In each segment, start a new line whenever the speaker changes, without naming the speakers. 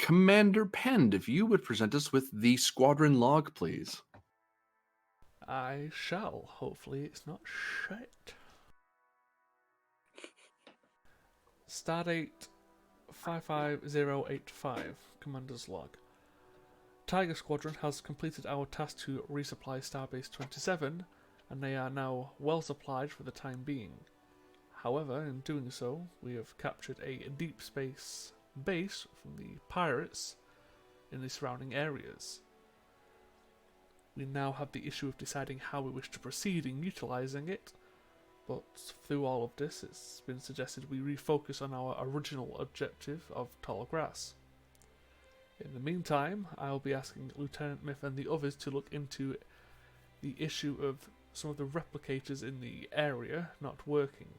Commander Pend, if you would present us with the squadron log, please.
I shall. Hopefully it's not shit. Stardate 55085, Commander's Log. Tiger Squadron has completed our task to resupply Starbase 27, and they are now well supplied for the time being. However, in doing so, we have captured a deep space base from the pirates in the surrounding areas. We now have the issue of deciding how we wish to proceed in utilising it, but through all of this, it's been suggested we refocus on our original objective of tall grass. In the meantime, I'll be asking Lieutenant Myth and the others to look into the issue of some of the replicators in the area not working.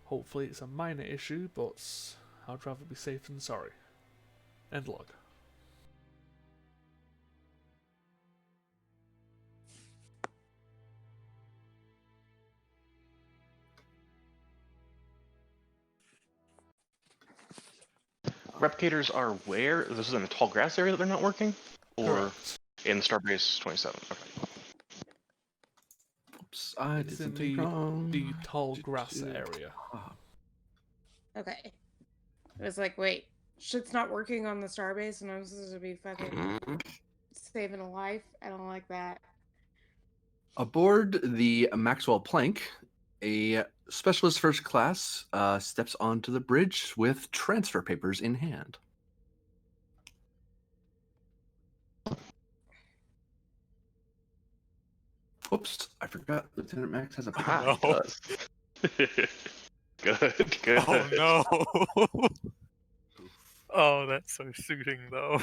Hopefully it's a minor issue, but I'd rather be safe than sorry. End log.
Replicators are where? This is in the tall grass area that they're not working? Or
Correct.
in Starbase 27? Okay.
Oops, I did
It's in
something wrong.
the tall grass area.
Okay. It was like, wait, shit's not working on the starbase and I'm supposed to be fucking saving a life? I don't like that.
Aboard the Maxwell Plank, a specialist first class steps onto the bridge with transfer papers in hand. Oops, I forgot Lieutenant Max has a
Ah,
pad.
he does. Good, good.
Oh no! Oh, that's so suiting though.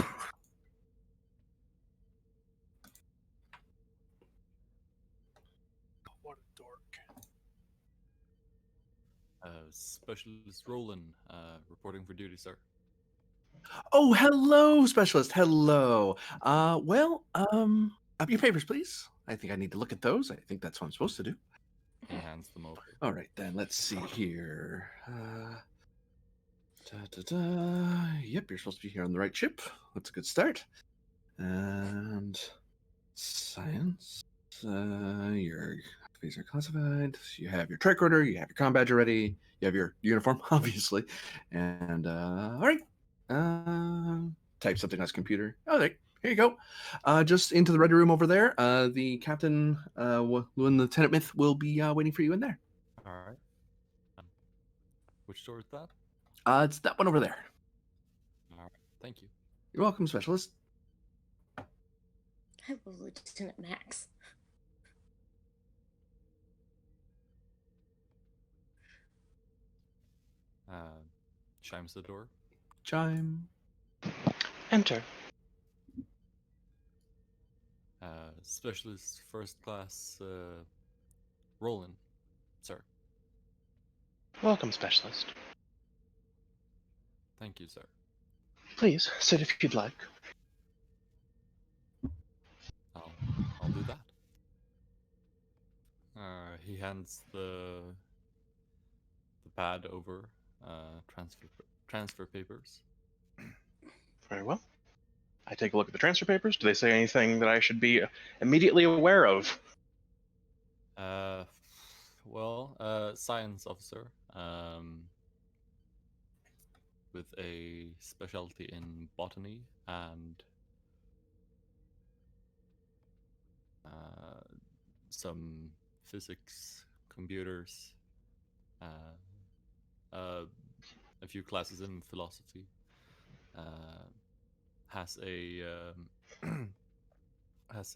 What a dork.
Specialist Roland, reporting for duty, sir.
Oh, hello, specialist. Hello. Your papers, please. I think I need to look at those. I think that's what I'm supposed to do.
He hands them over.
All right, then. Let's see here. Yep, you're supposed to be here on the right ship. That's a good start. And science. These are classified. You have your tricorder. You have your comm badge already. You have your uniform, obviously. And all right. Type something on his computer. Oh, there. Here you go. Just into the ready room over there. The captain, and Lieutenant Myth will be waiting for you in there.
All right. Which door is that?
It's that one over there.
All right. Thank you.
You're welcome, specialist.
I love Lieutenant Max.
Chimes the door.
Chime.
Enter.
Specialist first class Roland, sir.
Welcome, Specialist.
Thank you, sir.
Please, sit if you'd like.
I'll do that. He hands the pad over. Transfer papers.
Very well. I take a look at the transfer papers. Do they say anything that I should be immediately aware of?
Science officer, with a specialty in botany and some physics, computers, a few classes in philosophy. Has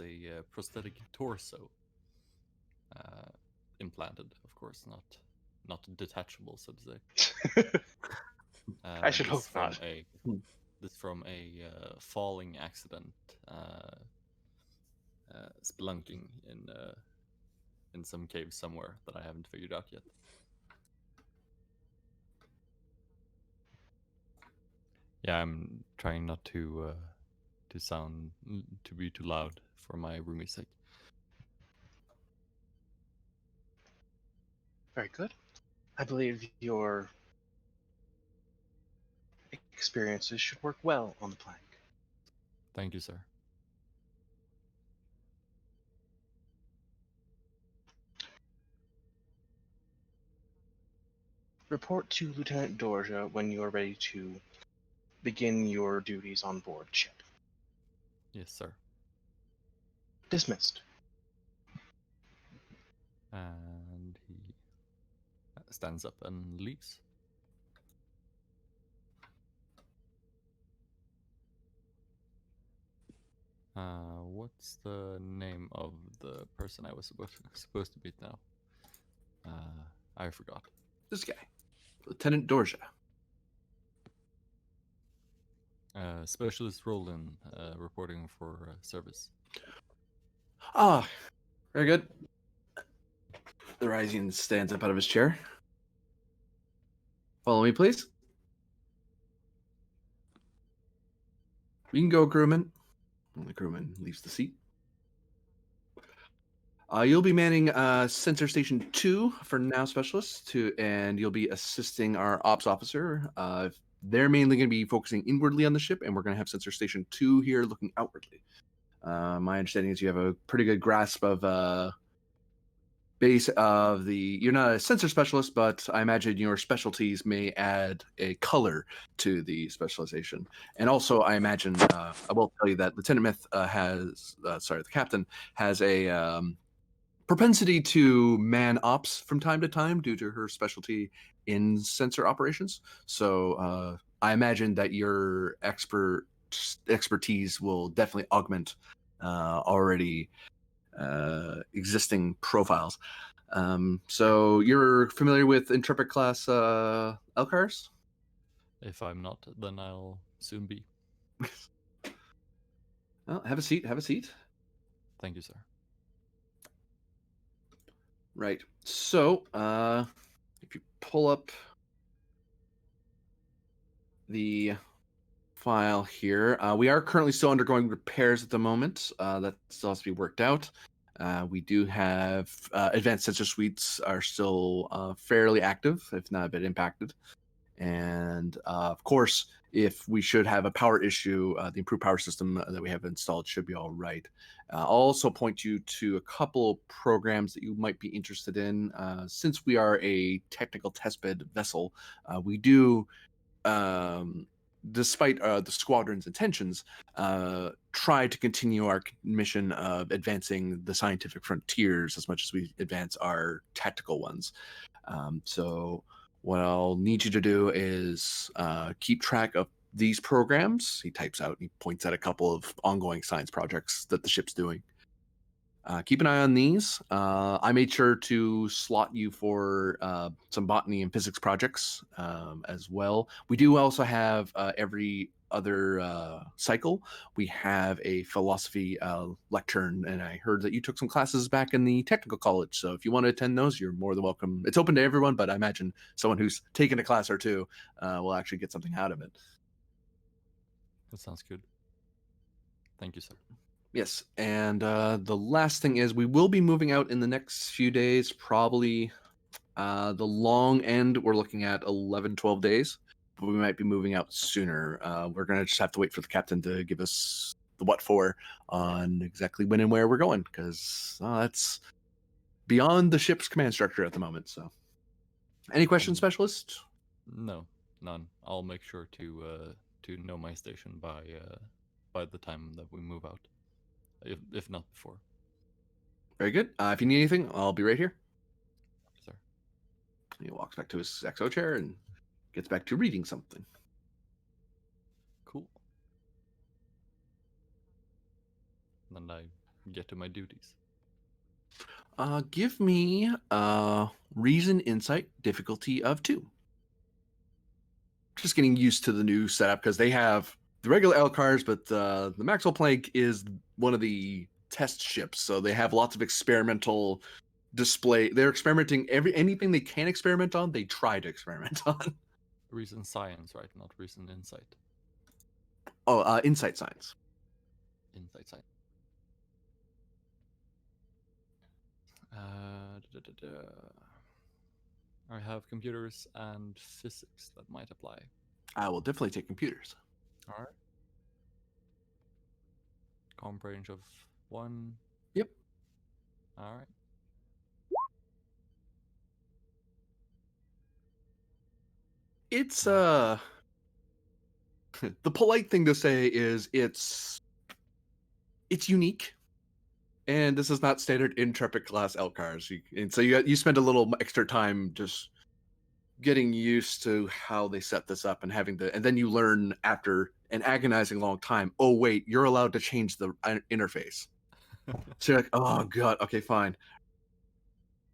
a prosthetic torso implanted, of course, not detachable, so to say.
I should hope not.
This from a falling accident, spelunking in some cave somewhere that I haven't figured out yet. Yeah, I'm trying not to be too loud for my roomie's sake.
Very good. I believe your experiences should work well on the plank.
Thank you, sir.
Report to Lieutenant Dorja when you are ready to begin your duties on board ship.
Yes, sir.
Dismissed.
And he stands up and leaves. What's the name of the person I was supposed to beat now? I forgot.
This guy, Lieutenant Dorja.
Specialist Roland, reporting for service.
Ah, very good. The Rising stands up out of his chair. Follow me, please. We can go, crewman. And the crewman leaves the seat. You'll be manning Sensor Station 2 for now, specialists, and you'll be assisting our ops officer. They're mainly going to be focusing inwardly on the ship, and we're going to have Sensor Station 2 here looking outwardly. My understanding is you have a pretty good grasp of base of the. You're not a sensor specialist, but I imagine your specialties may add a color to the specialization. And also, I imagine I will tell you that Lieutenant Myth the captain has a propensity to man ops from time to time due to her specialty in sensor operations. So I imagine that your expertise will definitely augment already existing profiles. So you're familiar with Intrepid class Elcars?
If I'm not, then I'll soon be.
Well, have a seat. Have a seat.
Thank you, sir.
Right. So, if you pull up the file here, we are currently still undergoing repairs at the moment. That still has to be worked out. We do have advanced sensor suites are still fairly active, if not a bit impacted. And of course, if we should have a power issue, the improved power system that we have installed should be all right. I'll also point you to a couple programs that you might be interested in. Since we are a technical testbed vessel, we do, despite the squadron's intentions, try to continue our mission of advancing the scientific frontiers as much as we advance our tactical ones. So what I'll need you to do is keep track of these programs. He types out, he points at a couple of ongoing science projects that the ship's doing. Keep an eye on these. I made sure to slot you for some botany and physics projects as well. We do also have every other cycle, we have a philosophy lectern, and I heard that you took some classes back in the technical college. So if you want to attend those, you're more than welcome. It's open to everyone, but I imagine someone who's taken a class or two will actually get something out of it.
That sounds good. Thank you, sir.
Yes, and the last thing is we will be moving out in the next few days, probably the long end, we're looking at 11, 12 days, but we might be moving out sooner. We're going to just have to wait for the captain to give us the what for on exactly when and where we're going, because that's beyond the ship's command structure at the moment. So, any questions, specialist?
No, none. I'll make sure to know my station by the time that we move out, if not before.
Very good. If you need anything, I'll be right here.
Sir.
He walks back to his exo chair and gets back to reading something.
Cool. Then I get to my duties.
Give me reason, insight, difficulty of 2. Just getting used to the new setup because they have the regular Elcars, but the Maxwell Plank is one of the test ships, so they have lots of experimental display. They're experimenting anything they can experiment on. They try to experiment on.
Reason science, right? Not reason insight.
Oh, insight science.
Insight science. I have computers and physics that might apply.
I will definitely take computers.
All right. Comp range of 1.
Yep.
All right.
It's the polite thing to say is it's unique, and this is not standard Intrepid class Elcars. And so you spend a little extra time just getting used to how they set this up and and then you learn after an agonizing long time. Oh wait, you're allowed to change the interface. So you're like, oh god, okay, fine.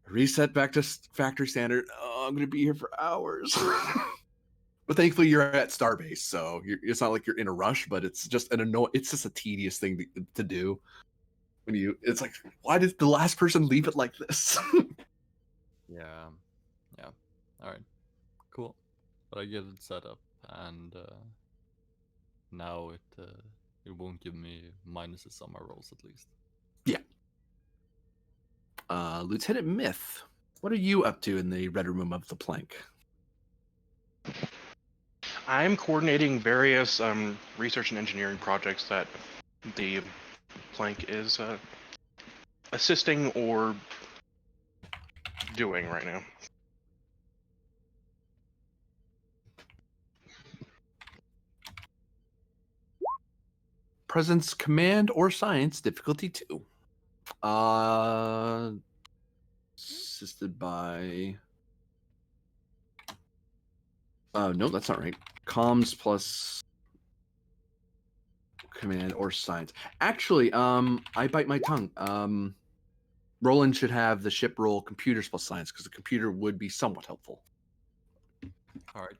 Reset back to factory standard. Oh, I'm gonna be here for hours. But thankfully, you're at Starbase, so it's not like you're in a rush. But it's just it's just a tedious thing to do. It's like, why did the last person leave it like this?
Yeah. All right. Cool. But I get it set up, and now it won't give me minuses on my rolls at least.
Yeah. Lieutenant Myth, what are you up to in the red room of the plank?
I'm coordinating various research and engineering projects that the plank is assisting or doing right now.
Presence, command, or science, difficulty 2. Assisted by. No, that's not right. Comms plus command or science. Actually, I bite my tongue. Roland should have the ship roll computers plus science because the computer would be somewhat helpful.
All right.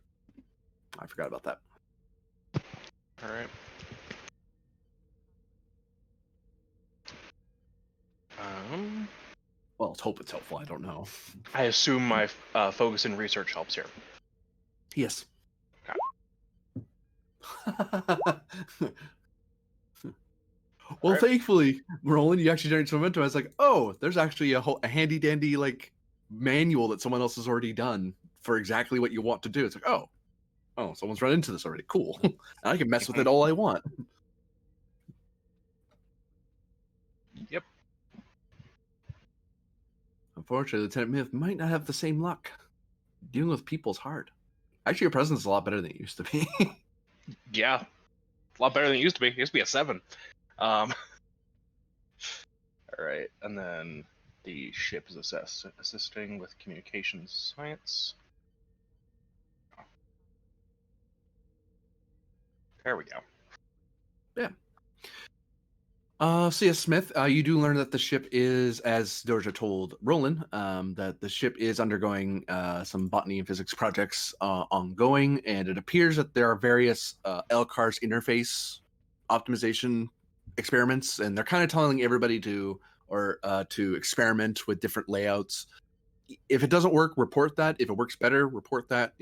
I forgot about that.
All right.
Well, let's hope it's helpful. I don't know.
I assume my focus in research helps here.
Yes. Well,
Right.
thankfully, Roland, you actually generated some momentum. I was like, oh, there's actually a handy dandy like manual that someone else has already done for exactly what you want to do. It's like, oh, someone's run into this already. Cool. I can mess with it all I want.
Yep.
Unfortunately, Lieutenant Myth might not have the same luck. Dealing with people's hard. Actually, your presence is a lot better than it used to be.
Yeah. A lot better than it used to be. It used to be a 7. All right, and then the ship is assisting with communications science. There we go.
Yeah. So yes, Smith, you do learn that the ship is, as Dorja told Roland, that the ship is undergoing some botany and physics projects ongoing, and it appears that there are various LCARS interface optimization experiments, and they're kind of telling everybody to experiment with different layouts. If it doesn't work, report that. If it works better, report that.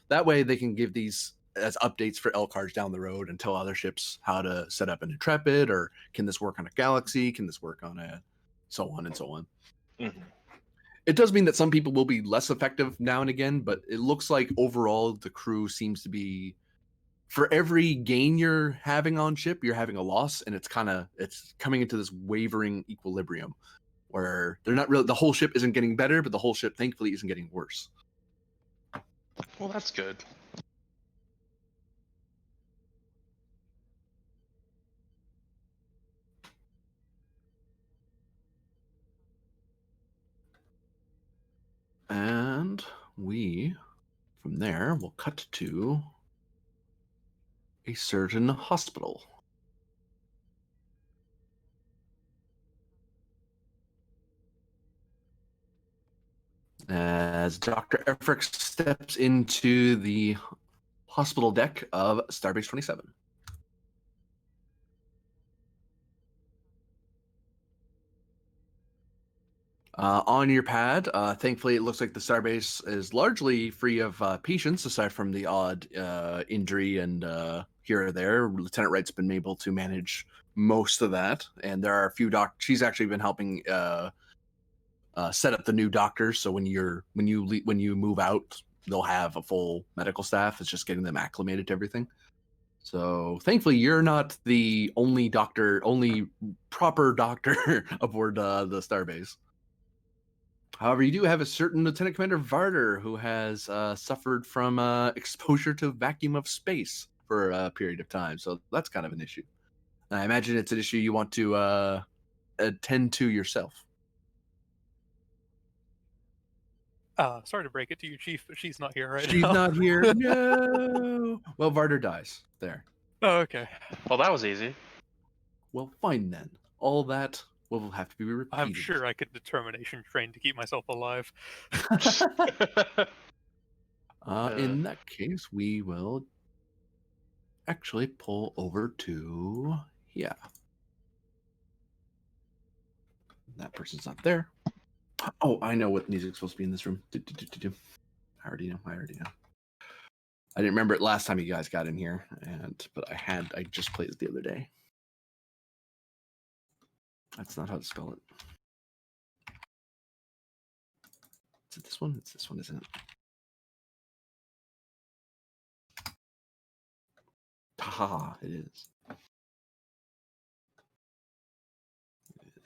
That way they can give these as updates for LCARS down the road and tell other ships how to set up an Intrepid, or can this work on a Galaxy? Can this work on a so on and so on?
Mm-hmm.
It does mean that some people will be less effective now and again, but it looks like overall the crew seems to be, for every gain you're having on ship, you're having a loss, and it's coming into this wavering equilibrium where they're not really, the whole ship isn't getting better, but the whole ship thankfully isn't getting worse.
Well, that's good.
And we, from there, will cut to a surgeon hospital. As Dr. Efrix steps into the hospital deck of Starbase 27. On your pad, thankfully, it looks like the Starbase is largely free of patients, aside from the odd injury and here or there. Lieutenant Wright's been able to manage most of that, and there are a few she's actually been helping set up the new doctors. So when you move out, they'll have a full medical staff. It's just getting them acclimated to everything. So thankfully, you're not the only proper doctor aboard the Starbase. However, you do have a certain Lieutenant Commander Varder who has suffered from exposure to vacuum of space for a period of time. So that's kind of an issue. And I imagine it's an issue you want to attend to yourself.
Sorry to break it to you, Chief, but she's not here right
She's
now.
not here. No. Well, Varder dies. There.
Oh, okay.
Well, that was easy.
Well, fine then. All that will have to be repeated.
I'm sure I could determination train to keep myself alive.
In that case, we will actually pull over to that person's not there. Oh, I know what music's supposed to be in this room. I already know. I didn't remember it last time you guys got in here, but I just played it the other day. That's not how to spell it. Is it this one? It's this one, isn't it? Haha, it is.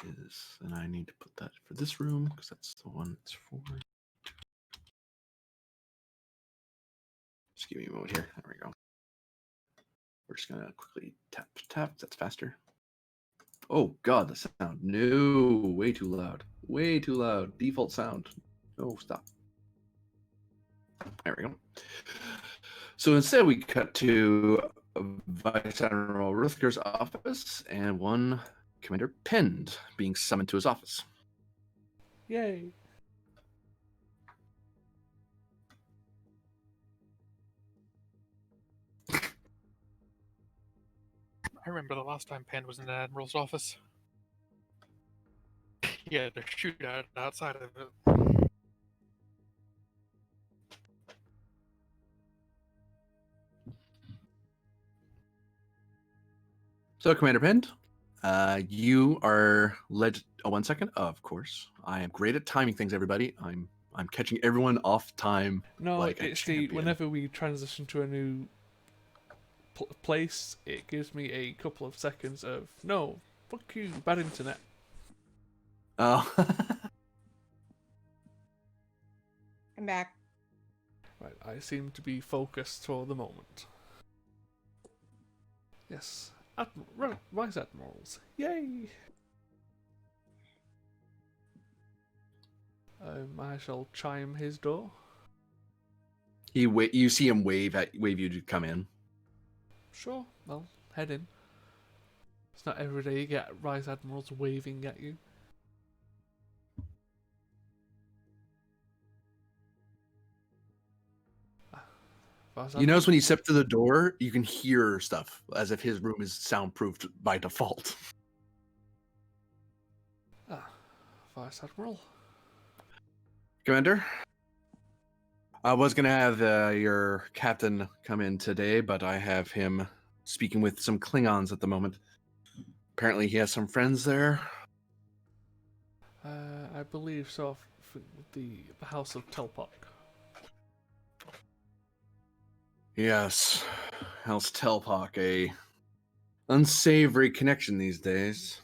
It is. And I need to put that for this room because that's the one it's for. Just give me a moment here. There we go. We're just going to quickly tap. That's faster. Oh, God, the sound. No, way too loud. Way too loud. Default sound. No, stop. There we go. So instead, we cut to Vice Admiral Rutger's office and one Commander Pend being summoned to his office.
Yay.
I remember the last time Penn was in the Admiral's office. He had a shootout outside of it.
So, Commander Pend, you are led. Oh, 1 second. Of course, I am great at timing things. Everybody, I'm catching everyone off time.
No,
like
it's whenever we transition to a new place, it gives me a couple of seconds of no, fuck you, bad internet.
Oh.
I'm back.
Right, I seem to be focused for the moment. Yes, Vice Admirals, yay! I shall chime his door.
You see him wave you to come in.
Sure, well, head in. It's not every day you get Vice Admirals waving at you.
You notice when you step to the door, you can hear stuff as if his room is soundproofed by default.
Vice Admiral.
Commander, I was going to have your captain come in today, but I have him speaking with some Klingons at the moment. Apparently he has some friends there.
I believe so. The House of Telpok.
Yes, House Telpok, a unsavory connection these days.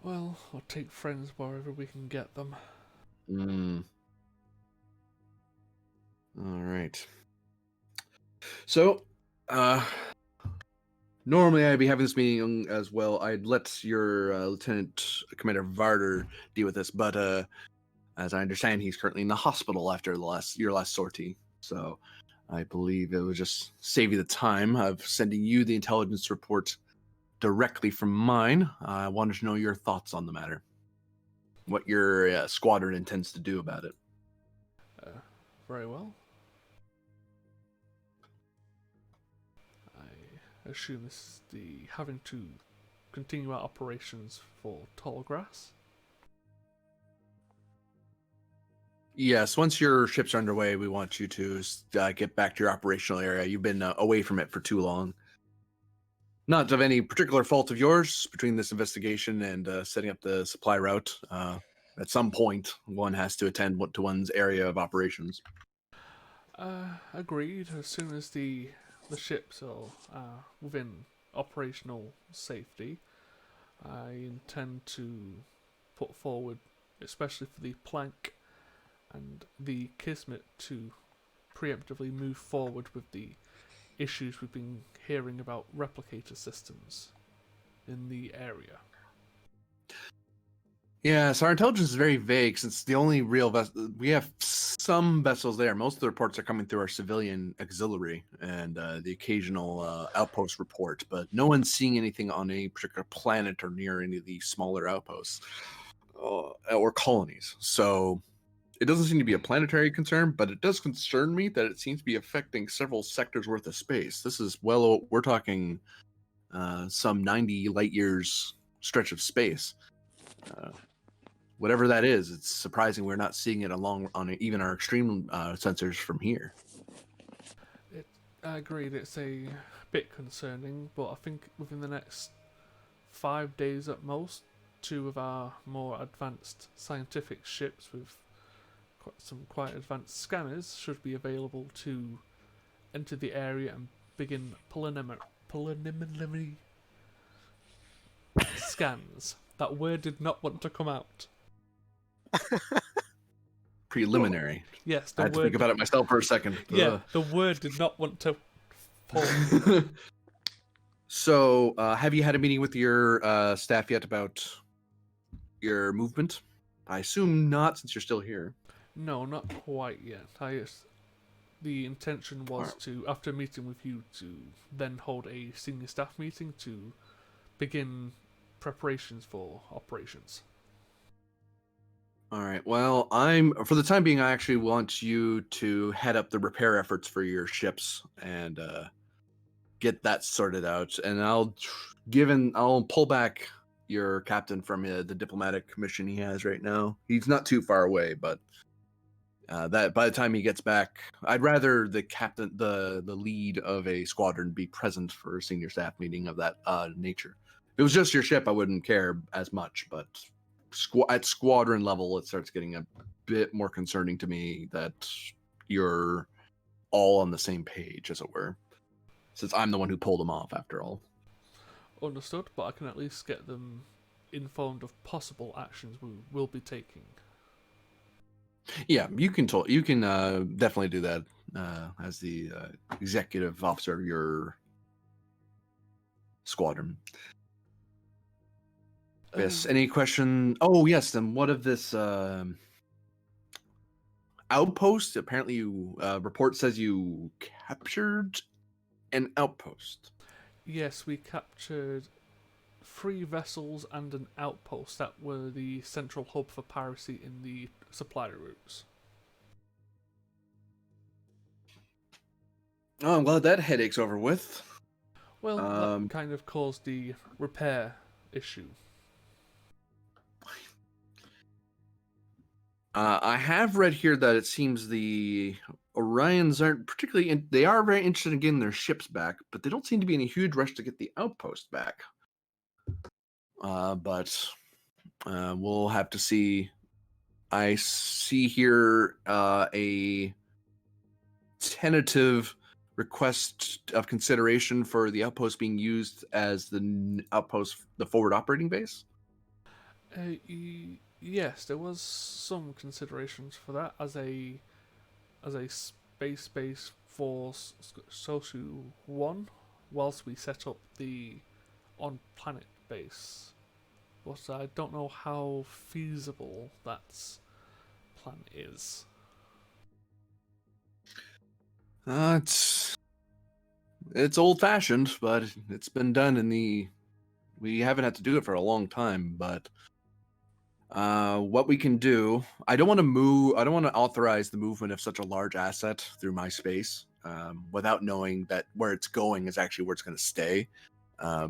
Well, I'll take friends wherever we can get them.
All right. So, normally I'd be having this meeting as well. I'd let your Lieutenant Commander Varder deal with this, but as I understand, he's currently in the hospital after your last sortie. So, I believe it would just save you the time of sending you the intelligence report directly from mine. I wanted to know your thoughts on the matter. What your squadron intends to do about it.
Very well. I assume this is the having to continue our operations for tall grass.
Yes, once your ships are underway, we want you to get back to your operational area. You've been away from it for too long. Not of any particular fault of yours between this investigation and setting up the supply route. At some point, one has to attend to one's area of operations.
Agreed. As soon as the ships are within operational safety, I intend to put forward, especially for the Plank and the Kismet, to preemptively move forward with the issues we've been hearing about replicator systems in the area.
Yeah, so our intelligence is very vague since the only real we have some vessels there. Most of the reports are coming through our civilian auxiliary and the occasional outpost report, but no one's seeing anything on any particular planet or near any of the smaller outposts or colonies. So it doesn't seem to be a planetary concern, but it does concern me that it seems to be affecting several sectors worth of space. This is we're talking some 90 light years stretch of space. Whatever that is, it's surprising we're not seeing it on even our extreme sensors from here.
I agreed, it's a bit concerning, but I think within the next 5 days at most, 2 of our more advanced scientific ships with some quite advanced scanners should be available to enter the area and begin preliminary scans. That word did not want to come out.
Preliminary.
Yes,
I
the
had to
word.
think about it myself for a second.
Yeah,
Ugh.
the word did not want to fall.
So, have you had a meeting with your staff yet about your movement? I assume not, since you're still here.
No, not quite yet. The intention was to, after meeting with you, to then hold a senior staff meeting to begin preparations for operations.
All right. Well, for the time being, I actually want you to head up the repair efforts for your ships and get that sorted out. And I'll pull back your captain from the diplomatic mission he has right now. He's not too far away, but that by the time he gets back, I'd rather the captain, the lead of a squadron, be present for a senior staff meeting of that nature. If it was just your ship, I wouldn't care as much, but at squadron level, it starts getting a bit more concerning to me that you're all on the same page, as it were, since I'm the one who pulled them off after all.
Understood, but I can at least get them informed of possible actions we will be taking.
Yeah, you can definitely do that as the executive officer of your squadron. Yes. Any question? Oh, yes. Then what of this outpost? Apparently, report says you captured an outpost.
Yes, we captured 3 vessels and an outpost that were the central hub for piracy in the supply routes.
Oh, I'm glad that headache's over with.
Well, that kind of caused the repair issue.
I have read here that it seems the Orions aren't particularly. They are very interested in getting their ships back, but they don't seem to be in a huge rush to get the outpost back. But we'll have to see. I see here a tentative request of consideration for the outpost being used as the forward operating base.
Yes, there was some considerations for that as a space base for Sosu 1, whilst we set up the on-planet base. But I don't know how feasible that plan is.
It's old-fashioned, but it's been done we haven't had to do it for a long time, but what we can do, I don't want to authorize the movement of such a large asset through my space without knowing that where it's going is actually where it's going to stay.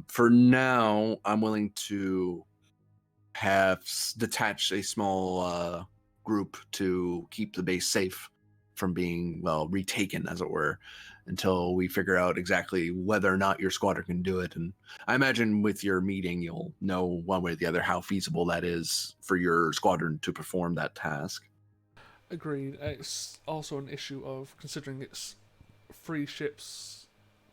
For now, I'm willing to have detached a small group to keep the base safe from being, retaken, as it were, until we figure out exactly whether or not your squadron can do it. And I imagine with your meeting, you'll know one way or the other how feasible that is for your squadron to perform that task.
Agreed. It's also an issue of considering it's 3 ships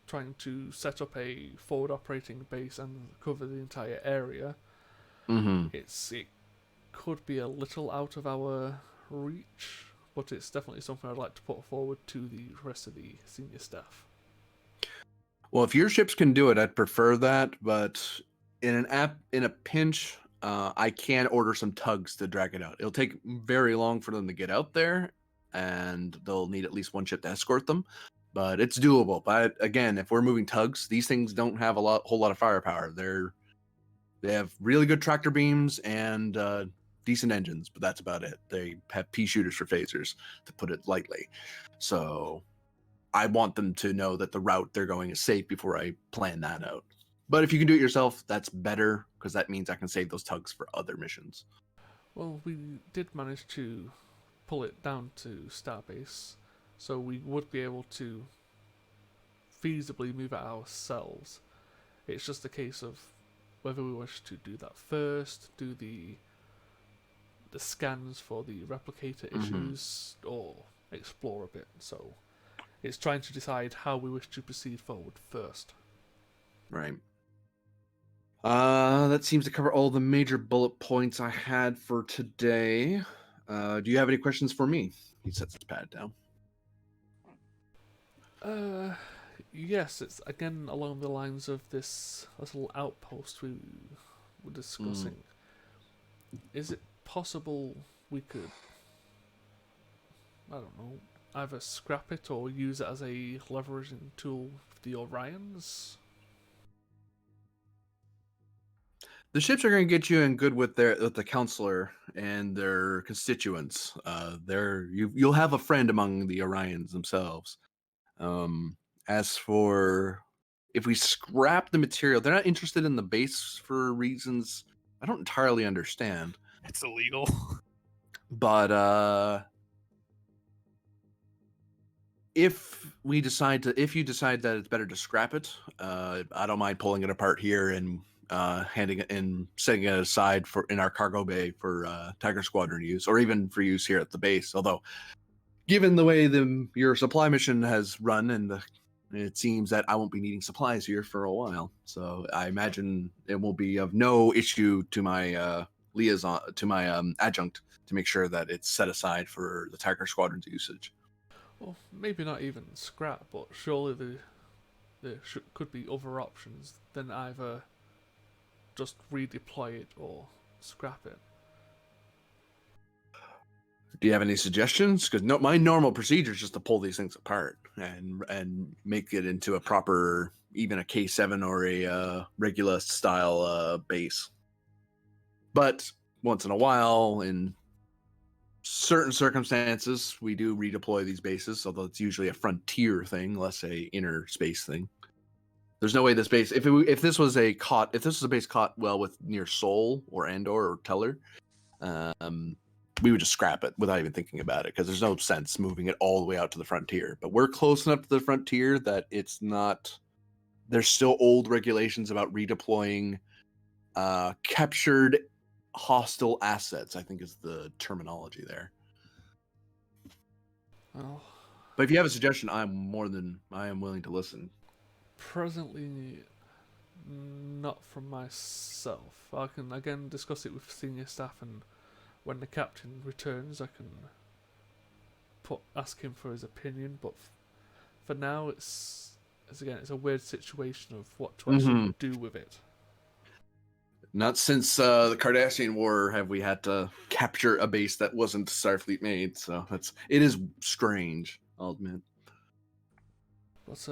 trying to set up a forward operating base and cover the entire area.
Mm-hmm.
It could be a little out of our reach, but it's definitely something I'd like to put forward to the rest of the senior staff.
Well, if your ships can do it, I'd prefer that. But in a pinch, I can order some tugs to drag it out. It'll take very long for them to get out there, and they'll need at least one ship to escort them. But it's doable. But again, if we're moving tugs, these things don't have whole lot of firepower. They have really good tractor beams and decent engines, but that's about it. They have pea shooters for phasers, to put it lightly. So I want them to know that the route they're going is safe before I plan that out. But if you can do it yourself, that's better, because that means I can save those tugs for other missions.
Well, we did manage to pull it down to Starbase, so we would be able to feasibly move it ourselves. It's just a case of whether we wish to do that first, do the scans for the replicator issues, or explore a bit. So it's trying to decide how we wish to proceed forward first.
Right. That seems to cover all the major bullet points I had for today. Do you have any questions for me? He sets his pad down.
Yes, it's again along the lines of this little outpost we were discussing. Is it possible we could, I don't know, either scrap it or use it as a leveraging tool for the Orions?
The ships are going to get you in good with the counselor and their constituents. You'll have a friend among the Orions themselves. As for if we scrap the material, they're not interested in the base for reasons I don't entirely understand.
It's illegal.
But if you decide that it's better to scrap it, I don't mind pulling it apart here and handing it and setting it aside for in our cargo bay for Tiger Squadron use, or even for use here at the base. Although, given the way your supply mission has run, and it seems that I won't be needing supplies here for a while, so I imagine it will be of no issue to my liaison, to my adjunct, to make sure that it's set aside for the Tiger Squadron's usage.
Well, maybe not even scrap, but surely there could be other options than either just redeploy it or scrap it.
Do you have any suggestions? Because my normal procedure is just to pull these things apart and make it into a proper, even a K7 or a Regula style base. But once in a while, in certain circumstances, we do redeploy these bases, although it's usually a frontier thing, less a inner space thing. There's no way this base, if this was a base caught well with near Sol or Andor or Teller, we would just scrap it without even thinking about it, because there's no sense moving it all the way out to the frontier. But we're close enough to the frontier that it's not. There's still old regulations about redeploying captured hostile assets, I think is the terminology there.
Well,
But if you have a suggestion, I am willing to listen.
presently, not from myself. I can again discuss it with senior staff, and when the captain returns, I can ask him for his opinion. But for now, it's a weird situation of what to actually do with it.
Not since the Cardassian War have we had to capture a base that wasn't Starfleet made, so it is strange, I'll admit.
But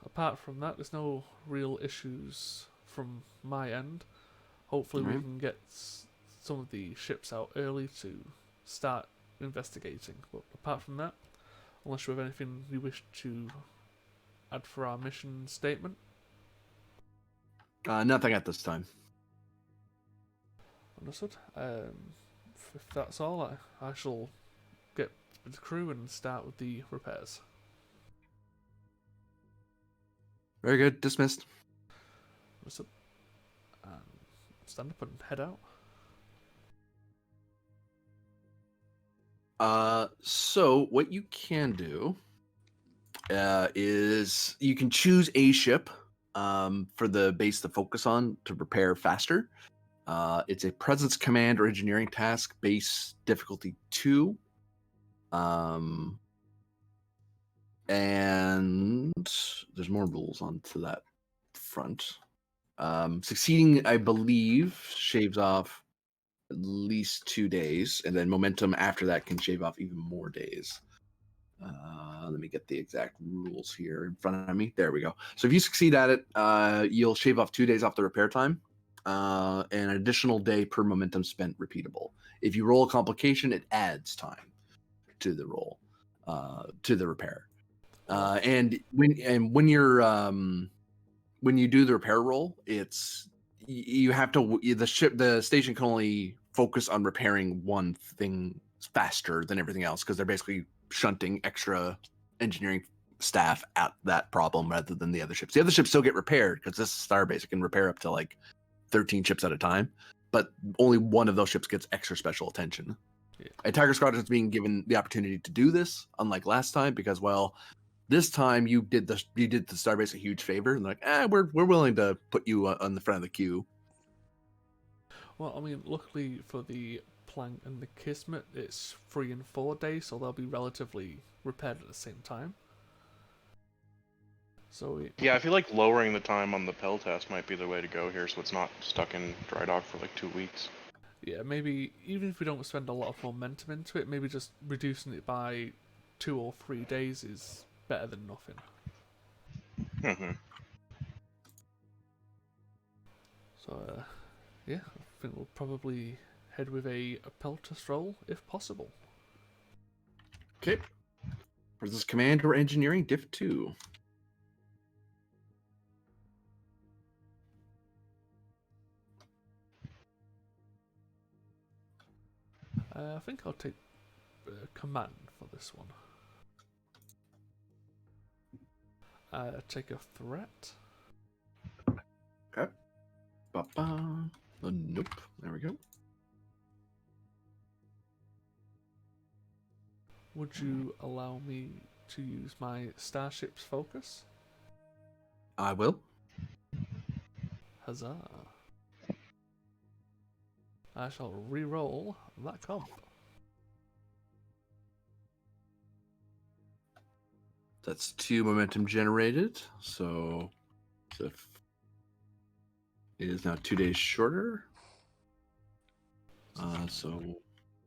apart from that, there's no real issues from my end. Hopefully, we can get some of the ships out early to start investigating. But apart from that, unless you have anything you wish to add for our mission statement.
Nothing at this time.
Understood. If that's all, I shall get with the crew and start with the repairs.
Very good. Dismissed.
Understood. Stand up and head out.
So what you can do is you can choose a ship for the base to focus on to repair faster. It's a presence command or engineering task, base difficulty 2. And there's more rules onto that front. Succeeding, I believe, shaves off at least 2 days, and then momentum after that can shave off even more days. Let me get the exact rules here in front of me. There we go. So if you succeed at it, you'll shave off 2 days off the repair time, and an additional day per momentum spent repeatable. If you roll a complication, it adds time to the roll, to the repair. And when you do the repair roll, you have to the station can only focus on repairing one thing faster than everything else because they're basically shunting extra engineering staff at that problem rather than the other ships. The other ships still get repaired because this starbase can repair up to like 13 ships at a time, but only one of those ships gets extra special attention.
Yeah.
And Tiger Squadron is being given the opportunity to do this, unlike last time, because this time you did the starbase a huge favor, and like, we're willing to put you on the front of the queue.
Well, I mean, luckily for the Plank and the Kismet, it's 3 and 4 days, so they'll be relatively repaired at the same time. So
yeah, I feel like lowering the time on the Pell test might be the way to go here, so it's not stuck in dry dock for like 2 weeks.
Yeah, maybe even if we don't spend a lot of momentum into it, maybe just reducing it by 2 or 3 days is better than nothing.
Mm-hmm.
So, yeah, I think we'll probably head with a Peltus roll if possible.
Okay. Presence command or engineering diff 2.
I think I'll take command for this one. Take a threat.
Okay. Nope. There we go.
Would you allow me to use my Starship's focus?
I will.
Huzzah. I shall re-roll that comp.
That's 2 momentum generated, so it is now 2 days shorter. So it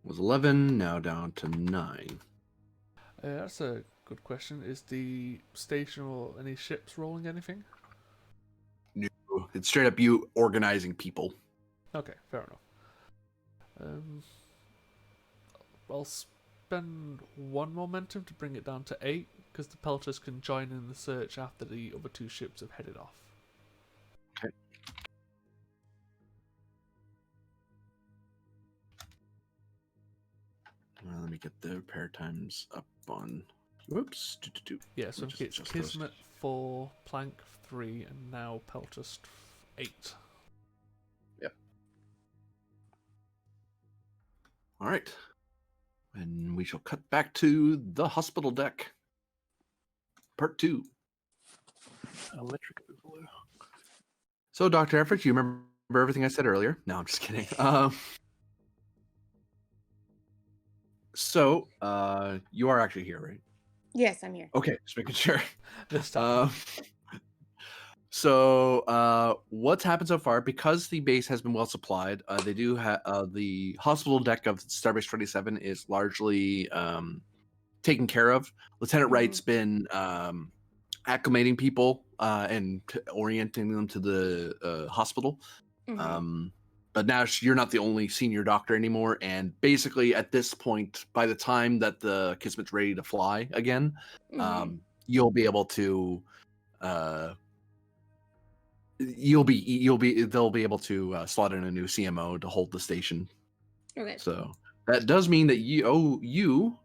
was 11, now down to 9.
That's a good question. Is the station or any ships rolling anything?
No, it's straight up you organizing people.
Okay, fair enough. I'll spend 1 momentum to bring it down to 8, because the Pelters can join in the search after the other 2 ships have headed off.
Okay. Well, let me get the repair times up on. Whoops.
Yeah, so it's Kismet 4, Plank 3, and now Peltus 8.
Yep. All right. And we shall cut back to the hospital deck. Part 2.
Electric Boogaloo.
So, Dr. Effort, you remember everything I said earlier? No, I'm just kidding. So, you are actually here, right?
Yes, I'm here.
Okay, just making sure.
This time.
So, what's happened so far? Because the base has been well supplied, they do have the hospital deck of Starbase 27 is largely taken care of. Lieutenant Wright's been acclimating people and orienting them to the hospital. But now you're not the only senior doctor anymore, and basically at this point, by the time that the Kismet's ready to fly again, you'll be able to they'll be able to slot in a new CMO to hold the station.
Okay.
So that does mean that you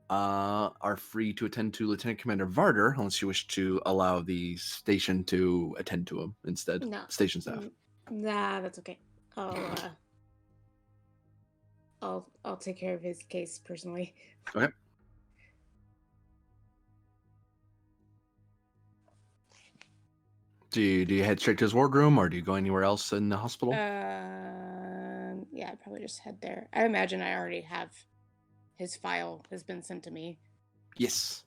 are free to attend to Lieutenant Commander Varder unless you wish to allow the station to attend to him instead.
No.
Station staff.
Nah, that's okay. I'll take care of his case personally.
Okay. Do you head straight to his wardroom, or do you go anywhere else in the hospital?
Yeah, I'd probably just head there. I imagine I already have his file has been sent to me.
Yes.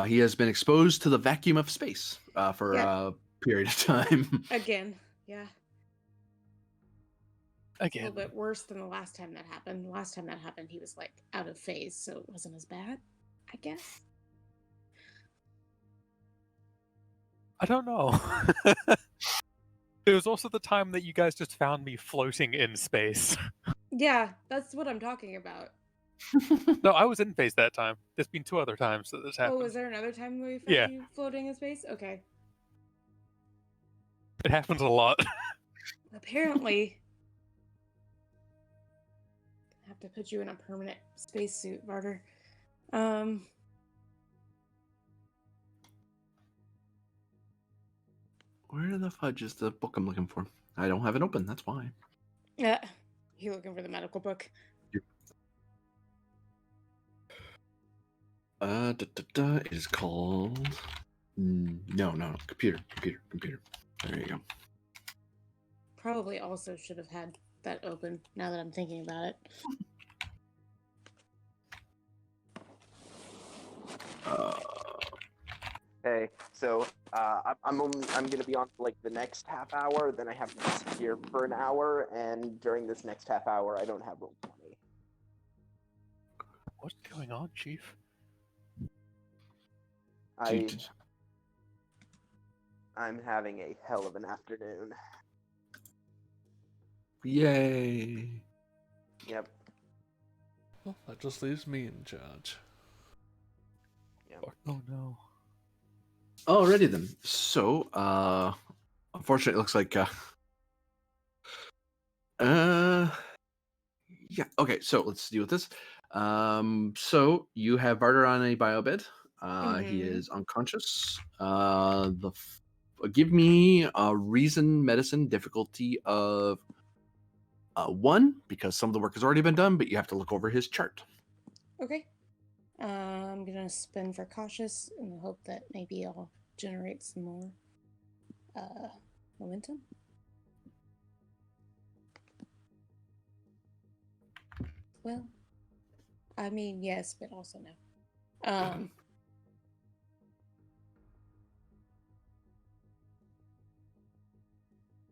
He has been exposed to the vacuum of space for a period of time.
Again, yeah. A
Again.
little bit worse than the last time that happened. Last time that happened, he was like out of phase, so it wasn't as bad, I guess.
I don't know. It was also the time that you guys just found me floating in space.
Yeah, that's what I'm talking about.
No, I was in phase that time. There's been 2 other times that this happened.
Oh, was there another time we found
Yeah.
you floating in space? Okay.
It happens a lot.
Apparently, I have to put you in a permanent spacesuit, Varder.
Where the fudge is the book I'm looking for? I don't have it open. That's why.
Yeah, you looking for the medical book?
It is called. No, computer. There you go.
Probably also should have had that open. Now that I'm thinking about it.
Hey, so I'm gonna be on for like the next half hour. Then I have to disappear for an hour, and during this next half hour, I don't have roll 20.
What's going on, Chief?
I'm having a hell of an afternoon.
Yay!
Yep.
Well, that just leaves me in charge.
Yep.
Oh no.
Alrighty then. So, unfortunately, it looks like, yeah. Okay, so let's deal with this. So you have Barter on a bio bed. He is unconscious. Give me a reason medicine difficulty of 1, because some of the work has already been done, but you have to look over his chart.
Okay. I'm gonna spin for cautious in the hope that maybe I'll generate some more momentum. Well, I mean yes, but also no.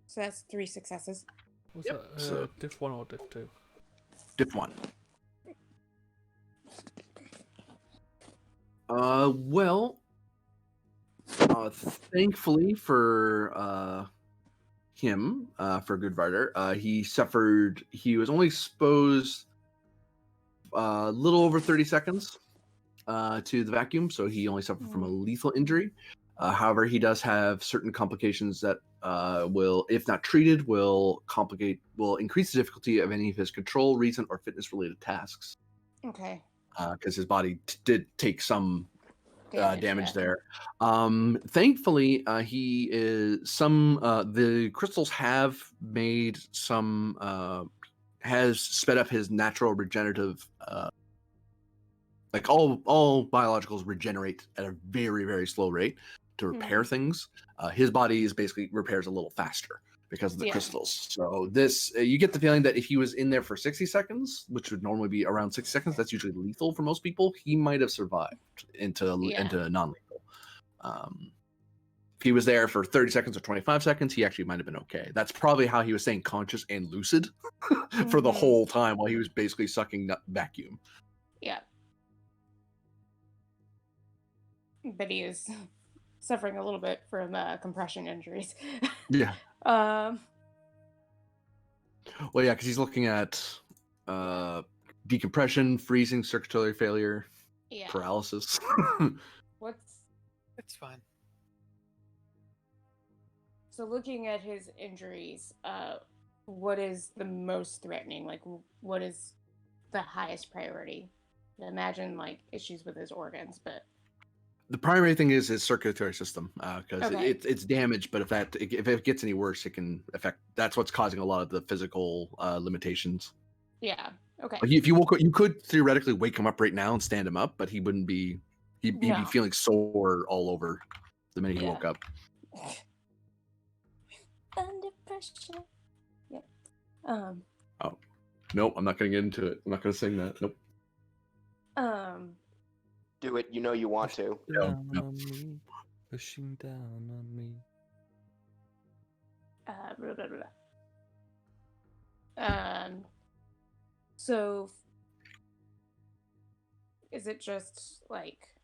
So that's 3 successes.
Was
Yep,
that
so-
diff 1 or diff 2?
Diff 1. Well, thankfully for him, for Good Rider, he was only exposed a little over 30 seconds to the vacuum, so he only suffered from a lethal injury. However, he does have certain complications that will, if not treated, will increase the difficulty of any of his control, reason, or fitness-related tasks.
Okay.
Because his body did take some damage
yeah.
there. Thankfully, the crystals have made some has sped up his natural regenerative. Like all biologicals regenerate at a very, very slow rate to repair things. His body is basically repairs a little faster because of the crystals. So this, you get the feeling that if he was in there for 60 seconds, which would normally be around 60 seconds, that's usually lethal for most people, he might have survived into non-lethal. If he was there for 30 seconds or 25 seconds, he actually might have been okay. That's probably how he was staying conscious and lucid for the whole time while he was basically sucking vacuum.
Yeah. But he is suffering a little bit from compression injuries.
Yeah.
Well,
yeah, because he's looking at decompression, freezing, circulatory failure, paralysis.
It's fine.
So looking at his injuries, what is the most threatening? Like, what is the highest priority? I imagine like issues with his organs, but
The primary thing is his circulatory system, because it's damaged. But if it gets any worse, it can affect. That's what's causing a lot of the physical limitations.
Yeah. Okay.
Like, if you woke up, you could theoretically wake him up right now and stand him up, but he wouldn't be. He'd be
No.
feeling sore all over the minute he
Yeah.
woke up.
Under pressure. Yep.
Oh, nope. I'm not gonna get into it. I'm not gonna sing that. Nope.
Do it. You know you want to.
Down
no.
on me, pushing down on me.
Blah, blah, blah. So is it just like,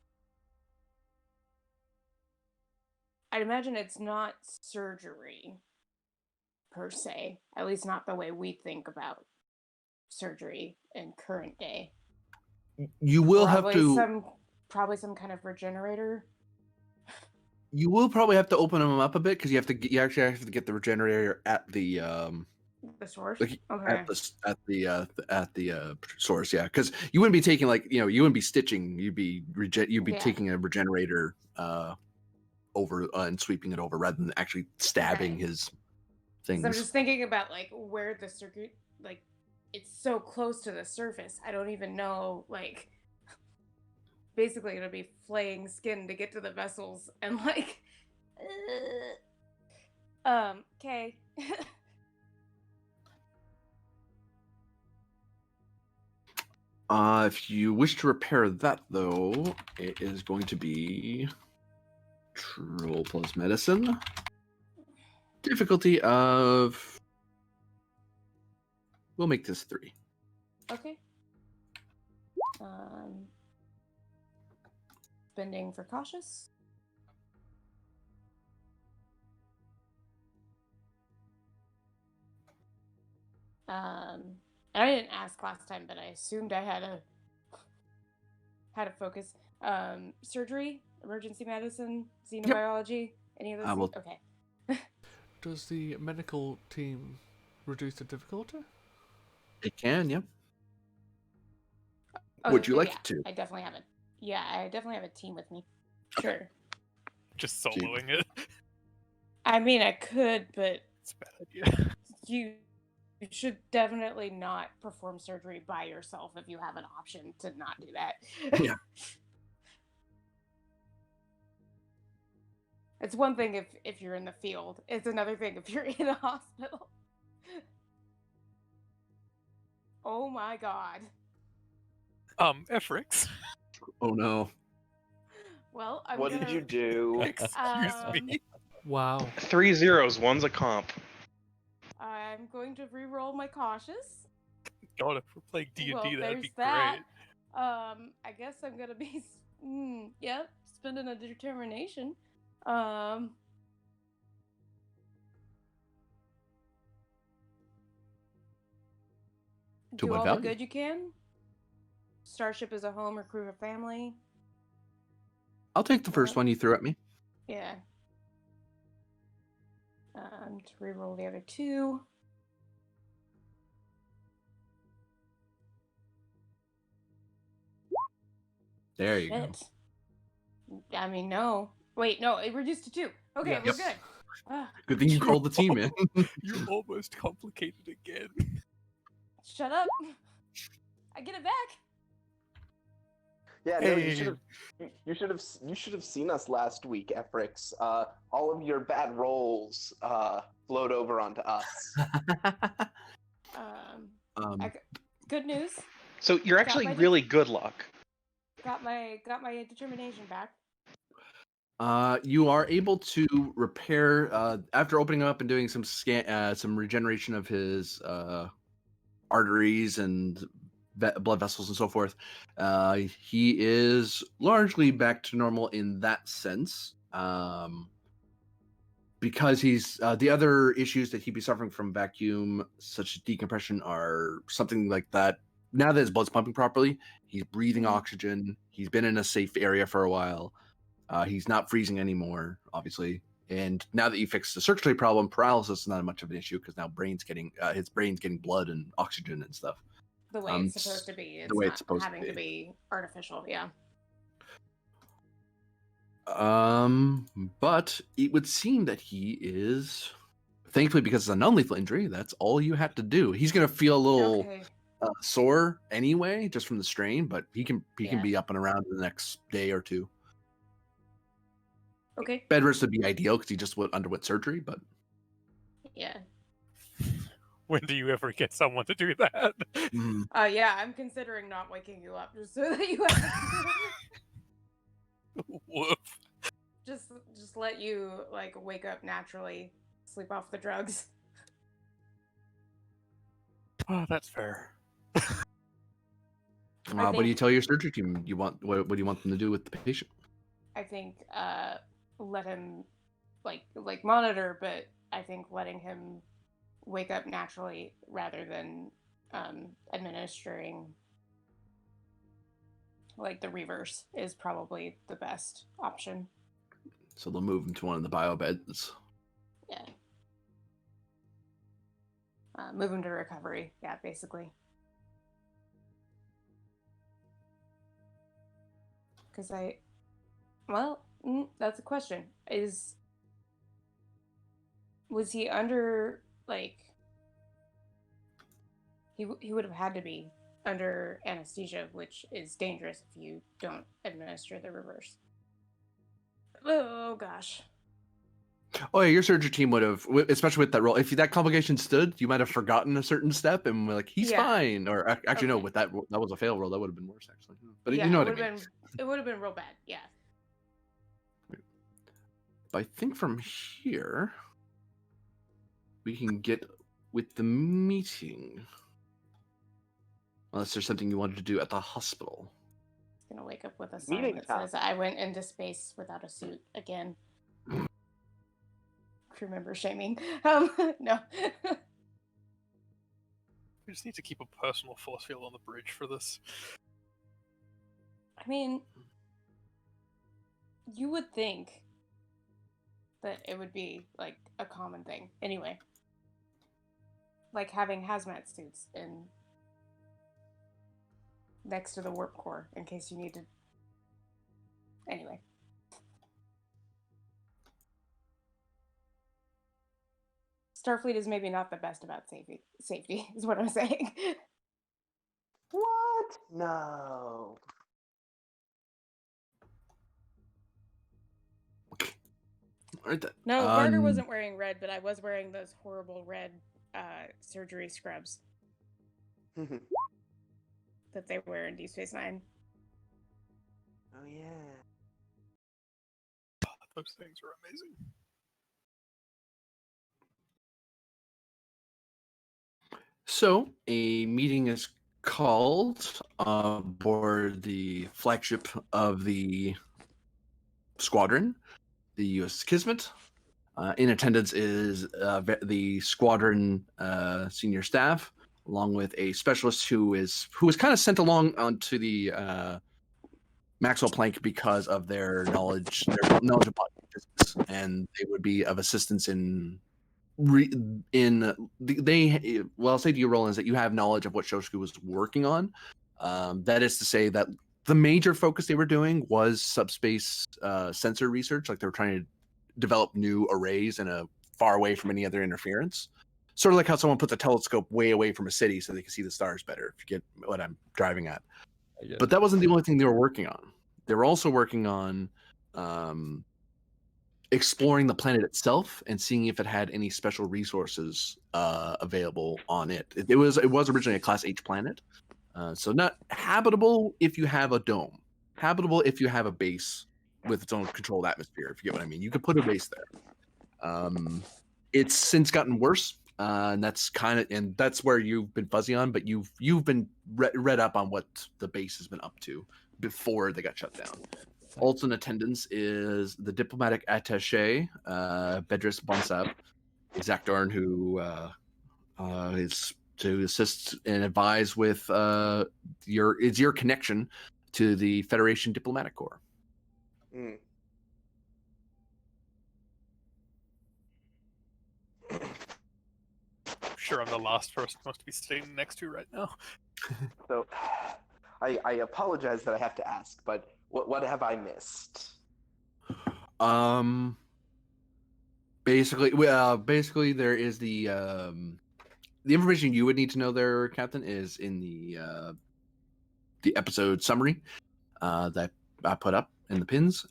I'd imagine it's not surgery per se, at least not the way we think about surgery in current day.
You will have to.
Probably some kind of regenerator.
You will probably have to open him up a bit because you have to. You actually have to get the regenerator at the
The source.
like
Okay.
at the source. Yeah, because you wouldn't be taking you wouldn't be stitching. You'd be
Yeah.
taking a regenerator over and sweeping it over rather than actually stabbing
Right.
his
'Cause
things.
I'm just thinking about like where the circuit, like, it's so close to the surface. I don't even know, like, basically it'll be flaying skin to get to the vessels and like okay.
If you wish to repair that, though, it is going to be Troll plus Medicine. Difficulty of... We'll make this 3.
Okay. Spending for cautious. I didn't ask last time, but I assumed I had a focus. Surgery, emergency medicine, xenobiology, any of those things? Okay.
Does the medical team reduce the difficulty?
It can, yeah.
Oh,
Would you like
yeah,
it to?
I definitely have it. Yeah, I definitely have a team with me. Sure.
Just soloing it.
I mean, I could, but
It's a bad idea.
you should definitely not perform surgery by yourself if you have an option to not do that.
Yeah.
It's one thing if you're in the field. It's another thing if you're in a hospital. Oh my god.
Efrix.
Oh, no.
Well,
What did you do?
Excuse me.
Wow.
3 zeros, one's a comp.
I'm going to re-roll my cautious.
God, if we're playing D&D,
Well,
that'd
there's
be
that.
great.
I guess I'm gonna be, yep, spending a determination.
To
Do
what
all
value?
the good you can. Starship is a home, recruit a family.
I'll take the first one you threw at me.
Yeah. To re-roll the other 2.
There you go.
Shit. I mean, no. Wait, no, it reduced to 2. Okay,
Yes.
we're
Yep.
good. Ah,
Good thing you called the team in.
You almost complicated again.
shut up. I get it back.
Yeah, no,
Hey.
you should have seen us last week, Efrix. All of your bad rolls flowed over onto us.
Good news.
So you're actually
my
really good luck.
Got my determination back.
You are able to repair after opening up and doing some regeneration of his arteries and blood vessels and so forth. He is largely back to normal in that sense. Because he's the other issues that he'd be suffering from vacuum, such as decompression, are something like that. Now that his blood's pumping properly, he's breathing oxygen. He's been in a safe area for a while. He's not freezing anymore, obviously. And now that you fixed the circulatory problem, paralysis is not much of an issue because now his brain's getting blood and oxygen and stuff.
The way it's supposed to be. It's
the way
not
it's supposed to
having to be artificial. Yeah.
But it would seem that he is, thankfully, because it's a non-lethal injury. That's all you had to do. He's gonna feel a little.
Okay.
sore anyway, just from the strain, but he can
Yeah.
be up and around in the next day or two.
Okay.
Bed rest would be ideal because he just underwent surgery, but
Yeah.
When do you ever get someone to do that?
Yeah, I'm considering not waking you up just so that you have
Woof.
just let you like wake up naturally, sleep off the drugs.
Oh, that's fair.
what do you
think-
tell your surgery team? You want what do you want them to do with the patient?
I think let him like monitor, but I think letting him wake up naturally rather than administering like the reverse is probably the best option.
So they'll move him to one of the bio beds.
Yeah. Move him to recovery. Yeah, basically. Because that's a question. Was he under like? He would have had to be under anesthesia, which is dangerous if you don't administer the reverse. Oh gosh.
Oh yeah, your surgery team would have, especially with that roll. If that complication stood, you might have forgotten a certain step and were like, "He's
Yeah.
fine." Or actually, no,
Okay.
with that was a fail roll. That would have been worse, actually. But
Yeah,
you know
it
what I
would have
mean.
been. It would have been real bad. Yeah.
But I think from here we can get with the meeting. Unless there's something you wanted to do at the hospital.
He's gonna wake up with a sign
Meeting
that
time.
says, "I went into space without a suit again." Crew member shaming. No.
We just need to keep a personal force field on the bridge for this.
I mean, you would think that it would be like a common thing. Anyway, like having hazmat suits in next to the warp core in case you need to. Anyway. Starfleet is maybe not the best about safety. Safety is what I'm saying.
What? No.
Right then.
No, Barter wasn't wearing red, but I was wearing those horrible red surgery scrubs that they wear in Deep Space Nine.
Oh yeah.
Those things are amazing.
So a meeting is called aboard the flagship of the squadron, the U.S. Kismet. In attendance is the squadron senior staff, along with a specialist who was kind of sent along onto the Maxwell Planck because of their knowledge of body physics, and they would be of assistance in I'll say to you, Roland, is that you have knowledge of what Shoshku was working on. That is to say that the major focus they were doing was subspace sensor research. Like they were trying to develop new arrays and far away from any other interference. Sort of like how someone puts a telescope way away from a city so they can see the stars better, if you get what I'm driving at. But that wasn't the only thing they were working on. They were also working on exploring the planet itself and seeing if it had any special resources available on it. It was originally a Class H planet, so not habitable if you have a dome. Habitable if you have a base with its own controlled atmosphere. If you get what I mean, you could put a base there. It's since gotten worse, and that's where you've been fuzzy on. But you've been read up on what the base has been up to before they got shut down. Also in attendance is the diplomatic attaché, Bedris Bonsab, Zach Dorn, who is to assist and advise with your connection to the Federation Diplomatic Corps.
Mm.
I'm sure I'm the last person supposed to be sitting next to right now.
So, I apologize that I have to ask, but what have I missed?
Basically there is the the information you would need to know there, Captain, is in the episode summary that I put up in the pins.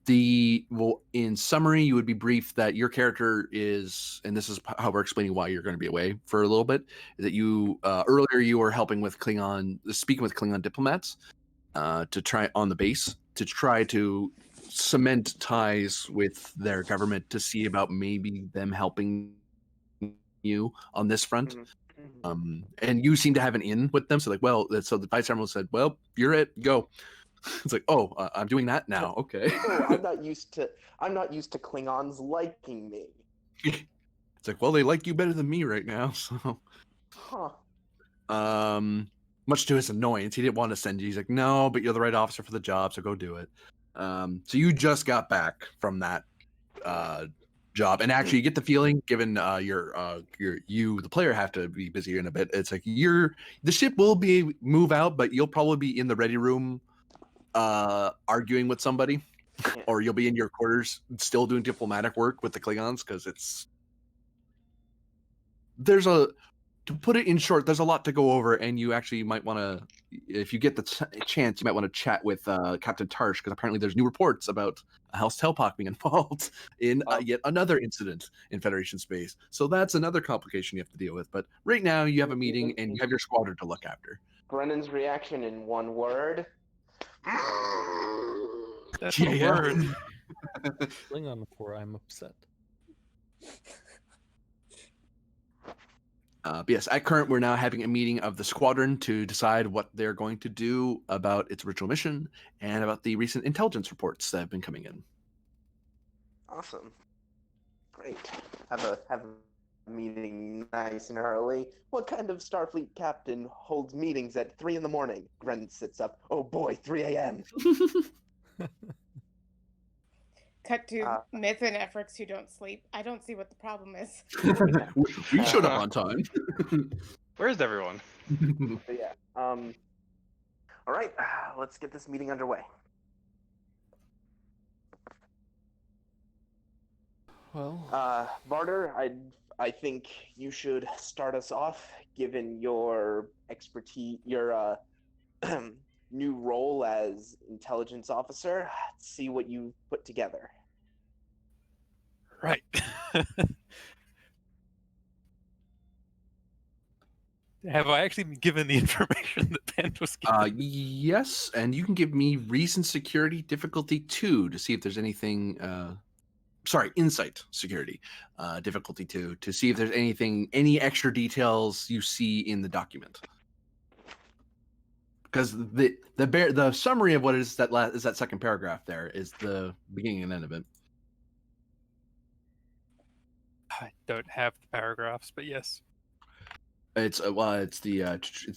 In summary, you would be briefed that your character is, and this is how we're explaining why you're going to be away for a little bit. That you earlier you were helping with speaking with Klingon diplomats to try on the base to try to cement ties with their government to see about maybe them helping you on this front. And you seem to have an in with them, so so the vice admiral said, "Well, you're it. Go." It's like, "Oh, I'm doing that now. Okay."
Oh, I'm not used to Klingons liking me.
It's like, well, they like you better than me right now, so.
Huh.
Much to his annoyance, he didn't want to send you. He's like, "No, but you're the right officer for the job, so go do it." So you just got back from that job, and actually, you get the feeling, given the player, have to be busy in a bit. It's like the ship will move out, but you'll probably be in the ready room, arguing with somebody,
Yeah.
or you'll be in your quarters still doing diplomatic work with the Klingons because to put it in short, there's a lot to go over, and you actually might want to, if you get the chance, you might want to chat with Captain Tarsh, because apparently there's new reports about House Telpak being involved in yet another incident in Federation space. So that's another complication you have to deal with. But right now, you have a meeting, and you have your squadron to look after.
Brennan's reaction in one word.
That's
Yeah,
a
yeah.
word.
Klingon for I'm upset.
But yes, at current, we're now having a meeting of the squadron to decide what they're going to do about its original mission and about the recent intelligence reports that have been coming in.
Awesome. Great. Have a meeting nice and early. What kind of Starfleet captain holds meetings at 3 a.m? Brennan sits up. Oh boy, 3 a.m.
Cut to Myth and Efrix who don't sleep. I don't see what the problem is.
We showed up on time.
Where's everyone?
So yeah. All right. Let's get this meeting underway.
Well,
Barter, I think you should start us off, given your expertise, your new role as intelligence officer. See what you put together.
Right. Have I actually been given the information that Ben was given?
Yes, and you can give me reason security difficulty 2 to see if there's anything. Insight security difficulty 2 to see if there's any extra details you see in the document. Because the summary of what is that second paragraph there is the beginning and end of it.
I don't have the paragraphs, but yes.
It's it's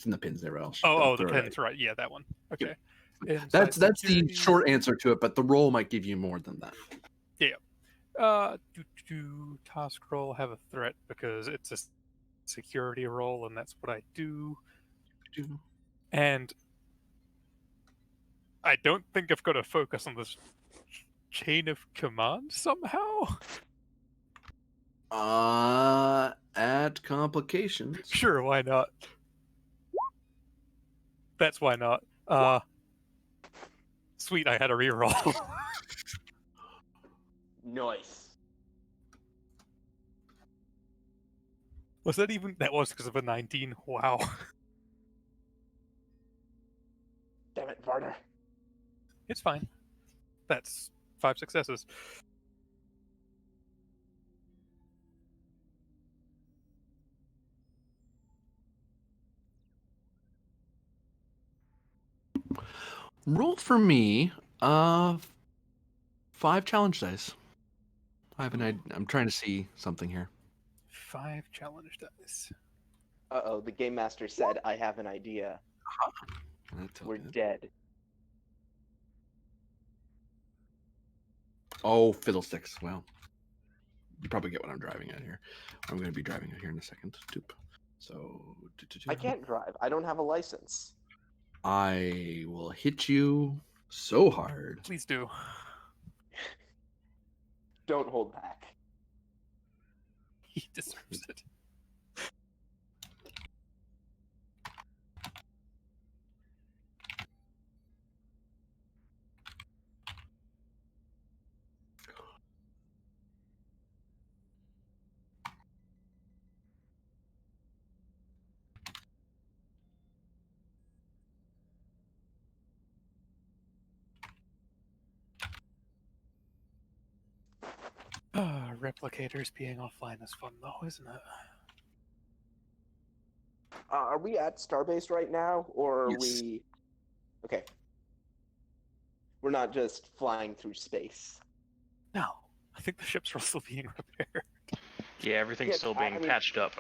in the pins there.
Oh, the pins, right? Yeah, that one. Okay.
That's the
security.
short answer to it, but the role might give you more than that.
Yeah. Task role have a threat because it's a security role, and that's what I do. And I don't think I've got to focus on this chain of command somehow.
Add complications.
Sure, why not? That's why not. Sweet, I had a reroll.
Nice.
Was that even? That was because of a 19. Wow.
Damn it, Barter.
It's fine. That's 5 successes.
Roll for me. 5 challenge dice. I'm trying to see something here.
5 challenge dice.
Uh-oh, the game master said, I have an idea. We're dead.
Oh, fiddlesticks. Well, you probably get what I'm driving at here. I'm going to be driving it here in a second. Doop. So,
I can't drive. I don't have a license.
I will hit you so hard.
Please do.
Don't hold back.
He deserves it. Replicators being offline is fun, though, isn't it?
Are we at Starbase right now, or are
Yes.
we? Okay. We're not just flying through space.
No, I think the ships are still being repaired.
Yeah, everything's
Yeah,
still
I
being
mean-
patched up.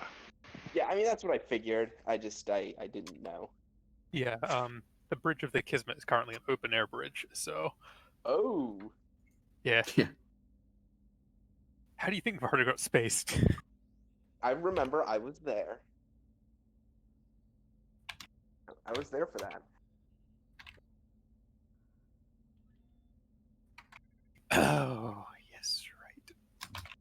Yeah, I mean that's what I figured. I didn't know.
Yeah, the bridge of the Kismet is currently an open air bridge, so
Oh,
yeah.
Yeah.
How do you think Varda got spaced?
I remember I was there. I was there for that.
Oh, yes, right.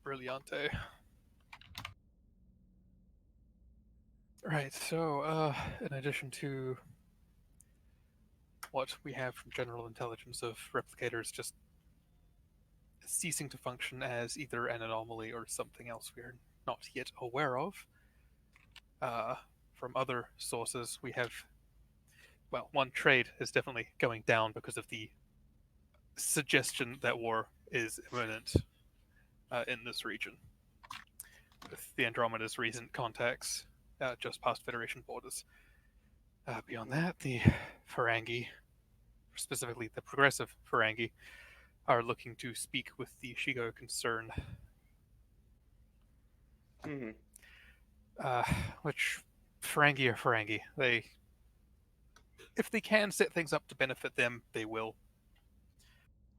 Brilliante. Right, so, in addition to what we have from general intelligence of replicators just ceasing to function as either an anomaly or something else we're not yet aware of, from other sources, we have, well, one, trade is definitely going down because of the suggestion that war is imminent in this region, with the Andromeda's recent contacts just past Federation borders. Beyond that, the Ferengi, specifically the progressive Ferengi, are looking to speak with the Shigo concerned.
Hmm.
Which Ferengi are Ferengi. They, if they can set things up to benefit them, they will.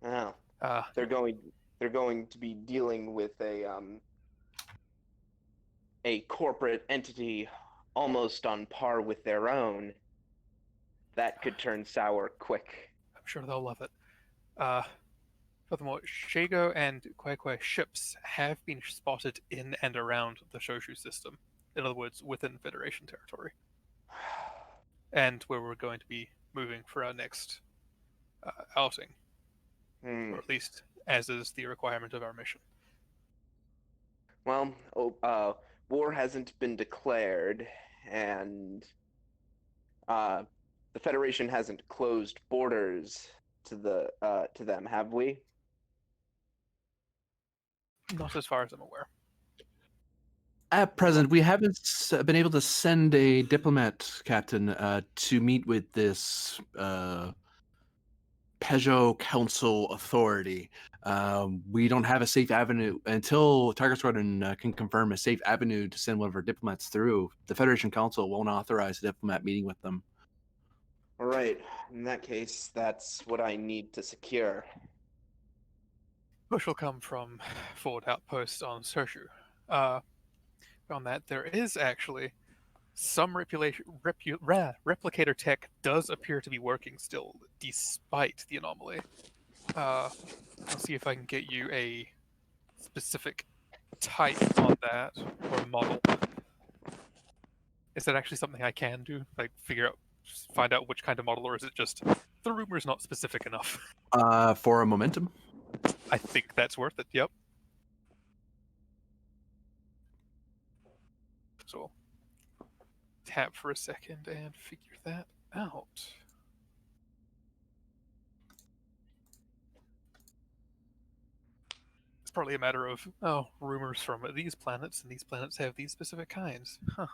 Oh,
Uh,
they're going to be dealing with a corporate entity almost on par with their own. That could turn sour quick.
I'm sure they'll love it. Furthermore, Shigo and Kwekwe ships have been spotted in and around the Shoshu system. In other words, within Federation territory. And where we're going to be moving for our next outing.
Hmm.
Or at least as is the requirement of our mission.
Well, war hasn't been declared, and the Federation hasn't closed borders to them, have we?
Not as far as I'm aware.
At present, we haven't been able to send a diplomat, Captain, to meet with this Peugeot Council authority. We don't have a safe avenue until Tiger Squadron can confirm a safe avenue to send one of our diplomats through. The Federation Council won't authorize a diplomat meeting with them.
All right. In that case, that's what I need to secure.
Push will come from forward outpost on Sershu. On that, there is actually some replicator tech does appear to be working still, despite the anomaly. I'll see if I can get you a specific type on that, or model. Is that actually something I can do? Like, find out which kind of model, or is it just the rumor's not specific enough?
For a momentum.
I think that's worth it, yep. So, tap for a second and figure that out. It's probably a matter of, rumors from these planets, and these planets have these specific kinds. Huh.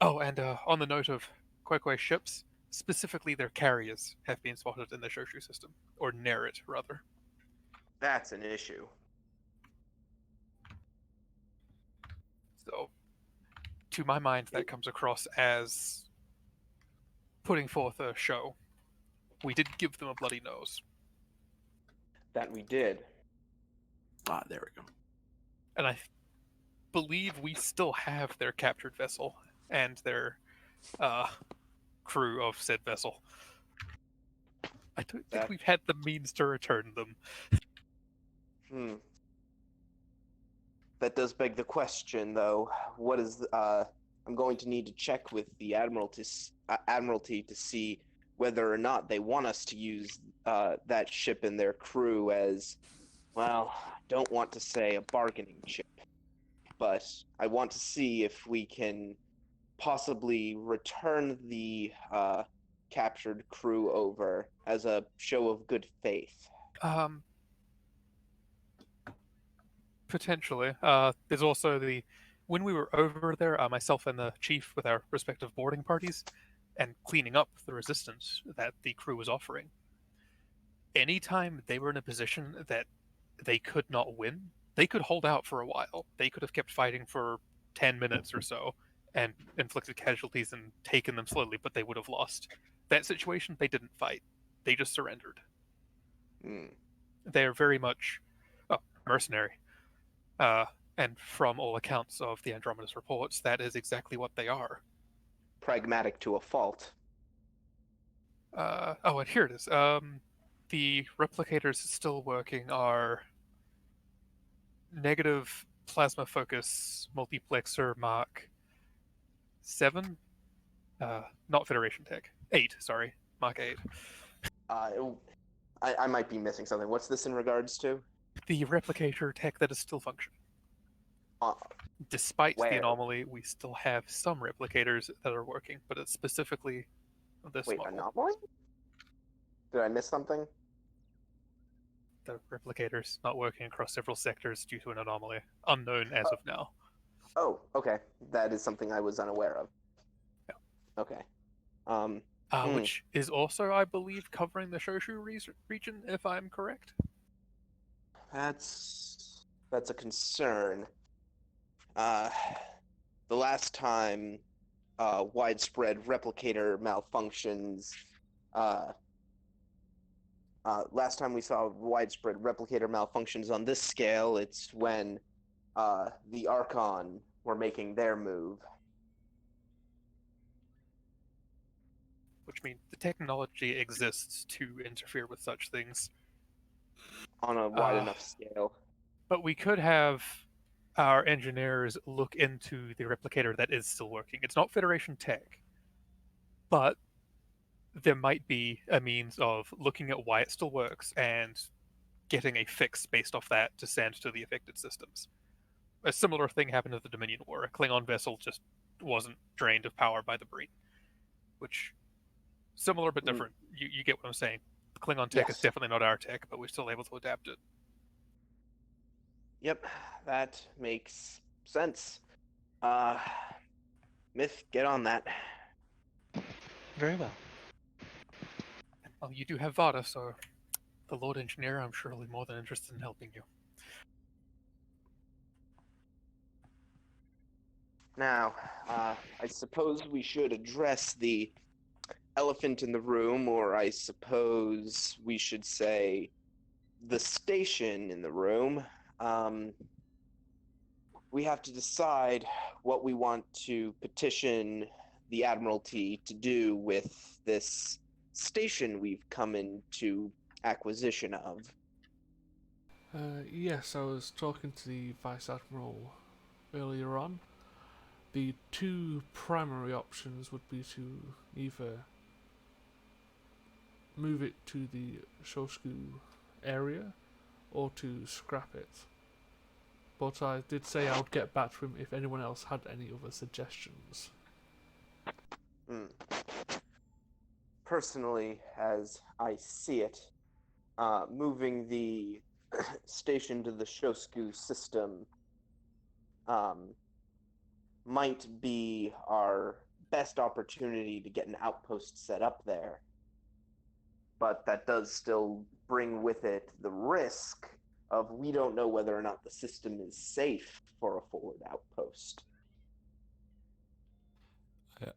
Oh, and on the note of Kwekwe ships, specifically their carriers have been spotted in the Shoshu system, or near it, rather.
That's an issue.
So, to my mind, that comes across as putting forth a show. We did give them a bloody nose.
That we did.
There we go.
And I believe we still have their captured vessel and their crew of said vessel. I don't think we've had the means to return them.
That does beg the question, though. What is I'm going to need to check with the Admiralty to see whether or not they want us to use that ship and their crew as, well, don't want to say a bargaining chip. but I want to see if we can possibly return the captured crew over as a show of good faith.
Um, Potentially. There's also when we were over there, myself and the chief with our respective boarding parties, and cleaning up the resistance that the crew was offering. Anytime they were in a position that they could not win, they could hold out for a while. They could have kept fighting for 10 minutes or so and inflicted casualties and taken them slowly, but they would have lost. That situation, they didn't fight. They just surrendered.
Hmm.
They're very much mercenary. Uh, and from all accounts of the Andromeda's reports, that is exactly what they are.
Pragmatic to a fault.
And here it is. The replicators still working are negative plasma focus multiplexer Mark 7. Not Federation tech. 8, sorry. Mark 8.
Uh, I might be missing something. What's this in regards to?
The replicator tech that is still functioning.
Uh,
Despite the
where?
anomaly, we still have some replicators that are working, but it's specifically this
Wait,
model.
anomaly? Did I miss something?
The replicators not working across several sectors due to an anomaly, unknown as of now.
Oh, okay. That is something I was unaware of.
Yeah.
Okay.
Which is also, I believe, covering the Shoshu region, if I'm correct.
That's a concern. The last time widespread replicator malfunctions, last time we saw widespread replicator malfunctions on this scale, it's when the Archon were making their move.
Which means the technology exists to interfere with such things.
On a wide enough scale.
But we could have our engineers look into the replicator that is still working. It's not Federation tech, but there might be a means of looking at why it still works and getting a fix based off that to send to the affected systems. A similar thing happened at the Dominion War. A Klingon vessel just wasn't drained of power by the Breen, which similar but different. You get what I'm saying. The Klingon tech is
Yes.
definitely not our tech, but we're still able to adapt it.
Yep, that makes sense. Myth, get on that.
Very well.
Well, you do have Vada, so the Lord Engineer, I'm surely more than interested in helping you.
Now, I suppose we should address the elephant in the room, or I suppose we should say the station in the room. We have to decide what we want to petition the Admiralty to do with this station we've come into acquisition of.
Yes, I was talking to the Vice Admiral earlier on. The two primary options would be to either move it to the Shosku area or to scrap it. But I did say I would get back to him if anyone else had any other suggestions.
Personally, as I see it, moving the station to the Shosku system might be our best opportunity to get an outpost set up there. But that does still bring with it the risk of we don't know whether or not the system is safe for a forward outpost.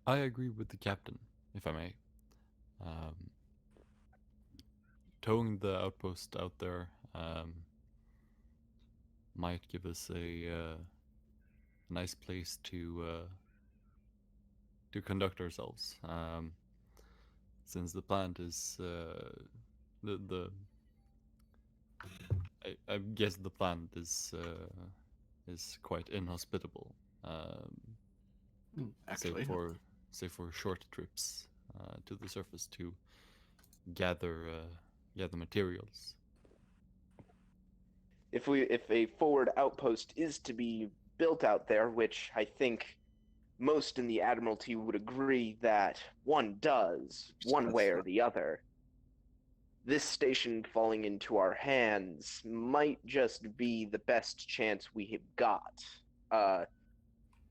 I agree with the captain, if I may. Towing the outpost out there might give us a nice place to conduct ourselves. Since the plant is the I guess the plant is quite inhospitable.
Actually,
Say for short trips to the surface to gather materials.
If a forward outpost is to be built out there, which I think most in the Admiralty would agree that one does, one way or the other. This station falling into our hands might just be the best chance we have got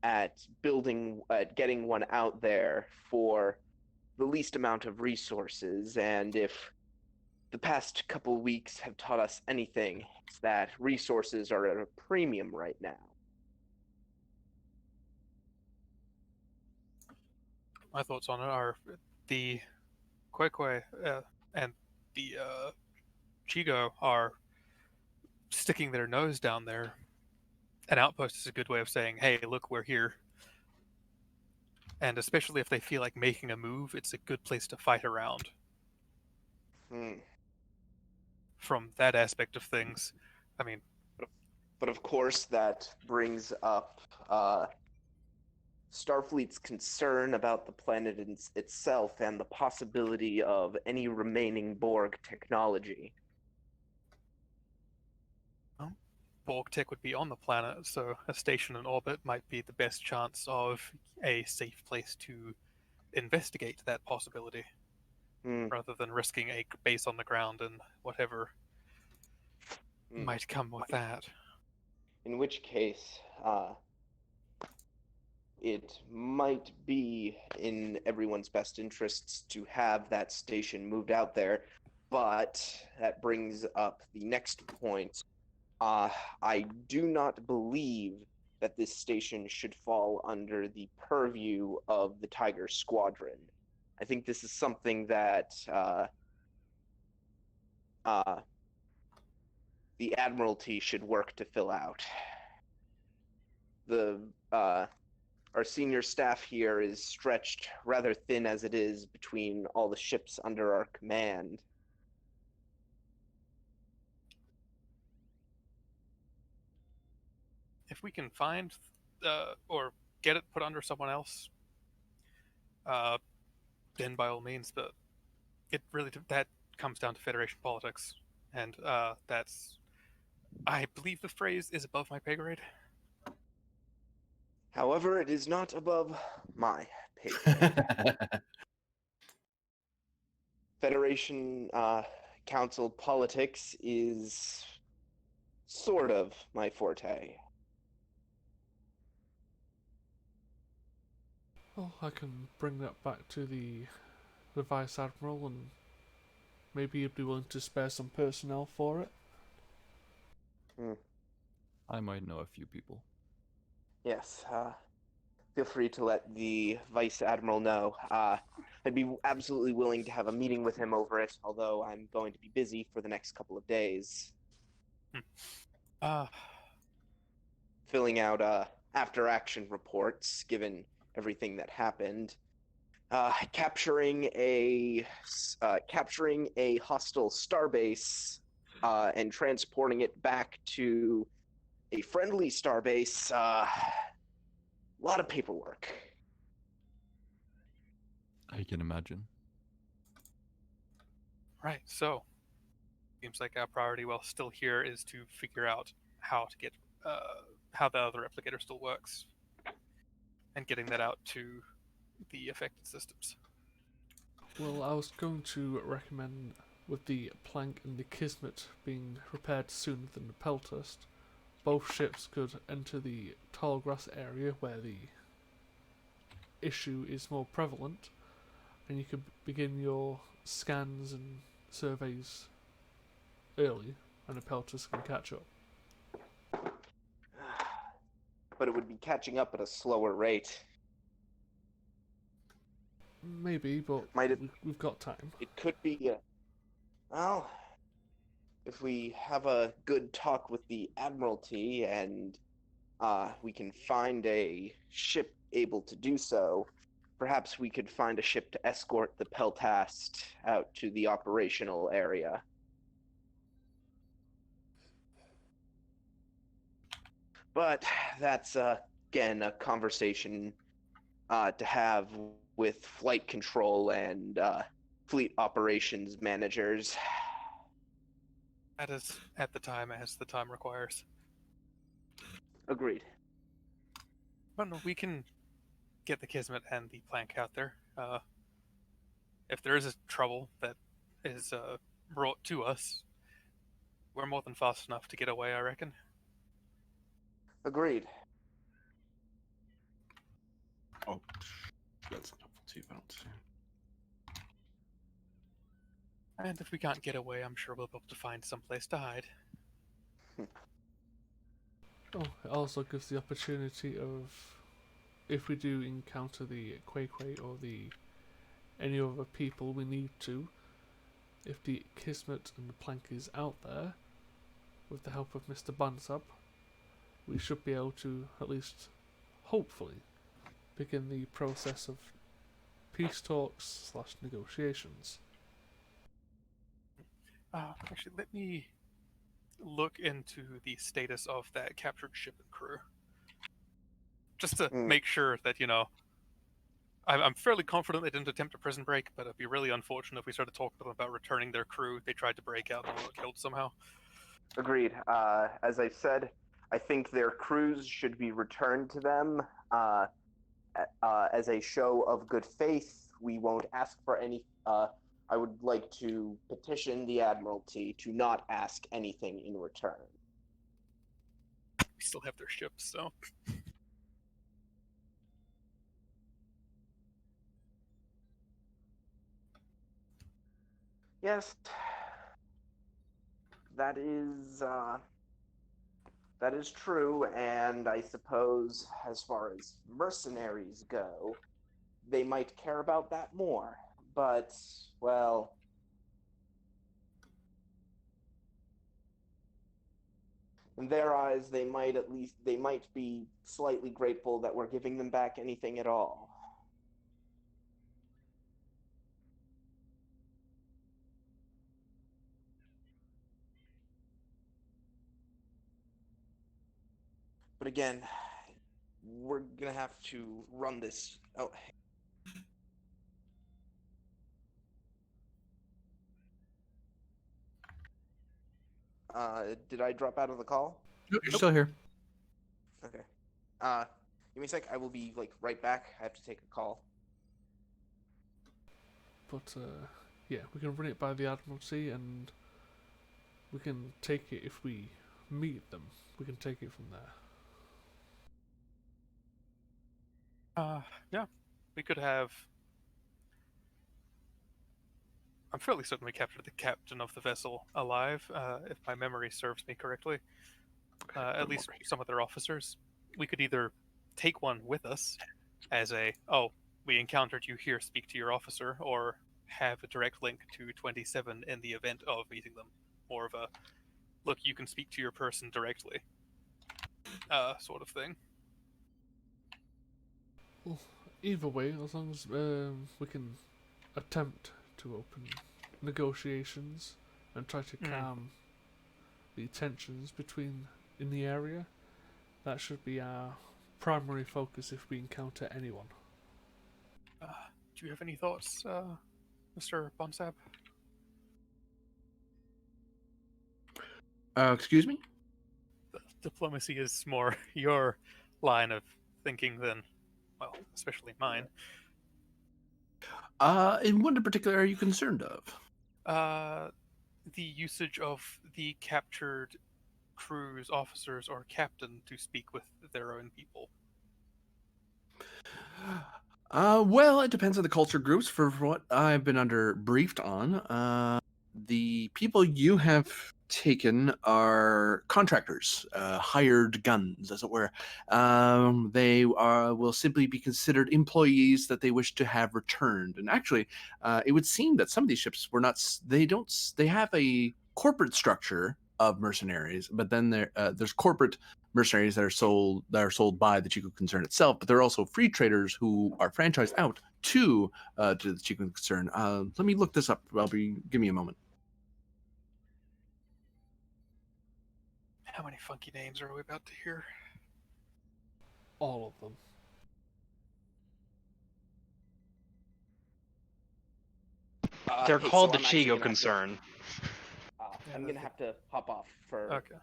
at getting one out there for the least amount of resources. And if the past couple weeks have taught us anything, it's that resources are at a premium right now.
My thoughts on it are the Kwekwe and the Chigo are sticking their nose down there. An outpost is a good way of saying, hey, look, we're here. And especially if they feel like making a move, it's a good place to fight around. From that aspect of things, I mean...
But of course, that brings up Starfleet's concern about the planet itself and the possibility of any remaining Borg technology.
Well, Borg tech would be on the planet, so a station in orbit might be the best chance of a safe place to investigate that possibility, rather than risking a base on the ground and whatever might come with that.
In which case, it might be in everyone's best interests to have that station moved out there, but that brings up the next point. I do not believe that this station should fall under the purview of the Tiger Squadron. I think this is something that the Admiralty should work to fill out. Our senior staff here is stretched rather thin as it is between all the ships under our command.
If we can find or get it put under someone else, then by all means. But it really that comes down to Federation politics, and that's, I believe the phrase is above my pay grade.
However, it is not above my pay grade. Federation Council politics is sort of my forte.
Well, I can bring that back to the Vice Admiral, and maybe he'd be willing to spare some personnel for it.
I might know a few people.
Yes, feel free to let the Vice Admiral know. I'd be absolutely willing to have a meeting with him over it, although I'm going to be busy for the next couple of days. Filling out after-action reports, given everything that happened. Capturing a hostile starbase and transporting it back to a friendly starbase. A lot of paperwork.
I can imagine.
Right, so seems like our priority while still here is to figure out how to get how the other replicator still works, and getting that out to the affected systems.
Well, I was going to recommend, with the Plank and the Kismet being repaired sooner than the Peltast, both ships could enter the Tallgrass area where the issue is more prevalent, and you could begin your scans and surveys early, and the Peltast can catch up.
But it would be catching up at a slower rate.
Maybe, but we've got time.
It could be, well, if we have a good talk with the Admiralty and we can find a ship able to do so, perhaps we could find a ship to escort the Peltast out to the operational area. But that's, again, a conversation to have with flight control and fleet operations managers.
That is at the time as the time requires.
Agreed.
But no, we can get the Kismet and the plank out there. If there is a trouble that is brought to us, we're more than fast enough to get away, I reckon.
Agreed.
Oh, that's not helpful too. I don't see.
And if we can't get away, I'm sure we'll be able to find some place to hide.
Oh, it also gives the opportunity of, if we do encounter the Quakeway or the any other people we need to, if the Kismet and the plank is out there, with the help of Mr. Bansab, we should be able to at least, hopefully, begin the process of peace talks / negotiations.
Actually, let me look into the status of that captured ship and crew. Just to make sure that, I'm fairly confident they didn't attempt a prison break, but it'd be really unfortunate if we started talking to them about returning their crew. They tried to break out and were killed somehow.
Agreed. As I said, I think their crews should be returned to them as a show of good faith. We won't ask for any. I would like to petition the Admiralty to not ask anything in return.
We still have their ships, so.
Yes, that is true, and I suppose as far as mercenaries go, they might care about that more. But, well, in their eyes, they might be slightly grateful that we're giving them back anything at all. But again, we're gonna have to run this. Oh, did I drop out of the call?
Nope, you're still here.
Okay. Give me a sec. I will be right back. I have to take a call.
But yeah, we can run it by the Admiralty, and we can take it if we meet them. We can take it from there.
Yeah, we could have. I'm fairly certain we captured the captain of the vessel alive, if my memory serves me correctly. At least some of their officers. We could either take one with us as we encountered you here, speak to your officer, or have a direct link to 27 in the event of meeting them. More of a, look, you can speak to your person directly, sort of thing.
Well, either way, as long as we can attempt to open negotiations and try to calm the tensions in the area, that should be our primary focus if we encounter anyone.
Do you have any thoughts, Mr. Bonsab?
Excuse me?
Diplomacy is more your line of thinking than, well, especially mine.
In what in particular are you concerned of?
The usage of the captured crew's officers or captain to speak with their own people.
Well, it depends on the culture groups. For what I've been briefed on, the people you have taken are contractors, hired guns, as it were. They will simply be considered employees that they wish to have returned. And actually, it would seem that some of these ships were not. They have a corporate structure of mercenaries, but then there's corporate mercenaries that are sold by the Chico concern itself, but there are also free traders who are franchised out to the Chico concern. Let me look this up. Give me a moment.
How many funky names are we about to hear?
All of them.
They're
Hey,
called
so
the
I'm actually
Chigo
gonna have to-
concern.
I'm gonna have to hop off for
Okay.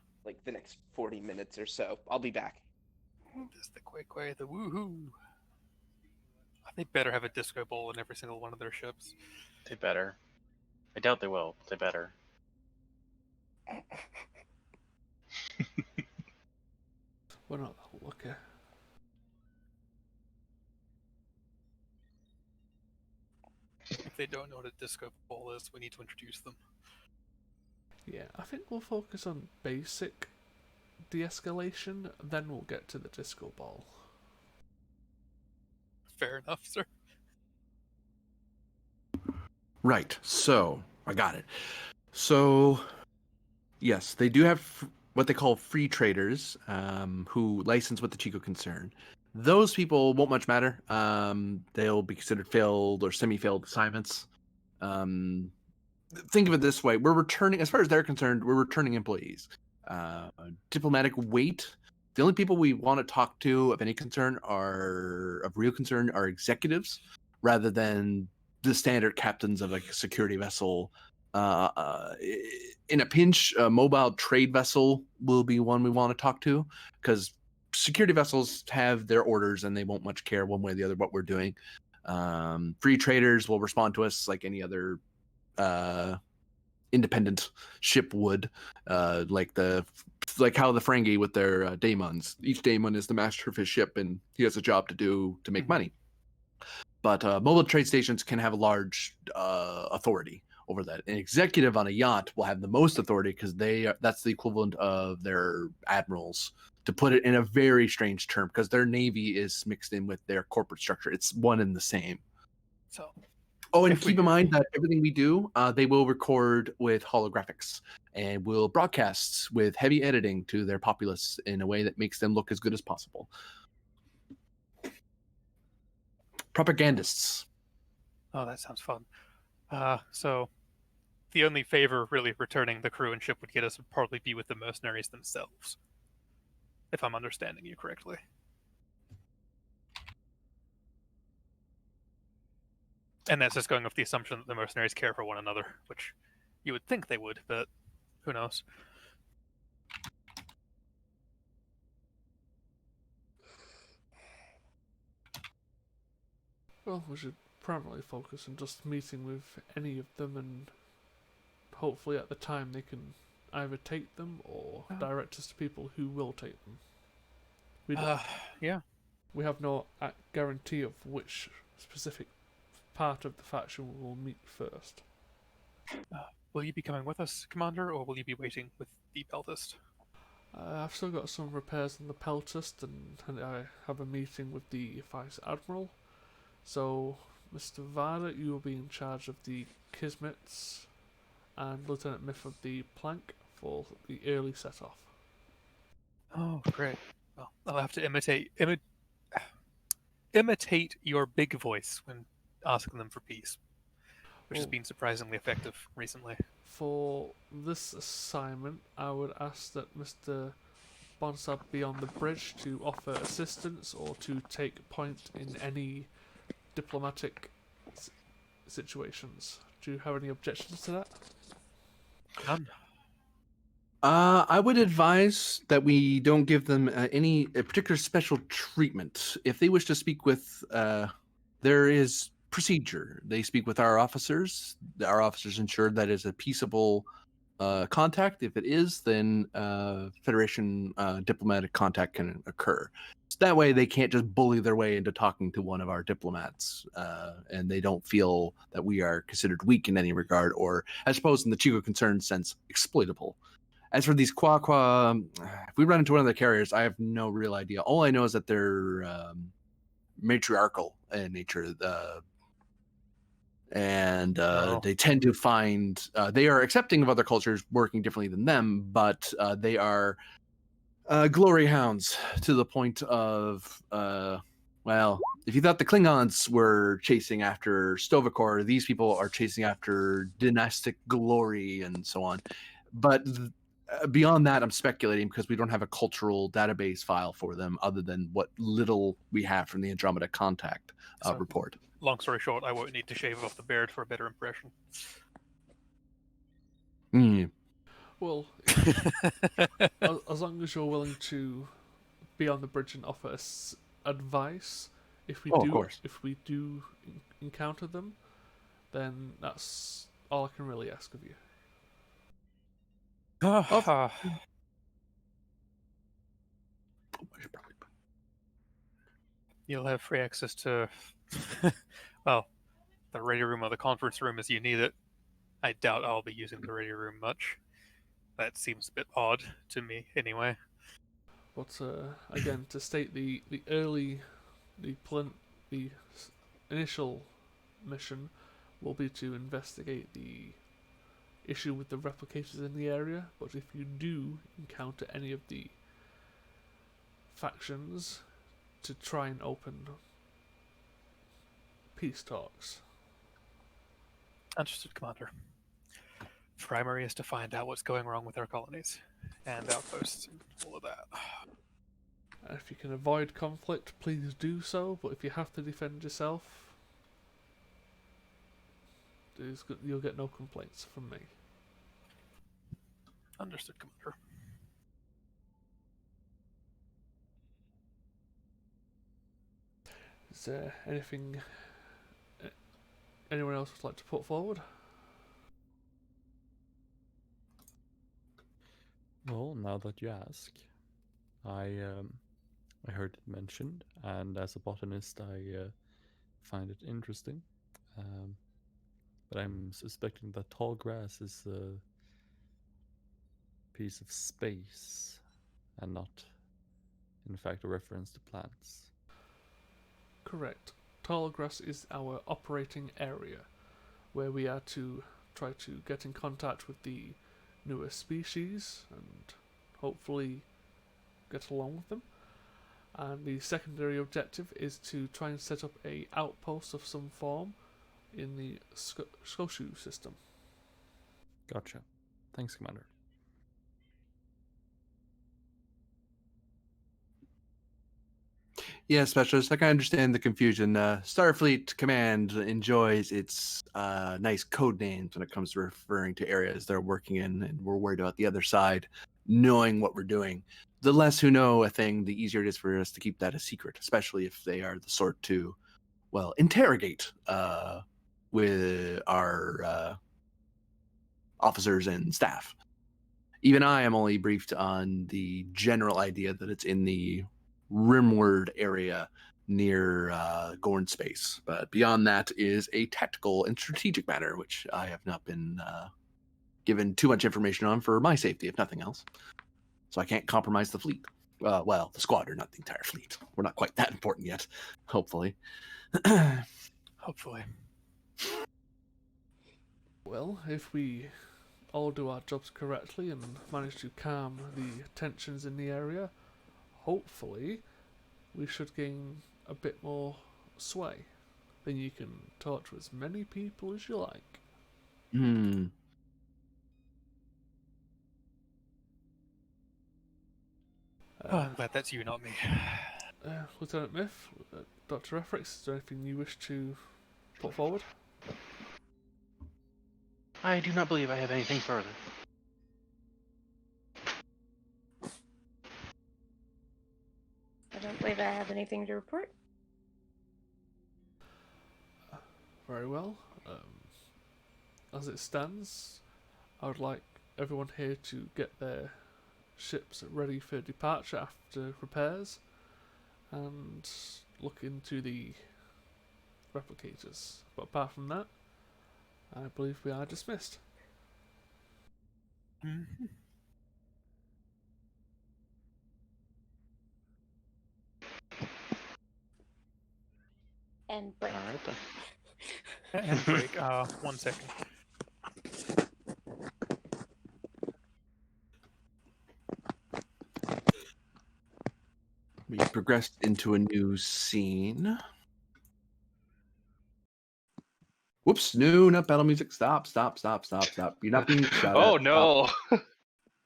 the next 40 minutes or so. I'll be back.
There's the Quake, the woohoo. They better have a disco ball in every single one of their ships.
They better. I doubt they will. But they better.
We're not that lucky.
If they don't know what a disco ball is, we need to introduce them.
Yeah, I think we'll focus on basic de-escalation, then we'll get to the disco ball.
Fair enough, sir.
Right. So I got it. So yes, they do have what they call free traders who license with the Chico concern. Those people won't much matter. They'll be considered failed or semi-failed assignments. Think of it this way: we're returning, as far as they're concerned, we're returning employees. Diplomatic weight. The only people we want to talk to of any concern of real concern are executives, rather than the standard captains of like a security vessel. In a pinch, a mobile trade vessel will be one we want to talk to, because security vessels have their orders and they won't much care one way or the other what we're doing. Free traders will respond to us like any other independent ship would, like how the Ferengi with their daemons. Each daemon is the master of his ship, and he has a job to do to make money. But mobile trade stations can have a large authority over that. An executive on a yacht will have the most authority because that's the equivalent of their admirals, to put it in a very strange term, because their navy is mixed in with their corporate structure. It's one and the same.
So,
and keep in mind that everything we do, they will record with holographics and will broadcast with heavy editing to their populace in a way that makes them look as good as possible. Propagandists.
Oh, that sounds fun. So the only favor really returning the crew and ship would get us would probably be with the mercenaries themselves, if I'm understanding you correctly. And that's just going off the assumption that the mercenaries care for one another, which you would think they would, but who knows?
Well, we should primarily focus on just meeting with any of them, and hopefully at the time they can either take them or direct us to people who will take them.
Yeah.
We have no guarantee of which specific part of the faction we will meet first.
Will you be coming with us, Commander, or will you be waiting with the Peltist?
I've still got some repairs on the Peltist, and I have a meeting with the Vice Admiral. So, Mr. Varda, you will be in charge of the Kismets, and Lieutenant Miff of the Plank for the early set-off.
Oh, great. Well, I'll have to imitate your big voice when asking them for peace, which has been surprisingly effective recently.
For this assignment, I would ask that Mr. Bonsab be on the bridge to offer assistance or to take point in any diplomatic situations. Do you have any objections to that?
None.
I would advise that we don't give them any particular special treatment. If they wish to speak with, there is procedure. They speak with our officers. Our officers ensure that is a peaceable contact. If it is, then Federation diplomatic contact can occur. So that way they can't just bully their way into talking to one of our diplomats, and they don't feel that we are considered weak in any regard, or, I suppose in the Chico concern sense, exploitable. As for these Quaqua, if we run into one of the carriers, I have no real idea. All I know is that they're matriarchal in nature, and they tend to find they are accepting of other cultures working differently than them, but they are glory hounds to the point of, well, if you thought the Klingons were chasing after Stovacor, these people are chasing after dynastic glory and so on. But beyond that, I'm speculating because we don't have a cultural database file for them other than what little we have from the Andromeda Contact report.
Long story short, I won't need to shave off the beard for a better impression.
Well, as long as you're willing to be on the bridge and offer us advice if we
Oh, of
do
course.
encounter them. Then that's all I can really ask of you.
I should probably-
You'll have free access to, well, the radio room or the conference room as you need it. I doubt I'll be using the radio room much. That seems a bit odd to me, anyway.
But again, to state the initial mission will be to investigate the issue with the replicators in the area. But if you do encounter any of the factions, to try and open peace talks.
Understood, Commander. Primary is to find out what's going wrong with our colonies and outposts and all of that.
If you can avoid conflict, please do so. But if you have to defend yourself, you'll get no complaints from me.
Understood, Commander.
Is there anything anyone else would like to put forward?
Well, now that you ask, I heard it mentioned, and as a botanist, I find it interesting. But I'm suspecting that tall grass is a piece of space, and not, in fact, a reference to plants.
Correct. Tall grass is our operating area, where we are to try to get in contact with the newer species and hopefully get along with them. And the secondary objective is to try and set up a outpost of some form in the Skoshu system.
Gotcha. Thanks, Commander.
Yeah, Specialist, I can understand the confusion. Starfleet Command enjoys its nice code names when it comes to referring to areas they're working in, and we're worried about the other side knowing what we're doing. The less who know a thing, the easier it is for us to keep that a secret, especially if they are the sort to, well, interrogate with our officers and staff. Even I am only briefed on the general idea that it's in the rimward area near Gorn space. But beyond that is a tactical and strategic matter, which I have not been given too much information on for my safety, if nothing else. So I can't compromise the fleet. Well, the squadron, not the entire fleet. We're not quite that important yet, hopefully.
Hopefully.
Well, if we all do our jobs correctly and manage to calm the tensions in the area, hopefully we should gain a bit more sway. Then you can talk to as many people as you like.
I'm glad that's you, not me.
Lieutenant Myth, Dr. Efrix, is there anything you wish to put forward?
I do not believe I have anything further.
I don't believe I have anything to report.
Very well. As it stands, I would like everyone here to get their ships ready for departure after repairs and look into the replicators. But apart from that, I believe we are dismissed.
Mm-hmm.
And break.
All right then.
And break. 1 second.
We progressed into a new scene. Whoops, no, not battle music. Stop. You're not being shot at.
Oh
Stop.
no!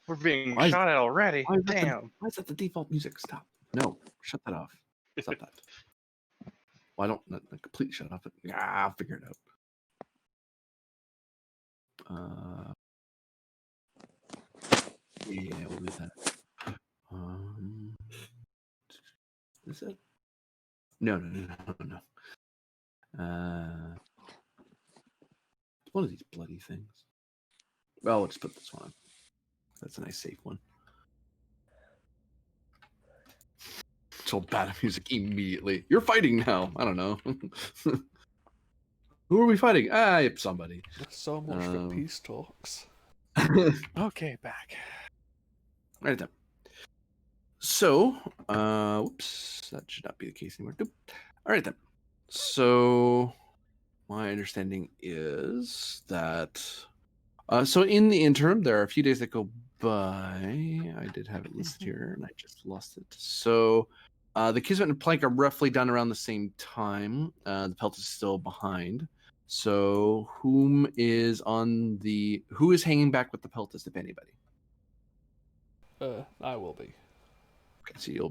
We're being
Why is-
shot at already.
Why is that
Damn.
why is that the default music? Stop. No, shut that off. Stop that. Well, I don't not completely shut it off, but I'll figure it out. Yeah, we'll do that. Is it? No. One of these bloody things. Well, we'll just put this one on. That's a nice safe one. So bad music immediately. You're fighting now. I don't know. Who are we fighting? Somebody.
So much for peace talks.
Okay, back.
Right then. So, whoops, that should not be the case anymore. Nope. All right then. So, my understanding is that, so in the interim, there are a few days that go by. I did have it listed here, and I just lost it. So, the Kismet and Plank are roughly done around the same time. The Pelt is still behind. So, who is hanging back with the Peltist, if anybody?
I will be.
Okay, so you'll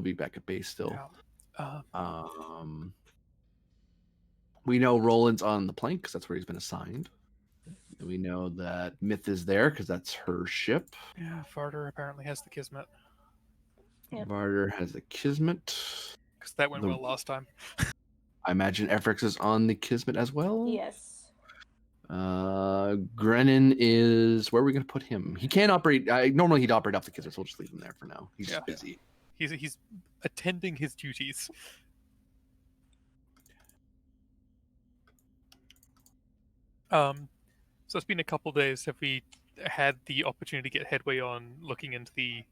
be back at base still.
Yeah.
We know Roland's on the Plank because that's where he's been assigned. We know that Myth is there because that's her ship.
Yeah, Varder apparently has the Kismet.
Yep.
Varder has the Kismet.
Because that went well last time.
I imagine Efrix is on the Kismet as well.
Yes.
Grennan is, where are we going to put him? He can't operate. Normally he'd operate off the Kismet, so we'll just leave him there for now. He's just busy.
He's attending his duties. So it's been a couple days. Have we had the opportunity to get headway on looking into the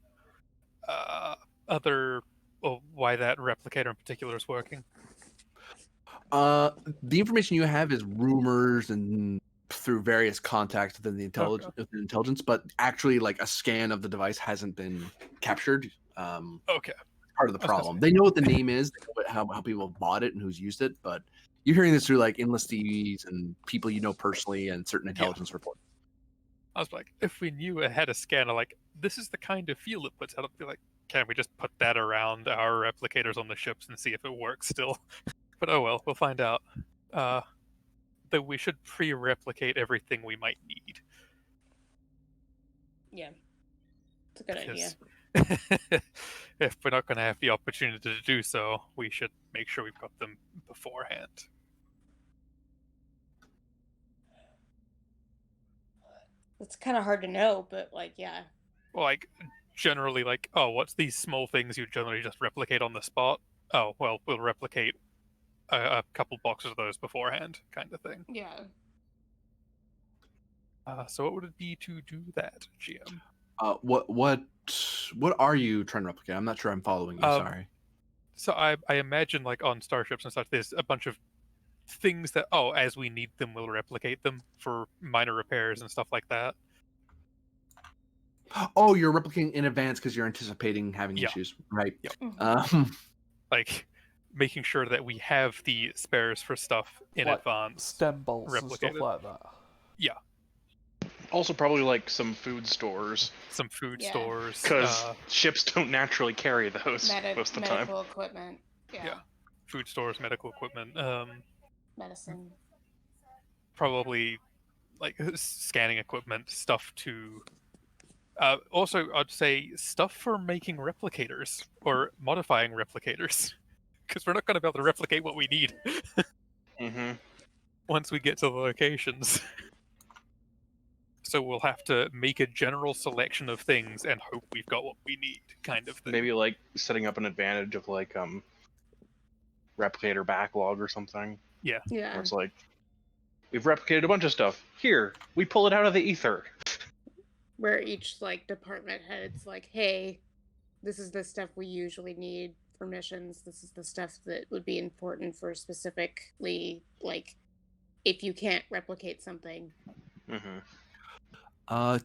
why that replicator in particular is working?
The information you have is rumors and through various contacts within the intelligence, but actually, like, a scan of the device hasn't been captured.
Okay.
Part of the problem. They know what the name is, they know how people have bought it and who's used it, but you're hearing this through like enlistees and people you know personally and certain intelligence reports.
I was like, if we knew it had a scanner, like, this is the kind of feel it puts out, I'd be like, can we just put that around our replicators on the ships and see if it works still? But oh well, we'll find out. Though we should pre-replicate everything we might need.
Yeah. It's a good idea.
If we're not going to have the opportunity to do so, we should make sure we've got them beforehand.
It's kind of hard to know, but like, yeah.
Well, like, generally, like, oh, what's these small things you generally just replicate on the spot? Oh, well, we'll replicate a couple boxes of those beforehand, kind of thing.
Yeah.
So what would it be to do that, GM?
What are you trying to replicate? I'm not sure I'm following you. Sorry.
So I imagine, like, on starships and such, there's a bunch of things that, as we need them, we'll replicate them for minor repairs and stuff like that.
Oh, you're replicating in advance because you're anticipating having issues, right?
Yep. Like, making sure that we have the spares for stuff in
like
advance.
Stem bolts and stuff like that.
Yeah.
Also, probably like some food stores.
Some food stores.
Because ships don't naturally carry those most of the time.
Medical equipment. Yeah.
Food stores, medical equipment.
Medicine.
Probably, like, scanning equipment, stuff to... also, I'd say stuff for making replicators, or modifying replicators. Because we're not going to be able to replicate what we need. Once we get to the locations. So we'll have to make a general selection of things and hope we've got what we need, kind of thing.
Maybe like setting up an advantage of like replicator backlog or something.
Yeah.
Where it's like, we've replicated a bunch of stuff. Here, we pull it out of the ether.
Where each like department head's like, hey, this is the stuff we usually need for missions. This is the stuff that would be important for specifically, like, if you can't replicate something.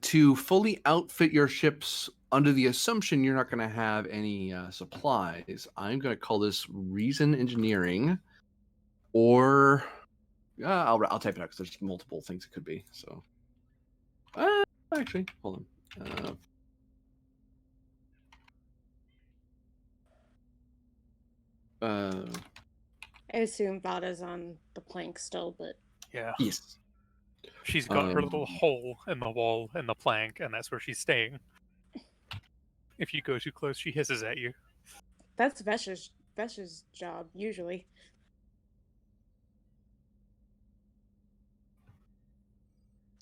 To fully outfit your ships under the assumption you're not going to have any supplies, I'm going to call this reason engineering, or I'll type it out because there's multiple things it could be. So, actually, hold on.
I assume Vada's on the plank still, but
yeah.
Yes.
She's got her little hole in the wall in the plank, and that's where she's staying. If you go too close, she hisses at you.
That's Vesh's job usually.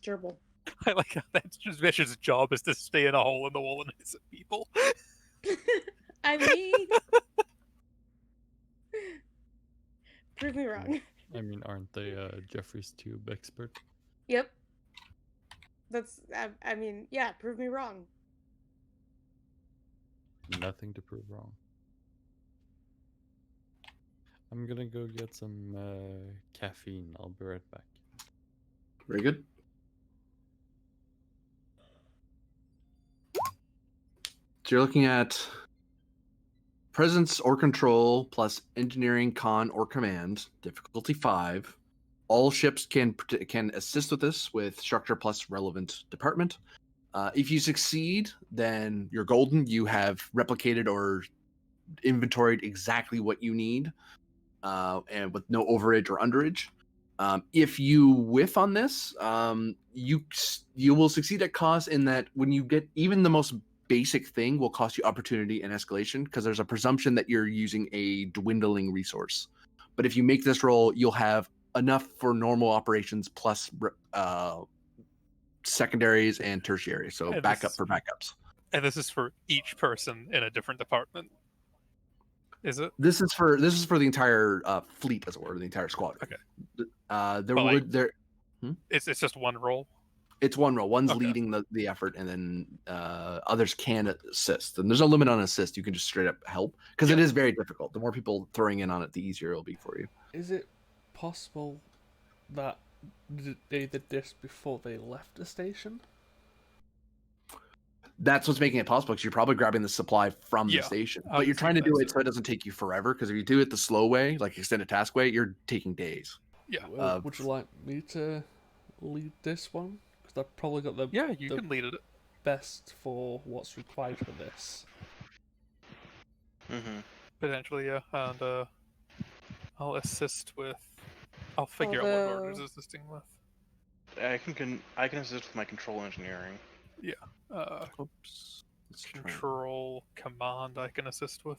Gerbil.
I like how that's just Vish's job is to stay in a hole in the wall and hiss at people.
I mean, prove me wrong.
I mean, aren't they Jeffrey's tube expert?
Yep. That's. I mean, yeah. Prove me wrong.
Nothing to prove wrong. I'm gonna go get some caffeine. I'll be right back.
Very good. So you're looking at presence or control plus engineering, con, or command, difficulty 5. All ships can assist with this with structure plus relevant department. If you succeed, then you're golden. You have replicated or inventoried exactly what you need, and with no overage or underage. If you whiff on this, you will succeed at cost in that when you get even the most basic thing will cost you opportunity and escalation because there's a presumption that you're using a dwindling resource. But if you make this roll, you'll have enough for normal operations plus secondaries and tertiaries, so
And
backup
this-
for backups.
And this is for each person in a different department. Is it?
This is for the entire fleet, as it were, the entire squadron.
Okay.
There
But,
would there.
It's just one roll.
It's one roll. One's
Okay.
leading the effort, and then others can assist. And there's no limit on assist. You can just straight up help because it is very difficult. The more people throwing in on it, the easier it'll be for you.
Is it possible that they did this before they left the station?
That's what's making it possible because you're probably grabbing the supply from the
Yeah,
station,
I
but you're
would
trying to
think
do
that's
it so it doesn't take you forever. Because if you do it the slow way, like extended task way, you're taking days.
Yeah.
Would you like me to lead this one? Because I've probably got the
Yeah, you
the
can lead it.
best for what's required for this.
Mm-hmm.
Potentially, yeah. And I'll assist with. I'll figure out what
Although-
Gordon is assisting with.
I can assist with my control engineering.
Oops. Let's try.
Control command I can assist with.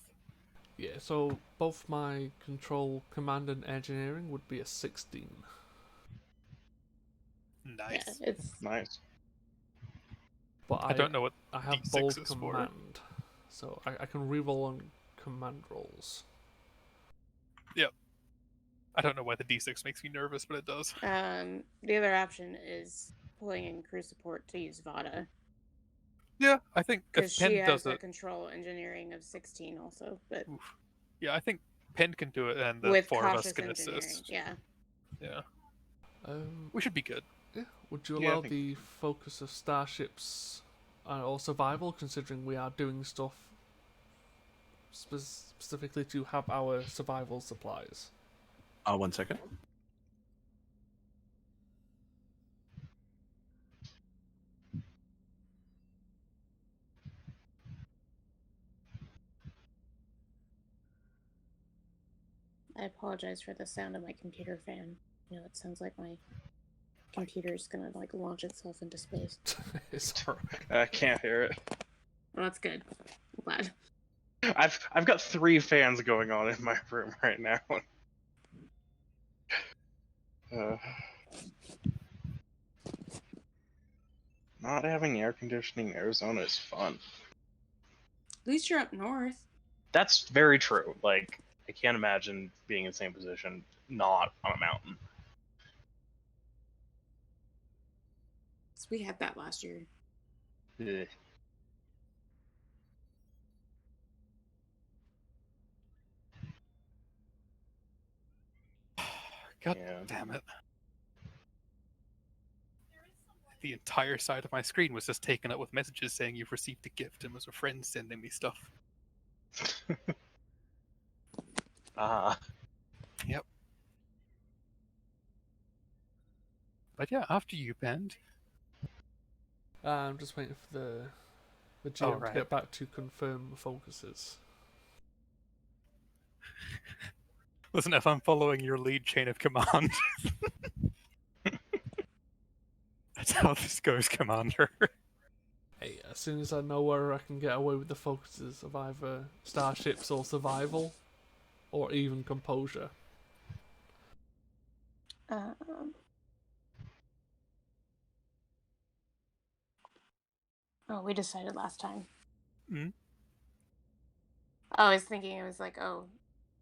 Yeah, so both my control, command, and engineering would be a 16.
Nice.
Yeah, it's
Nice.
But
I don't know what
I have
D6
bold
is for.
command, so I can reroll on command rolls.
I don't know why the D6 makes me nervous, but it does.
the other option is pulling in crew support to use Vada
Yeah, I think if
because she
Penn
has
does
a
it,
control engineering of 16 also, but
oof. Yeah, I think Penn can do it, and the
with
four of us
cautious
can
engineering.
assist.
Yeah.
Yeah,
We
should be good.
Yeah. Would you
Yeah, I
allow
think-
the focus of starships or survival, considering we are doing stuff specifically to have our survival supplies?
1 second.
I apologize for the sound of my computer fan. You know, it sounds like my computer's gonna like launch itself into space.
It's
I can't hear it.
Well, that's good. I'm glad.
I've got 3 fans going on in my room right now. Not having air conditioning in Arizona is fun.
At least you're up north.
That's very true. Like, I can't imagine being in the same position not on a mountain.
So we had that last year.
Ugh.
God
Yeah.
damn it. The entire side of my screen was just taken up with messages saying you've received a gift and was a friend sending me stuff.
Ah.
But yeah, after you, Bend.
I'm just waiting for the GM
right.
to get back to confirm the focuses.
Listen, if I'm following your lead chain of command, that's how this goes, Commander.
Hey, as soon as I know where I can get away with the focuses of either starships or survival, or even composure.
Um, oh, we decided last time.
Mhm.
Oh, I was thinking it was like, oh,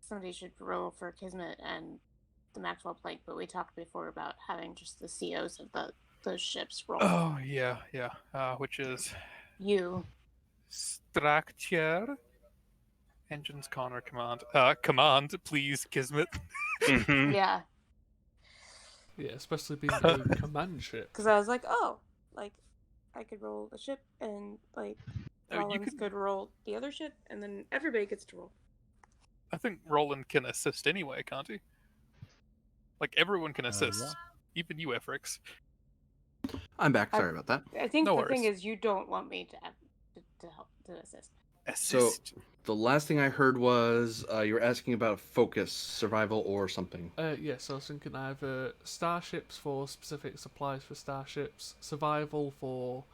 somebody should roll for Kismet and the Maxwell Plank, but we talked before about having just the COs of those ships roll.
Oh yeah, yeah. Which is
You.
structure, engines, Connor, command. Command, please, Kismet.
Mhm.
Yeah.
Yeah, especially being a command ship.
Because I was like, oh, like, I could roll the ship, and, like,
Oh, you
Rollins could roll the other ship, and then everybody gets to roll.
I think Roland can assist anyway, can't he? Like everyone can assist,
Yeah.
even you, Efrix.
I'm back.
I-
Sorry about that.
I think
No
the thing
worries.
is, you don't want me to help, to assist.
Assist.
The last thing I heard was you were asking about focus, survival, or something.
Yes, I was thinking either starships for specific supplies for starships, survival for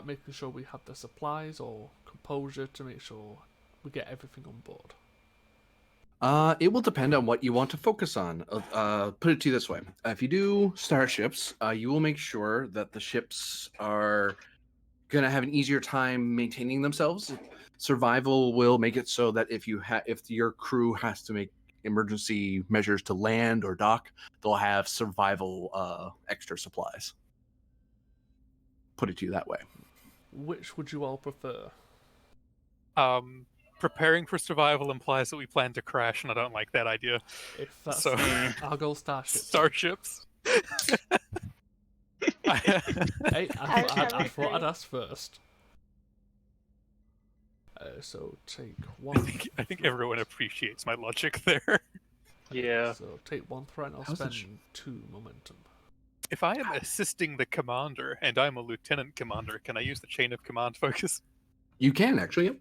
making sure we have the supplies, or composure to make sure we get everything on board.
It will depend on what you want to focus on. Put it to you this way: if you do starships, you will make sure that the ships are gonna have an easier time maintaining themselves. Survival will make it so that if your crew has to make emergency measures to land or dock, they'll have survival extra supplies. Put it to you that way.
Which would you all prefer?
Preparing for survival implies that we plan to crash, and I don't like that idea.
If that's
So,
I'll go starships.
starships.
Hey,
I
I
would
thought I'd
agree.
ask first. So take
I
one.
think everyone appreciates my logic there.
Yeah.
So take one threat, and I'll
How's that
spend 2 momentum.
If I am assisting the commander and I'm a lieutenant commander, can I use the chain of command focus?
You can actually. Yep.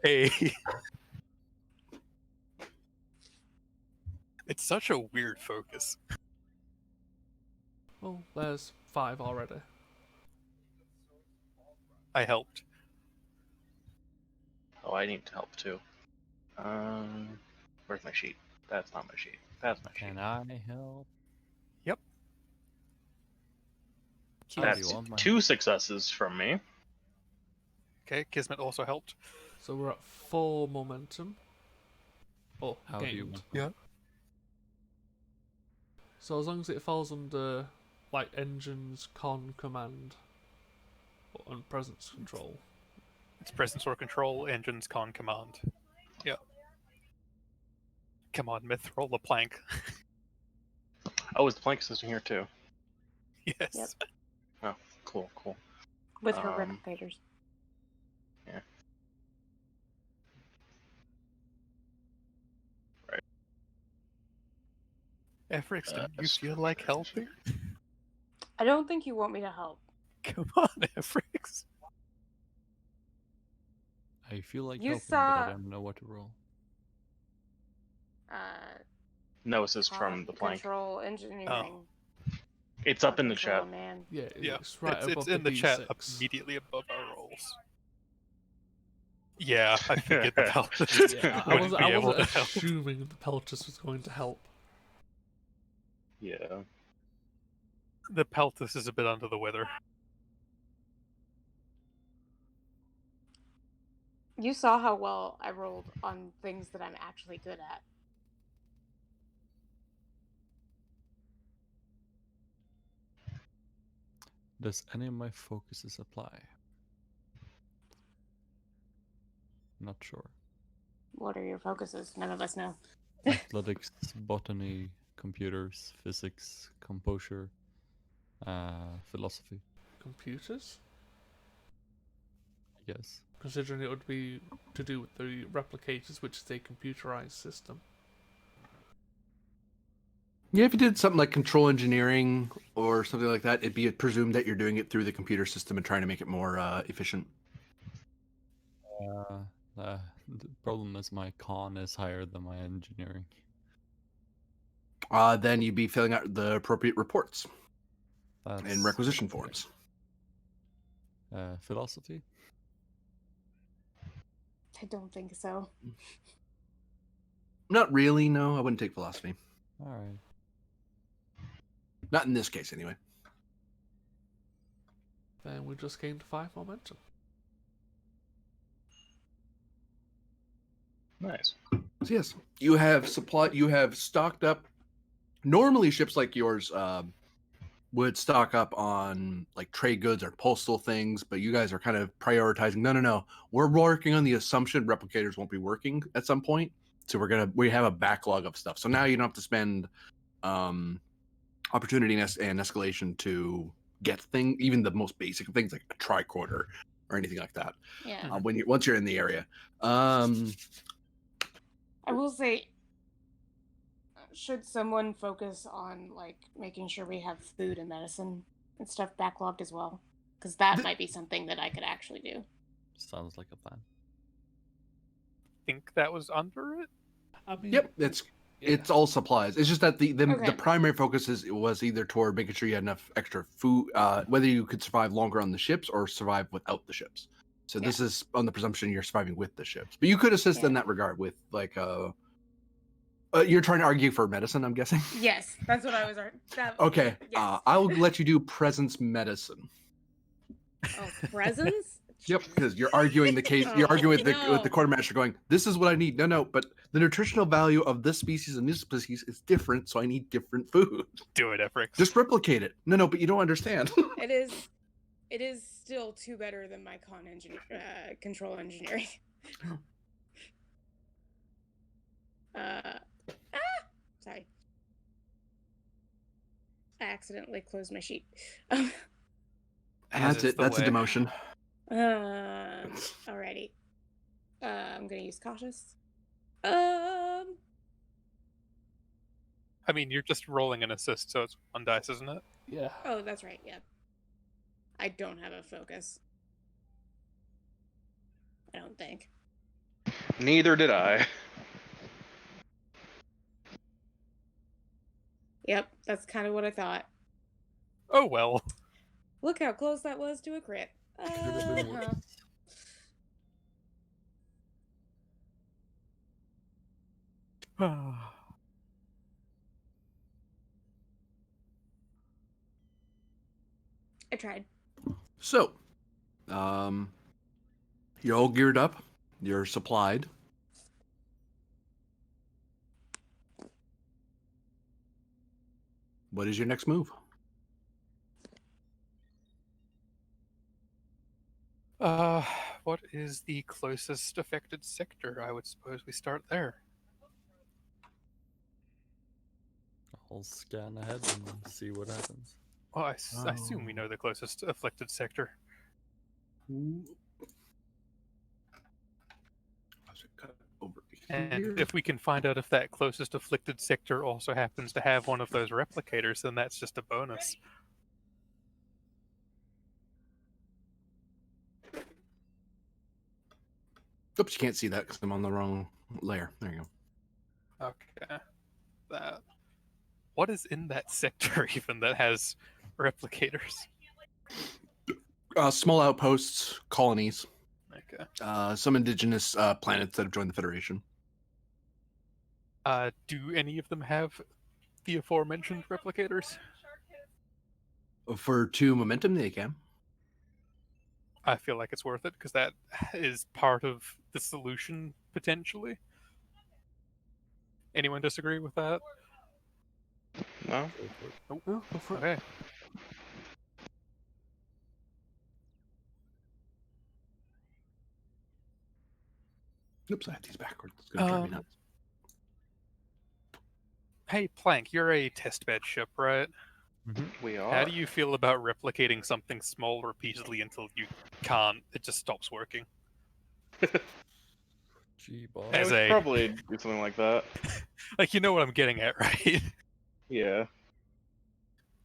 Hey. It's such a weird focus.
Well, there's 5 already.
I helped.
Oh, I need help too. Where's my sheet? That's not my sheet. That's my sheet.
Can I help?
Yep.
How do you
That's
want my
2 successes from me.
Okay, Kismet also helped.
So we're at 4 momentum. Oh,
How do you
gained.
want
Yeah.
So as long as it falls under, like, engines, con, command, and presence control.
It's presence or control, engines, con, command. Yeah. Come on, Myth, roll the plank.
Oh, is the plank system here too?
Yes.
Yep.
Oh, cool, cool.
With her
Um,
replicators.
Yeah. Right.
Efrix, didn't you
That's
feel like helping?
I don't think you want me to help.
Come on, Efrix.
I feel like
You
helping, but I
saw-
don't know what to roll.
No assist from the plank.
Control engineering.
It's up in the
Control
chat.
a man.
Yeah,
Yeah,
it's right
it's
above
in
the
the chat
D6.
immediately above our rolls. Yeah, I figured the Peltus
Yeah, I
wouldn't
wasn't,
be
I
able
wasn't
to help.
assuming the Peltus was going to help.
Yeah.
The Peltus is a bit under the weather.
You saw how well I rolled on things that I'm actually good at.
Does any of my focuses apply? Not sure.
What are your focuses? None of us know.
Athletics, botany, computers, physics, composure, philosophy.
Computers?
Yes.
Considering it would be to do with the replicators, which is a computerized system.
Yeah, if you did something like control engineering or something like that, it'd be presumed that you're doing it through the computer system and trying to make it more efficient.
The problem is my con is higher than my engineering.
Then you'd be filling out the appropriate reports
That's
and requisition forms.
Philosophy?
I don't think so.
Not really. No, I wouldn't take philosophy.
All right.
Not in this case, anyway.
Then we just gained 5 momentum.
Nice.
So yes, you have supply. You have stocked up. Normally, ships like yours would stock up on like trade goods or postal things, but you guys are kind of prioritizing. No. We're working on the assumption replicators won't be working at some point, so we have a backlog of stuff. So now you don't have to spend opportunity and escalation to get even the most basic things like a tricorder or anything like that.
Yeah.
Once you're in the area.
I will say, should someone focus on like making sure we have food and medicine and stuff backlogged as well? Because that might be something that I could actually do.
Sounds like a plan.
Think that was under it?
I mean,
Yep, it's all supplies. It's just that the
Okay.
primary focus was either toward making sure you had enough extra food, whether you could survive longer on the ships or survive without the ships. So this is on the presumption you're surviving with the ships, but you could assist in that regard with like you're trying to argue for medicine, I'm guessing.
Yes, that's what I was.
Okay,
Yes.
I'll let you do presence medicine.
Oh, presents?
Yep, because you're arguing the case. You're arguing with
no.
the quartermaster, going, "This is what I need." No, but the nutritional value of this species and this species is different, so I need different food.
Do it, Efrix.
Just replicate it. No, but you don't understand.
It is still two better than my control engineering. Sorry. I accidentally closed my sheet.
That's it. That's a demotion.
Alrighty. I'm gonna use cautious.
I mean, you're just rolling an assist, so it's 1 dice, isn't it?
Yeah.
Oh, that's right. Yep. I don't have a focus. I don't think.
Neither did I.
Yep, that's kind of what I thought.
Oh well.
Look how close that was to a crit. I tried.
So, you're all geared up. You're supplied. What is your next move?
What is the closest affected sector? I would suppose we start there.
I'll scan ahead and see what happens.
Well, I assume we know the closest afflicted sector. And if we can find out if that closest afflicted sector also happens to have one of those replicators, then that's just a bonus.
Oops, you can't see that because I'm on the wrong layer. There you go.
Okay. What is in that sector even that has replicators?
Small outposts, colonies.
Okay.
Some indigenous planets that have joined the Federation.
Do any of them have the aforementioned replicators?
For 2 momentum, they can.
I feel like it's worth it because that is part of the solution potentially. Anyone disagree with that?
No?
Oh, go for it.
Okay.
Oops, I had these backwards. It's gonna drive me nuts.
Hey, Plank, you're a testbed ship, right?
We are.
How do you feel about replicating something small repeatedly until you can't? It just stops working.
Gee, boss.
I would probably do something like that.
Like, you know what I'm getting at, right?
Yeah.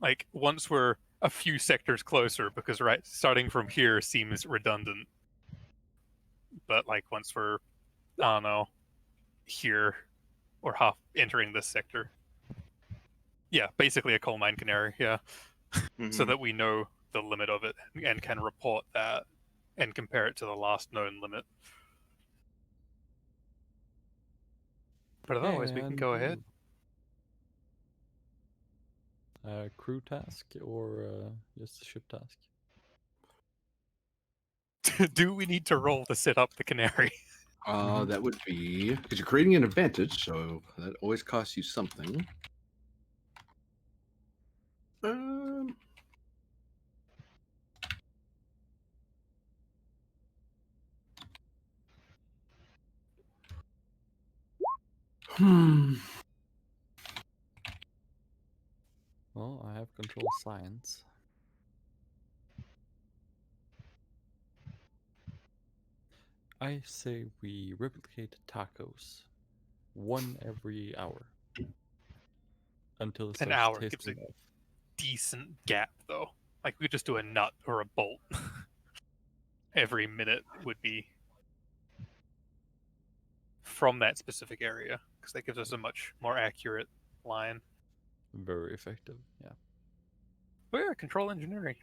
Like, once we're a few sectors closer, because, right, starting from here seems redundant. But, like, once we're, I don't know, here, or half entering this sector. Yeah, basically a coal mine canary, yeah. So that we know the limit of it and can report that and compare it to the last known limit. But otherwise, we can go ahead.
Crew task or just a ship task?
Do we need to roll to set up the canary?
That would be because you're creating an advantage, so that always costs you something. Um, hmm.
Well, I have control science. I say we replicate tacos, one every hour, until it
An
starts
hour gives
tasting
a
off.
decent gap, though. Like, we could just do a nut or a bolt. Every minute would be from that specific area, because that gives us a much more accurate line.
Very effective, yeah.
Oh yeah, control engineering.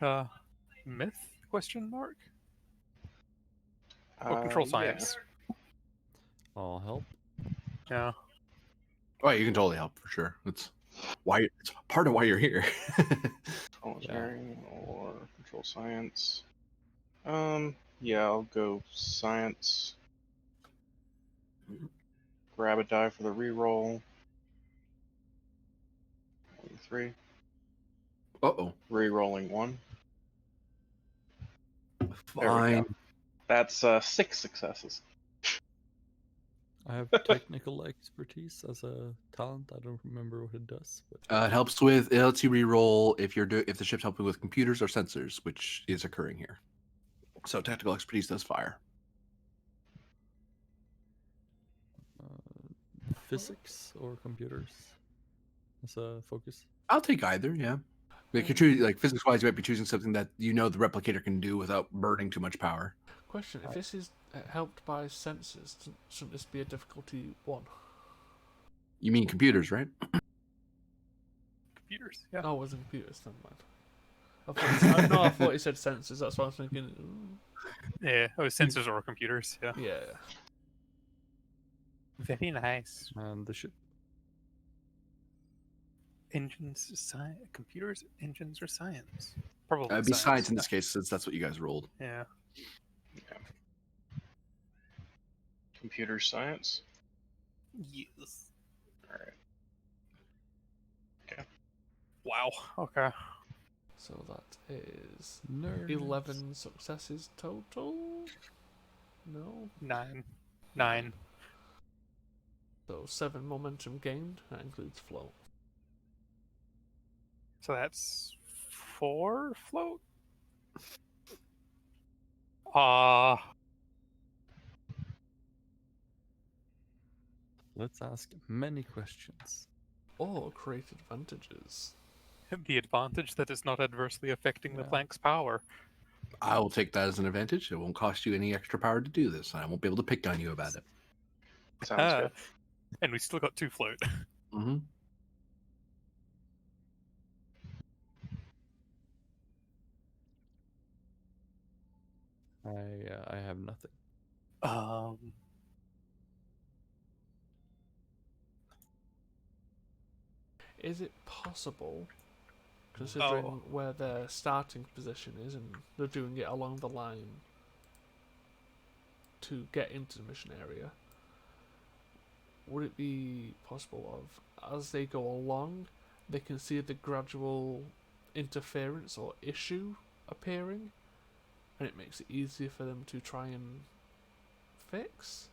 Myth? Question mark? Or control science?
I'll help.
Yeah.
Oh, you can totally help for sure. It's part of why you're here.
Control engineering or control science. Yeah, I'll go science. Grab a die for the reroll. 3.
Uh-oh.
Rerolling 1. There we
Fine.
go. That's 6 successes.
I have technical expertise as a talent. I don't remember what it does. But...
It lets you re-roll if the ship's helping with computers or sensors, which is occurring here. So technical expertise does fire.
Physics or computers as a focus.
I'll take either. Yeah. Like you're choosing, like physics-wise, you might be choosing something that you know the replicator can do without burning too much power.
Question: if this is helped by sensors, shouldn't this be a difficulty 1?
You mean computers, right?
Computers, yeah.
Oh, it wasn't computers. Never mind. I thought you said sensors. That's what I was thinking.
Yeah, sensors or computers, yeah.
Yeah.
Very nice.
And the ship.
Engines, computers, engines, or science? Probably
It'd be science in this case, since that's what you guys rolled.
Yeah.
Computer science?
Yes.
Alright. Okay.
Wow, okay.
So that is
Nerds.
11 successes total? No?
9.
So 7 momentum gained. That includes float.
So that's 4 float?
Let's ask many questions.
Or create advantages.
The advantage that is not adversely affecting the plank's power.
I will take that as an advantage. It won't cost you any extra power to do this, and I won't be able to pick on you about it.
Sounds good.
And we still got 2 float.
Mm-hmm.
I have nothing.
Is it possible, considering where their starting position is, and they're doing it along the line, to get into the mission area? Would it be possible as they go along, they can see the gradual interference or issue appearing, and it makes it easier for them to try and fix?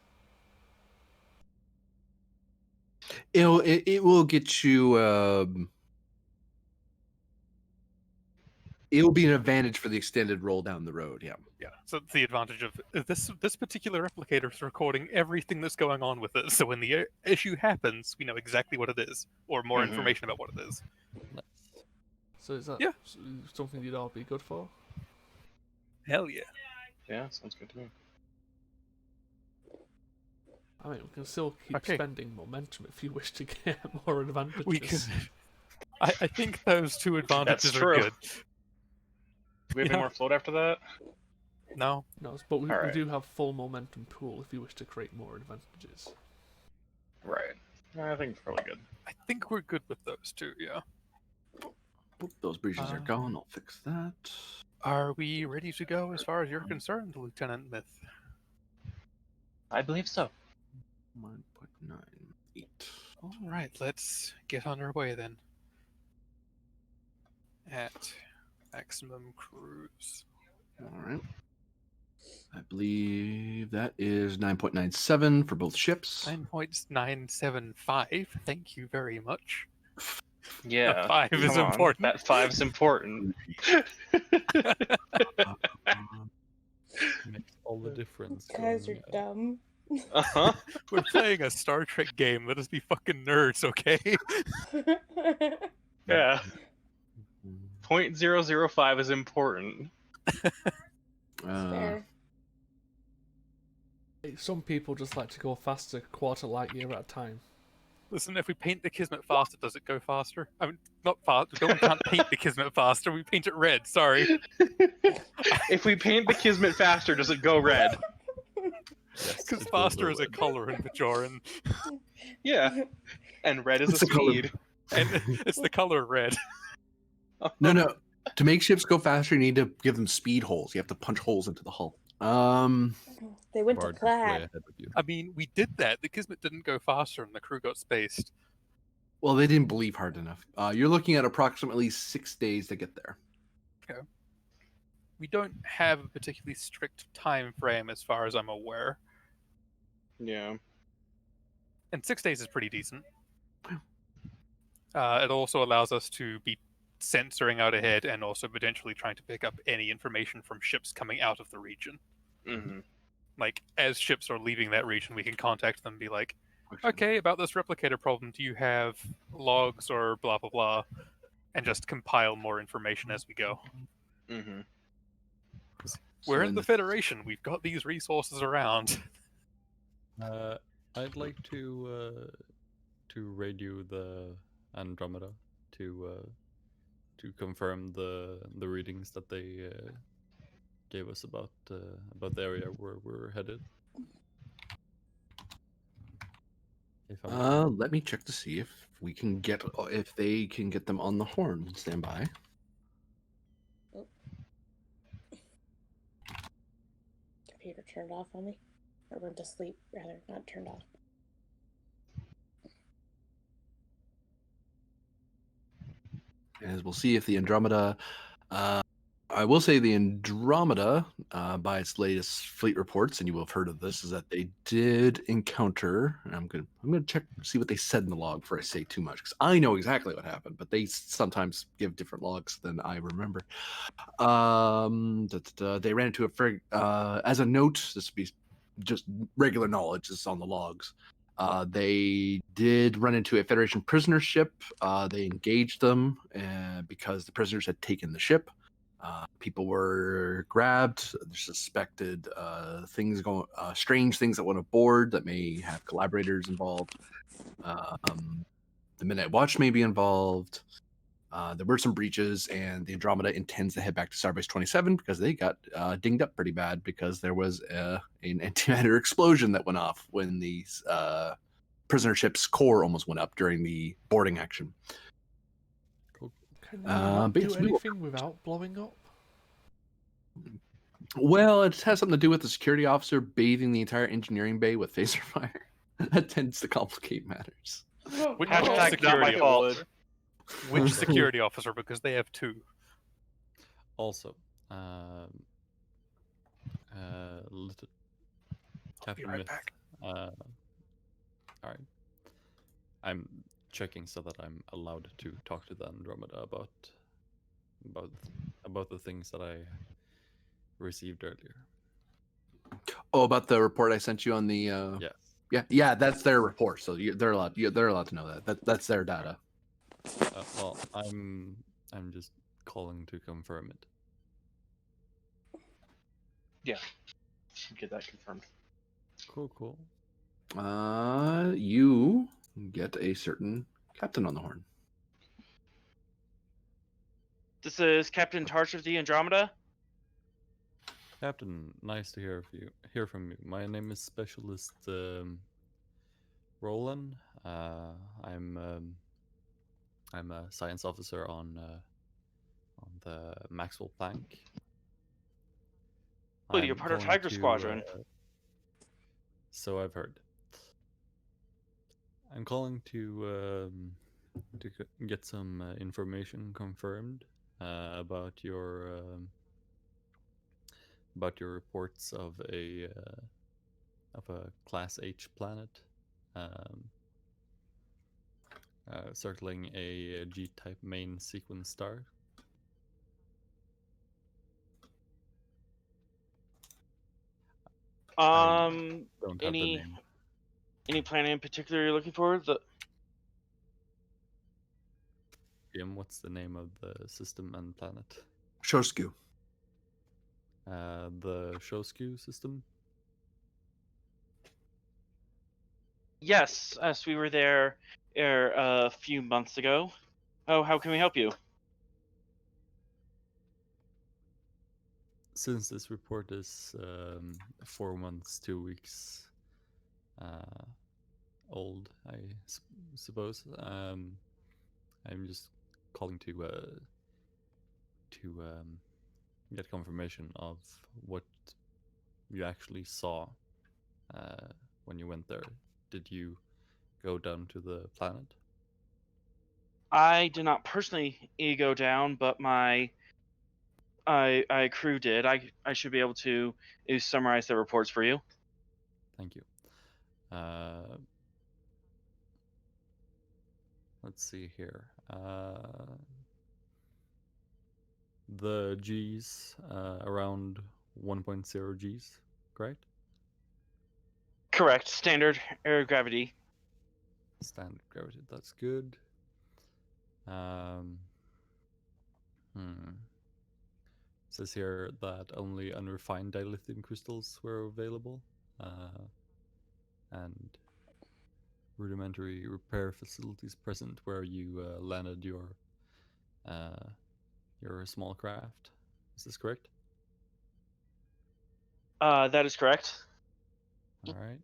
It will get you. It will be an advantage for the extended roll down the road. Yeah.
Yeah. So the advantage of this particular replicator is recording everything that's going on with it. So when the issue happens, we know exactly what it is, or more information about what it is.
So is that something you'd all be good for?
Hell yeah.
Yeah, sounds good to me.
I mean, we can still keep spending momentum if you wish to get more advantages.
We can. I think those 2 advantages
That's
are
true.
good.
Do we have any
Yeah.
more float after that?
No,
No, but we
Alright.
do have full momentum pool if you wish to create more advantages.
Right. I think it's probably good.
I think we're good with those two. Yeah.
Oop, those breaches are gone. I'll fix that.
Are we ready to go as far as you're concerned, Lieutenant Myth?
I believe so.
1.98.
All right, let's get underway then. At maximum cruise.
All right. I believe that is 9.97 for both ships.
9.975. Thank you very much.
Yeah.
The 5 is
Come on,
important.
That 5's important.
Makes all the difference.
You guys are
going,
dumb.
Uh-huh.
We're playing a Star Trek game. Let us be fucking nerds, okay?
Yeah. 0.005 is important.
Fair.
Some people just like to go faster, quarter light year at a time.
Listen, if we paint the Kismet faster, does it go faster? I mean, not fast. We can't paint the Kismet faster. We paint it red. Sorry.
If we paint the Kismet faster, does it go red?
Yes,
Because
it will
faster
go
is a
red.
color in Bajoran.
Yeah. And red is a
It's a color.
speed.
And it's the color red.
No. To make ships go faster, you need to give them speed holes. You have to punch holes into the hull.
They went to
Bard is way
plaid.
ahead of you.
I mean, we did that. The Kismet didn't go faster and the crew got spaced.
Well, they didn't believe hard enough. You're looking at approximately 6 days to get there.
We don't have a particularly strict time frame as far as I'm aware.
Yeah.
And 6 days is pretty decent. It also allows us to be censoring out ahead and also potentially trying to pick up any information from ships coming out of the region.
Mm-hmm.
Like, as ships are leaving that region, we can contact them and be like, okay, about this replicator problem, do you have logs or blah, blah, blah? And just compile more information as we go.
Mm-hmm.
We're in the Federation. We've got these resources around.
I'd like to radio the Andromeda to confirm the readings that they gave us about the area where we're headed.
Let me check to see if we can get if they can get them on the horn. Stand by.
Computer turned off on me. Or went to sleep, rather, not turned off.
As we'll see if the Andromeda. I will say the Andromeda, by its latest fleet reports, and you will have heard of this, is that they did encounter. And I'm gonna check see what they said in the log before I say too much, because I know exactly what happened, but they sometimes give different logs than I remember. They ran into a frig. As a note, this would be just regular knowledge. This is on the logs. They did run into a Federation prisoner ship. They engaged them because the prisoners had taken the ship. People were grabbed. There's suspected things going, strange things that went aboard that may have collaborators involved. The Midnight Watch may be involved. There were some breaches, and the Andromeda intends to head back to Starbase 27 because they got dinged up pretty bad because there was an antimatter explosion that went off when the prisoner ship's core almost went up during the boarding action.
Can you not
but
do
yes, we will-
anything without blowing up?
Well, it has something to do with the security officer bathing the entire engineering bay with phaser fire. That tends to complicate matters.
Which
Hashtag not my
security
fault.
officer? Which security officer? Because they have two.
Also, Captain
right
Myth.
back.
All right. I'm checking so that I'm allowed to talk to the Andromeda about the things that I received earlier.
Oh, about the report I sent you on the.
Yes.
Yeah. That's their report, so they're allowed. They're allowed to know that. That's their data.
Well, I'm just calling to confirm it.
Yeah. Get that confirmed.
Cool.
You get a certain captain on the horn.
This is Captain Tarsh of the Andromeda.
Captain, nice to hear from you. My name is Specialist Roland. I'm a science officer on the Maxwell Planck.
Oh, you're part of
calling
Tiger Squadron.
So I've heard. I'm calling to get some information confirmed about your reports of a Class H planet circling a G-type main sequence star. I don't have the name.
Any planet in particular you're looking for?
Jim, what's the name of the system and planet?
Shosku.
The Shosku system?
Yes, we were there a few months ago. Oh, how can we help you?
Since this report is 4 months, 2 weeks old, I suppose, I'm just calling to get confirmation of what you actually saw when you went there. Did you go down to the planet?
I did not personally go down, but my crew did. I should be able to summarize the reports for you.
Thank you. Let's see here. The G's around 1.0 G's, correct?
Correct. Standard air gravity.
Standard gravity, that's good. It says here that only unrefined dilithium crystals were available, and rudimentary repair facilities present where you landed your small craft. Is this correct?
That is correct.
All right.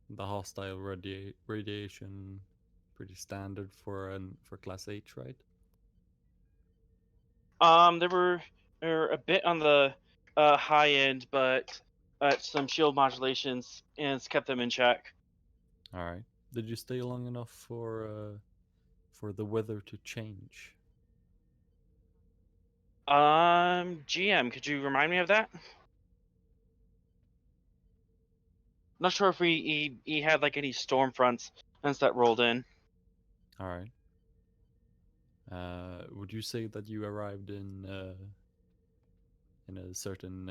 The hostile radiation, pretty standard for Class H, right?
They were a bit on the high end, but some shield modulations and it's kept them in check.
All right. Did you stay long enough for the weather to change?
GM, could you remind me of that? Not sure if he had like any storm fronts since that rolled in.
All right. Would you say that you arrived in a certain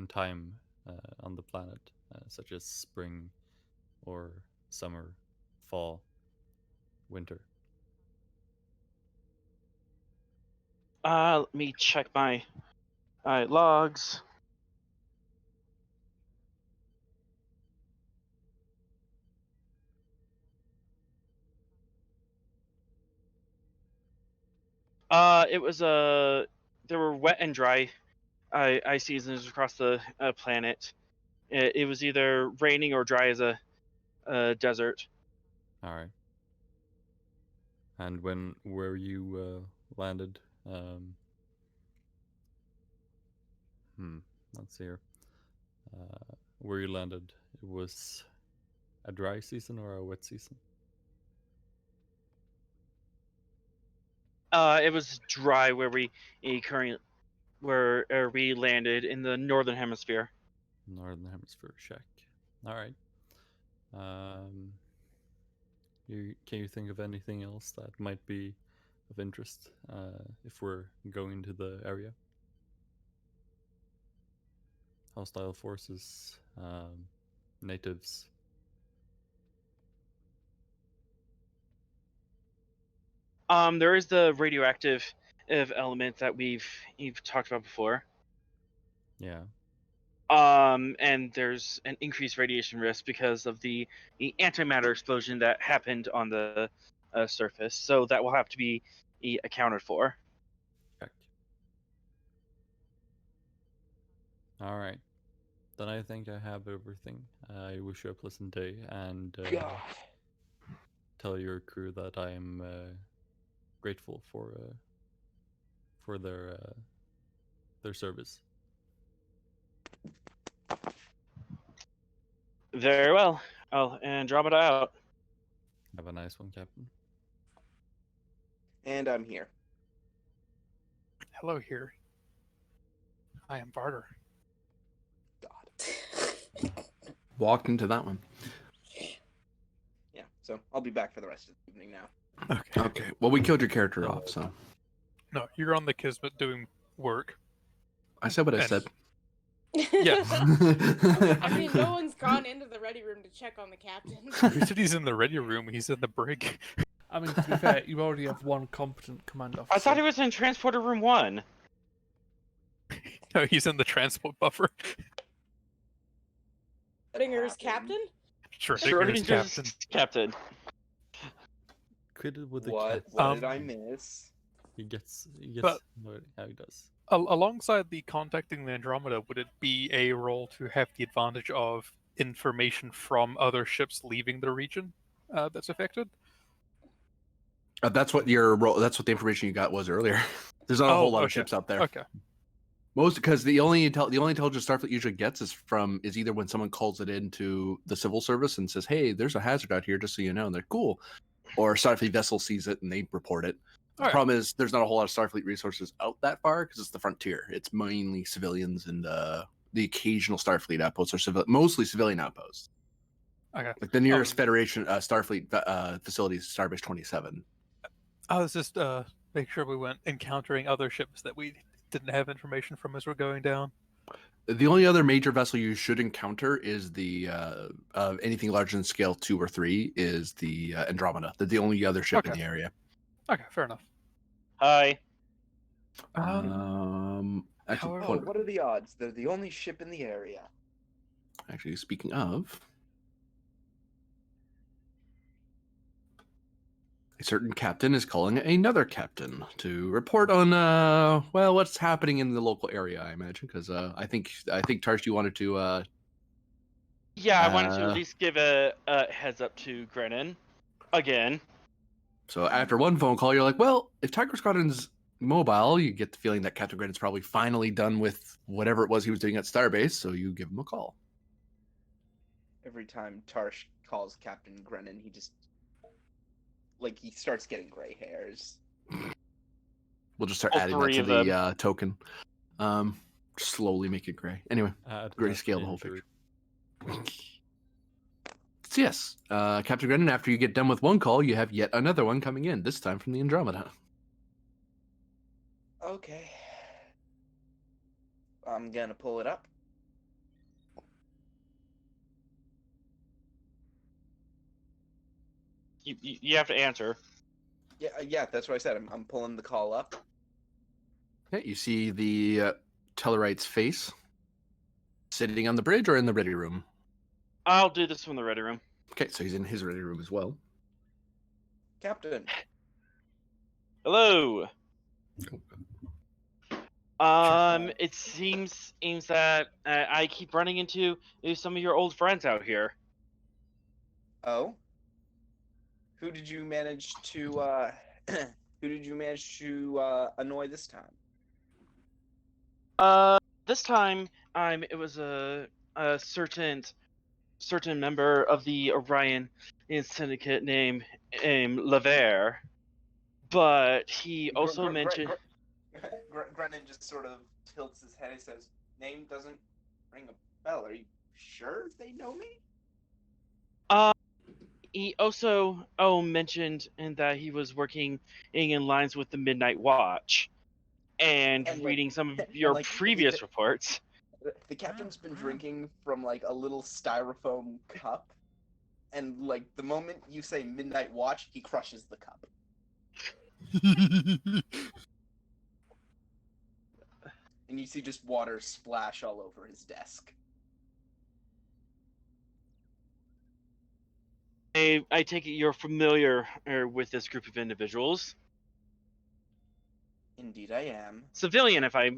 time on the planet, such as spring or summer, fall, winter?
Let me check my logs. It was there were wet and dry ice seasons across the planet. It was either raining or dry as a desert.
All right. And where you landed? Let's see here. Where you landed, it was a dry season or a wet season?
It was dry where we landed in the northern hemisphere.
Northern hemisphere, check. All right. Can you think of anything else that might be of interest if we're going to the area? Hostile forces, natives.
There is the radioactive element that we've talked about before.
Yeah.
And there's an increased radiation risk because of the antimatter explosion that happened on the surface, so that will have to be accounted for.
Check. All right. Then I think I have everything. I wish you a pleasant day, and
God.
tell your crew that I am grateful for their service.
Very well. Oh, Andromeda out.
Have a nice one, Captain.
And I'm here.
Hello here. I am Barter.
God.
Walked into that one.
Yeah, so I'll be back for the rest of the evening now.
Okay.
Okay. Well, we killed your character off, so
No, you're on the Kismet doing work.
I said what I
And-
said.
Yes.
I mean, no one's gone into the ready room to check on the captain.
Who said he's in the ready room? He's in the brig.
I mean, to be fair, you already have one competent command officer.
I thought he was in Transporter Room 1.
No, he's in the transport buffer.
Schrodinger's captain?
Schrodinger's captain.
Captain.
Critted with the
What?
cat.
What did I miss?
He gets
But-
how he does.
Alongside the contacting the Andromeda, would it be a role to have the advantage of information from other ships leaving the region that's affected?
That's what your role. That's what the information you got was earlier. There's not a whole lot of ships out there.
Okay.
Most because the only intelligence Starfleet usually gets is either when someone calls it into the civil service and says, "Hey, there's a hazard out here, just so you know," and they're cool, or Starfleet vessel sees it and they report it. The
Alright.
problem is there's not a whole lot of Starfleet resources out that far because it's the frontier. It's mainly civilians and the occasional Starfleet outposts are mostly civilian outposts.
Okay.
Like the nearest Federation Starfleet facility is Starbase 27.
I was just make sure we weren't encountering other ships that we didn't have information from as we're going down.
The only other major vessel you should encounter is the anything larger than scale 2 or 3 is the Andromeda. They're the only other ship in
Okay.
the area.
Okay, fair enough.
Hi.
Actually,
however-
Oh, what are the odds? They're the only ship in the area.
actually, speaking of, a certain captain is calling another captain to report on well, what's happening in the local area. I imagine because I think Tarsh, you wanted to
Yeah, I wanted to
Uh,
at least give a heads up to Grennan. Again.
So after one phone call, you're like, well, if Tiger Squadron's mobile, you get the feeling that Captain Grenan's probably finally done with whatever it was he was doing at Starbase, so you give him a call.
Every time Tarsh calls Captain Grennan, he just he starts getting gray hairs.
We'll just start
All
adding that
three
to
of
the token. Slowly make it gray. Anyway,
Add
grayscale the whole
injury.
picture. So yes, Captain Grennan, after you get done with one call, you have yet another one coming in, this time from the Andromeda.
Okay. I'm gonna pull it up.
You have to answer.
Yeah, that's what I said. I'm pulling the call up.
Okay, you see the Tellarite's face sitting on the bridge or in the ready room.
I'll do this from the ready room.
Okay, so he's in his ready room as well.
Captain.
Hello. It seems that I keep running into some of your old friends out here.
Oh? Who did you manage to annoy this time?
This time, it was a certain member of the Orion Syndicate named Laver, but he also mentioned.
Grennan just sort of tilts his head and says, "Name doesn't ring a bell. Are you sure they know me?"
He also mentioned that he was working in lines with the Midnight Watch, and reading some of your previous reports.
The captain's been drinking from a little styrofoam cup, and the moment you say Midnight Watch, he crushes the cup. And you see just water splash all over his desk.
I take it you're familiar with this group of individuals.
Indeed, I am.
Civilian, if I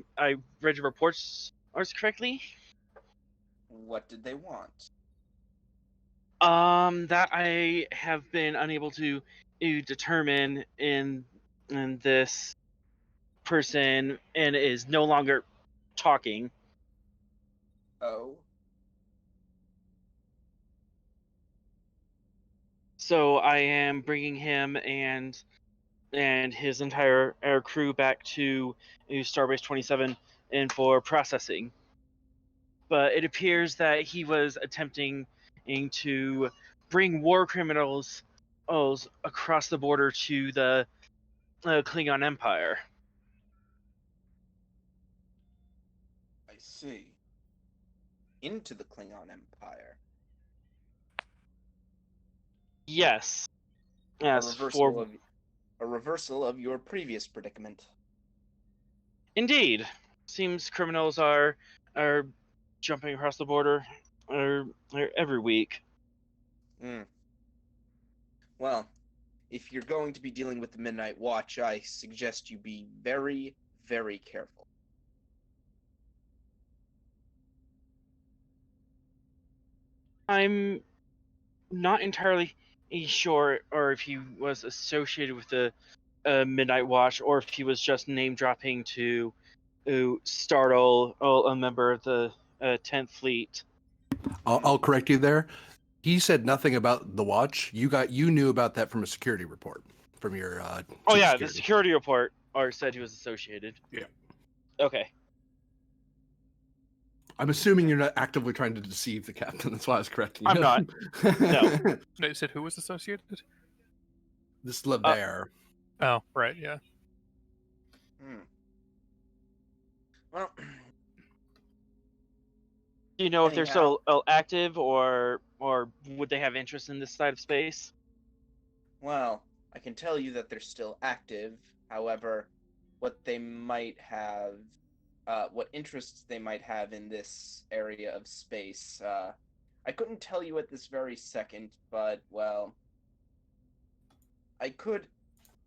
read your reports correctly.
What did they want?
That I have been unable to determine in this person and is no longer talking.
Oh,
So I am bringing him and his entire air crew back to Starbase 27 and for processing. But it appears that he was attempting to bring war criminals across the border to the Klingon Empire.
I see. Into the Klingon Empire.
Yes.
A
Yes, for
reversal of your previous predicament.
indeed. Seems criminals are jumping across the border every week.
Hmm. Well, if you're going to be dealing with the Midnight Watch, I suggest you be very, very careful.
I'm not entirely sure, or if he was associated with the Midnight Watch, or if he was just name dropping to startle a member of the 10th Fleet.
I'll correct you there. He said nothing about the watch. You knew about that from a security report from your.
Oh
chief
yeah,
of
the
security.
security report said he was associated.
Yeah.
Okay.
I'm assuming you're not actively trying to deceive the captain. That's why I was correcting you.
I'm not. No.
No, you said who was associated?
This LeVere.
Oh, right, yeah.
Well,
Do you know if they're
anyhow,
still active, or would they have interest in this side of space?
well, I can tell you that they're still active. However, what they might have, what interests they might have in this area of space, I couldn't tell you at this very second, but, well, I could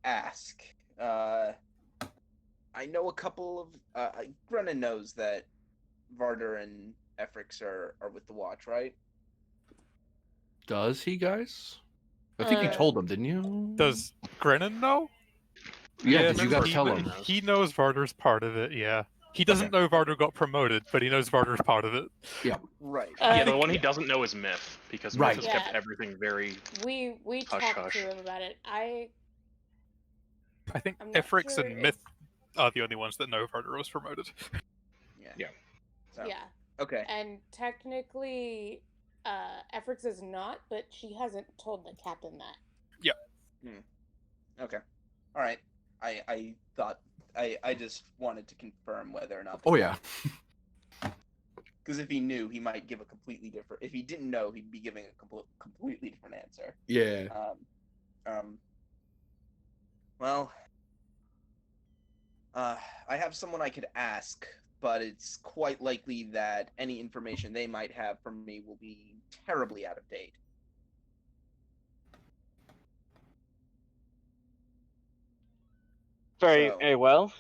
ask. I know a couple of, Brennan knows that Varder and Efrix are with the Watch, right?
Does he, guys? I think you told him, didn't you?
Does Grennan know?
Yeah,
Yes,
did you guys
he,
tell him?
He knows Varder's part of it, yeah. He doesn't know Varder got promoted, but he knows Varder's part of it.
Yeah.
Right.
Yeah, the
Uh,
one he doesn't know is Myth, because
Right.
Myth has kept
Yeah.
everything very.
we
Hush,
talked
hush.
to him about it.
I think
I'm not
Efrix
sure
and Myth are the only ones that know Varder was promoted.
Yeah. So,
Yeah,
okay.
and technically, Efrix is not, but she hasn't told the captain that.
Okay. All right. I thought I just wanted to confirm whether or not.
Oh yeah.
Because if he knew, he might give a completely different. If he didn't know, he'd be giving a completely different answer.
Yeah.
Well, I have someone I could ask, but it's quite likely that any information they might have from me will be terribly out of date.
Very well.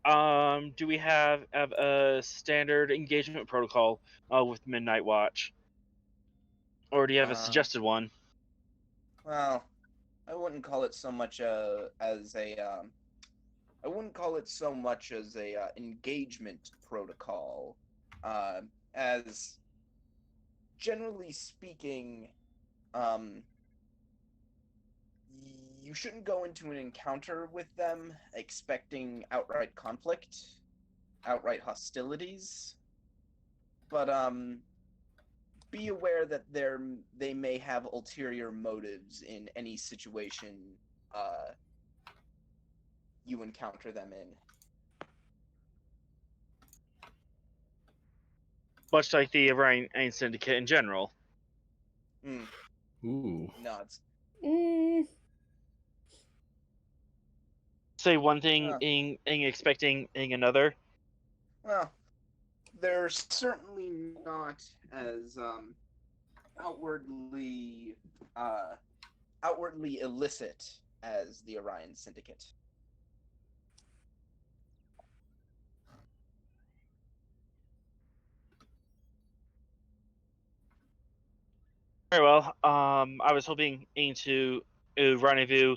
Do we have a standard engagement protocol with Midnight Watch, or do you have a suggested one?
Well, I wouldn't call it so much as a. I wouldn't call it so much as a engagement protocol, as generally speaking, you shouldn't go into an encounter with them expecting outright conflict, outright hostilities, but be aware that they may have ulterior motives in any situation you encounter them in.
Much like the Orion Syndicate in general.
Ooh.
Nods.
Say one thing in expecting another.
Well, they're certainly not as outwardly outwardly illicit as the Orion Syndicate.
Very well. I was hoping to rendezvous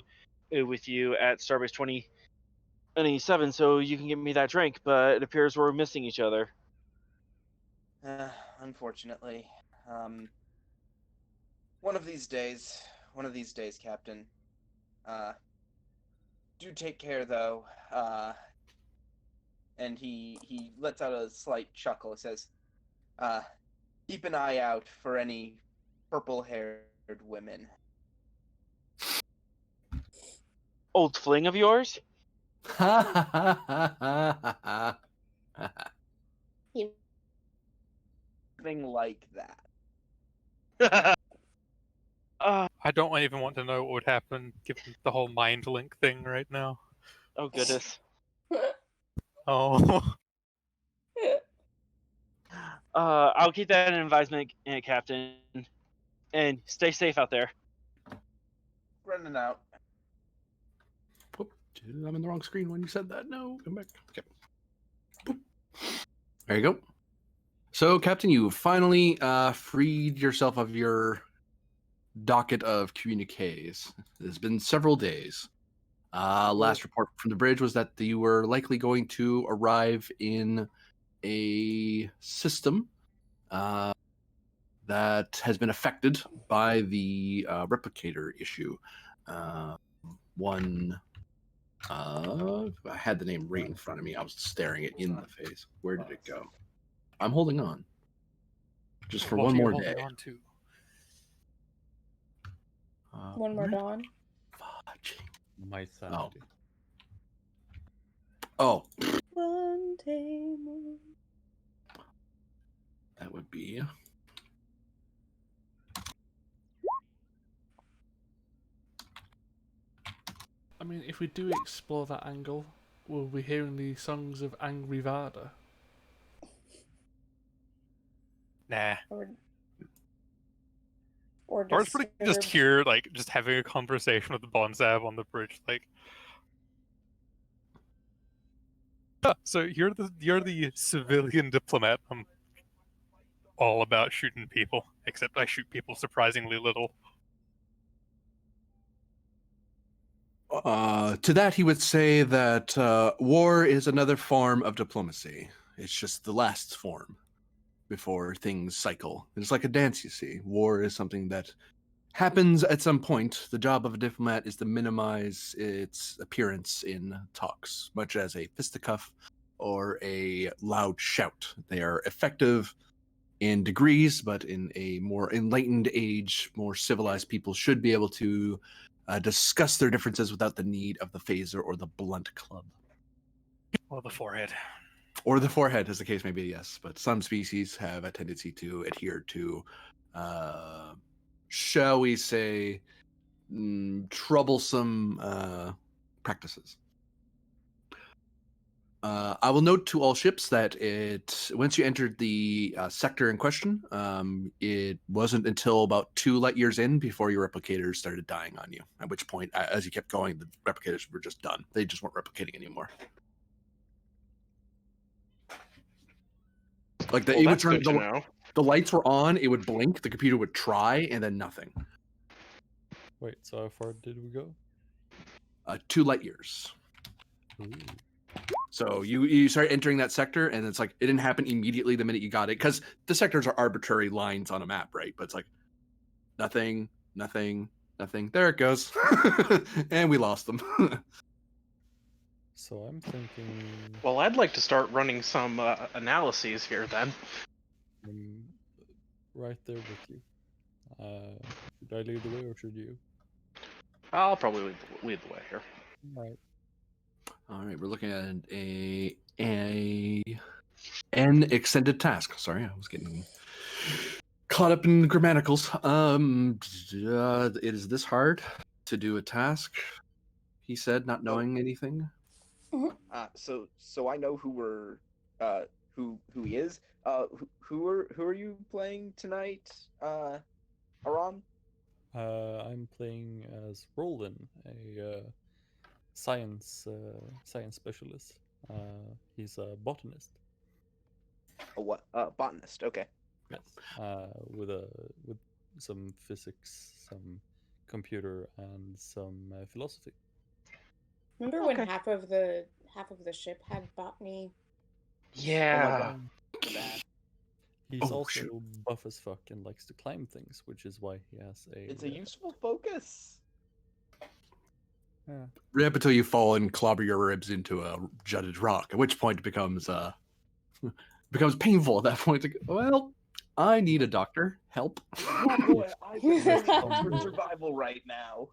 with you at Starbase 2027 so you can give me that drink, but it appears we're missing each other.
Unfortunately. One of these days, Captain. Do take care, though. And he lets out a slight chuckle. He says, keep an eye out for any purple-haired women.
Old fling of yours?
Something like that.
I don't even want to know what would happen given the whole mind link thing right now.
Oh goodness.
Oh.
I'll keep that in advisement, Captain, and stay safe out there.
Running out.
Whoop, I'm in the wrong screen when you said that. No, come back. Okay. Boop. There you go. So, Captain, you finally freed yourself of your docket of communiques. It's been several days. Last report from the bridge was that you were likely going to arrive in a system that has been affected by the replicator issue. I had the name right in front of me. I was staring it in the face. Where did it go? I'm holding on. Just for
What
one
are you
more
holding
day.
on to?
One more dawn.
Fudge.
My sanity.
Oh,
One day more.
that would be.
I mean, if we do explore that angle, we'll be hearing the songs of Angry Varda.
Nah.
Or
Or it's pretty just
disturbed.
here, like, just having a conversation with the Bonsab on the bridge, like. So you're the civilian diplomat. I'm all about shooting people, except I shoot people surprisingly little.
To that, he would say that war is another form of diplomacy. It's just the last form before things cycle. It's like a dance, you see. War is something that happens at some point. The job of a diplomat is to minimize its appearance in talks, much as a fisticuff or a loud shout. They are effective in degrees, but in a more enlightened age, more civilized people should be able to discuss their differences without the need of the phaser or the blunt club.
Or the forehead.
Or the forehead, as the case may be, yes. But some species have a tendency to adhere to, shall we say, troublesome practices. I will note to all ships that once you entered the sector in question, it wasn't until about 2 light years in before your replicators started dying on you. At which point, as you kept going, the replicators were just done. They just weren't replicating anymore. Like
Well, that's good to know.
the lights were on, it would blink, the computer would try, and then nothing.
Wait, so how far did we go?
2 light years.
Ooh.
So you start entering that sector, and it's like it didn't happen immediately the minute you got it, because the sectors are arbitrary lines on a map, right? But it's like nothing. There it goes, and we lost them.
So I'm thinking
Well, I'd like to start running some analyses here then.
I'm right there with you. Should I lead the way or should you?
I'll probably lead the way here.
Alright.
All right, we're looking at an extended task. Sorry, I was getting caught up in grammaticals. It is this hard to do a task, he said, not knowing anything.
So I know who we're who he is. Who are you playing tonight? Aram?
I'm playing as Roland, a science specialist. He's a botanist.
A what? Botanist. Okay.
Yes. With some physics, some computer, and some philosophy.
Remember when
Okay.
half of the ship had botany?
Oh my
Yeah.
god. Bad.
He's
Oh,
also
shoot.
buff as fuck and likes to climb things, which is why he has a.
It's a useful focus.
Yeah.
Right up until you fall and clobber your ribs into a jutted rock, at which point it becomes becomes painful at that point. Like, well, I need a doctor. Help.
Oh boy, I would
Best
really hope for
combo.
survival right now.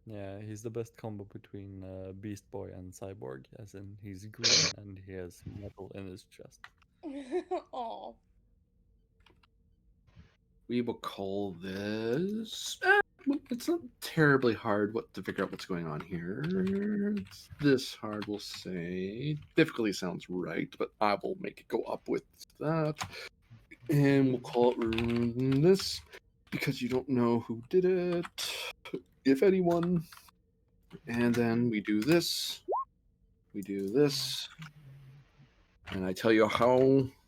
Yeah, he's the best combo between Beast Boy and Cyborg, as in he's green and he has metal in his chest.
Oh.
We will call this. It's not terribly hard to figure out what's going on here. It's this hard, we'll say. Difficulty sounds right, but I will make it go up with that. And we'll call it this because you don't know who did it, if anyone. And then we do this. We do this. And I tell you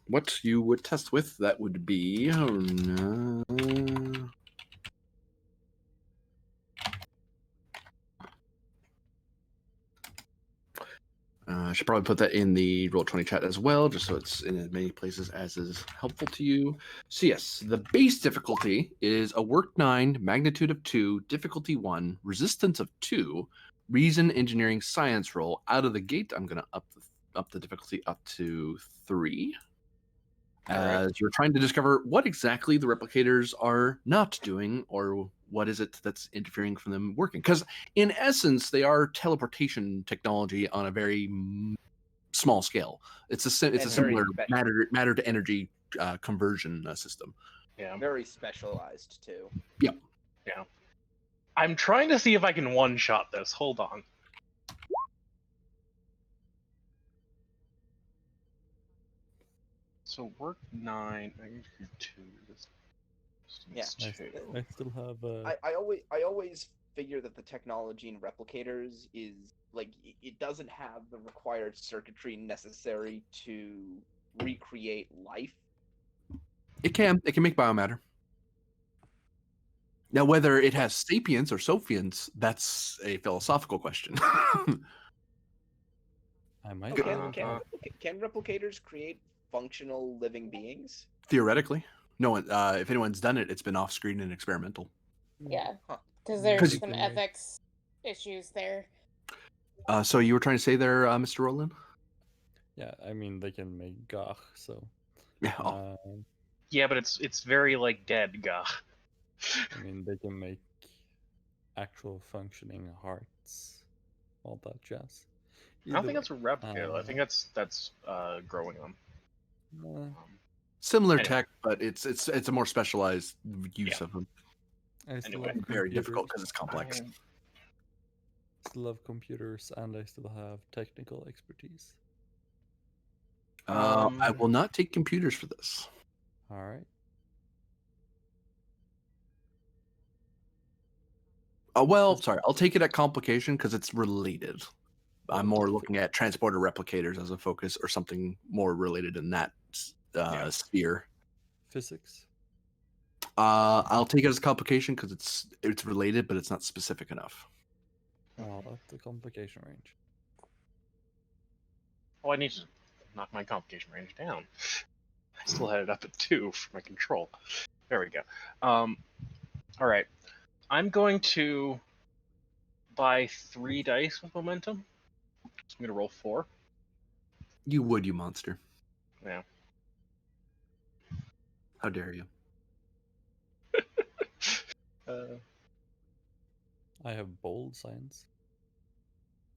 what you would test with. That would be. I should probably put that in the Roll20 chat as well, just so it's in as many places as is helpful to you. So yes, the base difficulty is a work 9, magnitude of 2, difficulty 1, resistance of 2, reason, engineering, science roll. Out of the gate, I'm going to up the difficulty up to 3. As you're trying to discover what exactly the replicators are not doing, or what is it that's interfering from them working. Because in essence, they are teleportation technology on a very small scale. It's a similar matter to energy conversion system.
Yeah.
Very specialized too.
Yeah.
Yeah. I'm trying to see if I can one-shot this. Hold on. So work 9, magnitude 2.
Yeah.
I still have.
I always figure that the technology in replicators is like it doesn't have the required circuitry necessary to recreate life.
It can make biomatter. Now, whether it has sapience or sophience, that's a philosophical question.
I might.
Can replicators create functional living beings?
Theoretically, no one. If anyone's done it, it's been off-screen and experimental.
Yeah,
Huh.
because
'Cause
there's
you-
some ethics issues there.
So you were trying to say there, Mr. Roland?
Yeah, I mean they can make gach, so.
Yeah. Oh.
Yeah, but it's very like dead, gah.
I mean they can make actual functioning hearts, all that jazz.
I don't think that's a replicator. I think that's growing them.
Similar
Anyway.
tech, but it's a more specialized use of them.
I still
Anyway.
have
Very difficult
computers.
because it's complex.
Still have computers, and I still have technical expertise.
I will not take computers for this.
All right.
Well, sorry, I'll take it at complication because it's related. I'm more looking at transporter replicators as a focus, or something more related in that sphere.
Physics.
I'll take it as a complication because it's related, but it's not specific enough.
Well, at the complication range.
Oh, I need to knock my complication range down. I still had it up at 2 for my control. There we go. All right. I'm going to buy 3 dice with momentum. So I'm going to roll 4.
You would, you monster.
Yeah.
How dare you?
I have bold science.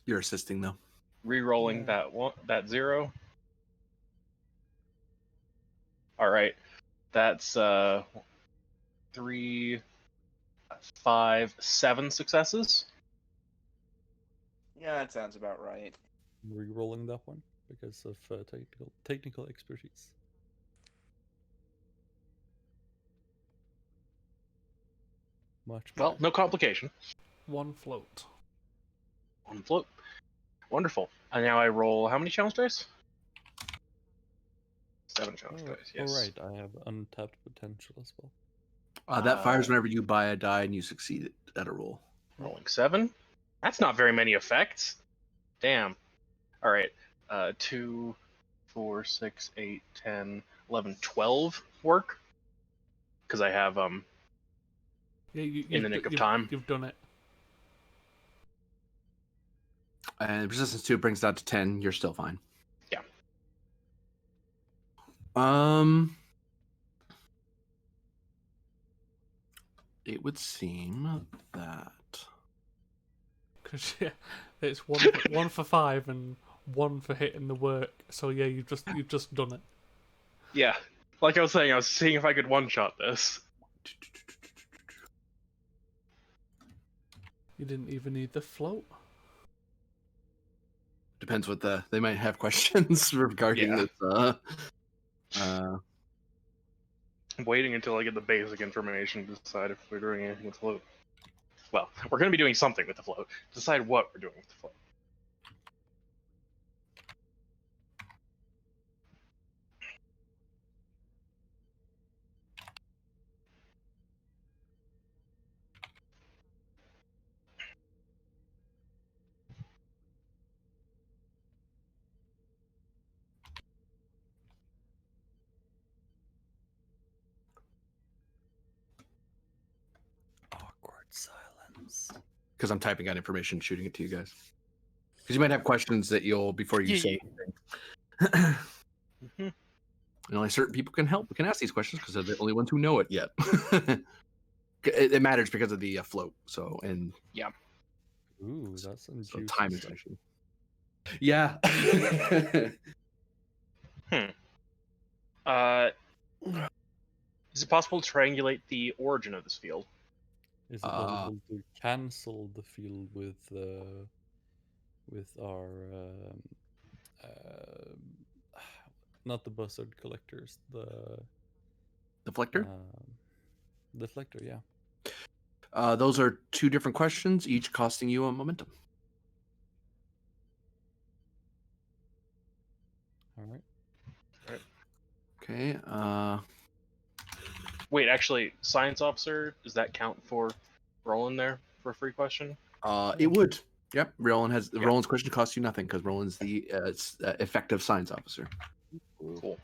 You're assisting though.
Re-rolling that 0. All right. That's 3, 5, 7 successes.
Yeah, that sounds about right.
Re-rolling that one because of technical expertise. Much
Well,
better.
no complication.
1 float.
On float. Wonderful. And now I roll how many challenge dice? 7 challenge dice, yes.
Oh, right. I have untapped potential as well.
That fires whenever you buy a die and you succeed at a roll.
Rolling 7. That's not very many effects. Damn. All right. 2, 4, 6, 8, 10, 11, 12 work. Because I have
Yeah,
in the nick of time.
You've done it.
And resistance 2 brings that to 10. You're still fine.
Yeah.
It would seem that
Because yeah, it's one for 5 and 1 for hitting the work. So yeah, you've just done it.
Yeah. Like I was saying, I was seeing if I could one-shot this.
You didn't even need the float.
depends what they might have questions regarding
Yeah.
this.
I'm waiting until I get the basic information to decide if we're doing anything with the float. Well, we're going to be doing something with the float. Decide what we're doing with the float.
Awkward silence.
Because I'm typing out information, shooting it to you guys. Because you might have questions that you'll before you
Yeah,
say anything. And only certain people can ask these questions because they're the only ones who know it yet. It matters because of the float. So and
Ooh, that's some
so
juicy
time is
stuff.
actually. Yeah.
Is it possible to triangulate the origin of this field?
Is it possible to cancel the field with our not the buzzard collectors, the
Deflector?
deflector, yeah.
Those are 2 different questions, each costing you a momentum.
All right.
Okay.
Wait, actually, science officer, does that count for rolling there for a free question?
It would. Yep. Roland's
Yeah.
question costs you nothing because Roland's the effective science officer.
Cool.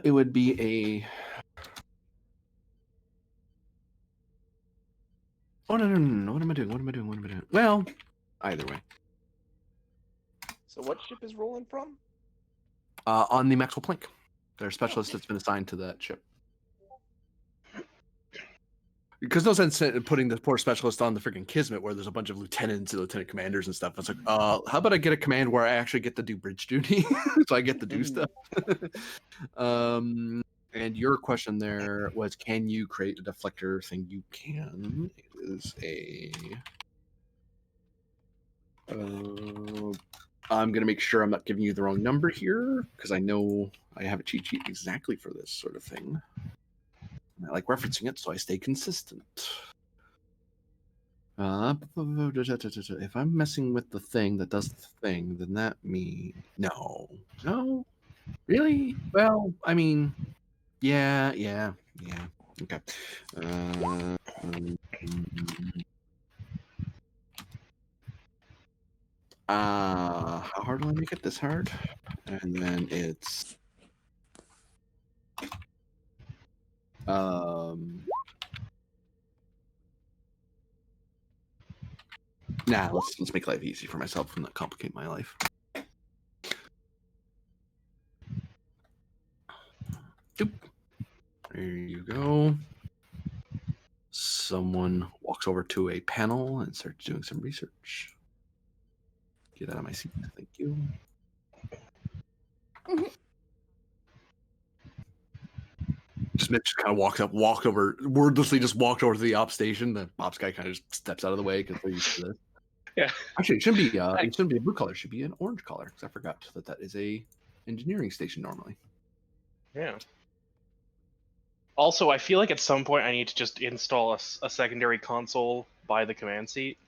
It would be a. Oh no! What am I doing? Well, either way.
So what ship is rolling from?
On the Maxwell Planck, they're a specialist that's been assigned to that ship. Because no sense in putting the poor specialist on the freaking Kismet where there's a bunch of lieutenants and lieutenant commanders and stuff. It's like, how about I get a command where I actually get to do bridge duty, so I get to do stuff. And your question there was, can you create a deflector thing? You can. It is a. I'm gonna make sure I'm not giving you the wrong number here because I know I have a cheat sheet exactly for this sort of thing. I like referencing it, so I stay consistent. If I'm messing with the thing that does the thing, then that means no, really? Well, I mean, yeah. Okay. How hard do I make it? This hard, and then it's Nah, let's make life easy for myself and not complicate my life. Doop. There you go. Someone walks over to a panel and starts doing some research. Get out of my seat. Thank you. Just Mitch kind of walked over, wordlessly just walked over to the ops station. The ops guy kind of just steps out of the way because they're used to this.
Yeah.
Actually, it shouldn't be a blue color. It should be an orange color because I forgot that is a engineering station normally.
Yeah. Also, I feel like at some point I need to just install a secondary console by the command seat,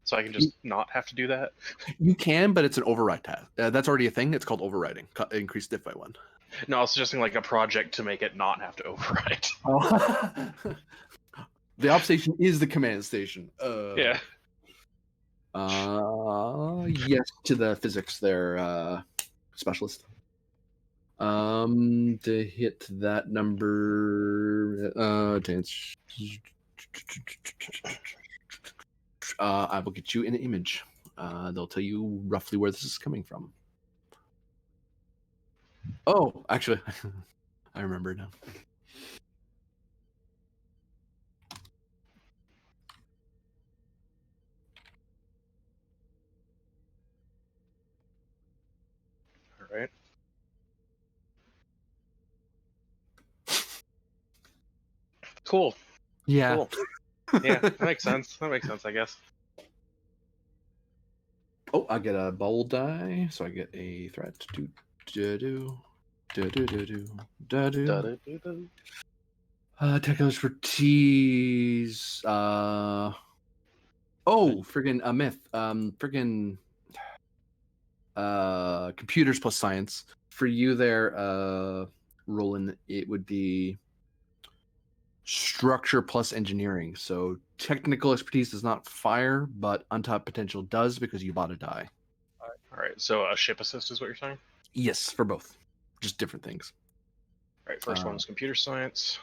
so I can just not have to do that.
You can, but it's an override task. That's already a thing. It's called overriding. Increase diff by 1.
No, I was suggesting like a project to make it not have to override.
Oh. The op station is the command station.
Yeah.
Yes to the physics there, specialist. To hit that number, I will get you an image. They'll tell you roughly where this is coming from. Oh, actually, I remember now.
All right. Cool.
Yeah.
Cool. Yeah, that makes sense. That makes sense, I guess.
Oh, I get a bold die, so I get a threat. Technical expertise. Friggin' a myth. Computers plus science. For you there, Roland, it would be structure plus engineering. So technical expertise does not fire, but untapped potential does because you bought a die.
All right, so a ship assist is what you're saying?
Yes, for both. Just different things.
All right, first one's computer science.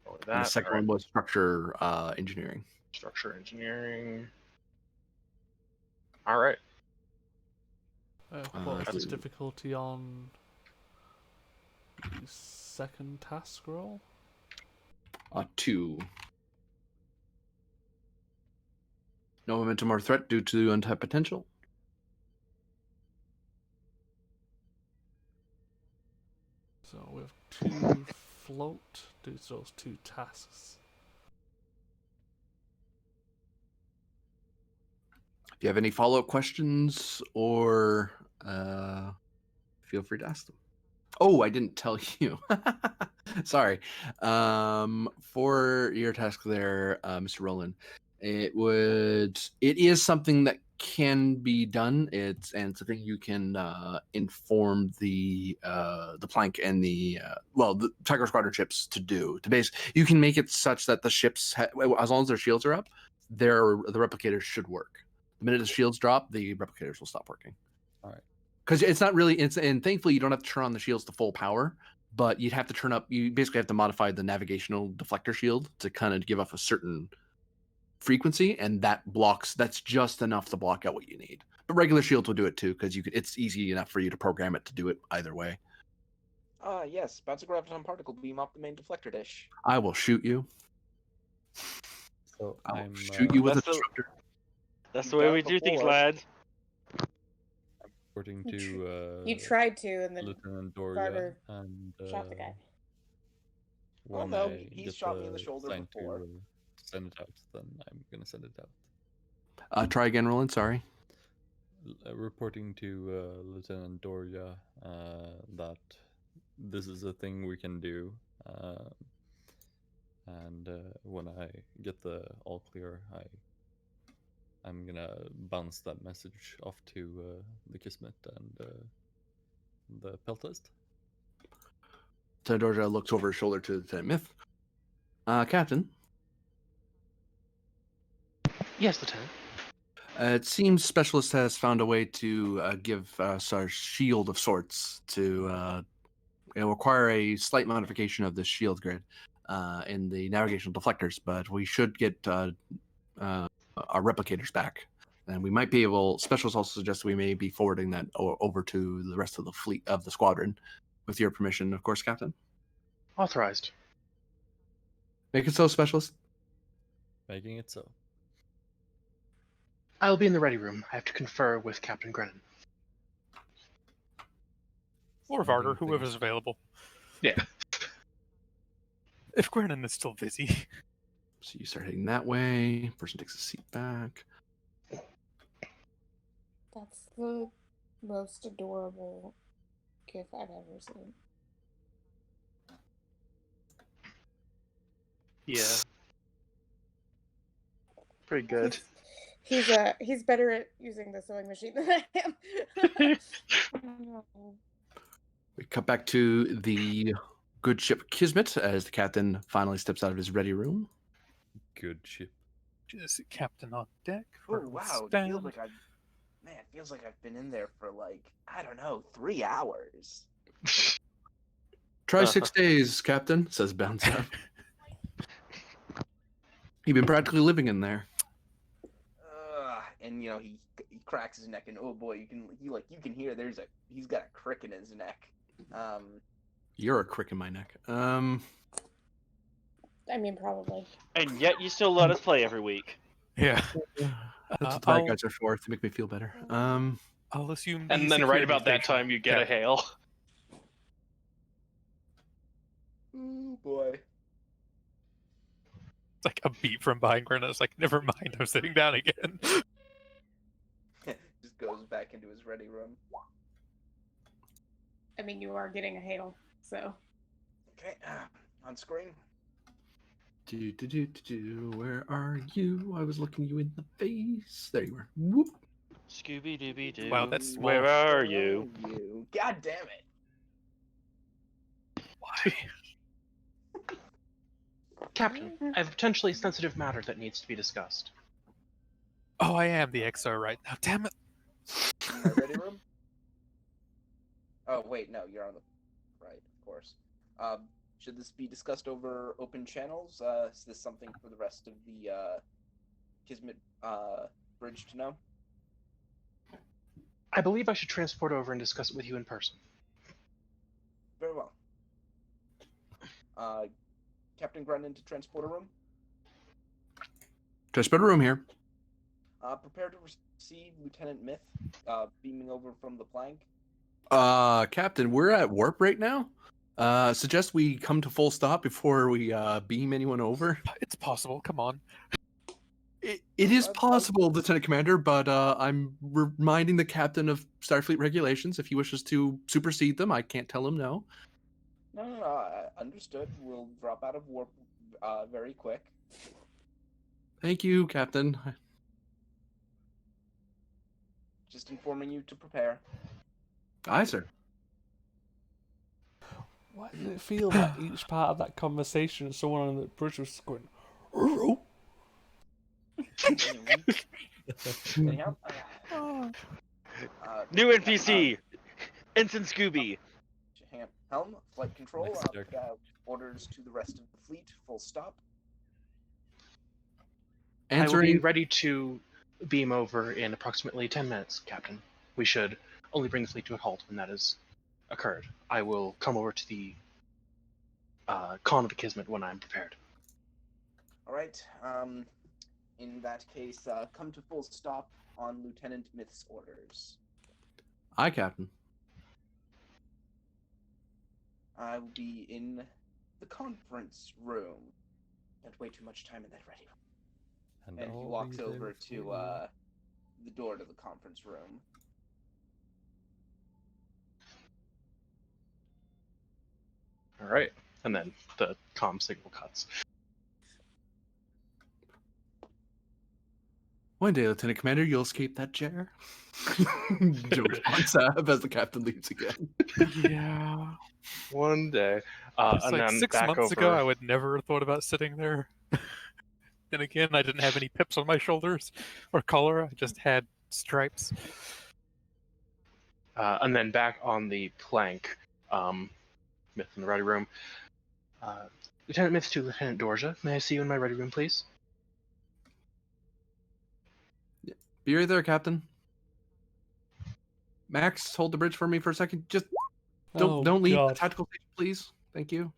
Roll with
And the
that.
second
All right.
one was structure engineering.
Structure engineering. All right.
What was
let's
the
see.
difficulty on the second task roll?
2. No momentum or threat due to untapped potential.
So we have 2 float, do those 2 tasks.
If you have any follow-up questions or feel free to ask them. Oh, I didn't tell you. Sorry. For your task there, Mr. Roland, it is something that can be done. It's something you can inform the plank and the Tiger Squadron ships to do. You can make it such that the ships, as long as their shields are up, the replicators should work. The minute the shields drop, the replicators will stop working.
All right.
Because it's not really, and thankfully you don't have to turn on the shields to full power, but you'd have to you basically have to modify the navigational deflector shield to kind of give off a certain frequency, and that's just enough to block out what you need. But regular shields will do it too, because it's easy enough for you to program it to do it either way.
Yes, bounce a graviton particle beam off the main deflector dish.
I will shoot you.
So
I'll
I'm
shoot you with a
That's the-
disruptor.
That's
You've
the way
done
we
it
do things,
before.
lads.
reporting
You
to
You tried to, and then
Lieutenant Doria
Carter
and
shot the guy.
when
no,
I
he's
get
shot me in
the
the shoulder
sign
before.
to send it out, then I'm gonna send it out.
Try again, Roland. Sorry.
Reporting to Lieutenant Doria that this is a thing we can do, and when I get the all clear, I'm gonna bounce that message off to the Kismet and the Peltist.
Dorja looks over his shoulder to the Myth. Captain.
Yes, Lieutenant.
It seems Specialist has found a way to give us our shield of sorts to it'll require a slight modification of the shield grid in the navigational deflectors, but we should get our replicators back. And we might be able, Specialist also suggests we may be forwarding that over to the rest of the fleet of the squadron, with your permission, of course, Captain.
Authorized.
Make it so, Specialist.
Making it so.
I'll be in the ready room. I have to confer with Captain Grennan.
Or
Sending
Varder, whoever's
things.
available.
Yeah.
If Grennan is still busy.
So you start heading that way. Person takes a seat back.
That's the most adorable gif I've ever seen.
Yeah. Pretty good.
He's better at using the sewing machine than I am.
We cut back to the good ship Kismet as the captain finally steps out of his ready room.
Good ship.
Just captain on deck.
Oh
for
wow, it feels like I've been in there for like, I don't know, 3 hours.
Try 6 days, Captain, says Bouncer. You've been practically living in there.
And he cracks his neck, and oh boy, you can hear he's got a crick in his neck.
You're a crick in my neck.
I mean, probably.
And yet you still let us play every week.
Yeah.
That's what the
I'll-
bad guys are for, to make me feel better.
I'll assume.
And
the
then right
security
about that
station
time, you get a
captain.
hail.
Oh boy.
It's like a beat from behind Grenna. It's like, never mind, I'm sitting down again.
Just goes back into his ready room.
I mean, you are getting a hail, so.
Okay, on screen.
Where are you? I was looking you in the face. There you were. Whoop.
Scooby Dooby Doo.
Wow, that's small.
Where are you?
God damn it!
Why?
Captain, I have potentially sensitive matter that needs to be discussed.
Oh, I am the XO right now. Damn it.
In my ready room? Oh wait, no, you're on the right, of course. Should this be discussed over open channels? Is this something for the rest of the Kismet bridge to know?
I believe I should transport over and discuss it with you in person.
Very well. Captain Grennan to transporter room.
Transporter room here.
Prepare to receive Lieutenant Myth, beaming over from the plank.
Captain, we're at warp right now. Suggest we come to full stop before we beam anyone over.
It's possible. Come on.
It is possible, Lieutenant Commander, but I'm reminding the captain of Starfleet regulations. If he wishes to supersede them, I can't tell him no.
No, understood. We'll drop out of warp very quick.
Thank you, Captain.
Just informing you to prepare.
Aye, sir.
Why did it feel that each part of that conversation, someone on the bridge was going, "Roo."
Anyhow,
New NPC! Ensign Scooby!
Helm, flight control,
Next jerk.
orders to the rest of the fleet, full stop.
I will be
Answering.
ready to beam over in approximately 10 minutes, Captain. We should only bring the fleet to a halt when that has occurred. I will come over to the con of the Kismet when I'm prepared.
Alright, in that case, come to full stop on Lieutenant Myth's orders.
Aye, Captain.
I will be in the conference room. Spent way too much time in that ready room. And he
all
walks
these
over
things
to
you-
the door to the conference room.
All right. And then the comm signal cuts.
One day, Lieutenant Commander, you'll escape that chair. Jokes on Sab as the captain leaves again.
Yeah.
One day.
It's
And
like
then
6
back
months
over.
ago, I would never have thought about sitting there. Then again, I didn't have any pips on my shoulders or collar. I just had stripes.
And then back on the plank, Myth in the ready room. Lieutenant Myth to Lieutenant Dorja. May I see you in my ready room, please?
Be right there, Captain. Max, hold the bridge for me for a second. Just don't leave the
God.
tactical station, please. Thank you.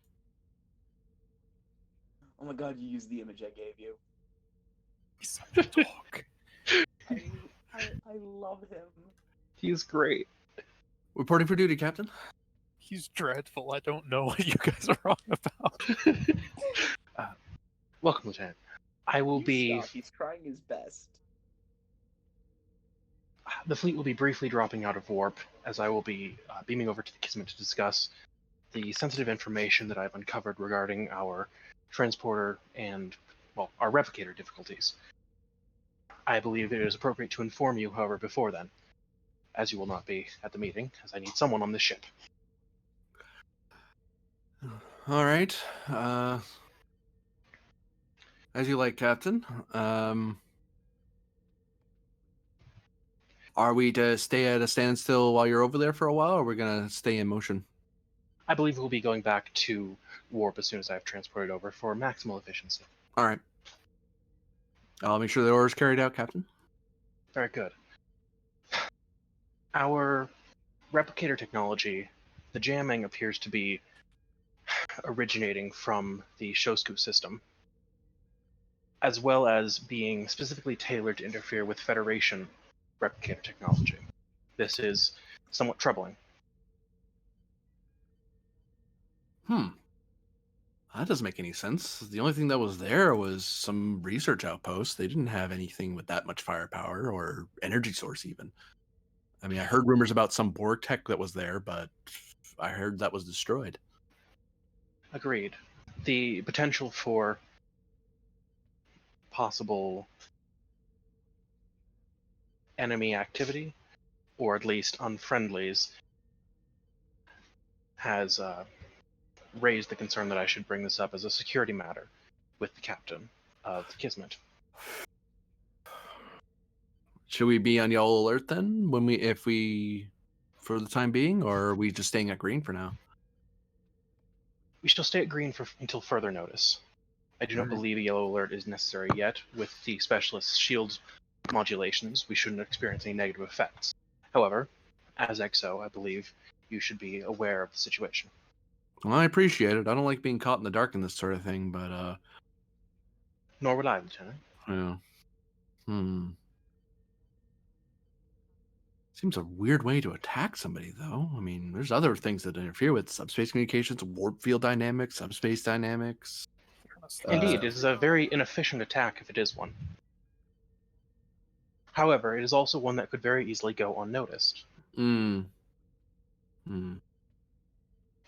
Oh my god, you used the image I gave you.
He's such a dog.
I love him.
He's great.
Reporting for duty, Captain.
He's dreadful. I don't know what you guys are on about.
Welcome, Lieutenant. I will
You
be.
stop. He's trying his best.
The fleet will be briefly dropping out of warp, as I will be beaming over to the Kismet to discuss the sensitive information that I've uncovered regarding our transporter and, well, our replicator difficulties. I believe it is appropriate to inform you, however, before then, as you will not be at the meeting, as I need someone on the ship.
All right. As you like, Captain. Are we to stay at a standstill while you're over there for a while, or are we gonna stay in motion?
I believe we'll be going back to warp as soon as I've transported over for maximal efficiency.
All right. I'll make sure the order's carried out, Captain.
Very good. Our replicator technology, the jamming appears to be originating from the Shosku system, as well as being specifically tailored to interfere with Federation replicator technology. This is somewhat troubling.
That doesn't make any sense. The only thing that was there was some research outpost. They didn't have anything with that much firepower or energy source, even. I mean, I heard rumors about some Borg tech that was there, but I heard that was destroyed.
Agreed. The potential for possible enemy activity, or at least unfriendlies, has raised the concern that I should bring this up as a security matter with the captain of Kismet.
Should we be on yellow alert then, for the time being, or are we just staying at green for now?
We shall stay at green until further notice. I do not
Alright.
believe a yellow alert is necessary yet. With the specialist shield modulations, we shouldn't experience any negative effects. However, as EXO, I believe you should be aware of the situation.
Well, I appreciate it. I don't like being caught in the dark in this sort of thing, but
Nor would I, Lieutenant.
yeah. Seems a weird way to attack somebody, though. I mean, there's other things that interfere with subspace communications, warp field dynamics, subspace dynamics.
Indeed, it is a very inefficient attack if it is one. However, it is also one that could very easily go unnoticed.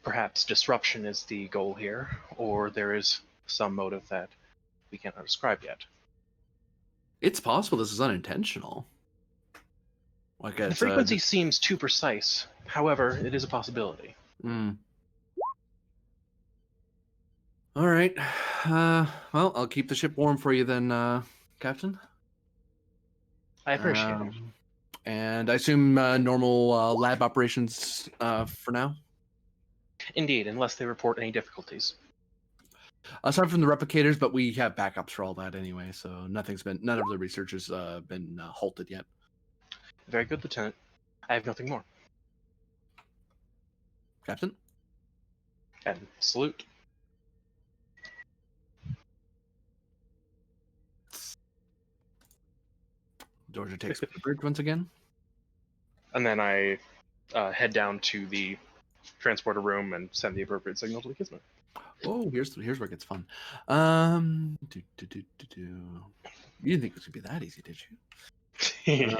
Perhaps disruption is the goal here, or there is some motive that we cannot describe yet.
It's possible this is unintentional. Like
The frequency seems too precise. However, it is a possibility.
All right. Well, I'll keep the ship warm for you then, Captain.
I appreciate it.
And I assume normal lab operations for now?
Indeed, unless they report any difficulties.
Aside from the replicators, but we have backups for all that anyway, so none of the research has been halted yet.
Very good, Lieutenant. I have nothing more.
Captain?
And salute.
Georgia takes the bridge once again.
And then I head down to the transporter room and send the appropriate signal to the Kismet.
Oh, here's where it gets fun. You didn't think it would be that easy, did you?
Is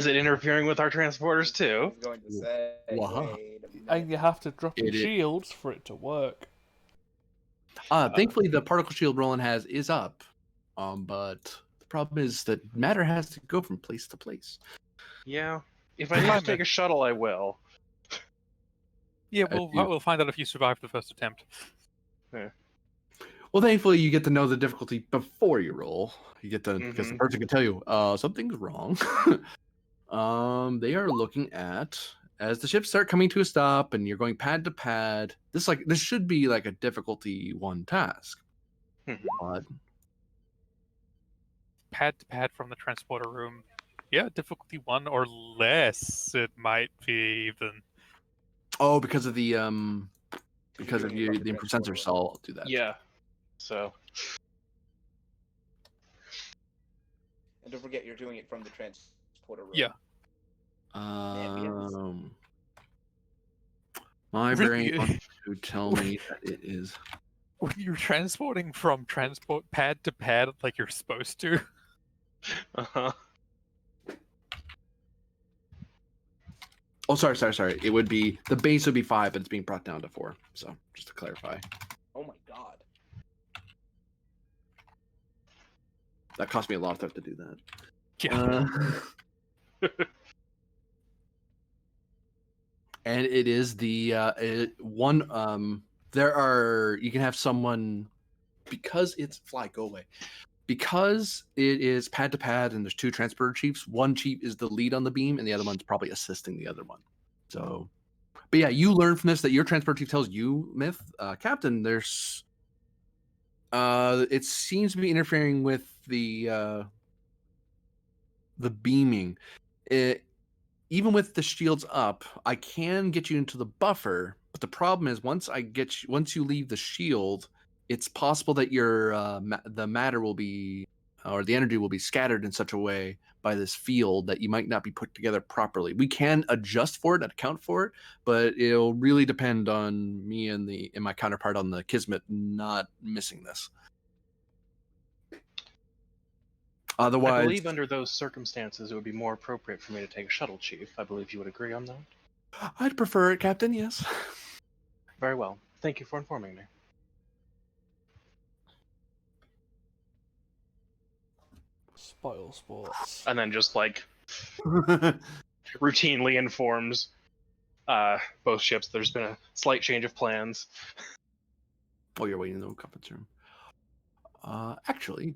it interfering with our transporters too?
Going to say,
Wow.
And you have to drop your
It is.
shields for it to work.
Thankfully, the particle shield Roland has is up. But the problem is that matter has to go from place to place.
Yeah. If I need to take a shuttle, I will.
Yeah, we'll find out if you survive the first attempt.
Well, thankfully, you get to know the difficulty before you roll. You get to, because the person can tell you, something's wrong. They are looking at, as the ships start coming to a stop and you're going pad to pad, this should be like a difficulty 1 task. But
Pad to pad from the transporter room. Yeah, difficulty 1 or less, it might be even.
oh, because of the improv sensor, so I'll do that.
Yeah. So.
And don't forget, you're doing it from the transporter room.
Yeah.
My
Really?
brain wants to tell me that it is.
When you're transporting from transport pad to pad like you're supposed to.
Oh, sorry. It would be the base would be 5, but it's being brought down to 4. So just to clarify,
Oh my god.
that cost me a lot of stuff to do that.
Yeah.
And it is the one. There are you can have someone because it's fly go away. Because it is pad to pad and there's 2 transporter chiefs, one chief is the lead on the beam and the other one's probably assisting the other one. So, but yeah, you learn from this that your transporter chief tells you, Myth, Captain, there's it seems to be interfering with the beaming. Even with the shields up, I can get you into the buffer, but the problem is once you leave the shield, it's possible that your the matter will be or the energy will be scattered in such a way by this field that you might not be put together properly. We can adjust for it and account for it, but it'll really depend on me and my counterpart on the Kismet not missing this.
I
Otherwise,
believe under those circumstances it would be more appropriate for me to take a shuttle chief. I believe you would agree on that.
I'd prefer it, Captain. Yes.
Very well. Thank you for informing me.
Spoil sports.
And then just like routinely informs both ships there's been a slight change of plans.
Oh, you're waiting in the conference room. Actually,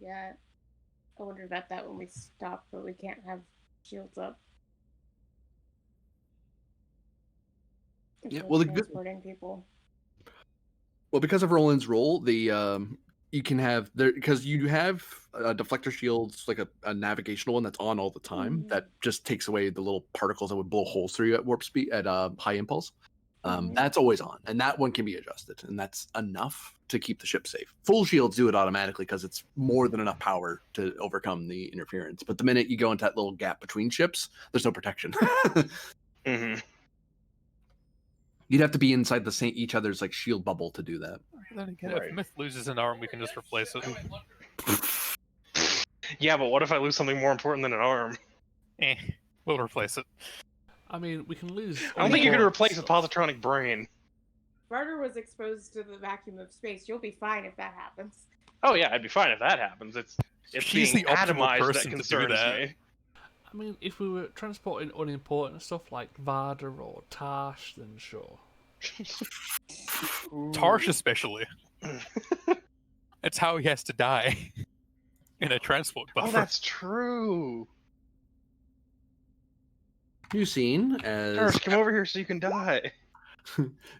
Yeah, I wondered about that when we stopped, but we can't have shields up. If
Yeah,
we're
well,
transporting people.
Well, because of Roland's role, the you can have there because you have deflector shields, like a navigational one that's on all the time that just takes away the little particles that would blow holes through you at warp speed at high impulse. That's always on, and that one can be adjusted, and that's enough to keep the ship safe. Full shields do it automatically because it's more than enough power to overcome the interference. But the minute you go into that little gap between ships, there's no protection.
Mm-hmm.
You'd have to be inside each other's like shield bubble to do that.
Then again,
Right.
if Myth loses an arm, we can just replace it.
Yeah, but what if I lose something more important than an arm?
We'll replace it.
I mean, we can lose.
I don't think you can
important
replace a
stuff.
positronic brain.
Barter was exposed to the vacuum of space. You'll be fine if that happens.
Oh yeah, I'd be fine if that happens. It's
She's
being
the optimal
atomized that
person to do
concerns
that.
me.
I mean, if we were transporting unimportant stuff like Varda or Tarsh, then sure.
Tarsh especially. It's how he has to die in a transport buffer.
Oh, that's true.
New scene as
Nurse, come over here so you can die.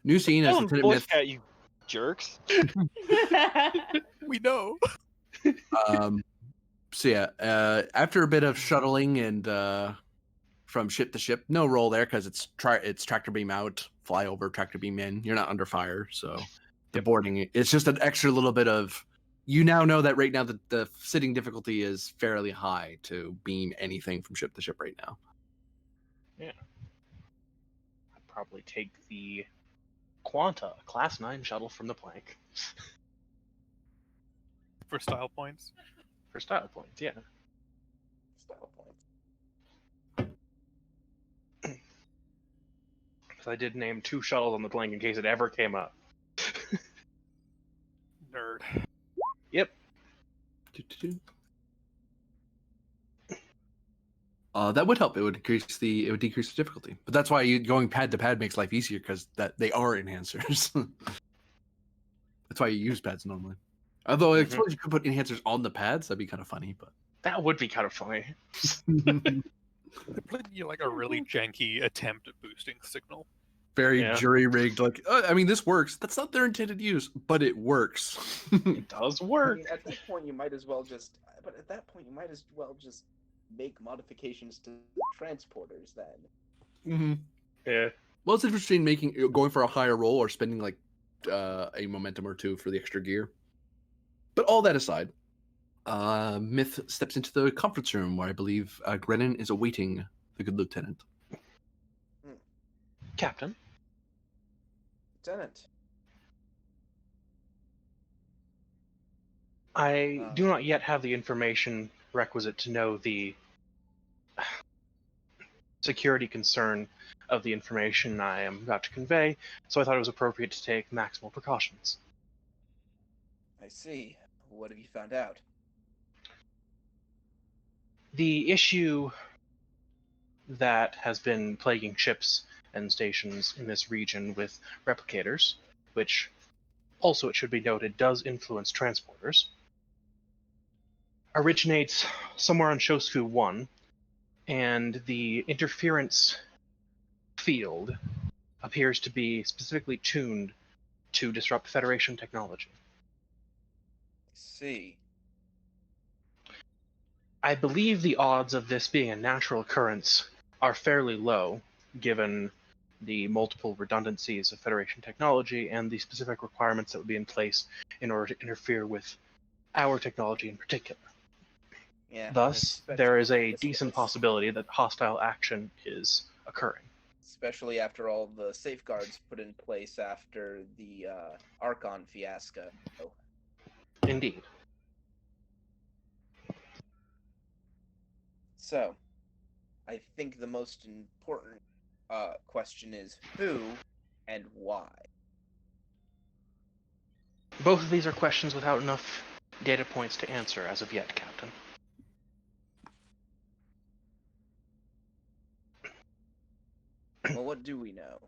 new scene as
Tell him
Lieutenant
Boy
Myth.
Scout, you jerks.
We know.
So yeah, after a bit of shuttling and from ship to ship, no roll there because it's tractor beam out, fly over, tractor beam in. You're not under fire, so the boarding. It's just an extra little bit of. You now know that right now the sitting difficulty is fairly high to beam anything from ship to ship right now.
Yeah. I'd probably take the Quanta Class 9 shuttle from the plank.
For style points.
For style points, yeah.
Style points.
Because I did name 2 shuttles on the plank in case it ever came up.
Nerd.
Yep.
That would help. It would decrease the difficulty. But that's why going pad to pad makes life easier because that they are enhancers. That's why you use pads normally. Although I suppose you could put enhancers on the pads, that'd be kind of funny. But
That would be kind of funny.
They played you like a really janky attempt at boosting signal.
very
Yeah.
jury rigged. Like, I mean, this works. That's not their intended use, but it works.
It does
I
work.
mean, at that point, you might as well just. But at that point, you might as well just make modifications to the transporters then.
Mm-hmm.
Yeah.
Well, it's interesting going for a higher roll or spending like a momentum or 2 for the extra gear. But all that aside, Myth steps into the conference room where I believe Grennan is awaiting the good lieutenant.
Captain.
Lieutenant.
I do not yet have the information requisite to know the security concern of the information I am about to convey, so I thought it was appropriate to take maximal precautions.
I see. What have you found out?
The issue that has been plaguing ships and stations in this region with replicators, which also, it should be noted, does influence transporters, originates somewhere on Shosku 1, and the interference field appears to be specifically tuned to disrupt Federation technology.
I see.
I believe the odds of this being a natural occurrence are fairly low, given the multiple redundancies of Federation technology and the specific requirements that would be in place in order to interfere with our technology in particular.
Yeah.
Thus, there is a
especially-
decent possibility that hostile action is occurring.
Especially after all the safeguards put in place after the Archon fiasco.
Indeed.
So, I think the most important question is who and why.
Both of these are questions without enough data points to answer as of yet, Captain.
Well, what do we know?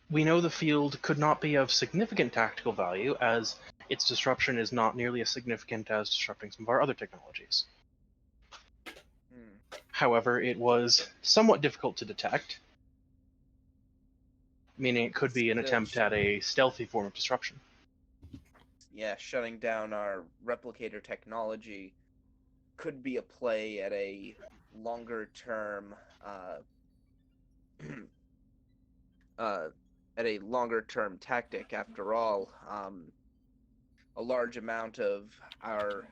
We know the field could not be of significant tactical value, as its disruption is not nearly as significant as disrupting some of our other technologies. However, it was somewhat difficult to detect, meaning it could be an attempt at a stealthy form of disruption.
Yeah, shutting down our replicator technology could be a play at a longer term tactic. After all, a large amount of our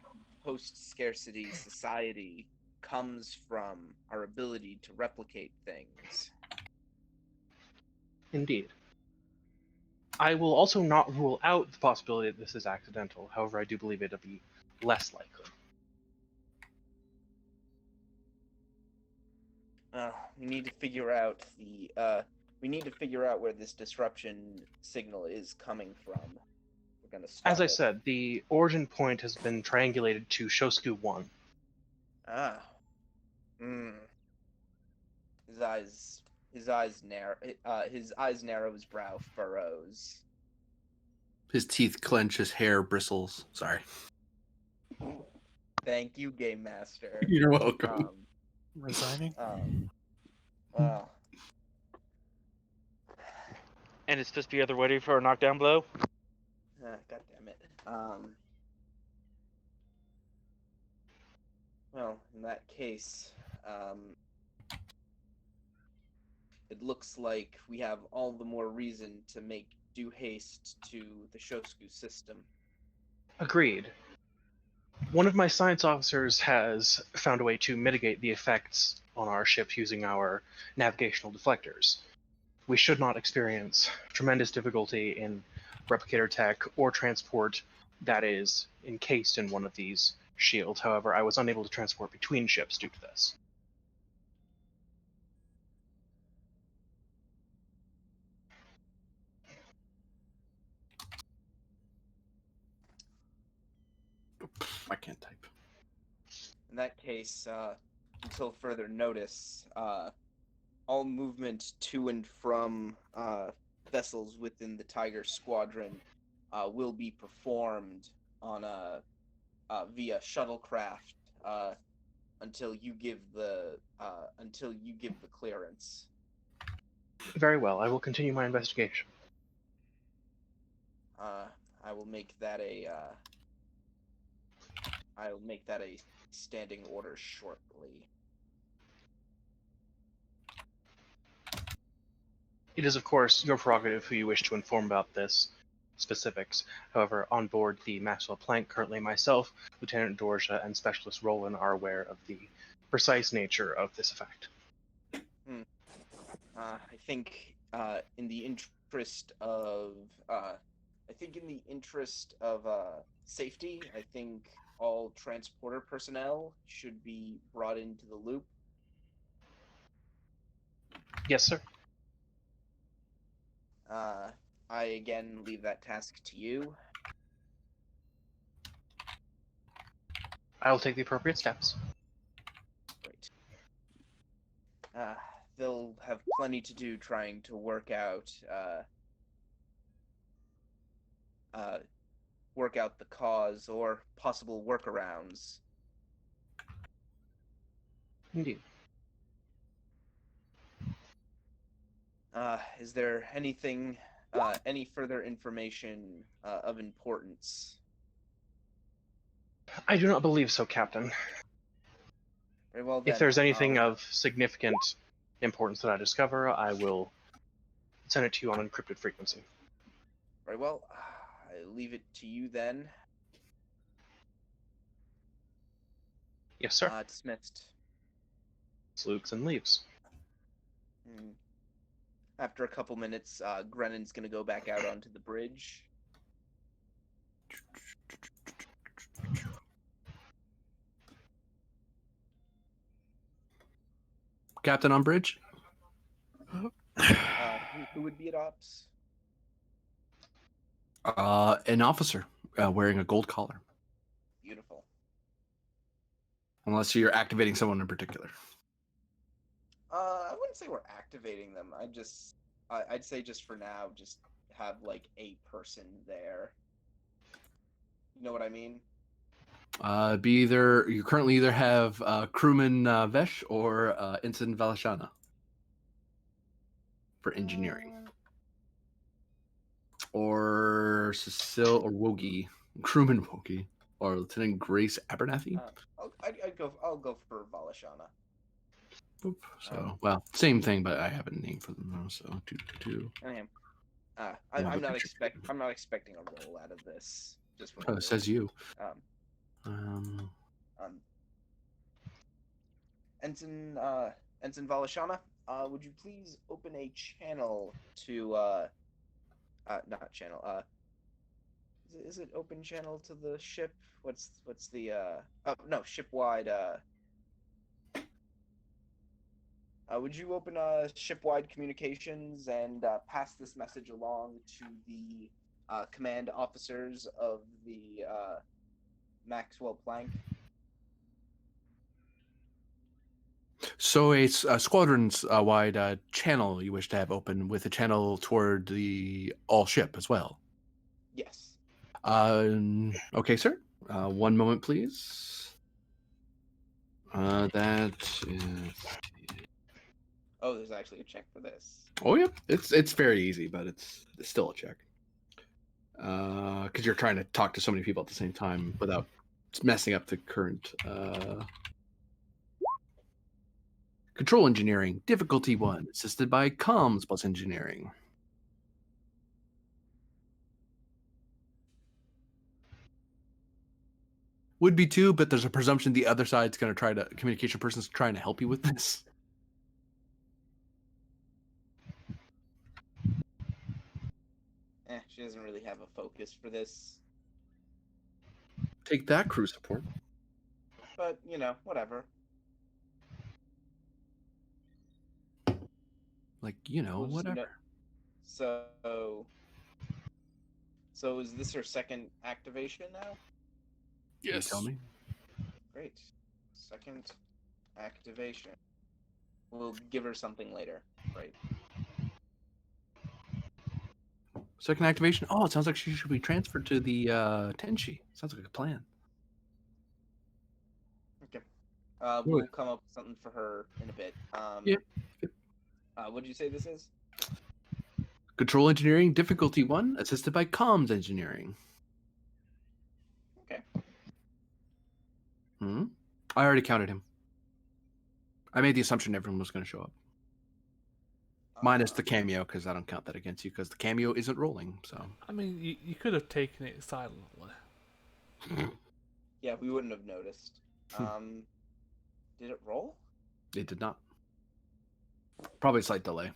post-scarcity society comes from our ability to replicate things.
Indeed. I will also not rule out the possibility that this is accidental. However, I do believe it to be less likely.
We need to figure out where this disruption signal is coming from. We're gonna stop
As I
it.
said, the origin point has been triangulated to Shosku 1.
Ah. His eyes narrow. His eyes narrow. His brow furrows.
His teeth clench. His hair bristles. Sorry.
Thank you, Game Master.
You're welcome.
Resigning?
Well,
And it's supposed to be either ready for a knockdown blow.
God damn it. Well, in that case, it looks like we have all the more reason to make due haste to the Shosku system.
Agreed. One of my science officers has found a way to mitigate the effects on our ship using our navigational deflectors. We should not experience tremendous difficulty in replicator tech or transport that is encased in one of these shields. However, I was unable to transport between ships due to this.
I can't type.
In that case, until further notice, all movement to and from vessels within the Tiger Squadron will be performed on via shuttlecraft until you give the clearance.
Very well, I will continue my investigation.
I will make that a standing order shortly.
It is, of course, your prerogative who you wish to inform about this specifics. However, on board the Maxwell Planck, currently myself, Lieutenant Dorja, and Specialist Roland are aware of the precise nature of this effect.
I think in the interest of I think in the interest of safety, I think all transporter personnel should be brought into the loop.
Yes, sir.
I again leave that task to you.
I will take the appropriate steps.
Great. They'll have plenty to do trying to work out the cause or possible workarounds.
Indeed.
Is there anything, any further information of importance?
I do not believe so, Captain.
Very well then.
If there's anything of significant importance that I discover, I will send it to you on encrypted frequency.
Very well. I leave it to you then.
Yes, sir.
Dismissed.
Salutes and leaves.
After a couple minutes, Grennan's gonna go back out onto the bridge.
Captain on bridge.
Who would be at ops?
An officer wearing a gold collar.
Beautiful.
Unless you're activating someone in particular.
I wouldn't say we're activating them. I'd say just for now, just have like a person there. You know what I mean?
You currently either have crewman Vesh or Ensign Valashana for engineering, or Cecile or Wogi, crewman Wogi, or Lieutenant Grace Abernathy.
I'll go for Valashana.
Oop. So well, same thing, but I have a name for them now. So two.
I'm not expecting a roll out of this. Just
Oh, it says you.
Ensign Valashana, would you please open a channel to not channel, is it open channel to the ship? What's the ship-wide would you open ship-wide communications and pass this message along to the command officers of the Maxwell Planck?
So a squadron's wide channel you wish to have open with a channel toward the all ship as well.
Yes.
Okay, sir. 1 moment, please. That is.
Oh, there's actually a check for this.
Oh, yeah. It's very easy, but it's still a check. Because you're trying to talk to so many people at the same time without messing up the current. Control engineering, difficulty 1, assisted by comms plus engineering. Would be 2, but there's a presumption the other side's going to communication person's trying to help you with this.
She doesn't really have a focus for this.
Take that, crew support.
But, whatever.
Whatever.
So is this her second activation now?
Yes. You tell me.
Great. Second activation. We'll give her something later. Right.
Second activation? Oh, it sounds like she should be transferred to the Tenchi. Sounds like a plan.
Okay. We'll come up with something for her in a bit.
Yeah.
What did you say this is?
Control engineering, difficulty 1, assisted by comms engineering.
Okay.
I already counted him. I made the assumption everyone was going to show up. Minus the cameo, because I don't count that against you, because the cameo isn't rolling. So
I mean, you could have taken it silently.
Yeah, we wouldn't have noticed. Did it roll?
It did not. Probably a slight delay.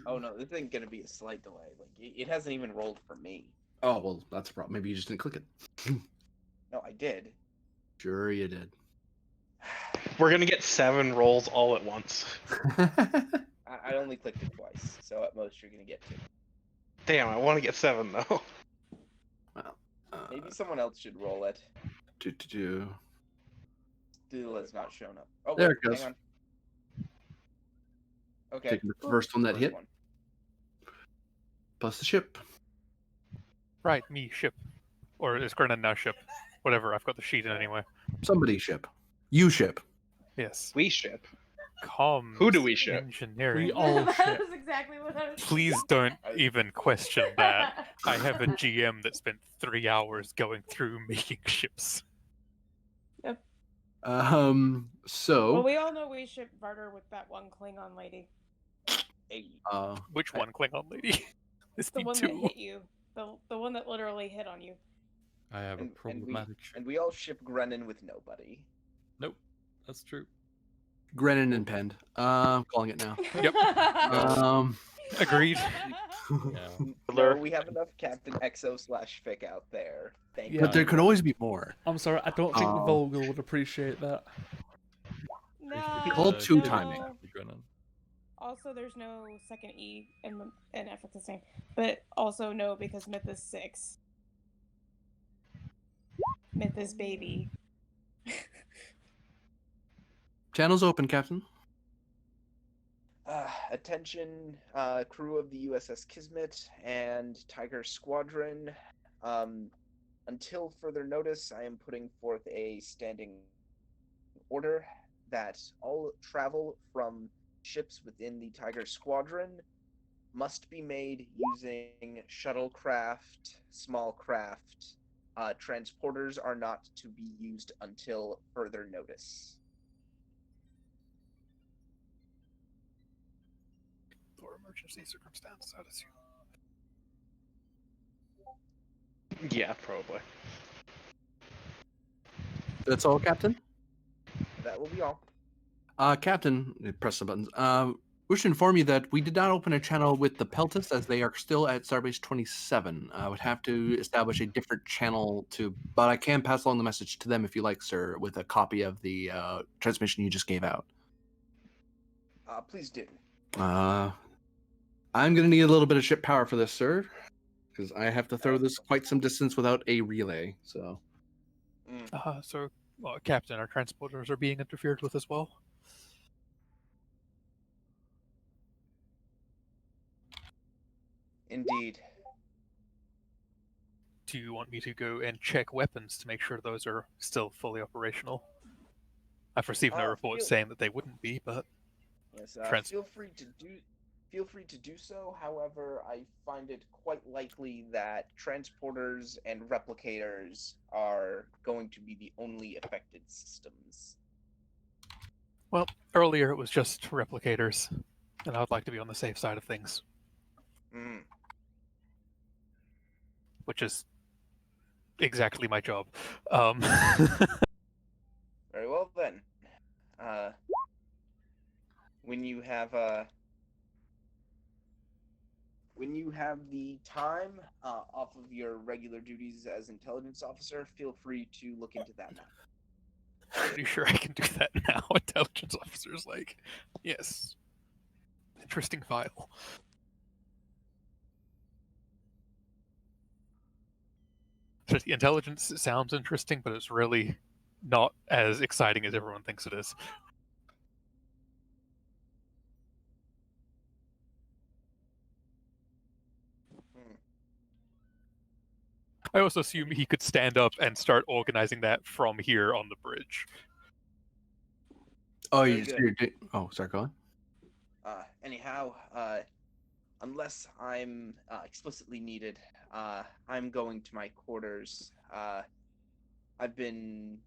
Oh no, this ain't gonna be a slight delay. Like it hasn't even rolled for me.
Oh, well, that's a problem. Maybe you just didn't click it.
No, I did.
Sure you did.
We're gonna get 7 rolls all at once.
I only clicked it twice, so at most you're gonna get 2.
Damn, I want to get 7 though.
Well,
Maybe someone else should roll it. Still has not shown up. Oh
There
wait,
it goes.
hang on. Okay.
Taking the first one that
first
hit,
one.
plus the ship.
Right, me ship, or is Grennan now ship? Whatever. I've got the sheet in anyway.
Somebody ship. You ship.
Yes.
We ship.
Comms.
Who do we ship?
Engineering.
We all
that
ship.
was exactly what I was
Please don't even question that. I have a GM that spent 3 hours going through making ships.
So.
Well, we all know we should barter with that one Klingon lady.
Hey,
Which one, Klingon lady? This
The
be
one
two.
that hit you. The one that literally hit on you.
I have a problematic ship.
and we all ship Grennan with nobody.
Nope, that's true.
Grennan and Pend. I'm calling it now.
Yep. Agreed.
Yeah.
No, we have enough Captain Exo/Fick out there. Thank
Yeah.
But there
you.
could always be more.
I'm sorry, I don't think
Um,
Vogel would appreciate that.
No.
Called two
no.
timing.
Also, there's no second E in F at the same. But also no, because Myth is 6. Myth is baby.
Channel's open, Captain.
Attention, crew of the USS Kismet and Tiger Squadron. Until further notice, I am putting forth a standing order that all travel from ships within the Tiger Squadron must be made using shuttlecraft, small craft. Transporters are not to be used until further notice.
For emergency circumstance, I'd assume.
Yeah, probably.
That's all, Captain?
That will be all.
Captain, press the buttons. Wish to inform you that we did not open a channel with the Peltas as they are still at Starbase 27. I would have to establish a different channel but I can pass along the message to them if you like, sir, with a copy of the transmission you just gave out.
Please do.
I'm going to need a little bit of ship power for this, sir, because I have to throw this quite some distance without a relay. So,
Captain, our transporters are being interfered with as well.
Indeed.
Do you want me to go and check weapons to make sure those are still fully operational? I've received no reports saying that they wouldn't be, but
yes, feel free to do so. However, I find it quite likely that transporters and replicators are going to be the only affected systems.
Well, earlier it was just replicators, and I would like to be on the safe side of things. Which is exactly my job.
Very well then. When you have the time off of your regular duties as intelligence officer, feel free to look into that now.
Pretty sure I can do that now. Intelligence officer's like, yes. Interesting file. So the intelligence sounds interesting, but it's really not as exciting as everyone thinks it is. I also assume he could stand up and start organizing that from here on the bridge.
oh,
Very good.
Sorry, go on.
Anyhow, unless I'm explicitly needed, I'm going to my quarters. I've been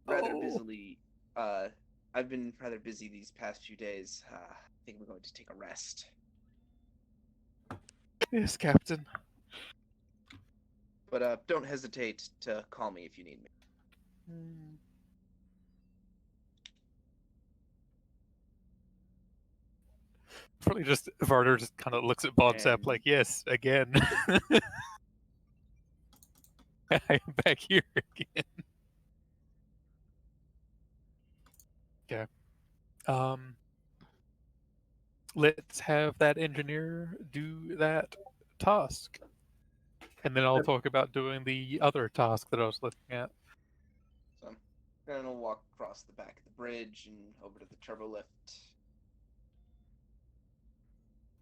rather busy these past few days. I think we're going to take a rest.
Yes, Captain.
But don't hesitate to call me if you need me.
Probably just Varder just kind of looks at Bonsap
And-
like, yes, again. I am back here again. Okay. Let's have that engineer do that task. And then I'll talk about doing the other task that I was looking at.
So I'm gonna walk across the back of the bridge and over to the turbo lift.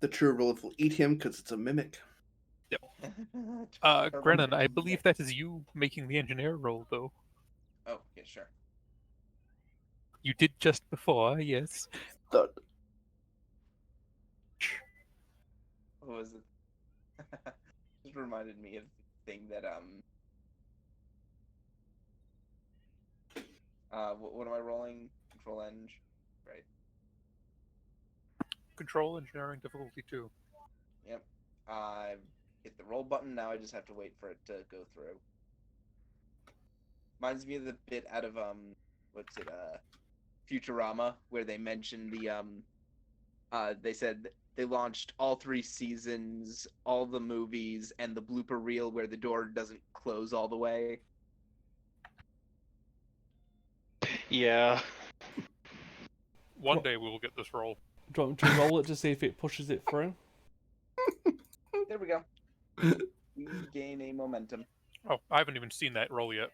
The true relic will eat him because it's a mimic.
Turbo
Grennan, I
lift.
believe that is you making the engineer roll, though.
Oh, yeah, sure.
You did just before, yes.
Thud.
What was it? Just reminded me of the thing that what am I rolling? Control Eng, right?
Control engineering difficulty 2.
Yep. I hit the roll button. Now I just have to wait for it to go through. Reminds me of the bit out of what's it Futurama, where they mentioned they said they launched all 3 seasons, all the movies, and the blooper reel where the door doesn't close all the way.
Yeah.
One day we will get this roll.
Do you want me to roll it to see if it pushes it through?
There we go. We gain a momentum.
Oh, I haven't even seen that roll yet.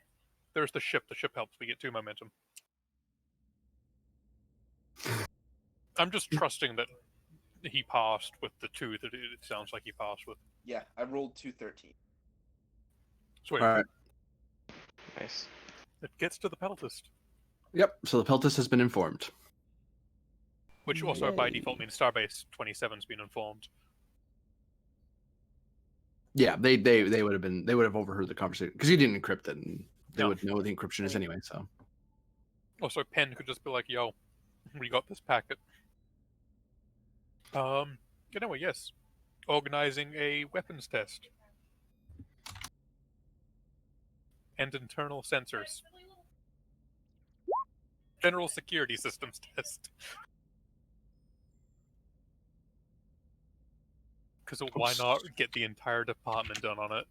There's the ship. The ship helps me get 2 momentum. I'm just trusting that he passed with the 2 that it sounds like he passed with.
Yeah, I rolled 213.
Sweet.
All right.
Nice.
It gets to the peltist,
Yep. So the Peltis has been informed.
which also by
Yay.
default means Starbase 27's been informed.
Yeah, they would have overheard the conversation because you didn't encrypt it, and they
No.
would know what the encryption is anyway. So
Also, Penn could just be like, "Yo, we got this packet." Anyway, yes, organizing a weapons test and internal sensors, general security systems test. Because why not get the entire department done on it?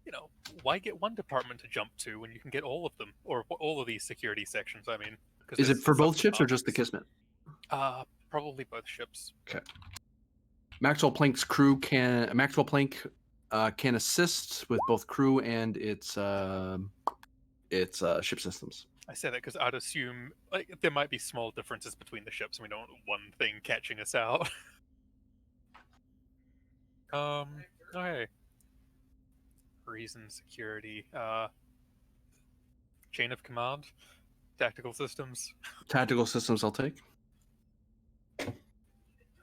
You know, why get one department to jump to when you can get all of them, or all of these security sections? I mean, 'cause
is it
there's
for both ships or just the
sub-departments.
Kismet?
Probably both ships.
Maxwell Planck's crew can Maxwell Planck can assist with both crew and its ship systems.
I say that because I'd assume like there might be small differences between the ships, and we don't want one thing catching us out. Okay. Reason, security, chain of command, tactical systems,
Tactical systems, I'll take.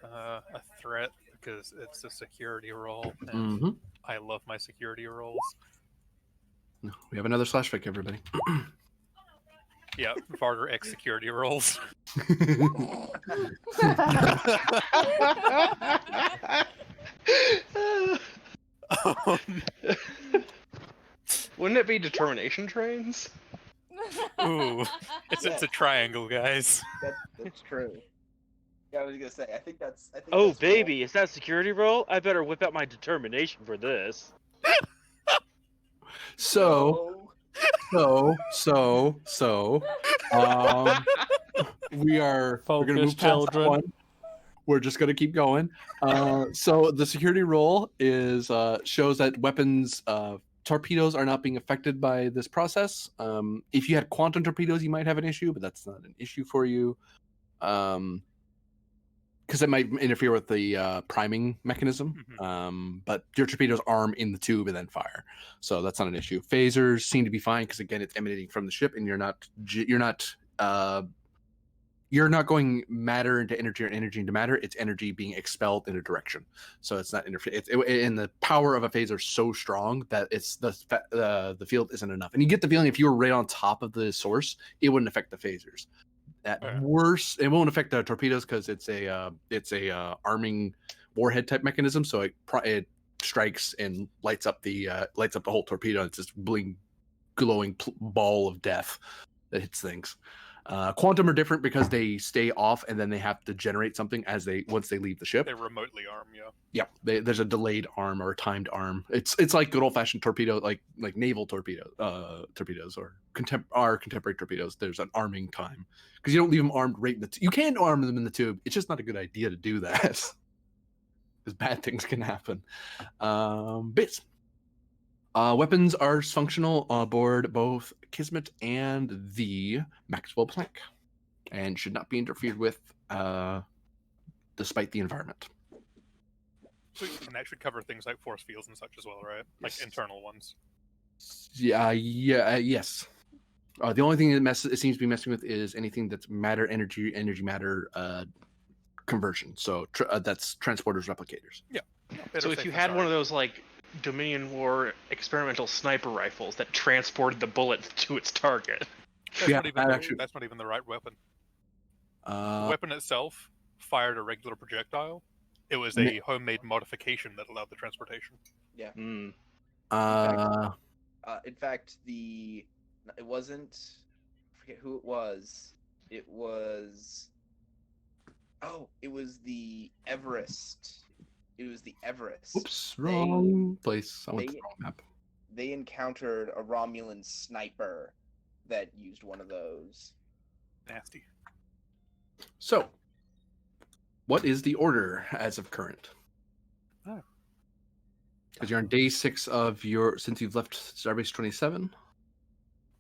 a threat because it's a security role, and
Mm-hmm.
I love my security roles.
We have another slash fic, everybody.
Yeah, Varder X security roles.
Wouldn't it be determination trains?
Ooh, it's a triangle, guys.
That's true. Yeah, I was gonna say. I think that's.
Oh,
that's
baby, is that security role? I better whip out my determination for this.
So we are we're gonna
Focus,
move past that
children.
one. We're just gonna keep going. So the security role is shows that weapons torpedoes are not being affected by this process. If you had quantum torpedoes, you might have an issue, but that's not an issue for you. Because it might interfere with the priming mechanism. But your torpedoes arm in the tube and then fire, so that's not an issue. Phasers seem to be fine because again, it's emanating from the ship, and you're not going matter into energy or energy into matter. It's energy being expelled in a direction, so it's not interfere. And the power of a phaser is so strong that it's the field isn't enough. And you get the feeling if you were right on top of the source, it wouldn't affect the phasers. At worst, it won't affect the torpedoes because it's a arming warhead type mechanism. So it strikes and lights up the whole torpedo. It's this glowing ball of death that hits things. Quantum are different because they stay off and then they have to generate something once they leave the ship.
They're remotely armed, yeah.
Yeah, there's a delayed arm or a timed arm. It's like good old fashioned torpedo, like naval torpedoes or contemporary torpedoes. There's an arming time because you don't leave them armed right in the. You can arm them in the tube. It's just not a good idea to do that because bad things can happen. Bits. Weapons are functional aboard both Kismet and the Maxwell Planck, and should not be interfered with, despite the environment.
So that should cover things like force fields and such as well, right? Like
Yes.
internal ones.
Yes. The only thing that it seems to be messing with is anything that's matter, energy matter conversion. So that's transporters, replicators.
Yeah.
So if you had one of those like Dominion War experimental sniper rifles that transported the bullet to its target.
That's,
Yeah,
not even
that
that's not even the right weapon. The
Uh,
weapon itself fired a regular projectile. It was a homemade modification that allowed the transportation.
Yeah.
Mm.
In fact, it wasn't. I forget who it was. It was. Oh, it was the Everest. It was the Everest.
Oops, wrong place. I went to
they-
the wrong map.
They encountered a Romulan sniper that used one of those.
Nasty.
So, what is the order as of current?
Oh.
Because you're on day 6 of since you've left Starbase 27.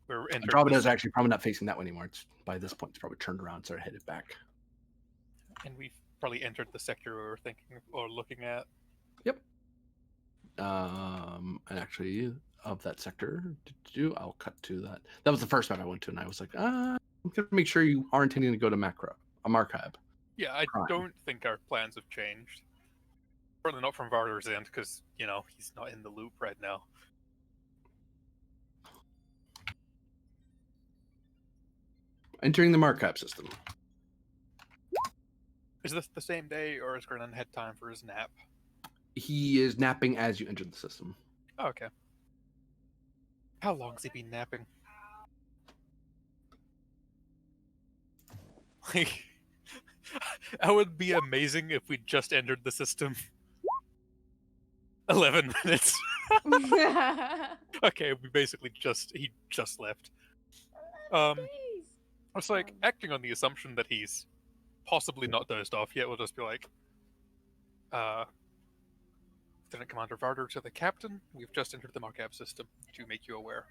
We're entering
Andromeda is
this-
actually probably not facing that way anymore. By this point, it's probably turned around, so headed back.
And we've probably entered the sector we were thinking or looking at.
Yep. And actually, of that sector, I'll cut to that. That was the first map I went to, and I was like, I'm gonna make sure you are intending to go to Markab.
Yeah, I
Prime.
don't think our plans have changed. Certainly not from Varder's end, because, he's not in the loop right now.
Entering the Markab system.
Is this the same day, or is Grennan had time for his nap?
He is napping as you enter the system.
Oh, okay. How long has he been napping? Like, that would be amazing if we just entered the system. 11 minutes. Okay, he just left. It's like, acting on the assumption that he's possibly not dozed off yet, we'll just be like, Lieutenant Commander Varder to the captain, we've just entered the Markab system to make you aware.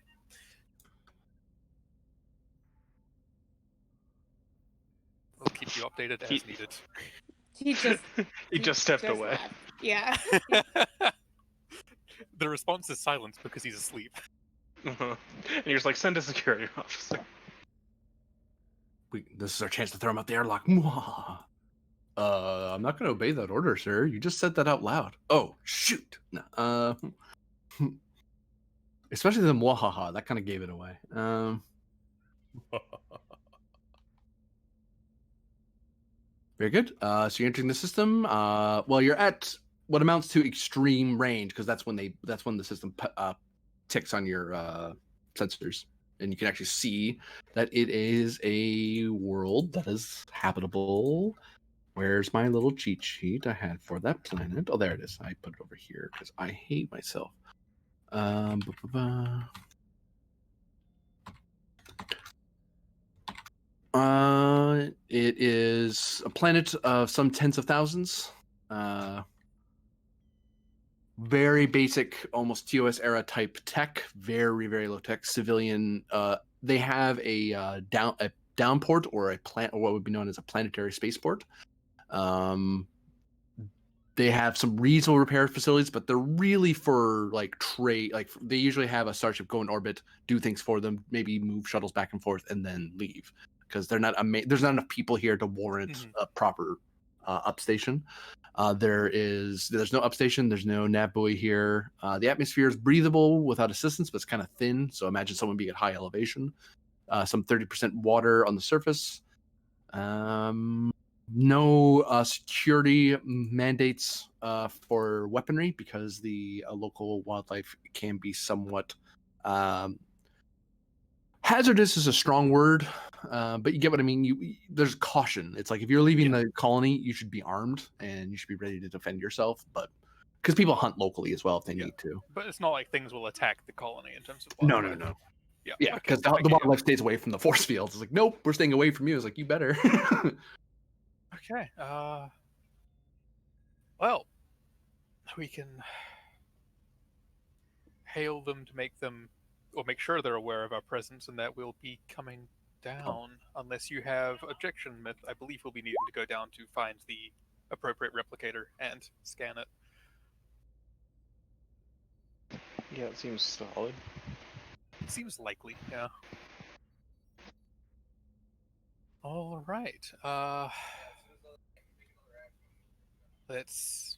We'll keep you updated as needed.
He
just stepped away.
left. Yeah.
The response is silence because he's asleep.
And you're just like, send a security officer.
This is our chance to throw him out the airlock. I'm not going to obey that order, sir. You just said that out loud. Oh, shoot. No, especially the mwahaha. That kind of gave it away. Very good. So you're entering the system. Well, you're at what amounts to extreme range because that's when the system ticks on your sensors, and you can actually see that it is a world that is habitable. Where's my little cheat sheet I had for that planet? Oh, there it is. I put it over here because I hate myself. It is a planet of some tens of thousands. Very basic, almost TOS era type tech. Very, very low tech. Civilian. They have a downport or what would be known as a planetary spaceport. They have some reasonable repair facilities, but they're really for like trade. Like they usually have a starship go in orbit, do things for them, maybe move shuttles back and forth, and then leave because there's not enough people here to warrant a proper upstation. There's no upstation. There's no nav buoy here. The atmosphere is breathable without assistance, but it's kind of thin. So imagine someone being at high elevation. Some 30% water on the surface. No security mandates for weaponry because the local wildlife can be somewhat Hazardous is a strong word, but you get what I mean. There's caution. It's like if you're leaving the colony, you should be armed and you should be ready to defend yourself. But because people hunt locally as well if they need to.
But it's not like things will attack the colony in terms of
No,
wildlife.
no, no.
Yeah,
Yeah,
okay,
because
I
the
get you.
wildlife stays away from the force fields. It's like, nope, we're staying away from you. It's like, you better.
Okay. Well, we can hail them to make sure they're aware of our presence and that we'll be coming down. Unless you have objection, Myth, I believe we'll be needing to go down to find the appropriate replicator and scan it.
Yeah, it seems solid.
Seems likely, yeah. All right. Let's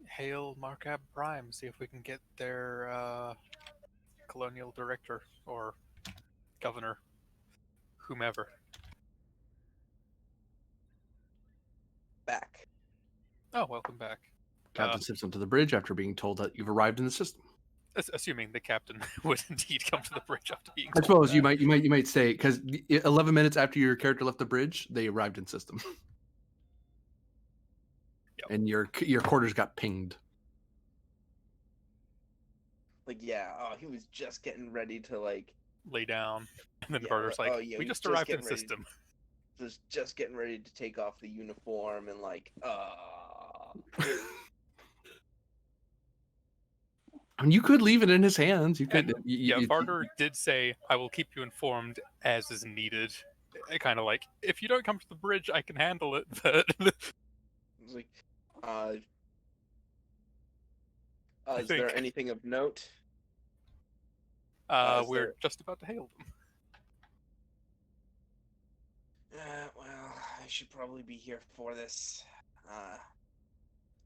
hail Markab Prime, see if we can get their colonial director or governor, whomever.
Back.
Oh, welcome back.
Captain steps onto the bridge after being told that you've arrived in the system.
Assuming the captain would indeed come to the bridge after being
I
told
suppose
that.
you might say because 11 minutes after your character left the bridge, they arrived in system.
Yep.
And your quarters got pinged.
Like, yeah, he was just getting ready to, like...
Lay down. And then
Yeah,
Carter's like,
oh, yeah,
we
we
just
just
arrived in
getting ready
system.
just getting ready to take off the uniform and, like,
I mean, you could leave it in his hands. You could.
Carter did say, I will keep you informed as is needed. Kind of like, if you don't come to the bridge, I can handle it, but...
It's like, is there anything of note?
We're just about to hail them.
Well, I should probably be here for this.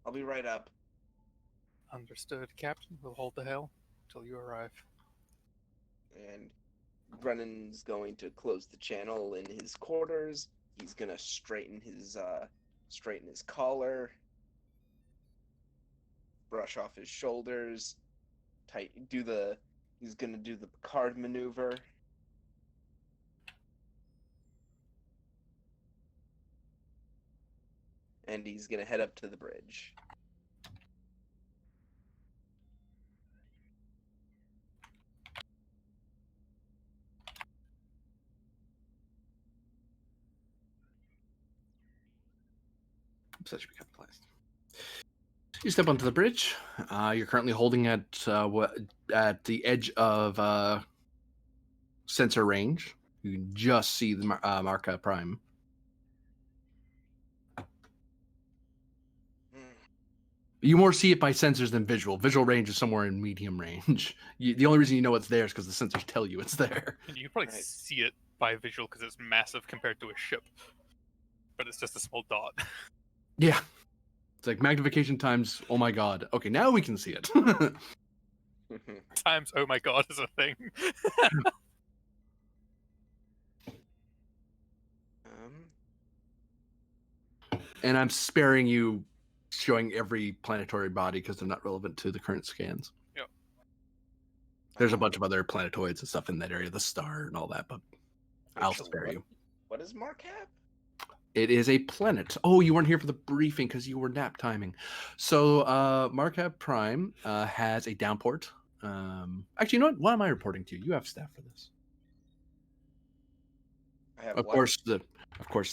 I'll be right up.
Understood, Captain. We'll hold the hail till you arrive.
And Brennan's going to close the channel in his quarters. He's gonna straighten his collar, brush off his shoulders, he's gonna do the Picard maneuver. And he's gonna head up to the bridge.
That should be capitalized. You step onto the bridge. You're currently holding at the edge of sensor range. You can just see the Marka Prime. You more see it by sensors than visual. Visual range is somewhere in medium range. The only reason you know it's there is because the sensors tell you it's there.
And you can probably see it by visual because it's massive compared to a ship. But it's just a small dot.
Yeah. It's like magnification times, oh my god. Okay, now we can see it.
Times, oh my god, is a thing.
And I'm sparing you showing every planetary body because they're not relevant to the current scans.
Yep.
There's a bunch of other planetoids and stuff in that area, the star and all that, but I'll spare you.
What is Markab?
It is a planet. Oh, you weren't here for the briefing because you were nap timing. So Markab Prime has a downport. Actually, you know what? Why am I reporting to you? You have staff for this.
I have
Of course,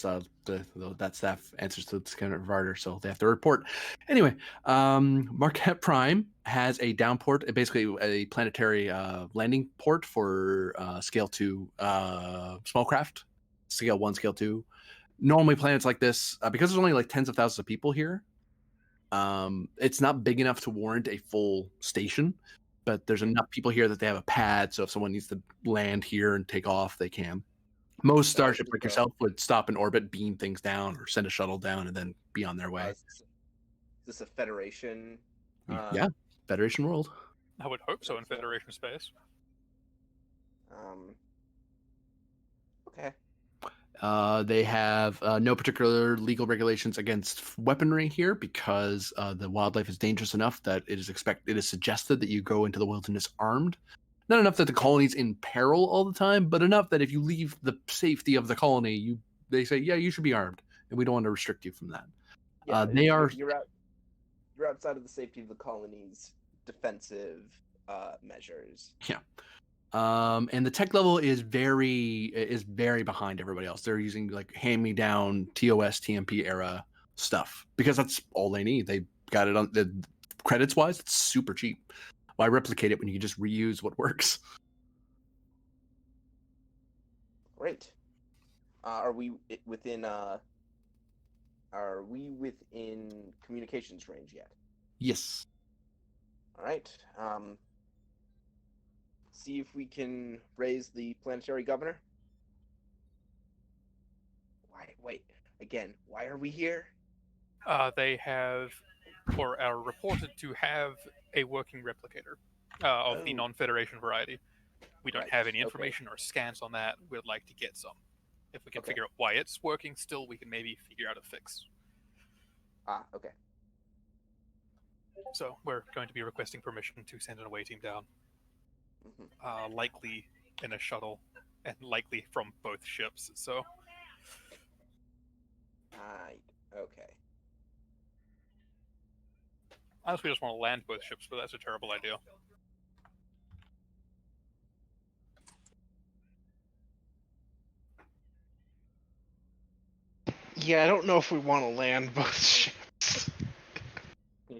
that staff answers to the scanner Varder, so they have to report. Anyway, Marquette Prime has a downport, basically a planetary landing port for scale 2 small craft, scale 1, scale 2. Normally, planets like this, because there's only like tens of thousands of people here, it's not big enough to warrant a full station. But there's enough people here that they have a pad, so if someone needs to land here and take off, they can. Most starships like yourself would stop in orbit, beam things down, or send a shuttle down, and then be on their way.
Is this a Federation?
Yeah, Federation world.
I would hope so in Federation space.
Okay.
They have no particular legal regulations against weaponry here because the wildlife is dangerous enough that it is suggested that you go into the wilderness armed. Not enough that the colony's in peril all the time, but enough that if you leave the safety of the colony, they say, yeah, you should be armed, and we don't want to restrict you from that.
Yeah,
They are.
you're outside of the safety of the colony's defensive measures.
Yeah. And the tech level is very behind everybody else. They're using like hand-me-down TOS TMP era stuff because that's all they need. They got it on the credits wise. It's super cheap. Why replicate it when you can just reuse what works?
Great. Are we within communications range yet?
Yes.
All right. See if we can raise the planetary governor. Wait, again, why are we here?
They have, or are reported to have, a working replicator of the
Oh.
non-Federation variety. We don't
Right,
have any
okay.
information or scans on that. We'd like to get some. If we can
Okay.
figure out why it's working still, we can maybe figure out a fix.
Okay.
So we're going to be requesting permission to send an away team down.
Mhm.
Likely in a shuttle, and likely from both ships. So
Right. Okay.
honestly, we just want to land both ships, but that's a terrible idea.
Yeah, I don't know if we want to land both ships.
Yeah.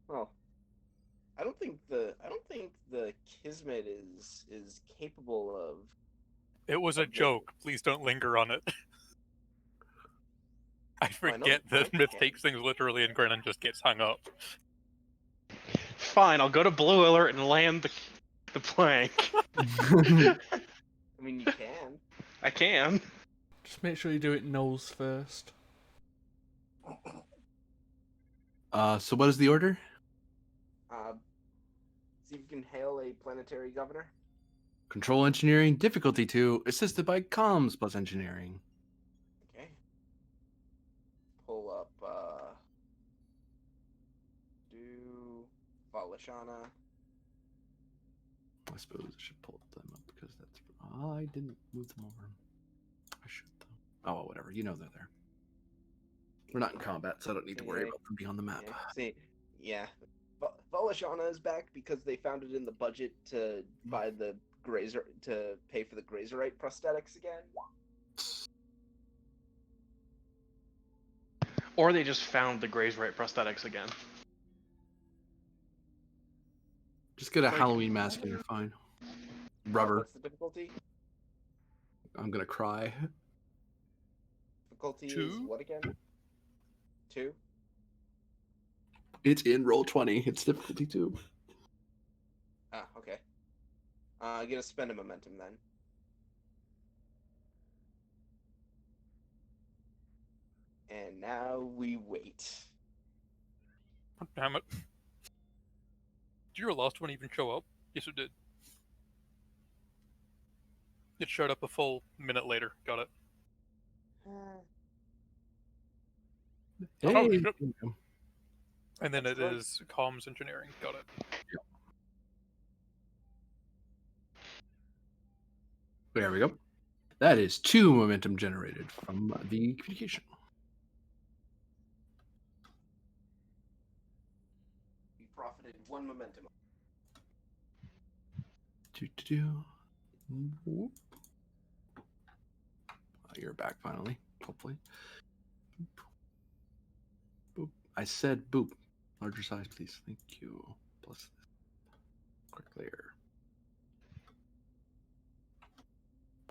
Well, I don't think the Kismet is capable of.
It was a
Of the-
joke. Please don't linger on it. I
I know-
forget
I know
that
you
Myth
can.
takes things literally and Grennan just gets hung up.
Fine, I'll go to Blue Alert and land the plank.
I mean, you can.
I can.
Just make sure you do it nose first.
So what is the order?
See if you can hail a planetary governor.
Control engineering, difficulty 2, assisted by comms plus engineering.
Okay. Pull up. Do Valashana.
I suppose I should pull them up because that's. I didn't move them over. I should though. Oh, well, whatever. You know they're there. We're not in combat, so I don't need to worry
Okay.
about them being on the map.
Yeah. See, yeah. Valashana is back because they found it in the budget to buy the grazer to pay for the grazerite prosthetics again.
Or they just found the Grazerite prosthetics again.
Just get a
Like,
Halloween mask and you're fine. Rubber.
What's the difficulty?
I'm gonna cry.
Difficulty is
2?
what again? 2?
It's in roll 20. It's difficulty 2.
Okay. Gonna spend a momentum then. And now we wait.
Damn it. Did your last one even show up? Yes, it did. It showed up a full minute later. Got it.
Hey.
Oh, shit. And then
That's
it
great.
is comms engineering. Got it.
There we go. That is 2 momentum generated from the communication.
We profited 1 momentum.
Whoop. You're back finally, hopefully. Boop. I said boop. Larger size, please. Thank you. Plus quick layer.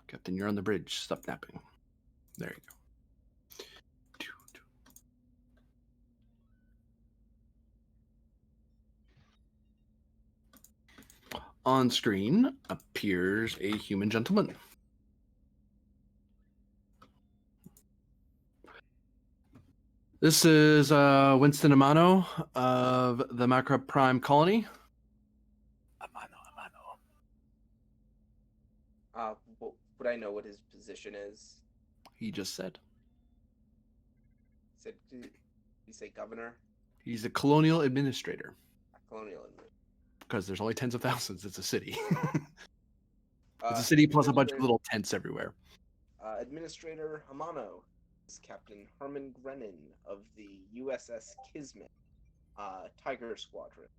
Captain, you're on the bridge. Stop napping. There you go. On screen appears a human gentleman. This is Winston Amano of the Macro Prime Colony.
Amano.
Would I know what his position is?
He just said.
Did he say governor?
He's the colonial administrator.
Colonial.
because there's only tens of thousands. It's a city. It's a
Uh,
city plus a bunch of
Administrator-
little tents everywhere.
Administrator Hamano is Captain Herman Grennan of the USS Kismet, Tiger Squadron.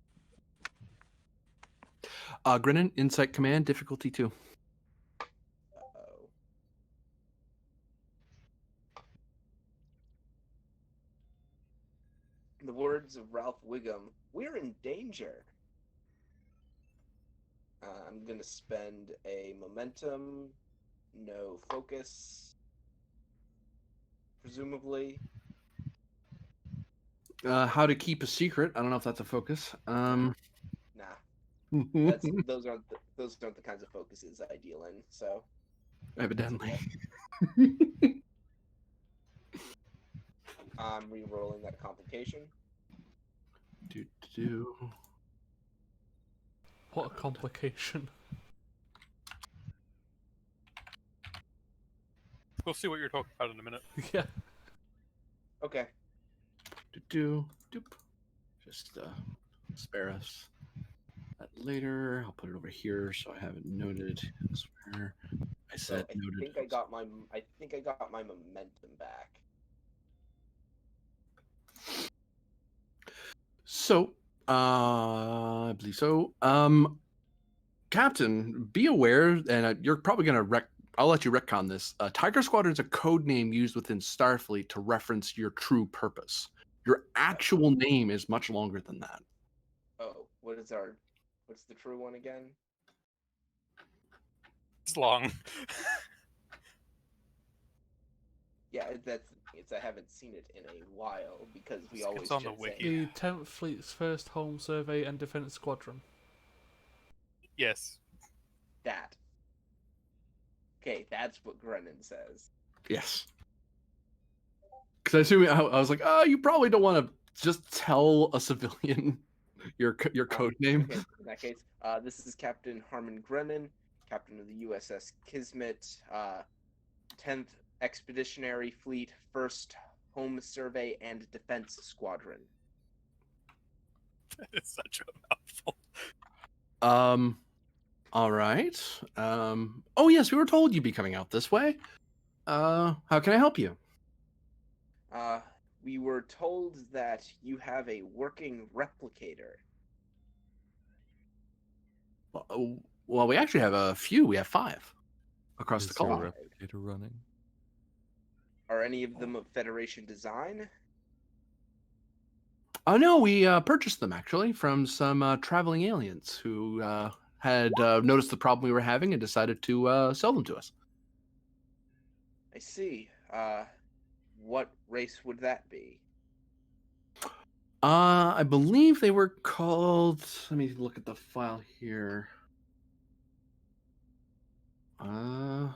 Grinnin, Insight Command, difficulty 2.
Uh-oh. In the words of Ralph Wiggum, we're in danger. I'm going to spend a momentum, no focus, presumably.
How to keep a secret. I don't know if that's a focus.
Nah, those aren't the kinds of focuses I deal in. So
Evidently.
I'm re-rolling that complication.
Do.
What a complication.
We'll see what you're talking about in a minute.
Yeah.
Okay.
Doop. Just spare us that later. I'll put it over here so I have it noted. Elsewhere. I said
I
noted.
think I got my momentum back.
So, I believe so. Captain, be aware, and you're probably gonna I'll let you retcon this. Tiger Squadron is a code name used within Starfleet to reference your true purpose. Your actual name is much longer than that.
Oh, what's the true one again?
It's long.
Yeah, I haven't seen it in a while because we
It's
always
on the
just say
wiki.
The 10th Fleet's first Home Survey and Defense Squadron.
Yes.
that. Okay, that's what Grennan says.
Yes. Because I assume I was like, oh, you probably don't want to just tell a civilian your code name.
Okay, in that case, this is Captain Harmon Grennan, captain of the USS Kismet, 10th Expeditionary Fleet, 1st Home Survey and Defense Squadron.
It's such a mouthful.
All right. Oh yes, we were told you'd be coming out this way. How can I help you?
We were told that you have a working replicator.
Well, we actually have a few. We have 5 across
Is
the colony.
your replicator running?
Are any of them of Federation design?
Oh no, we purchased them actually from some traveling aliens who had noticed the problem we were having and decided to sell them to us.
I see. What race would that be?
I believe they were called. Let me look at the file here. That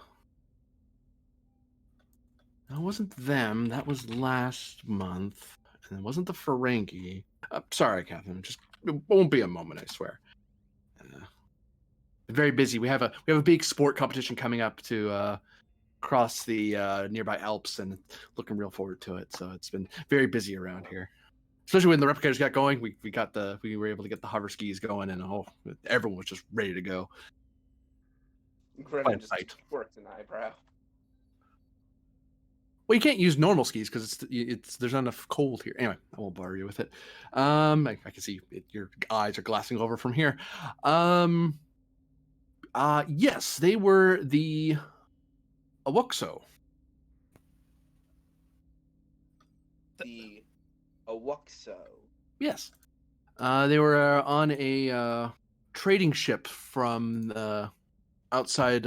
wasn't them. That was last month, and it wasn't the Ferengi. Sorry, Catherine. It won't be a moment. I swear. Very busy. We have a big sport competition coming up to cross the nearby Alps, and looking real forward to it. So it's been very busy around here. Especially when the replicators got going, we were able to get the hover skis going, and everyone was just ready to go.
Grennan just quirked an eyebrow.
Well, you can't use normal skis because there's not enough cold here. Anyway, I won't bother you with it. I can see your eyes are glassing over from here. Yes, they were the Awuxo.
The Awuxo.
Yes. They were on a trading ship from outside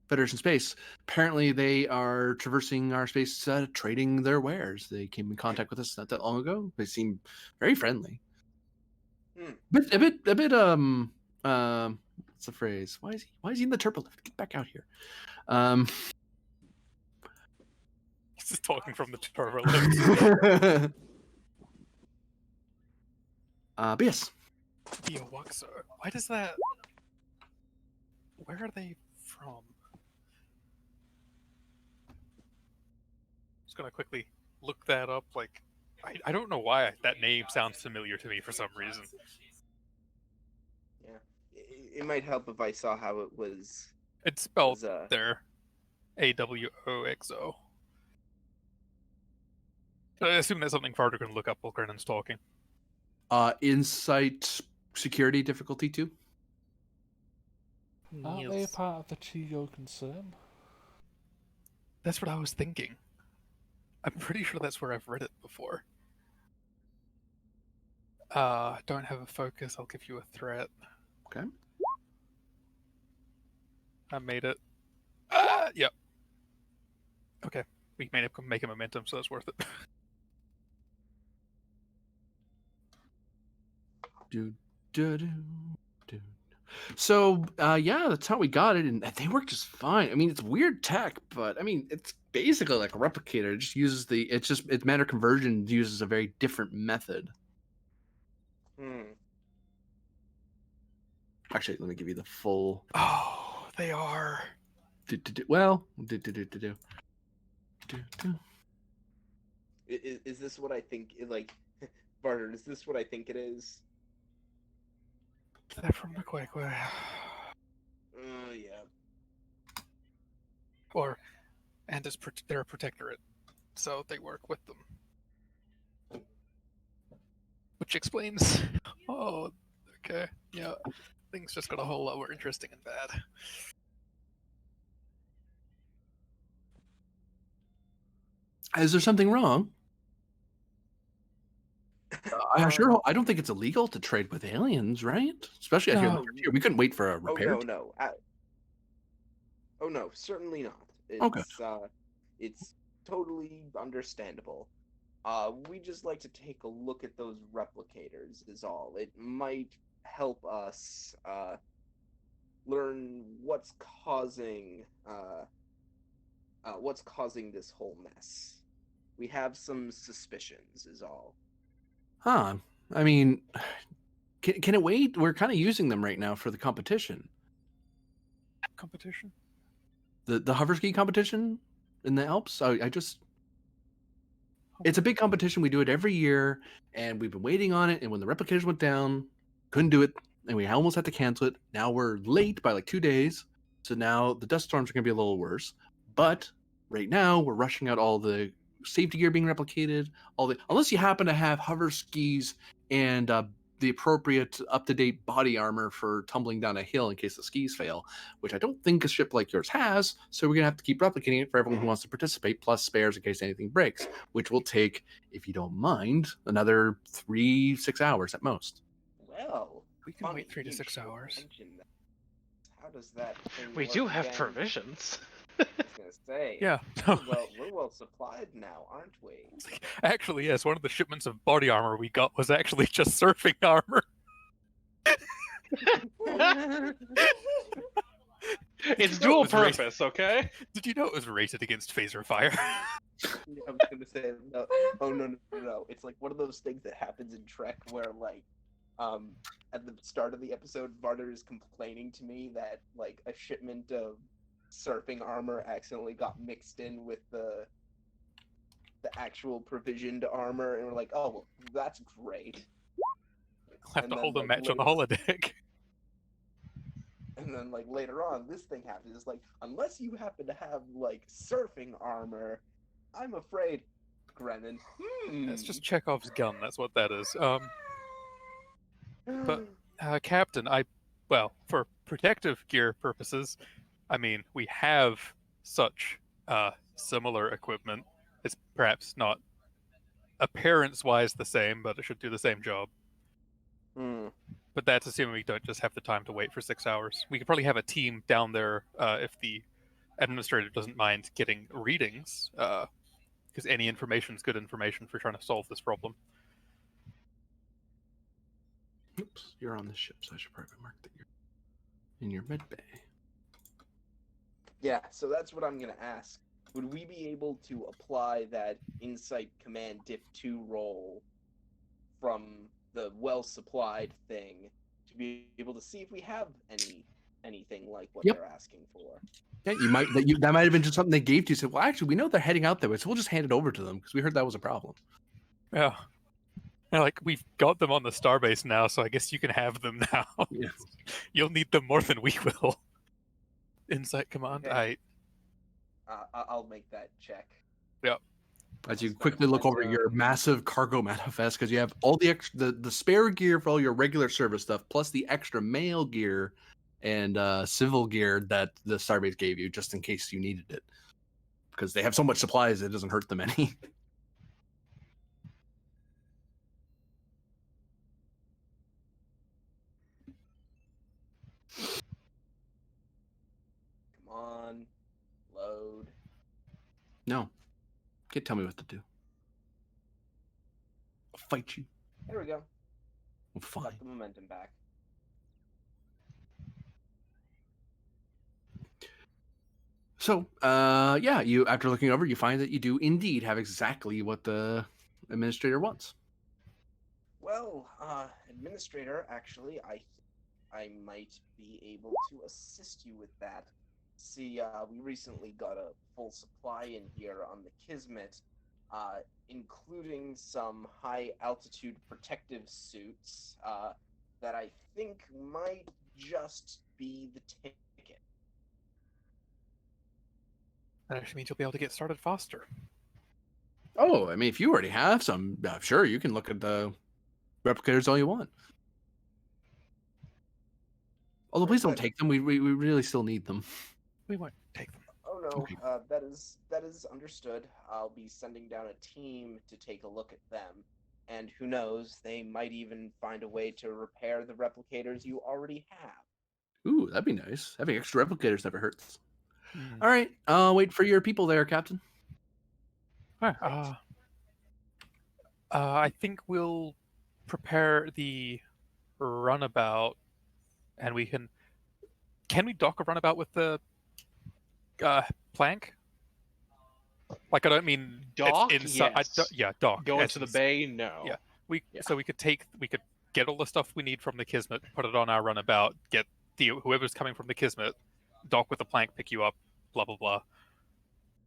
Federation space. Apparently, they are traversing our space, trading their wares. They came in contact with us not that long ago. They seem very friendly. A bit. What's the phrase? Why is he in the turbolift? Get back out here.
He's just talking from the turbolift.
But yes.
The Awuxo. Why does that? Where are they from? Just gonna quickly look that up. Like, I don't know why that name sounds familiar to me for some reason.
it might help if I saw how it was.
It's spelled
Was,
there. AWOXO. I assume that's something Farter can look up while Grennan's talking.
Insight security difficulty 2.
Aren't they a part of the Chigo concern?
That's what I was thinking. I'm pretty sure that's where I've read it before. Don't have a focus, I'll give you a threat.
Okay.
I made it. Yep. Okay. We made it make a momentum, so that's worth it.
So, yeah, that's how we got it, and they work just fine. I mean, it's weird tech, but I mean, it's basically like a replicator. It just uses its matter conversion uses a very different method. Actually, let me give you the full.
Oh, they are.
Well,
Is this what I think? Like, Barter, is this what I think it is?
They're from the Quakeway.
Yeah.
And they're a protectorate, so they work with them. Which explains. Oh, okay. Yeah. Things just got a whole lot more interesting and bad.
Is there something wrong? I don't think it's illegal to trade with aliens, right? Especially out here on the frontier. We couldn't wait for a repair.
Oh no, certainly not.
Okay.
It's totally understandable. We just like to take a look at those replicators is all. It might help us learn what's causing this whole mess. We have some suspicions is all.
Huh. I mean, can it wait? We're kind of using them right now for the competition.
Competition?
The hover ski competition in the Alps? It's a big competition. We do it every year, and we've been waiting on it. And when the replicators went down, couldn't do it, and we almost had to cancel it. Now we're late by like 2 days, so now the dust storms are going to be a little worse. But right now, we're rushing out all the safety gear being replicated. Unless you happen to have hover skis and the appropriate up-to-date body armor for tumbling down a hill in case the skis fail, which I don't think a ship like yours has, so we're going to have to keep replicating it for everyone who wants to participate, plus spares in case anything breaks, which will take, if you don't mind, another 3-6 hours at most.
Well,
we can wait 3 to 6 hours.
How does that thing
We
work
do have
again?
provisions.
I was gonna say.
Yeah.
We're well supplied now, aren't we?
Actually, yes. One of the shipments of body armor we got was actually just surfing armor.
It's dual purpose, okay?
Did you know it was rated against phaser fire?
Yeah, I was gonna say no. Oh no! It's like one of those things that happens in Trek where like, at the start of the episode, Varder is complaining to me that like a shipment of surfing armor accidentally got mixed in with the actual provisioned armor, and we're like, oh, well, that's great.
Have to hold a match on the holodeck.
And then, like, later on, this thing happens. It's like, unless you happen to have, like, surfing armor, I'm afraid, Grennan.
That's just Chekhov's gun, that's what that is. But, Captain, for protective gear purposes, I mean, we have such similar equipment. It's perhaps not appearance-wise the same, but it should do the same job. But that's assuming we don't just have the time to wait for 6 hours. We could probably have a team down there if the administrator doesn't mind getting readings, because any information is good information for trying to solve this problem.
Oops, you're on the ship, so I should probably mark that you're in your med bay.
Yeah, so that's what I'm going to ask. Would we be able to apply that Insight Command Diff 2 role from the well-supplied thing to be able to see if we have anything like what they're asking for?
Yeah, that might have been just something they gave to you. Said, well, actually, we know they're heading out there, so we'll just hand it over to them because we heard that was a problem.
Yeah. They're like, we've got them on the starbase now, so I guess you can have them now.
Yeah.
You'll need them more than we will. Insight command.
Okay. I'll make that check.
Yep.
As you
Spend a
quickly look over your
momentum.
massive cargo manifest, because you have all the extra, the spare gear for all your regular service stuff, plus the extra mail gear and civil gear that the Starbase gave you, just in case you needed it. Because they have so much supplies, it doesn't hurt them any.
Come on, load.
No, can't tell me what to do. I'll fight you.
There we go.
I'm fine.
Got the momentum back.
So, yeah, you after looking over, you find that you do indeed have exactly what the administrator wants.
Well, administrator, actually, I might be able to assist you with that. See, we recently got a full supply in here on the Kismet, including some high altitude protective suits that I think might just be the ticket.
That actually means you'll be able to get started faster.
Oh, I mean, if you already have some, sure, you can look at the replicators all you want. Although, please don't take them. We really still need them.
We won't take them.
Oh no,
Okay.
that is understood. I'll be sending down a team to take a look at them, and who knows, they might even find a way to repair the replicators you already have.
Ooh, that'd be nice. Having extra replicators never hurts.
Mm.
All right, I'll wait for your people there, Captain.
I think we'll prepare the runabout, and we can. Can we dock a runabout with the plank? Like, I don't mean
Dock?
it's inside.
Yes.
Yeah, dock.
Go
as
into the
in-
bay? No.
Yeah.
Yeah.
So we could get all the stuff we need from the Kismet, put it on our runabout, get whoever's coming from the Kismet, dock with the plank, pick you up, blah blah blah.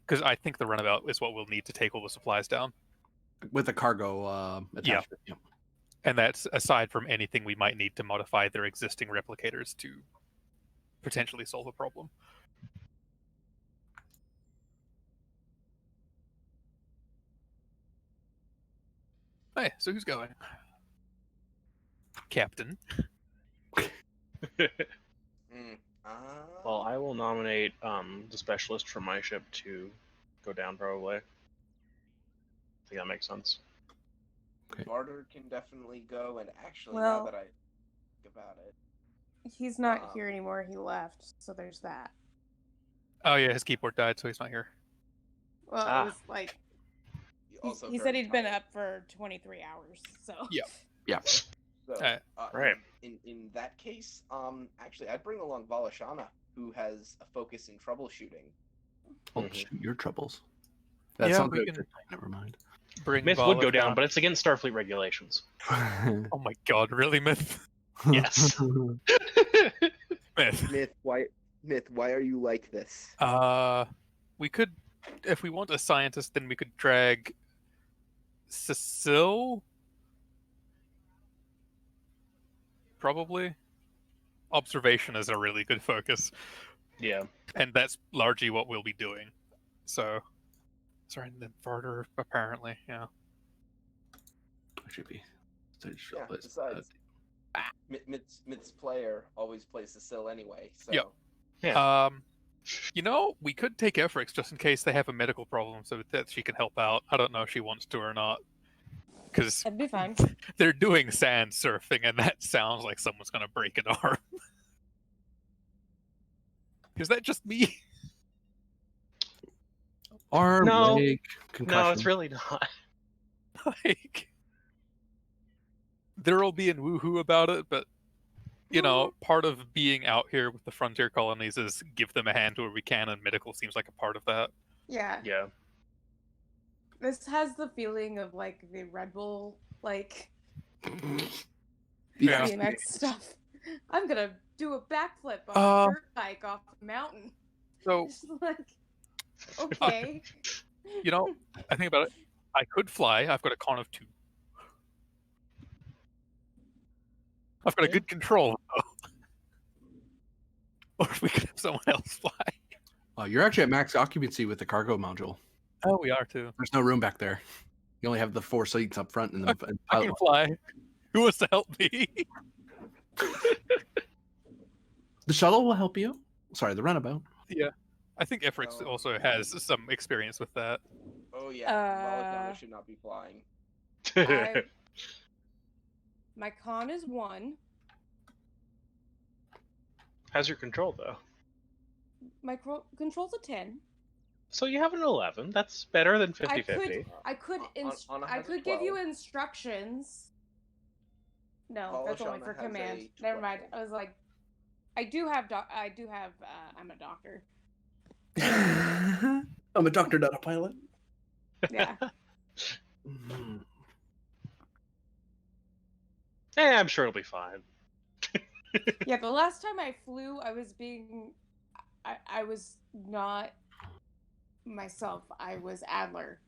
Because I think the runabout is what we'll need to take all the supplies down,
With the cargo attachment. Yeah.
and that's aside from anything we might need to modify their existing replicators to potentially solve a problem. Hey, so who's going? Captain.
Well, I will nominate the specialist from my ship to go down probably. I think that makes sense.
Okay.
Barter can definitely go, and actually,
Well-
now that I think about it,
He's not here anymore. He left, so there's that.
Oh yeah, his keyboard died, so he's not here.
Well,
Ah.
it was like
also
he
very
said he'd been
tired.
up for 23 hours. So
Yeah.
So,
Right.
In that case, actually, I'd bring along Valashana, who has a focus in troubleshooting.
Oh,
Mhm.
shoot your troubles. That
Yeah,
sounds
we
good.
can-
Never mind.
Bring
Myth would go
Vala
down, but it's against Starfleet regulations.
Oh my god, really, Myth?
Yes.
Myth.
Myth, why are you like this?
We could, if we want a scientist, then we could drag Cecile. Probably. Observation is a really good focus,
Yeah.
and that's largely what we'll be doing. So, sorry, and then Varder apparently, yeah.
Should be.
Yeah, besides, Myth's player always plays Cecile anyway, so...
Yep.
Yeah.
You know, we could take Efrix just in case they have a medical problem, so that she can help out. I don't know if she wants to or not, because
that'd be fine.
they're doing sand surfing, and that sounds like someone's gonna break an arm. Is that just me?
Arm,
No.
leg, concussion.
No, it's really not.
Like, they're all being woohoo about it, but you know, part of being out here with the frontier colonies is give them a hand where we can, and medical seems like a part of that.
Yeah.
Yeah.
This has the feeling of like the Red Bull like
Yeah.
BMX stuff. I'm gonna do a backflip on a dirt bike off the mountain.
So,
It's like, okay.
you know, I think about it. I could fly. I've got a con of 2. I've got a
Yeah.
good control. Or if we could have someone else fly.
You're actually at max occupancy with the cargo module.
Oh, we are too.
There's no room back there. You only have the 4 seats up front and the and
I
pilot
can
one.
fly. Who wants to help me?
The shuttle will help you. Sorry, the runabout.
Yeah. I think Efrix
Oh.
also has some experience with that.
Oh yeah, Volcano should not be flying.
My con is 1.
How's your control though?
My control's a 10.
So you have an 11. That's better than 50-50.
I could
Anna
I
has a
could give you
12.
instructions. No, that's only
Volashana
for
has
command.
a
Never mind.
12.
I was like, I do have I'm a doctor.
I'm a doctor, not a pilot.
Yeah.
Mhm.
I'm sure it'll be fine.
Yeah, the last time I flew, I was not myself. I was Adler.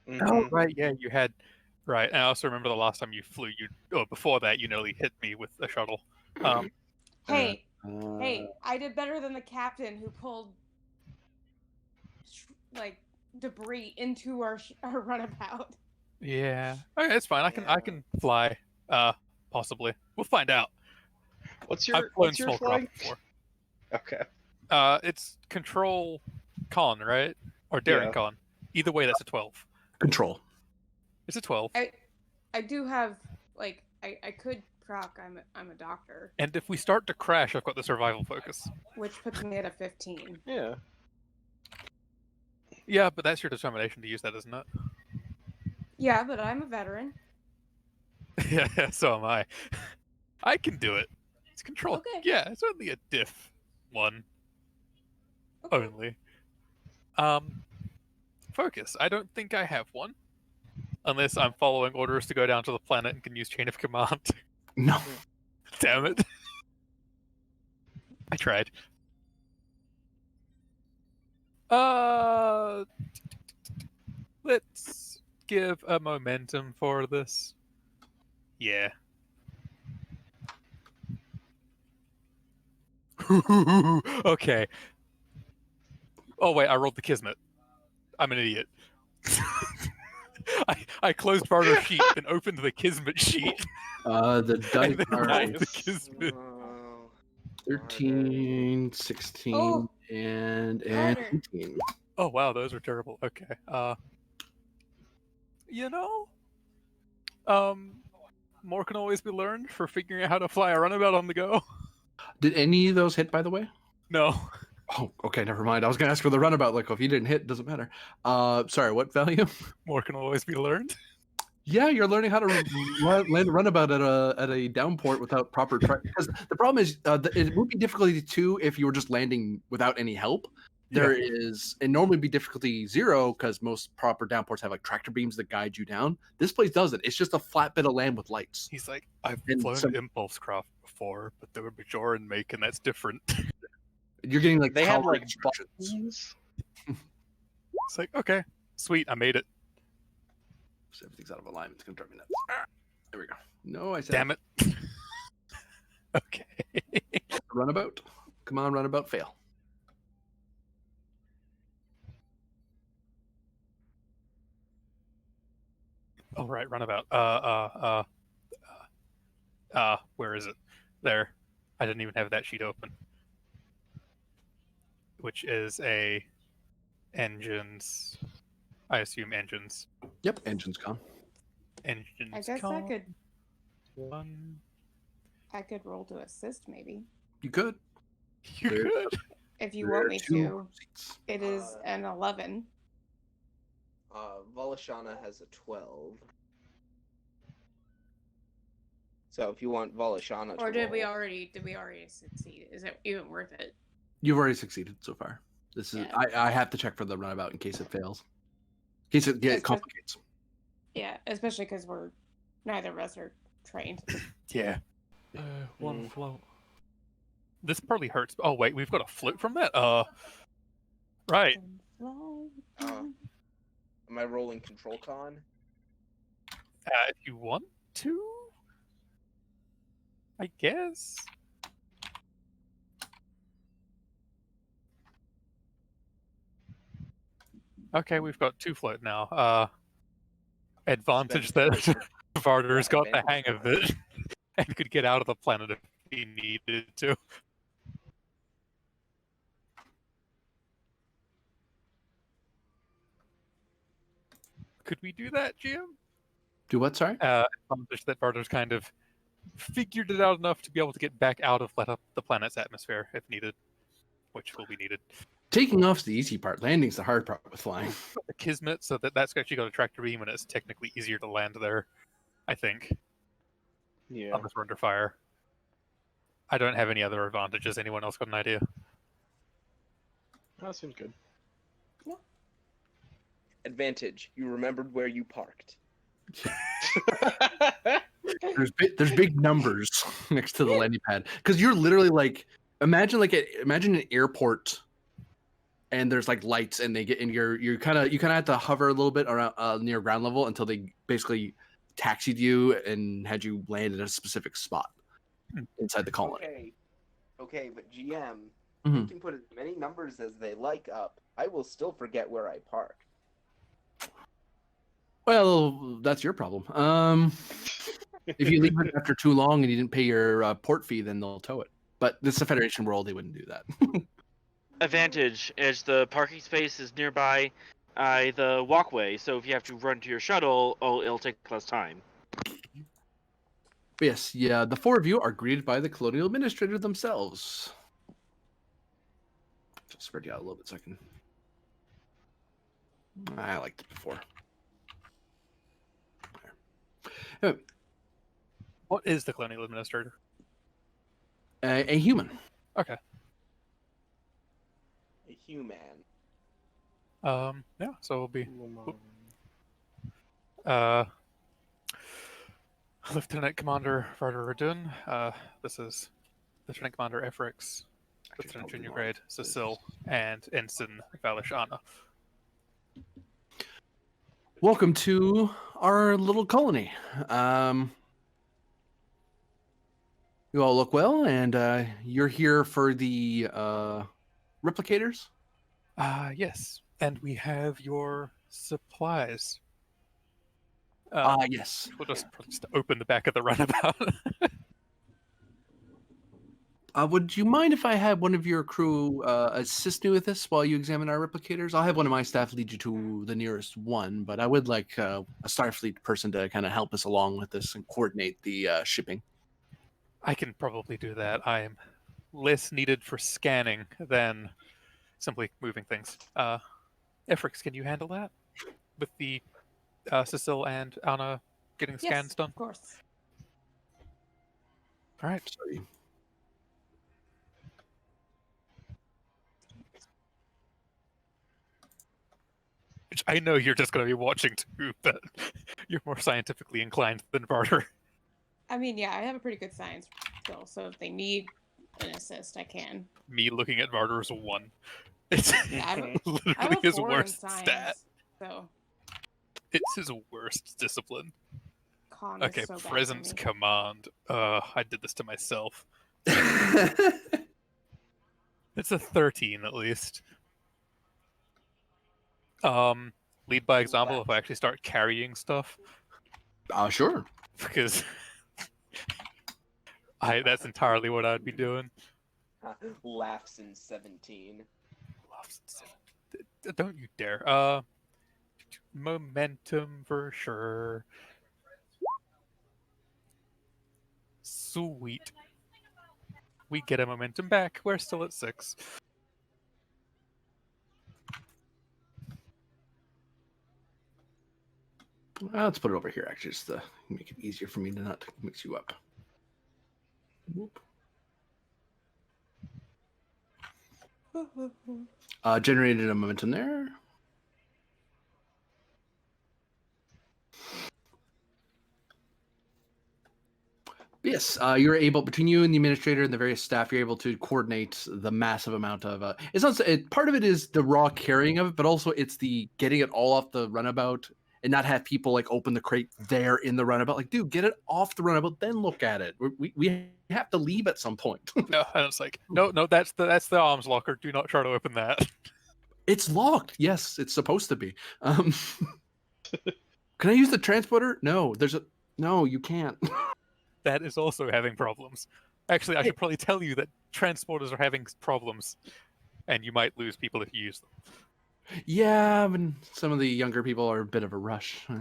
Oh,
Mhm.
right. Yeah, you had. Right. And I also remember the last time you flew, before that, you nearly hit me with a shuttle.
Hey, hey, I did better than the captain who pulled like debris into our runabout.
Yeah. Okay, it's fine. I can fly. Possibly. We'll find out.
What's
I've
your
flown small
flying?
craft before.
Okay.
It's control con, right? Or daring
Yeah.
con. Either way, that's a 12.
Control.
It's a 12.
I do have like I could proc. I'm a doctor,
And if we start to crash, I've got the survival focus.
which puts me at a 15.
Yeah.
Yeah, but that's your determination to use that, isn't it?
Yeah, but I'm a veteran.
Yeah, so am I. I can do it. It's control.
Okay.
Yeah, it's only a diff 1
Okay.
only. Focus. I don't think I have one. Unless I'm following orders to go down to the planet and can use chain of command.
No.
Damn it. I tried. Let's give a momentum for this. Yeah. Okay. Oh wait, I rolled the kismet. I'm an idiot. I closed Barter's sheet, then opened the kismet sheet,
The dice
and then
are
rolled the kismet.
Oh,
13, 16,
Oh,
and
Carter.
18.
Oh wow, those are terrible. Okay. You know, more can always be learned for figuring out how to fly a runabout on the go.
Did any of those hit, by the way?
No.
Oh, okay, never mind. I was going to ask for the runabout. Like, if you didn't hit, it doesn't matter. Sorry, what value?
More can always be learned.
Yeah, you're learning how to land a runabout at a downport without proper because the problem is it would be difficulty 2 if you were just landing without any help. There is, and normally be difficulty 0 because most proper downports have like tractor beams that guide you down. This place doesn't. It's just a flat bit of land with lights.
He's like, I've
And
flown
some-
impulse craft before, but they were Bajoran make, and that's different.
You're getting like
They have
power
like
instructions.
buttons.
It's like, okay, sweet, I made it.
So everything's out of alignment. It's gonna drive me nuts. There we go. No, I said
Damn it. Okay.
runabout. Come on, runabout, fail.
All right, runabout. Where is it? There. I didn't even have that sheet open. Which is a engines. I assume engines.
Yep, engine's gone.
Engines.
I guess
con.
I could
1.
roll to assist maybe.
You could.
You
There-
could.
If you
There
want
are
me
2
to.
seats.
It is an 11.
Volashana has a 12. So if you want Volashana to
Or did we
roll-
already succeed? Is it even worth it?
You've already succeeded so far. This is
Yeah.
I have to check for the runabout in case it fails. In case it
That's
complicates.
Yeah, especially because neither of us are trained.
Yeah.
One float.
This probably hurts. Oh wait, we've got a float from that. Right.
Am I rolling control con?
If you want to. I guess. Okay, we've got 2 float now. Advantage that Varder's got the hang of it and could get out of the planet if he needed to. Could we do that, GM?
Do what? Sorry.
Advantage that Varder's kind of figured it out enough to be able to get back out of the planet's atmosphere if needed, which will be needed.
Taking off's the easy part. Landing's the hard part with flying.
The Kismet, so that's actually got a tractor beam, and it's technically easier to land there, I think.
Yeah.
Unless we're under fire. I don't have any other advantages. Anyone else got an idea?
That seems good.
Advantage: you remembered where you parked.
There's big numbers next to the landing pad because you're literally like imagine an airport and there's like lights and they get in you kind of have to hover a little bit around near ground level until they basically taxied you and had you land in a specific spot inside the colony.
Okay, but GM,
Mhm.
you can put as many numbers as they like up. I will still forget where I park.
Well, that's your problem. If you leave it after too long and you didn't pay your port fee, then they'll tow it. But this is a Federation world; they wouldn't do that.
Advantage is the parking space is nearby the walkway, so if you have to run to your shuttle, it'll take less time.
Yes, yeah. The 4 of you are greeted by the Colonial Administrator themselves. Just spread you out a little bit so I can. I liked it before.
What is the Colonial Administrator?
A human.
Okay.
A human.
Yeah, so it'll be Lieutenant Commander Varder Radun. This is Lieutenant Commander Efrix, Lieutenant Junior Grade Cecile, and Ensign Valishana.
Welcome to our little colony. You all look well, and you're here for the replicators?
Yes, and we have your supplies.
Yes.
We'll just open the back of the runabout.
Would you mind if I had one of your crew assist me with this while you examine our replicators? I'll have one of my staff lead you to the nearest one, but I would like a Starfleet person to kind of help us along with this and coordinate the shipping.
I can probably do that. I'm less needed for scanning than simply moving things. Efrix, can you handle that? With the Cecile and Anna getting scans done?
Of course.
All right.
Sorry.
Which I know you're just going to be watching too, but you're more scientifically inclined than Barter.
I mean, yeah, I have a pretty good science skill, so if they need an assist, I can.
Me looking at Barter is a 1. It's
I'm
literally
a
his
4 in
worst
science,
stat.
so
It's his worst discipline.
con
Okay,
is so bad for
presence
me.
command. I did this to myself. It's a 13 at least. Lead by example if I actually start carrying stuff.
Sure.
Because that's entirely what I'd be doing.
Laughs in 17.
Don't you dare. Momentum for sure. Sweet. We get a momentum back. We're still at 6.
Let's put it over here, actually, just to make it easier for me to not mix you up. Whoop. Generated a momentum there. Yes, you're able, between you and the administrator and the various staff, you're able to coordinate the massive amount of. It's not. Part of it is the raw carrying of it, but also it's the getting it all off the runabout and not have people like open the crate there in the runabout. Like, dude, get it off the runabout, then look at it. We have to leave at some point.
No, and it's like, no, that's the arms locker. Do not try to open that.
It's locked. Yes, it's supposed to be. Can I use the transporter? No, no, you can't.
That is also having problems. Actually, I should probably tell you that transporters are having problems, and you might lose people if you use them.
Yeah, but some of the younger people are a bit of a rush.
Yeah,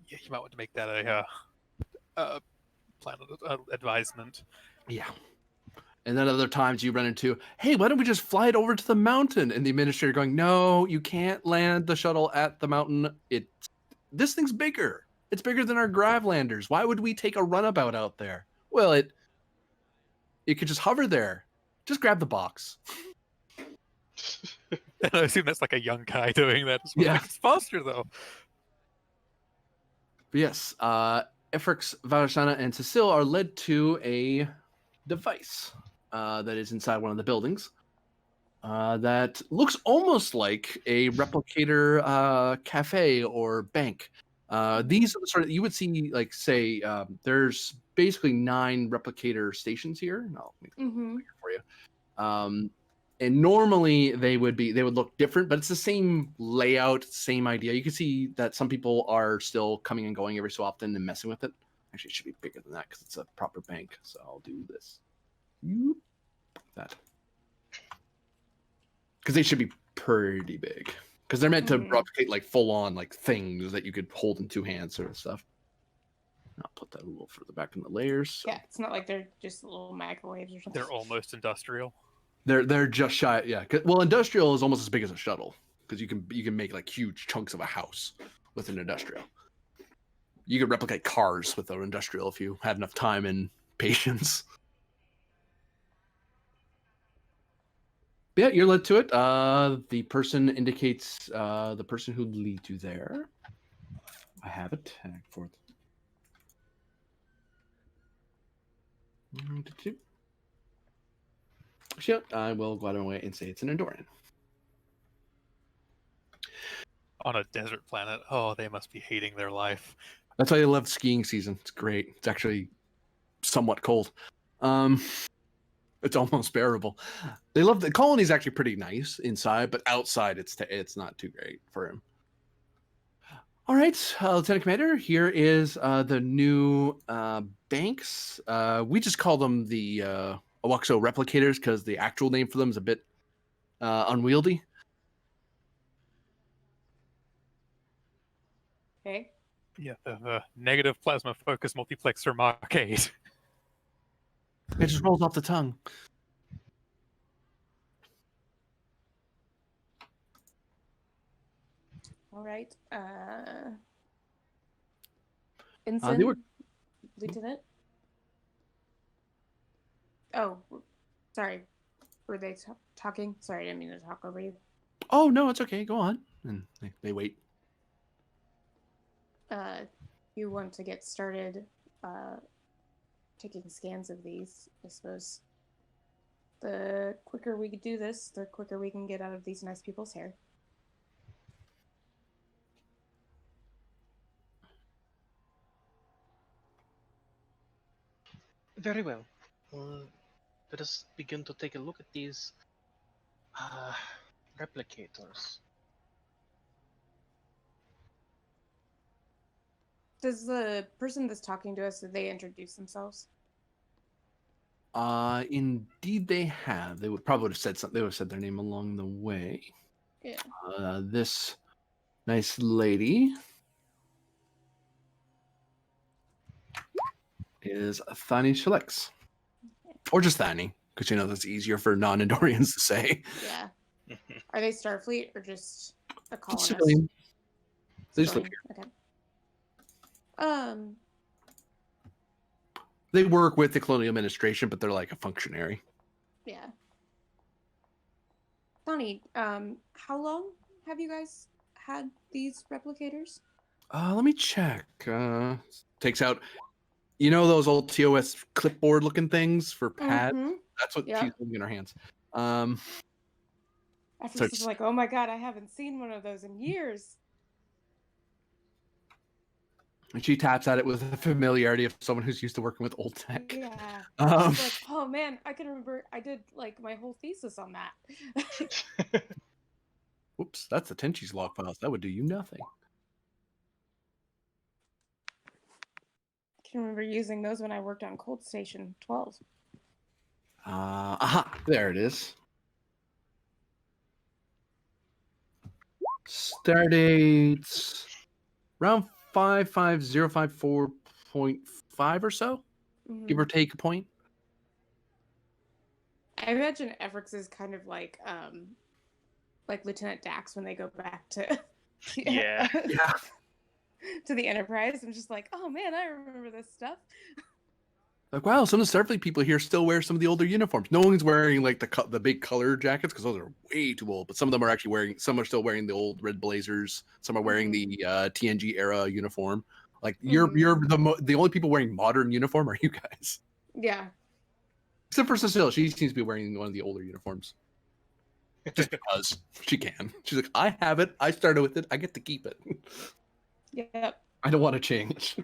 you might want to make that a plan advisement.
Yeah. And then other times you run into, hey, why don't we just fly it over to the mountain? And the administrator going, no, you can't land the shuttle at the mountain. This thing's bigger. It's bigger than our Gravlanders. Why would we take a runabout out there? Well, you could just hover there. Just grab the box.
And I assume that's like a young guy doing that as well.
Yeah.
Like, it's faster though.
But yes, Efrix, Valashana, and Cecile are led to a device that is inside one of the buildings that looks almost like a replicator cafe or bank. These are the sort of, you would see, like, say, there's basically 9 replicator stations here. I'll make it clear for you. And normally they would look different, but it's the same layout, same idea. You can see that some people are still coming and going every so often and messing with it. Actually, it should be bigger than that because it's a proper bank. So I'll do this. That. Because they should be pretty big. Because they're meant to replicate like full-on like things that you could hold in 2 hands, sort of stuff. I'll put that a little further back in the layers. So.
Yeah, it's not like they're just little microwaves or something.
They're almost industrial.
They're just shy. Yeah. Well, industrial is almost as big as a shuttle because you can make like huge chunks of a house with an industrial. You could replicate cars with an industrial if you had enough time and patience. Yeah, you're led to it. The person indicates the person who leads you there. I have a tag for it. So I will go out of my way and say it's an Endorian.
On a desert planet. Oh, they must be hating their life.
That's why they love skiing season. It's great. It's actually somewhat cold. It's almost bearable. They love the colony's actually pretty nice inside, but outside it's not too great for him. All right, Lieutenant Commander, here is the new banks. We just call them the Awaxo replicators because the actual name for them is a bit unwieldy.
Okay.
Yeah, the negative plasma focus multiplexer Mark 8.
It just rolls off the tongue.
All right. Ensign, Lieutenant. Oh, sorry. Were they talking? Sorry, I didn't mean to talk over you.
Oh no, it's okay. Go on. And they wait.
You want to get started taking scans of these, I suppose. The quicker we do this, the quicker we can get out of these nice people's hair.
Very well. Let us begin to take a look at these replicators.
Does the person that's talking to us, did they introduce themselves?
Indeed they have. They would probably have said something. They would have said their name along the way.
Yeah.
This nice lady is Thani Shalex. Or just Thani, because you know that's easier for non-Endorians to say.
Yeah. Are they Starfleet or just a colonist?
Civilian. They just live
here. Okay.
They work with the colonial administration, but they're like a functionary.
Yeah. Thani, how long have you guys had these replicators?
Let me check. Takes out, you know, those old TOS clipboard looking things for pads. That's what she's holding in her hands.
At first, it's like, oh my god, I haven't seen one of those in years.
And she taps at it with the familiarity of someone who's used to working with old tech.
Yeah.
Um,
She's like, oh man, I can remember I did like my whole thesis on that.
whoops, that's the Tenchi's log files. That would do you nothing.
I can remember using those when I worked on Cold Station 12.
Aha, there it is. Start dates around 55054.5 or so, give or take a point.
I imagine Efrix is kind of like Lieutenant Dax when they go back to
Yeah.
Yeah.
to the Enterprise. I'm just like, oh man, I remember this stuff.
Like, wow, some of the Starfleet people here still wear some of the older uniforms. No one's wearing like the big color jackets because those are way too old. But some of them are actually wearing. Some are still wearing the old red blazers. Some are wearing the TNG era uniform. Like you're the only people wearing modern uniform are you guys.
Yeah.
Except for Cecile, she seems to be wearing one of the older uniforms. Just because she can. She's like, I have it. I started with it. I get to keep it.
Yep.
I don't want to change.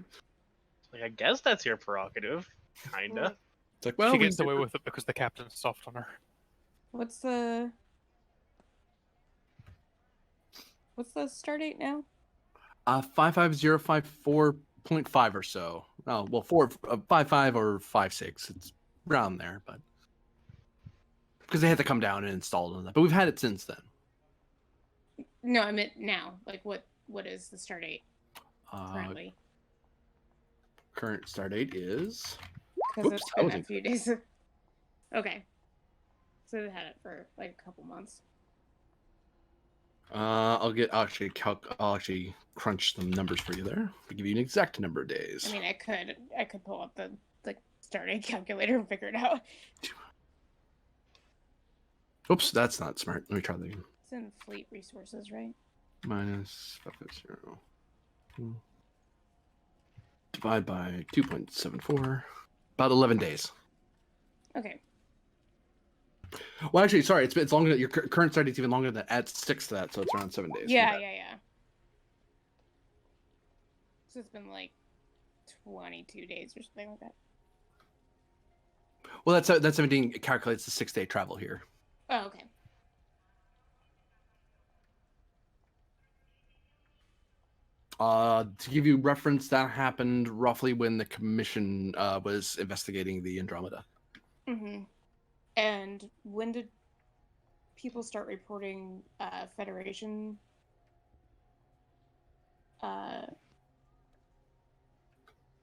Like, I guess that's your prerogative, kinda.
It's like, well,
she gets away with it because the captain's soft on her.
What's the start date now?
55054.5 or so. Oh, well, 55 or 56. It's around there, but because they had to come down and install it. But we've had it since then.
No, I meant now. Like, what is the start date currently?
Current start date is.
Because it's been a few days. Okay. So they've had it for like a couple months.
I'll actually crunch some numbers for you there. I'll give you an exact number of days.
I mean, I could pull up the start date calculator and figure it out.
Oops, that's not smart. Let me try that again.
It's in fleet resources, right?
Minus 550. Divide by 2.74. About 11 days.
Okay.
Well, actually, sorry, it's longer. Your current start date's even longer than add 6 to that, so it's around 7 days.
Yeah. So it's been like 22 days or something like that.
Well, that's 17 calculates the 6-day travel here.
Oh, okay.
To give you reference, that happened roughly when the commission was investigating the Andromeda.
Mm-hmm. And when did people start reporting Federation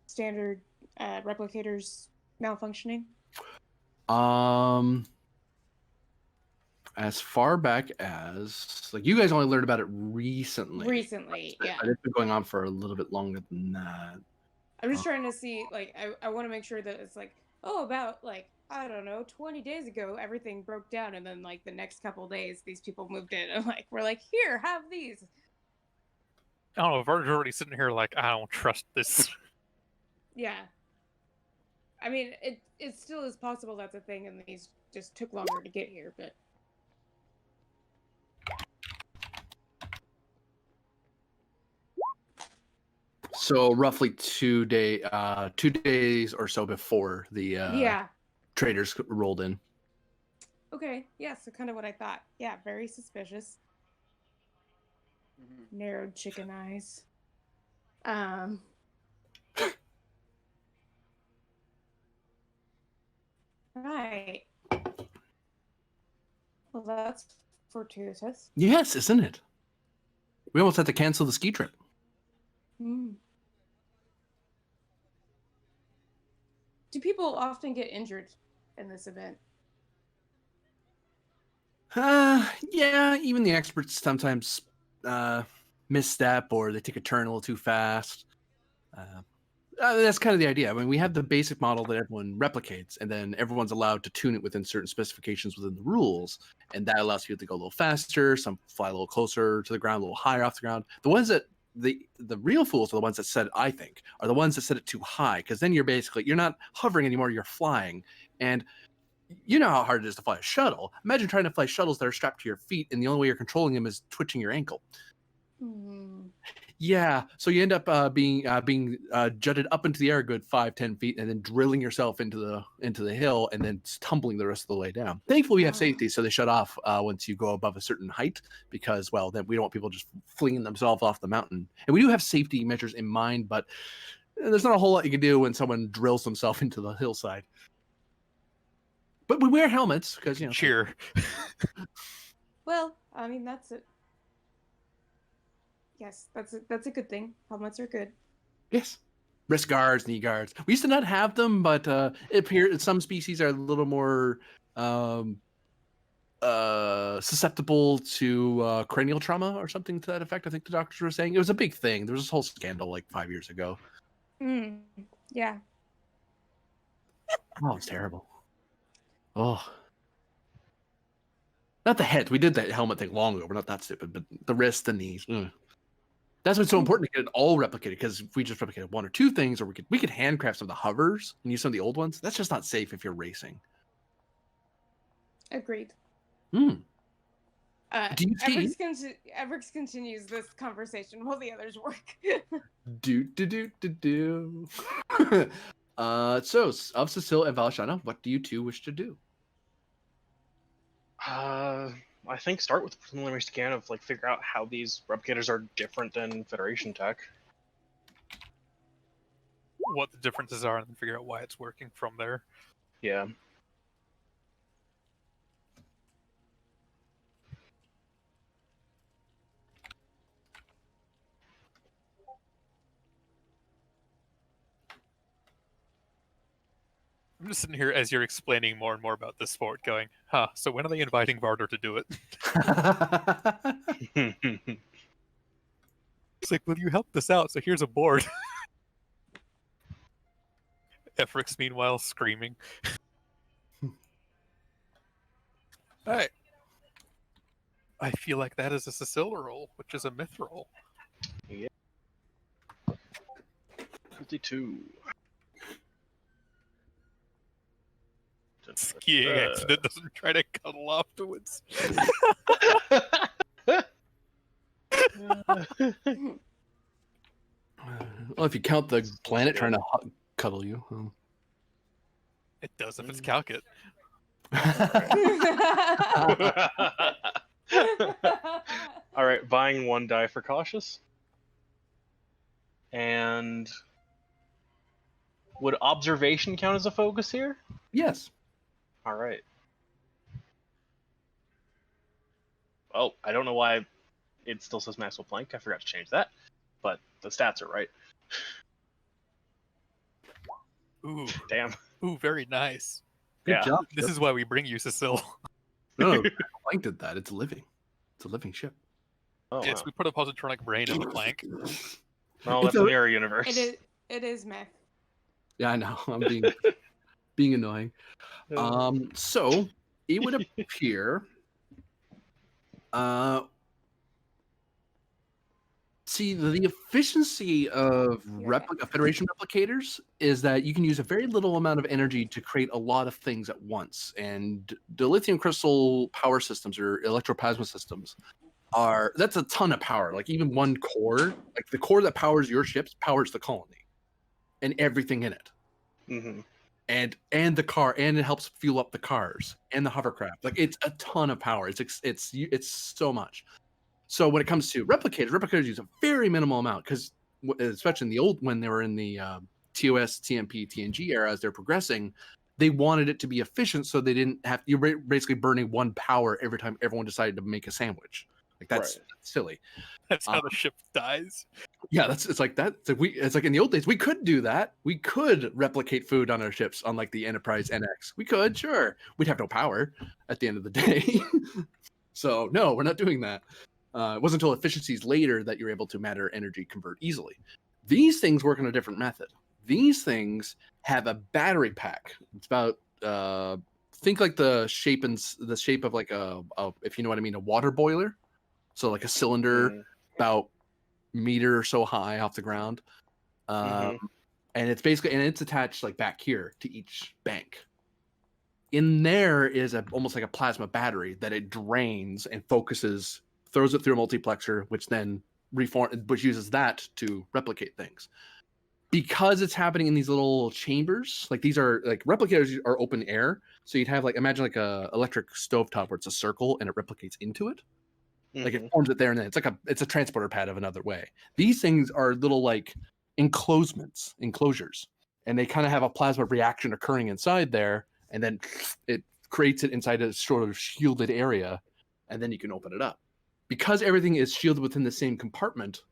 standard replicators malfunctioning?
As far back as you guys only learned about it recently.
Recently, yeah.
But it's been going on for a little bit longer than that.
I'm just trying to see, I want to make sure that it's about I don't know, 20 days ago everything broke down, and then the next couple days these people moved in and we're like, here, have these.
I don't know, Verge already sitting here I don't trust this.
Yeah. I mean, it still is possible that's a thing and these just took longer to get here, but
so roughly 2 days or so before the traders rolled in.
Okay, yeah, so kind of what I thought. Yeah, very suspicious. Narrowed chicken eyes. Right. Well, that's fortuitous.
Yes, isn't it? We almost had to cancel the ski trip.
Do people often get injured in this event?
Yeah, even the experts sometimes misstep or they take a turn a little too fast. That's kind of the idea. I mean, we have the basic model that everyone replicates, and then everyone's allowed to tune it within certain specifications within the rules, and that allows people to go a little faster, some fly a little closer to the ground, a little higher off the ground. The ones that the real fools are the ones that set it, I think, are the ones that set it too high, because then you're not hovering anymore, you're flying. And you know how hard it is to fly a shuttle. Imagine trying to fly shuttles that are strapped to your feet, and the only way you're controlling them is twitching your ankle. Yeah, so you end up being jutted up into the air a good 5-10 feet, and then drilling yourself into the hill, and then tumbling the rest of the way down. Thankfully, we have safety, so they shut off once you go above a certain height, because well, then we don't want people just flinging themselves off the mountain. And we do have safety measures in mind, but there's not a whole lot you can do when someone drills themselves into the hillside. But we wear helmets because
Cheer.
Well, I mean that's it. Yes, that's a good thing. Helmets are good.
Yes. Wrist guards, knee guards. We used to not have them, but it appears some species are a little more susceptible to cranial trauma or something to that effect. I think the doctors were saying it was a big thing. There was this whole scandal like 5 years ago.
Yeah.
Oh, it's terrible. Oh. Not the head. We did that helmet thing long ago. We're not that stupid, but the wrist, the knees. Ugh. That's what's so important to get it all replicated, because if we just replicated one or two things, or we could handcraft some of the hovers and use some of the old ones. That's just not safe if you're racing.
Agreed.
Do you
Everix continues this conversation while the others work.
So of Cecile and Valashana, what do you two wish to do?
I think start with preliminary scan of like figure out how these replicators are different than Federation tech.
What the differences are, and then figure out why it's working from there.
Yeah.
I'm just sitting here as you're explaining more and more about this sport, going, huh, so when are they inviting Varder to do it? It's like, will you help this out? So here's a board. Efrix, meanwhile, screaming. Alright. I feel like that is a Cecile roll, which is a myth roll.
Yeah. 52.
Skiing accident doesn't try to cuddle afterwards.
Well, if you count the planet trying to cuddle you.
It does if it's Calcut.
Alright, buying 1 die for cautious. And would observation count as a focus here?
Yes.
Alright. Oh, I don't know why it still says Maxwell Planck. I forgot to change that. But the stats are right.
Ooh.
Damn.
Ooh, very nice.
Good job.
This is why we bring you, Cecile.
No, Planck did that. It's living. It's a living ship.
Oh,
Yes,
wow.
we put a positronic brain in the Planck.
Well, that's a mirror universe.
It is meth.
Yeah, I know. I'm being annoying. So it would appear. See, the efficiency of Federation replicators is that you can use a very little amount of energy to create a lot of things at once. And the lithium crystal power systems or electroplasma systems that's a ton of power. Like even one core, like the core that powers your ships powers the colony and everything in it.
Mm-hmm.
And the car, and it helps fuel up the cars and the hovercraft. Like it's a ton of power. It's so much. So when it comes to replicators use a very minimal amount, because especially in the old, when they were in the TOS, TMP, TNG era, as they're progressing, they wanted it to be efficient, so they didn't have, you're basically burning 1 power every time everyone decided to make a sandwich. Like that's silly.
That's how the ship dies.
Yeah, it's like that. It's like in the old days we could do that. We could replicate food on our ships, unlike the Enterprise NX. We could, sure. We'd have no power at the end of the day. So no, we're not doing that. It wasn't until efficiencies later that you're able to matter energy convert easily. These things work in a different method. These things have a battery pack. It's about think like the shape of like a if you know what I mean, a water boiler. So like a cylinder about meter or so high off the ground. And it's attached like back here to each bank. In there is almost like a plasma battery that it drains and focuses, throws it through a multiplexer, which then which uses that to replicate things. Because it's happening in these little chambers, like these are like replicators are open air, so you'd have like imagine like a electric stovetop where it's a circle and it replicates into it. Like it forms it there, and then it's a transporter pad of another way. These things are little like enclosures, and they kind of have a plasma reaction occurring inside there, and then it creates it inside a sort of shielded area, and then you can open it up. Because everything is shielded within the same compartment,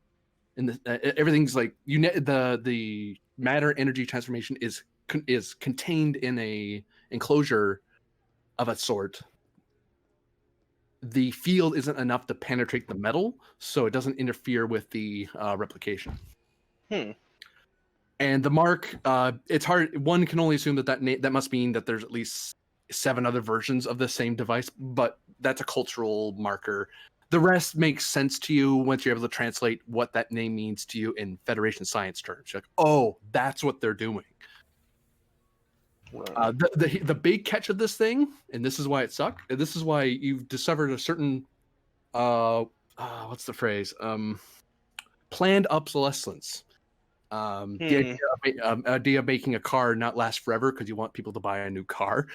and everything's like the matter energy transformation is contained in a enclosure of a sort. The field isn't enough to penetrate the metal, so it doesn't interfere with the replication. And the mark, it's hard. One can only assume that must mean that there's at least 7 other versions of the same device, but that's a cultural marker. The rest makes sense to you once you're able to translate what that name means to you in Federation science terms. You're like, oh, that's what they're doing. The big catch of this thing, and this is why it sucked. This is why you've discovered a certain, what's the phrase? Planned obsolescence. The idea of making a car not last forever because you want people to buy a new car.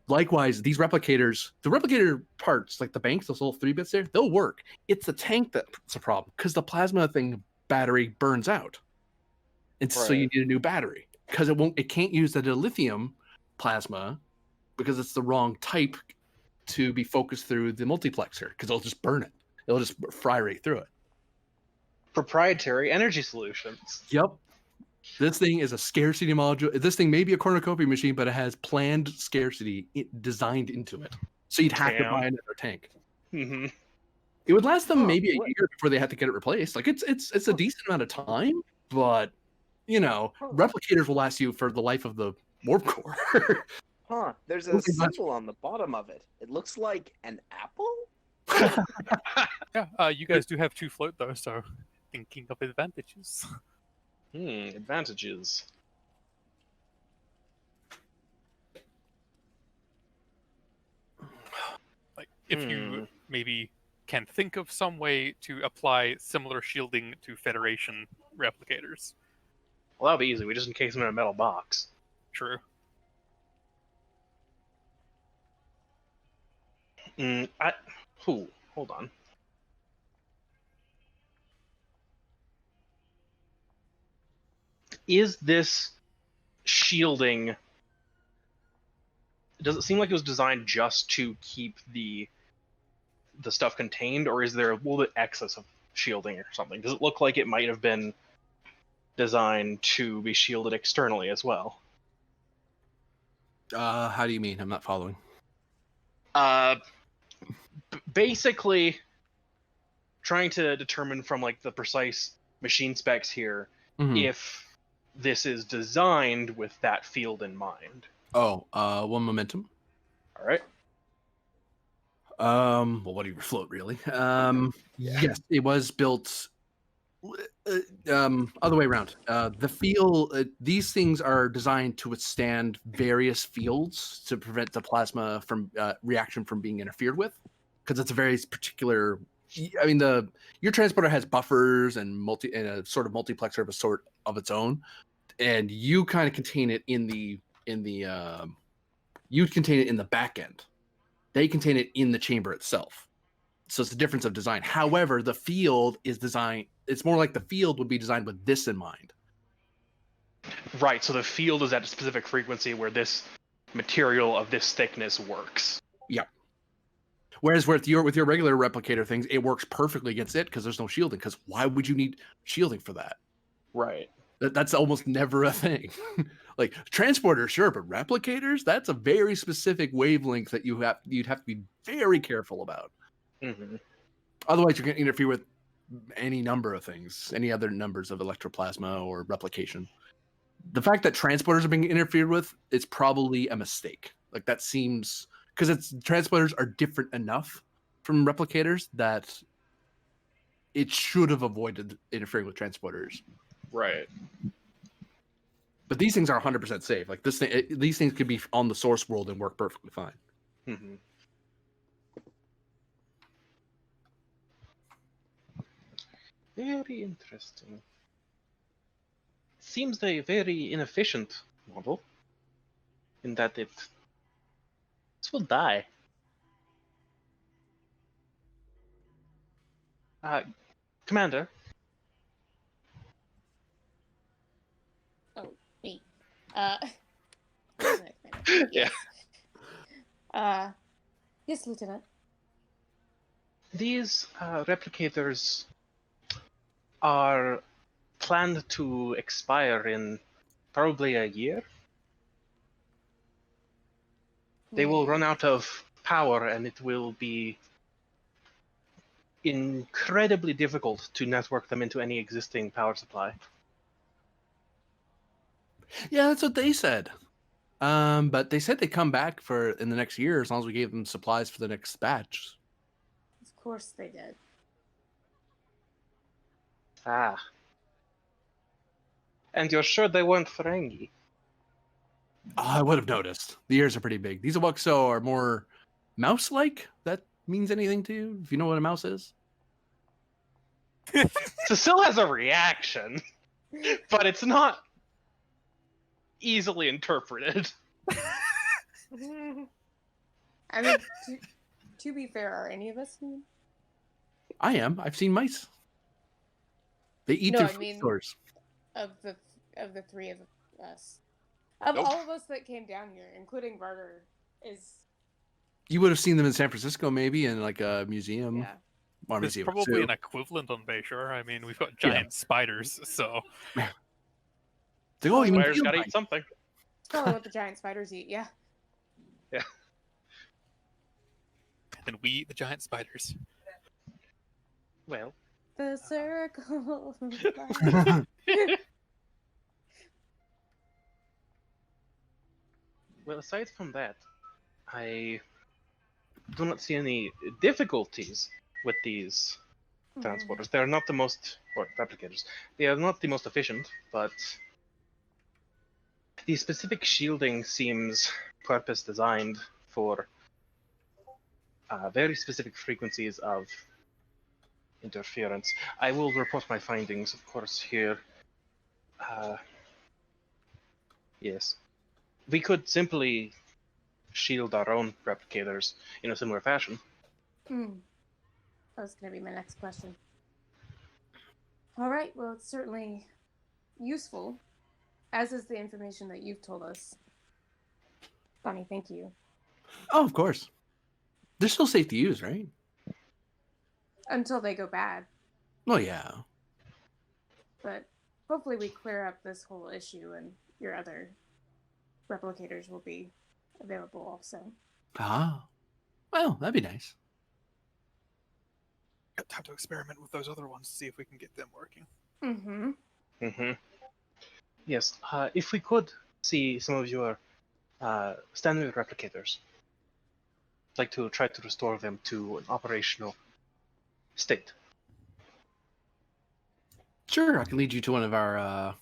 Likewise, these replicators, the replicator parts, like the banks, those little 3 bits there, they'll work. It's the tank that's a problem because the plasma thing battery burns out, and so you need a new battery because it can't use the lithium plasma because it's the wrong type to be focused through the multiplexer because it'll just burn it. It'll just fry right through it.
Proprietary energy solutions.
Yep. This thing is a scarcity module. This thing may be a cornucopia machine, but it has planned scarcity designed into it. So you'd have to buy another tank.
Mm-hmm.
It would last them maybe a year before they had to get it replaced. Like it's a decent amount of time, but replicators will last you for the life of the warp core.
There's a symbol on the bottom of it. It looks like an apple?
Yeah, you guys do have 2 float though, so thinking of advantages.
Advantages.
Like, if you maybe can think of some way to apply similar shielding to Federation replicators.
Well, that'll be easy. We just encase them in a metal box.
True.
Hold on. Is this shielding? Does it seem like it was designed just to keep the stuff contained, or is there a little bit excess of shielding or something? Does it look like it might have been designed to be shielded externally as well?
How do you mean? I'm not following.
Basically, trying to determine from like the precise machine specs here if this is designed with that field in mind.
One momentum.
All right.
Well, what do you float really? Yes, it was built other way around. The field, these things are designed to withstand various fields to prevent the plasma from reaction from being interfered with, because it's a very particular. I mean, your transporter has buffers and a sort of multiplexer of a sort of its own, and you kind of contain it in the back end. They contain it in the chamber itself. So it's a difference of design. However, the field is designed, it's more like the field would be designed with this in mind.
Right, so the field is at a specific frequency where this material of this thickness works.
Yeah. Whereas with your regular replicator things, it works perfectly against it because there's no shielding. Because why would you need shielding for that?
Right.
That's almost never a thing. Like transporters, sure, but replicators, that's a very specific wavelength that you'd have to be very careful about.
Mm-hmm.
Otherwise, you're going to interfere with any number of things, any other numbers of electroplasma or replication. The fact that transporters are being interfered with is probably a mistake. Like that seems, because transporters are different enough from replicators that it should have avoided interfering with transporters.
Right.
But these things are 100% safe. Like these things could be on the source world and work perfectly fine.
Mm-hmm. Very interesting. Seems a very inefficient model, in that it will die. Commander,
Oh, me. Uh, Lieutenant Commander.
Yeah.
Yes. Yes, Lieutenant.
these replicators are planned to expire in probably a year. They will run out of power, and it will be incredibly difficult to network them into any existing power supply.
Yeah, that's what they said. But they said they come back for in the next year as long as we gave them supplies for the next batch.
Of course they did.
Ah. And you're sure they weren't Ferengi?
Oh, I would have noticed. The ears are pretty big. These Awoxo are more mouse-like. That means anything to you? If you know what a mouse is?
Cecile has a reaction, but it's not easily interpreted.
I mean, to be fair, are any of us human?
I am. I've seen mice. They eat
No,
through
I
food
mean-
stores.
Of the three of us, of
Nope.
all of us that came down here, including Barter, is
You would have seen them in San Francisco, maybe in like a museum.
yeah.
Or
There's
museum
probably
zoo.
an equivalent on Bayshore. I mean, we've got
Yeah.
giant spiders, so
It's like, oh, you mean
Spiders
field
gotta
mice?
eat something.
It's probably what the giant spiders eat. Yeah.
then we eat the giant spiders.
Well,
The circle. of life.
well, aside from that, I do not see any difficulties with these transporters. They're not the most, or replicators, they are not the most efficient, but the specific shielding seems purpose designed for very specific frequencies of interference. I will report my findings, of course, here. Yes. We could simply shield our own replicators in a similar fashion.
That was going to be my next question. All right. Well, it's certainly useful, as is the information that you've told us. Bonnie, thank you.
Oh, of course. They're still safe to use, right?
Until they go bad,
Oh, yeah.
but hopefully we clear up this whole issue, and your other replicators will be available also.
Ah. Well, that'd be nice.
Got time to experiment with those other ones to see if we can get them working.
Mm-hmm.
Yes, if we could see some of your standard replicators, I'd like to try to restore them to an operational state.
Sure, I can lead you to one of our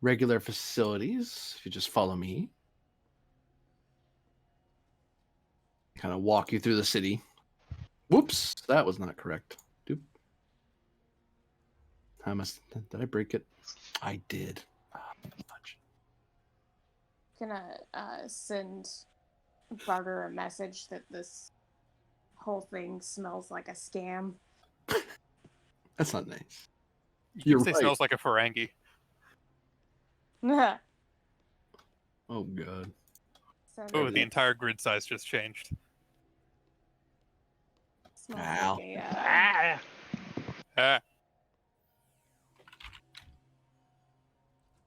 regular facilities if you just follow me. Kind of walk you through the city. Whoops, that was not correct. Doop. Did I break it? I did. Fudge.
Gonna send Barter a message that this whole thing smells like a scam.
That's not nice.
You
You're
can say
right.
smells like a Ferengi.
Smells
Oh, God.
Oh,
like
the entire grid size just changed.
Ow.
a
Ah,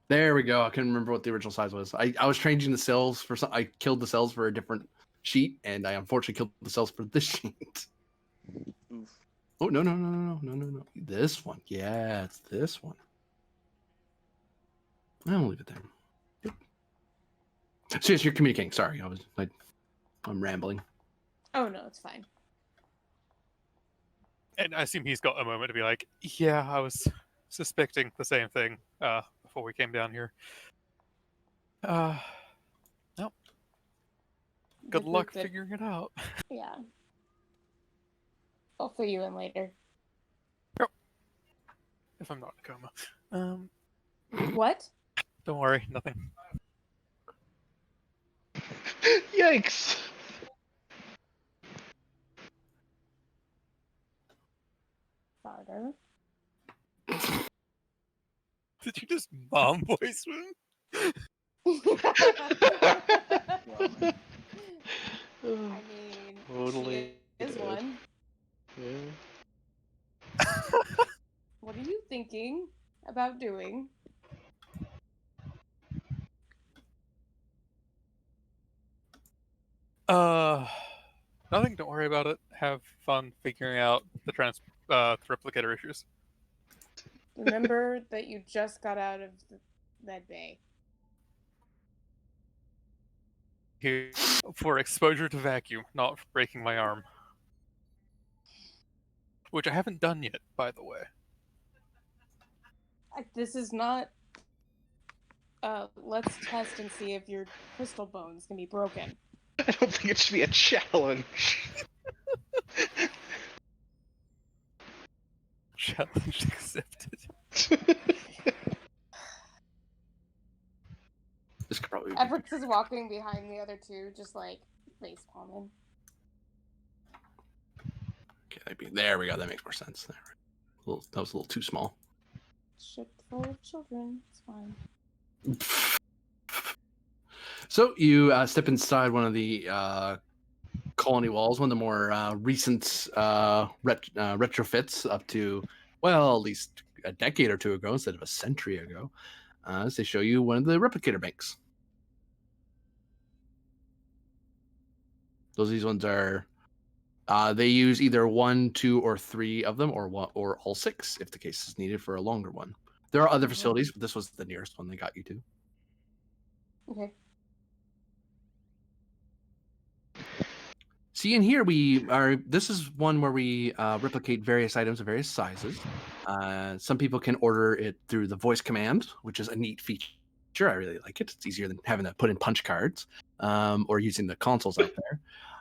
There we go. I couldn't remember what the original size was. I was changing the cells for some. I killed the cells for a different sheet, and I unfortunately killed the cells for this sheet.
Oof.
Oh, no. This one. Yeah, it's this one. I'll leave it there. Yep. So yes, you're communicating. Sorry, I'm rambling.
Oh no, it's fine.
and I assume he's got a moment to be like, yeah, I was suspecting the same thing before we came down here. Nope. Good luck figuring it out.
Yeah. I'll fill you in later.
Yep. if I'm not in a coma.
What?
Don't worry, nothing.
Yikes!
Farter.
Did you just mom voice him?
I mean,
Totally
she is
did.
one.
Yeah.
What are you thinking about doing?
Nothing. Don't worry about it. Have fun figuring out the replicator issues.
Remember that you just got out of the med bay.
Here for exposure to vacuum, not for breaking my arm. Which I haven't done yet, by the way.
This is not. Let's test and see if your crystal bones can be broken.
I don't think it should be a challenge.
Challenge accepted.
This could probably be
Everett is walking behind the other two, just like face palming.
okay, there we go. That makes more sense. There. That was a little too small.
Ship full of children. It's fine.
So you step inside one of the colony walls, one of the more recent retrofits up to, well, at least a decade or two ago instead of a century ago. As they show you one of the replicator banks. These ones are, they use either 1, 2, or 3 of them, or all 6 if the case is needed for a longer one. There are other facilities, but this was the nearest one they got you to.
Okay.
See, in here this is one where we replicate various items of various sizes. Some people can order it through the voice command, which is a neat feature. I really like it. It's easier than having to put in punch cards or using the consoles out there.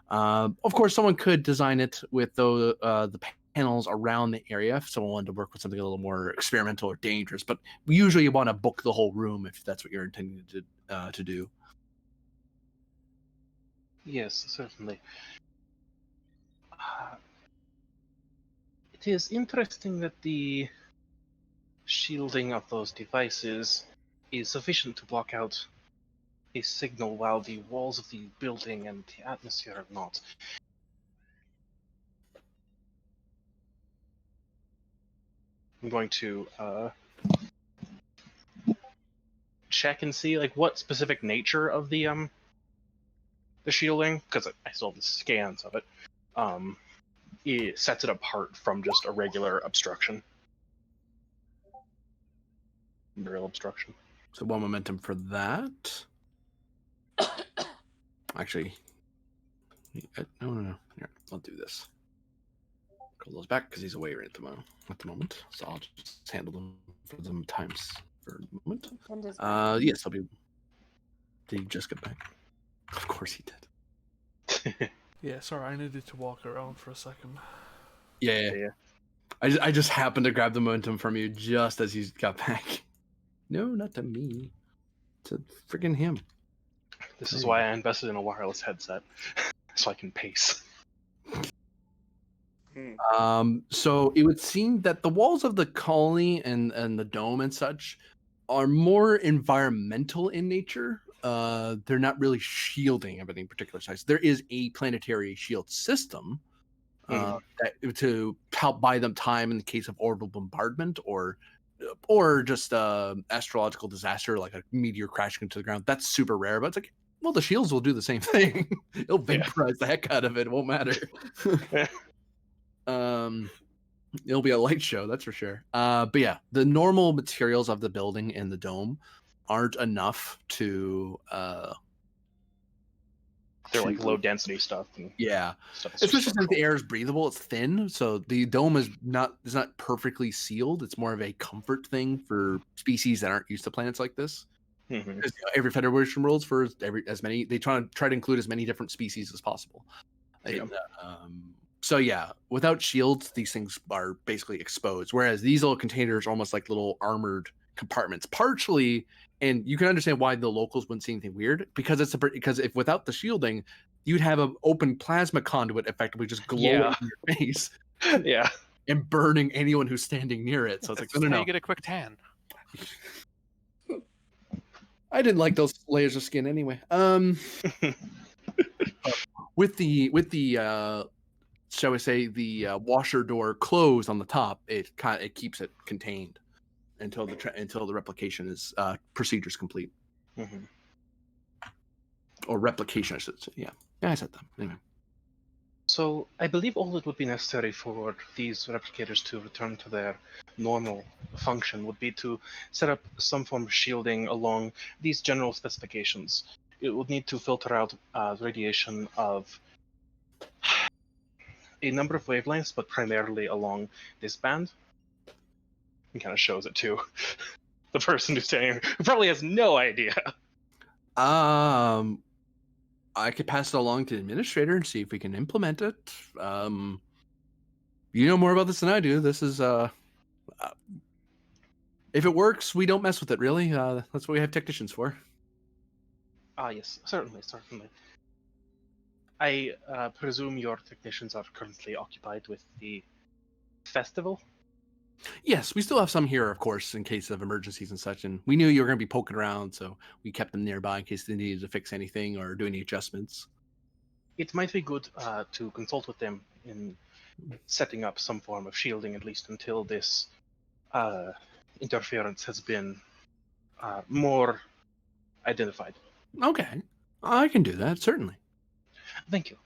Of course, someone could design it with the panels around the area if someone wanted to work with something a little more experimental or dangerous. But usually you want to book the whole room if that's what you're intending to do.
Yes, certainly. It is interesting that the shielding of those devices is sufficient to block out a signal while the walls of the building and the atmosphere are not. I'm going to check and see like what specific nature of the shielding, because I still have the scans of it. It sets it apart from just a regular obstruction. Real obstruction.
So 1 momentum for that. Actually, no. Here, I'll do this. Call those back because he's away right at the moment. So I'll just handle them for the times for the moment. Yes, I'll be. Did he just get back? Of course he did.
Yeah, sorry, I needed to walk around for a second.
Yeah. I just happened to grab the momentum from you just as he got back. No, not to me. To friggin' him.
This is why I invested in a wireless headset, so I can pace.
So it would seem that the walls of the colony and the dome and such are more environmental in nature. They're not really shielding everything particular size. There is a planetary shield system that to help buy them time in the case of orbital bombardment or just astrological disaster like a meteor crashing into the ground. That's super rare, but it's like, well, the shields will do the same thing. It'll vaporize the heck out of it. It won't matter. It'll be a light show, that's for sure. But yeah, the normal materials of the building and the dome aren't enough to
they're like low density stuff.
Especially since the air is breathable, it's thin, so the dome is not perfectly sealed. It's more of a comfort thing for species that aren't used to planets like this. Because every Federation rules for they try to include as many different species as possible. So yeah, without shields, these things are basically exposed. Whereas these little containers are almost like little armored compartments, partially, and you can understand why the locals wouldn't see anything weird because because if without the shielding, you'd have an open plasma conduit effectively just glowing
Yeah.
in your face
Yeah.
and burning anyone who's standing near it. So it's
That's
like,
just
no,
how
no,
you
no.
get a quick tan.
I didn't like those layers of skin anyway. With the shall we say the washer door closed on the top, it keeps it contained until the replication is procedures complete,
Mhm.
or replication, I should say. Yeah, I said that anyway.
So I believe all that would be necessary for these replicators to return to their normal function would be to set up some form of shielding along these general specifications. It would need to filter out radiation of a number of wavelengths, but primarily along this band. It kind of shows it to the person who's standing here, who probably has no idea.
I could pass it along to the administrator and see if we can implement it. You know more about this than I do. This is if it works, we don't mess with it. Really, that's what we have technicians for.
Yes, certainly. I presume your technicians are currently occupied with the festival?
Yes, we still have some here, of course, in case of emergencies and such. And we knew you were going to be poking around, so we kept them nearby in case they needed to fix anything or do any adjustments.
It might be good to consult with them in setting up some form of shielding, at least until this interference has been more identified.
Okay, I can do that, certainly.
Thank you.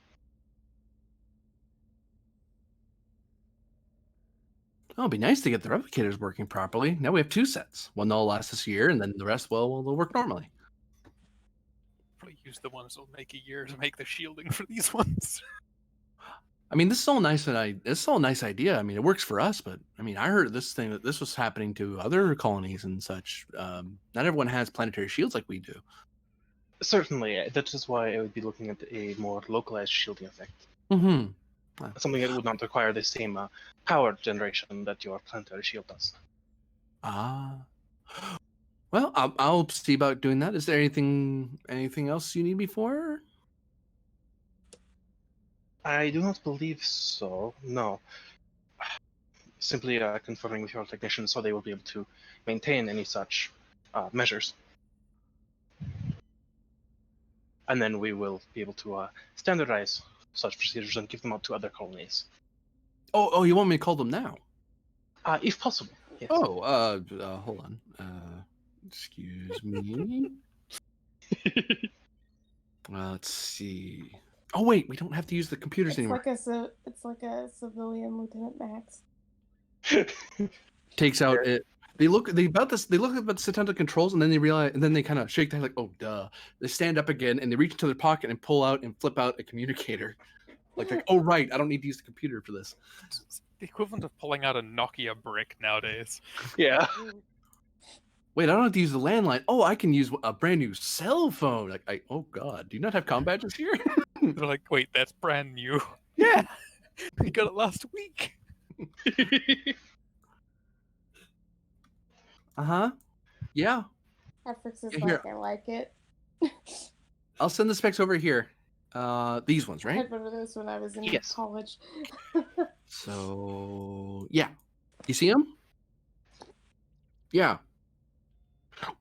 Oh, it'd be nice to get the replicators working properly. Now we have 2 sets. One that'll last this year, and then the rest, well, they'll work normally.
Probably use the ones that'll make a year to make the shielding for these ones.
I mean, this is all nice, and this is all a nice idea. I mean, it works for us, but I mean, I heard that this was happening to other colonies and such. Not everyone has planetary shields like we do.
Certainly, that is why I would be looking at a more localized shielding effect.
Mm-hmm.
Something that would not require the same power generation that your planetary shield does.
Well, I'll see about doing that. Is there anything else you need me for?
I do not believe so. No. Simply conferring with your technicians so they will be able to maintain any such measures. And then we will be able to standardize such procedures and give them out to other colonies.
Oh, you want me to call them now?
If possible, yes.
Oh, hold on. Excuse me. Let's see. Oh wait, we don't have to use the computers anymore.
It's like a civilian Lieutenant Max.
Takes out it. They look about the Satanta controls, and then they realize, and then they kind of shake their head like, "Oh, duh." They stand up again, and they reach into their pocket and pull out and flip out a communicator. Like, oh right, I don't need to use the computer for this.
It's the equivalent of pulling out a Nokia brick nowadays.
Yeah.
Wait, I don't have to use the landline. Oh, I can use a brand new cell phone. Like, oh god, do you not have comm badges here?
They're like, wait, that's brand new.
Yeah,
We got it last week.
Yeah.
Netflix is
Yeah, here.
like, I like it.
I'll send the specs over here. These ones,
I
right?
had one of those when I was in
Yes.
college.
So yeah, you see them? Yeah.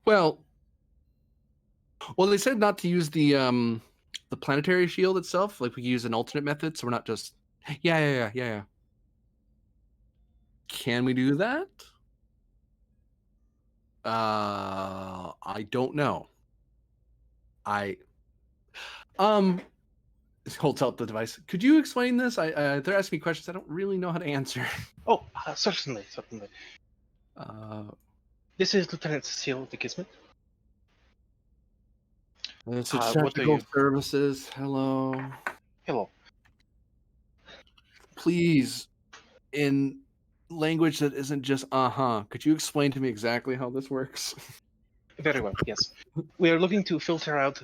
Well, they said not to use the planetary shield itself. Like we use an alternate method, so we're not just. Yeah. Can we do that? I don't know. Holds out the device. Could you explain this? They're asking me questions I don't really know how to answer.
Oh, certainly. This is Lieutenant Cecile de Kismet.
It's
what do
technical
you-
services. Hello.
Hello.
Please, in language that isn't just could you explain to me exactly how this works?
Very well, yes. We are looking to filter out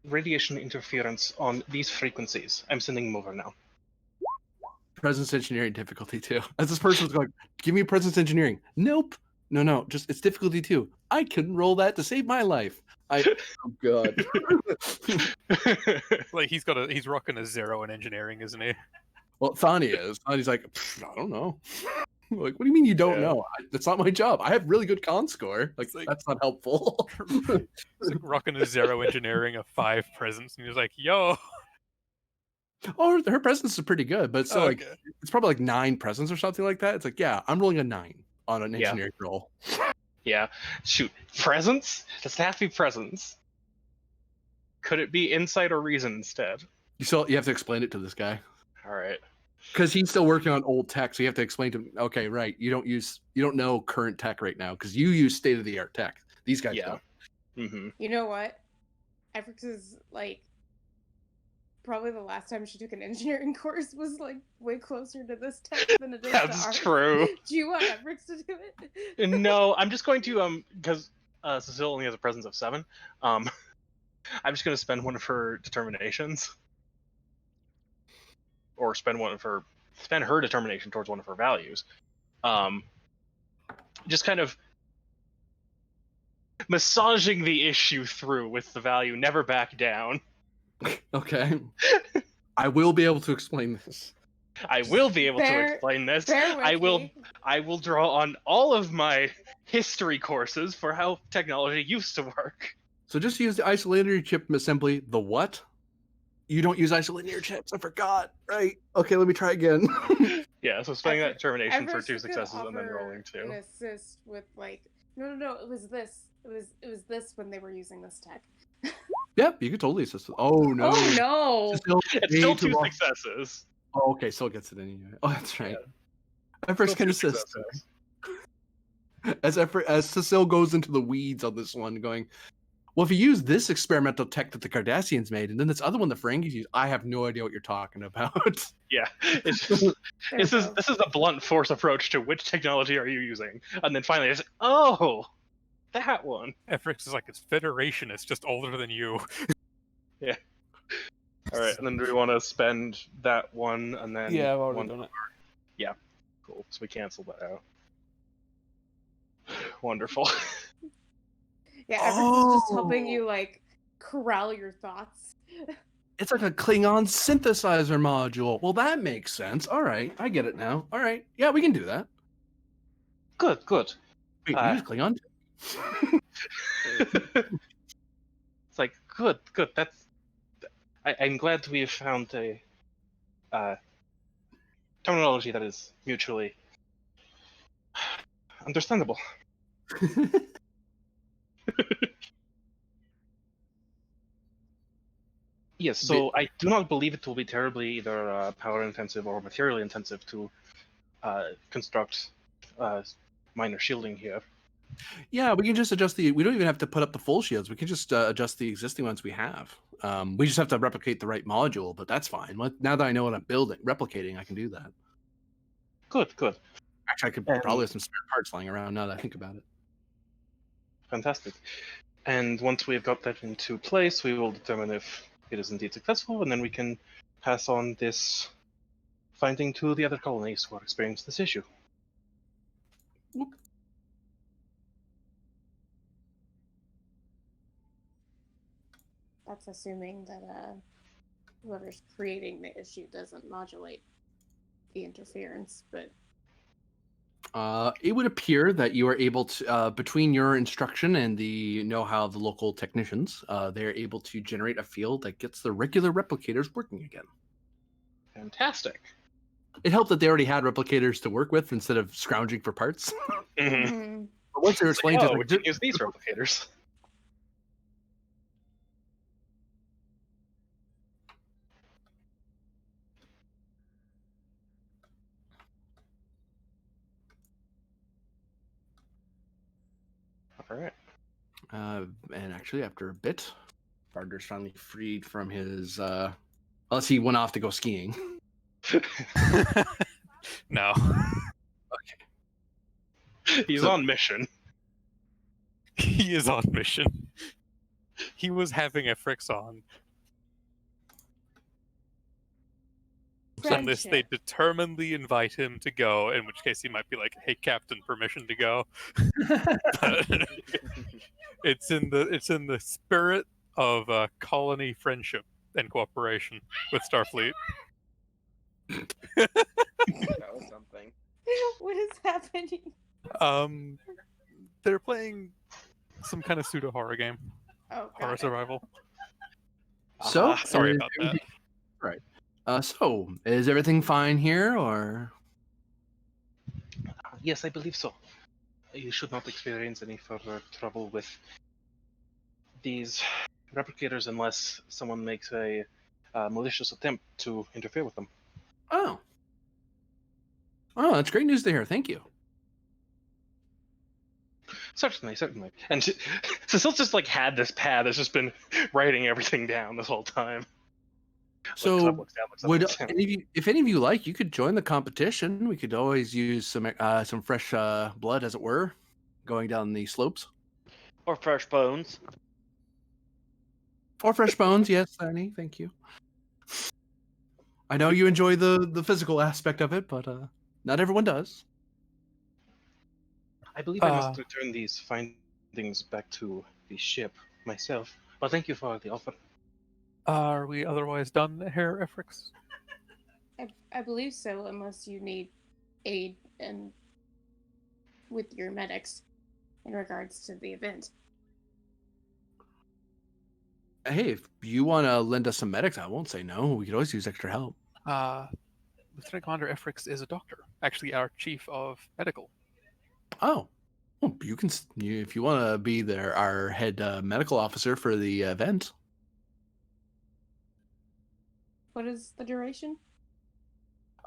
radiation interference on these frequencies. I'm sending them over now.
presence engineering difficulty 2. As this person was going, give me presence engineering. Nope. No, just it's difficulty 2. I couldn't roll that to save my life. Oh god.
Like he's rocking a 0 in engineering, isn't he?
Well, Thani is. Thani's like, I don't know. Like, what do you mean you don't know? That's not my job. I have really good con score. Like, that's not helpful.
He's like rocking a 0 engineering, a 5 presence, and he's like, yo.
Oh, her presence is pretty good, but it's still like
Okay.
it's probably like 9 presence or something like that. It's like, yeah, I'm rolling a 9 on an
Yeah.
engineering roll.
Yeah. Shoot. Presence? Does it have to be presence? Could it be insight or reason instead?
You have to explain it to this guy.
All right.
Because he's still working on old tech, so you have to explain to him, okay, right, you don't know current tech right now, because you use state-of-the-art tech. These guys don't.
Mm-hmm.
You know what? Efrix is like probably the last time she took an engineering course was like way closer to this tech than it is to
That's
ours.
true.
Do you want Efrix to do it?
No, I'm just going to because Cecile only has a presence of 7. I'm just going to spend one of her determinations, or spend her determination towards one of her values. Just kind of massaging the issue through with the value, never back down.
Okay. I will be able to explain this.
I will be able to explain this. I will draw on all of my history courses for how technology used to work.
So just use the isolinear chip assembly. The what? You don't use isolinear chips. I forgot. Right. Okay, let me try again.
Yeah, so spending that determination for
Efrix
2
could
successes and then
offer
rolling 2.
An assist with like no, it was this. It was this when they were using this tech.
Yep, you could totally assist. Oh no.
Oh no.
It's still 2 successes.
Oh, okay, so it gets it anyway. Oh, that's right. Efrix can assist. As Cecile goes into the weeds on this one, going, well, if you use this experimental tech that the Cardassians made, and then this other one the Ferengis use, I have no idea what you're talking about.
Yeah, it's just, this is a blunt force approach to which technology are you using, and then finally it's oh, that one.
Efrix is like, it's Federation. It's just older than you.
Yeah. All right, and then do we want to spend that one and then?
Yeah, I've already done it.
Yeah, cool. So we cancel that out. Wonderful.
Yeah, Efrix is just helping you like corral your thoughts.
It's like a Klingon synthesizer module. Well, that makes sense. All right, I get it now. All right, yeah, we can do that.
Good.
Wait, you use Klingon?
It's like good. That's. I'm glad we have found a terminology that is mutually understandable. Yes, so I do not believe it will be terribly either power intensive or material intensive to construct minor shielding here.
Yeah, we can just adjust we don't even have to put up the full shields. We can just adjust the existing ones we have. We just have to replicate the right module, but that's fine. Now that I know what I'm replicating, I can do that.
Good.
Actually, I could probably have some spare parts lying around now that I think about it.
Fantastic. And once we've got that into place, we will determine if it is indeed successful, and then we can pass on this finding to the other colonies who are experiencing this issue.
Whoop.
That's assuming that whoever's creating the issue doesn't modulate the interference, but
it would appear that you are able to, between your instruction and the know-how of the local technicians, they're able to generate a field that gets the regular replicators working again.
Fantastic.
It helped that they already had replicators to work with instead of scrounging for parts.
Mm-hmm.
But once they were explained to
we can use these replicators. All right.
And actually, after a bit, Barder's finally freed from his. Unless he went off to go skiing.
No.
Okay. He's on mission.
He is on mission. He was having a Frix on. unless they
Friendship.
determinedly invite him to go, in which case he might be like, "Hey, Captain, permission to go." But it's in the spirit of colony friendship and cooperation with Starfleet.
That was something.
What is happening?
They're playing some kind of pseudo horror game,
Oh,
horror
got it.
survival.
So,
Sorry
is
about that.
everything- Right. So, is everything fine here, or?
Yes, I believe so. You should not experience any further trouble with these replicators unless someone makes a malicious attempt to interfere with them.
Oh. Oh, that's great news to hear. Thank you.
Certainly, certainly. And Cecile just like had this pad that's just been writing everything down this whole time.
So,
looks up, looks down, looks up,
would
looks down.
any of you, if any of you like, you could join the competition. We could always use some fresh blood, as it were, going down the slopes,
Or fresh bones.
or fresh bones. Yes, Annie, thank you. I know you enjoy the physical aspect of it, but not everyone does.
I believe I must return these findings back to the ship myself. But thank you for the offer.
Are we otherwise done, Herr Efrix?
I believe so, unless you need aid and with your medics in regards to the event.
Hey, if you want to lend us some medics, I won't say no. We could always use extra help.
Lieutenant Commander Efrix is a doctor, actually our chief of medical.
Oh, well, you can if you want to be our head medical officer for the event.
What is the duration?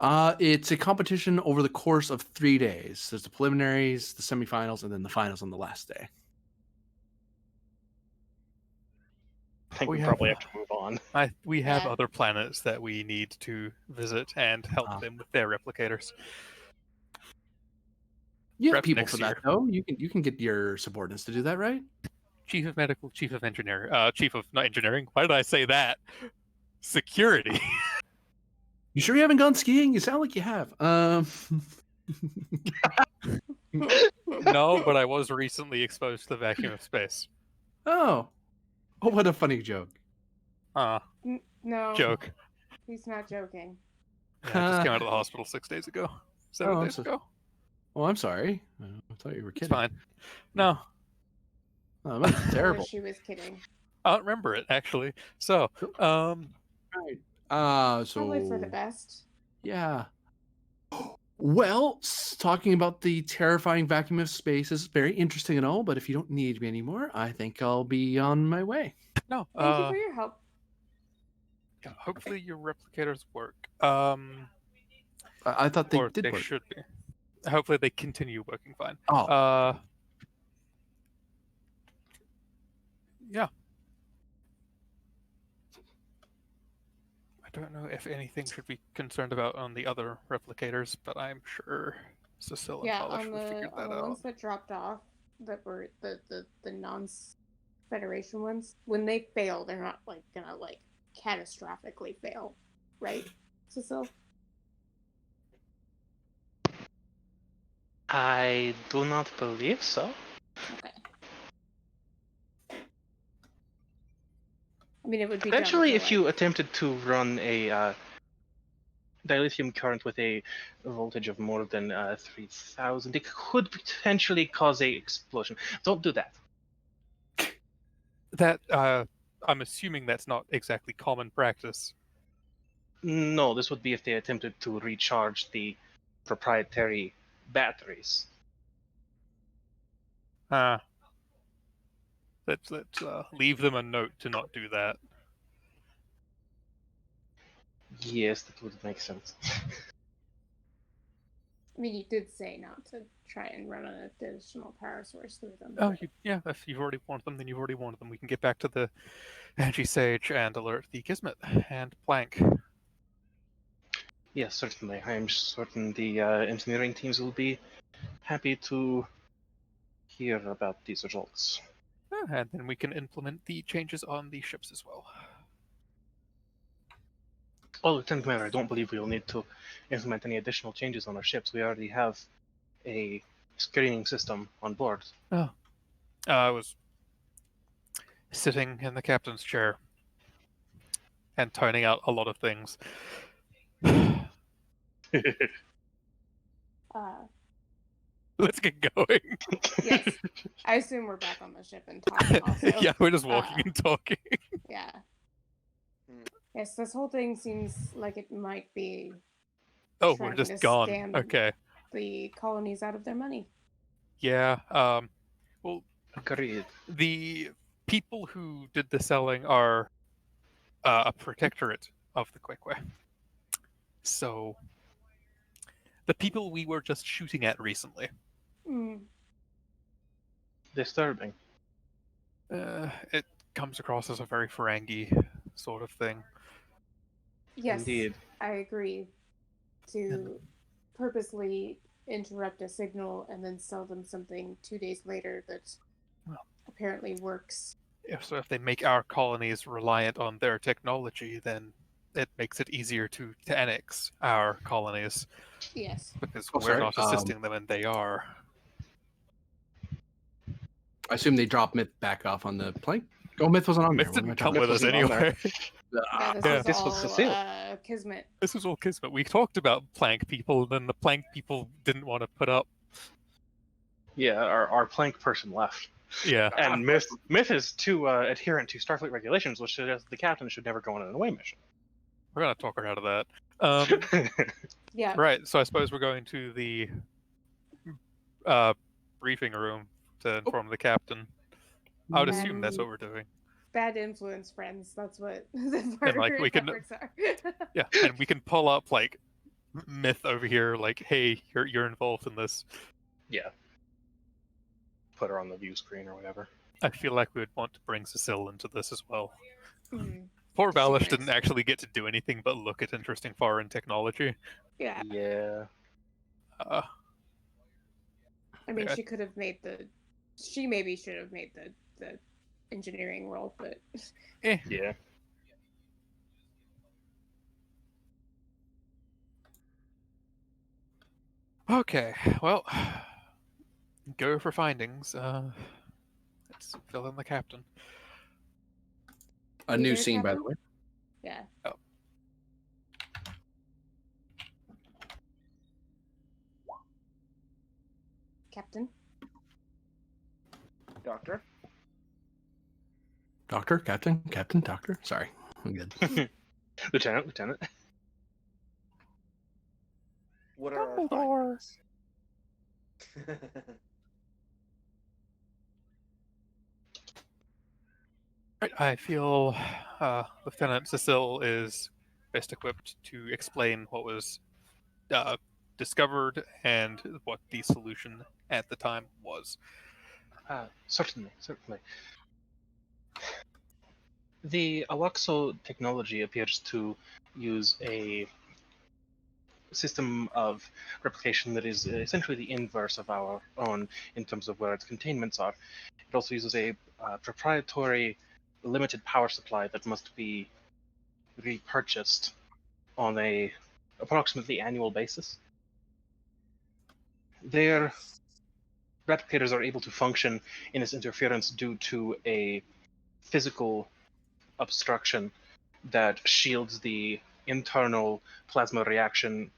It's a competition over the course of 3 days. There's the preliminaries, the semifinals, and then the finals on the last day.
I think we
have
probably have to move on.
We have
Yeah.
other planets that we need to visit and help them with their replicators.
You have
Perhaps
people
next
for that,
year.
though. You can get your subordinates to do that, right?
Chief of medical, chief of engineering, chief of not engineering. Why did I say that? Security.
You sure you haven't gone skiing? You sound like you have.
No, but I was recently exposed to the vacuum of space.
Oh, what a funny joke.
No,
Joke.
he's not joking.
Yeah, I just came out of the hospital 6 days ago. 7 days ago.
Oh, I'm sorry. I thought you were
It's
kidding.
fine. No,
Oh, that must be
Or
terrible.
she was kidding.
I don't remember it actually. So,
Right.
Probably for the best.
Yeah. Well, talking about the terrifying vacuum of space is very interesting and all, but if you don't need me anymore, I think I'll be on my way.
no.
Thank you for your help.
Yeah, hopefully your replicators work.
I thought they
Or
did
they
work.
should be. Hopefully they continue working fine.
Oh.
Yeah. I don't know if anything should be concerned about on the other replicators, but I'm sure Cecile and
Yeah,
Polish
on
will figure
the
that out.
ones that dropped off, that were the non-Federation ones, when they fail, they're not like gonna like catastrophically fail, right, Cecile?
I do not believe so.
Okay. I mean, it would be
Potentially,
dumb
if
to,
you
like,
attempted to run a dilithium current with a voltage of more than 3,000, it could potentially cause a explosion. Don't do that.
That I'm assuming that's not exactly common practice.
No, this would be if they attempted to recharge the proprietary batteries.
Let's leave them a note to not do that.
Yes, that would make sense.
I mean, you did say not to try and run an additional power source through them.
Oh, yeah. If you've already warned them, then you've already warned them. We can get back to the Angie-Sage and alert the Gizmet and Plank.
Yes, certainly. I am certain the engineering teams will be happy to hear about these results.
And then we can implement the changes on the ships as well.
Well, Lieutenant Commander, I don't believe we'll need to implement any additional changes on our ships. We already have a screening system on board.
Oh. I was sitting in the captain's chair and toning out a lot of things. Let's get going.
Yes. I assume we're back on the ship and talking also.
Yeah, we're just walking and talking.
Yeah. Yes, this whole thing seems like it might be
Oh, we're
trying
just
to
gone.
scam
Okay.
the colonies out of their money.
Yeah. Well,
Agreed.
the people who did the selling are a protectorate of the Queque. So, the people we were just shooting at recently.
Disturbing.
It comes across as a very Ferengi sort of thing.
Yes,
Indeed.
I agree. To purposely interrupt a signal and then sell them something 2 days later that apparently works.
If they make our colonies reliant on their technology, then it makes it easier to annex our colonies.
Yes.
Because
Oh,
we're
sorry.
not assisting them and they are.
I assume they dropped Myth back off on the plane. Oh, Myth wasn't on there.
Myth
What am I
didn't come
talking
with us
wasn't on there.
anyway.
Yeah, this
Yeah.
is
This
all
was Cecile.
Kismet.
This was all Kismet. We talked about plank people, and then the plank people didn't want to put up.
Yeah, our plank person left.
Yeah.
And Myth is too adherent to Starfleet regulations, which suggests the captain should never go on an away mission.
We're going to talk her out of that.
Yeah.
Right, so I suppose we're going to the briefing room to inform the captain. I would assume that's what we're doing.
Bad influence, friends. That's what the
And,
primary
like, we can-
efforts are.
Yeah, and we can pull up, like, Myth over here, like, hey, you're involved in this.
Yeah. Put her on the view screen or whatever.
I feel like we would want to bring Cecile into this as well.
Mhm.
Poor
She
Balish
might.
didn't actually get to do anything but look at interesting foreign technology.
Yeah.
Yeah.
Uh,
I mean,
Yeah.
she could have made the. She maybe should have made the engineering role, but
Yeah.
Okay, well, go for findings. Let's fill in the captain.
A
You
new
there,
scene, by the
Captain?
way.
yeah.
Oh.
Captain.
Doctor?
Doctor, Captain, Captain, Doctor. Sorry, I'm good.
Lieutenant.
What are our
Dumbledore.
findings?
Right, I feel Lieutenant Cecile is best equipped to explain what was discovered and what the solution at the time was.
Certainly. The Aluxo technology appears to use a system of replication that is essentially the inverse of our own in terms of where its containments are. It also uses a proprietary limited power supply that must be repurchased on a approximately annual basis. Their replicators are able to function in this interference due to a physical obstruction that shields the internal plasma reaction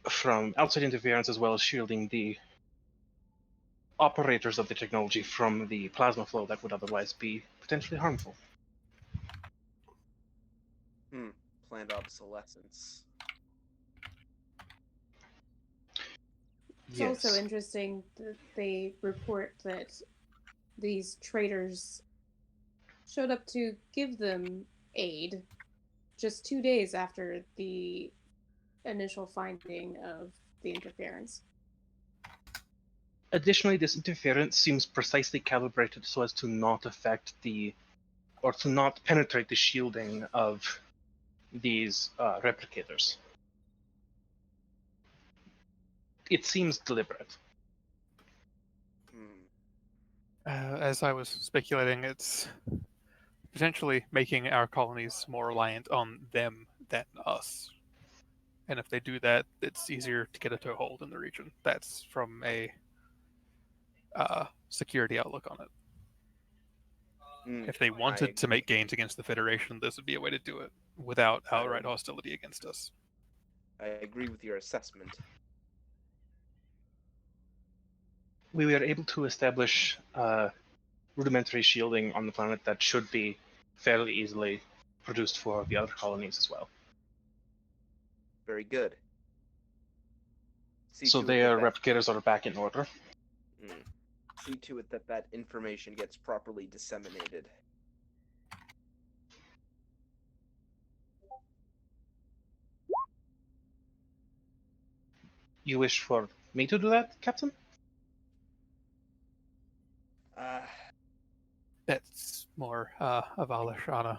from outside interference, as well as shielding the operators of the technology from the plasma flow that would otherwise be potentially harmful.
Planned obsolescence.
It's also interesting that they report that these traders showed up to give them aid just 2 days after the initial finding of the interference.
Additionally, this interference seems precisely calibrated so as to not affect or to not penetrate the shielding of these replicators. It seems deliberate.
As I was speculating, it's potentially making our colonies more reliant on them than us. And if they do that, it's easier to get a toehold in the region. That's from a security outlook on it. If they wanted to make gains against the Federation, this would be a way to do it without outright hostility against us.
I agree with your assessment.
We were able to establish rudimentary shielding on the planet that should be fairly easily produced for the other colonies as well.
Very good. See
So
to it
their
that
replicators are back in order.
see to it that that information gets properly disseminated.
You wish for me to do that, Captain?
That's more of Alashana.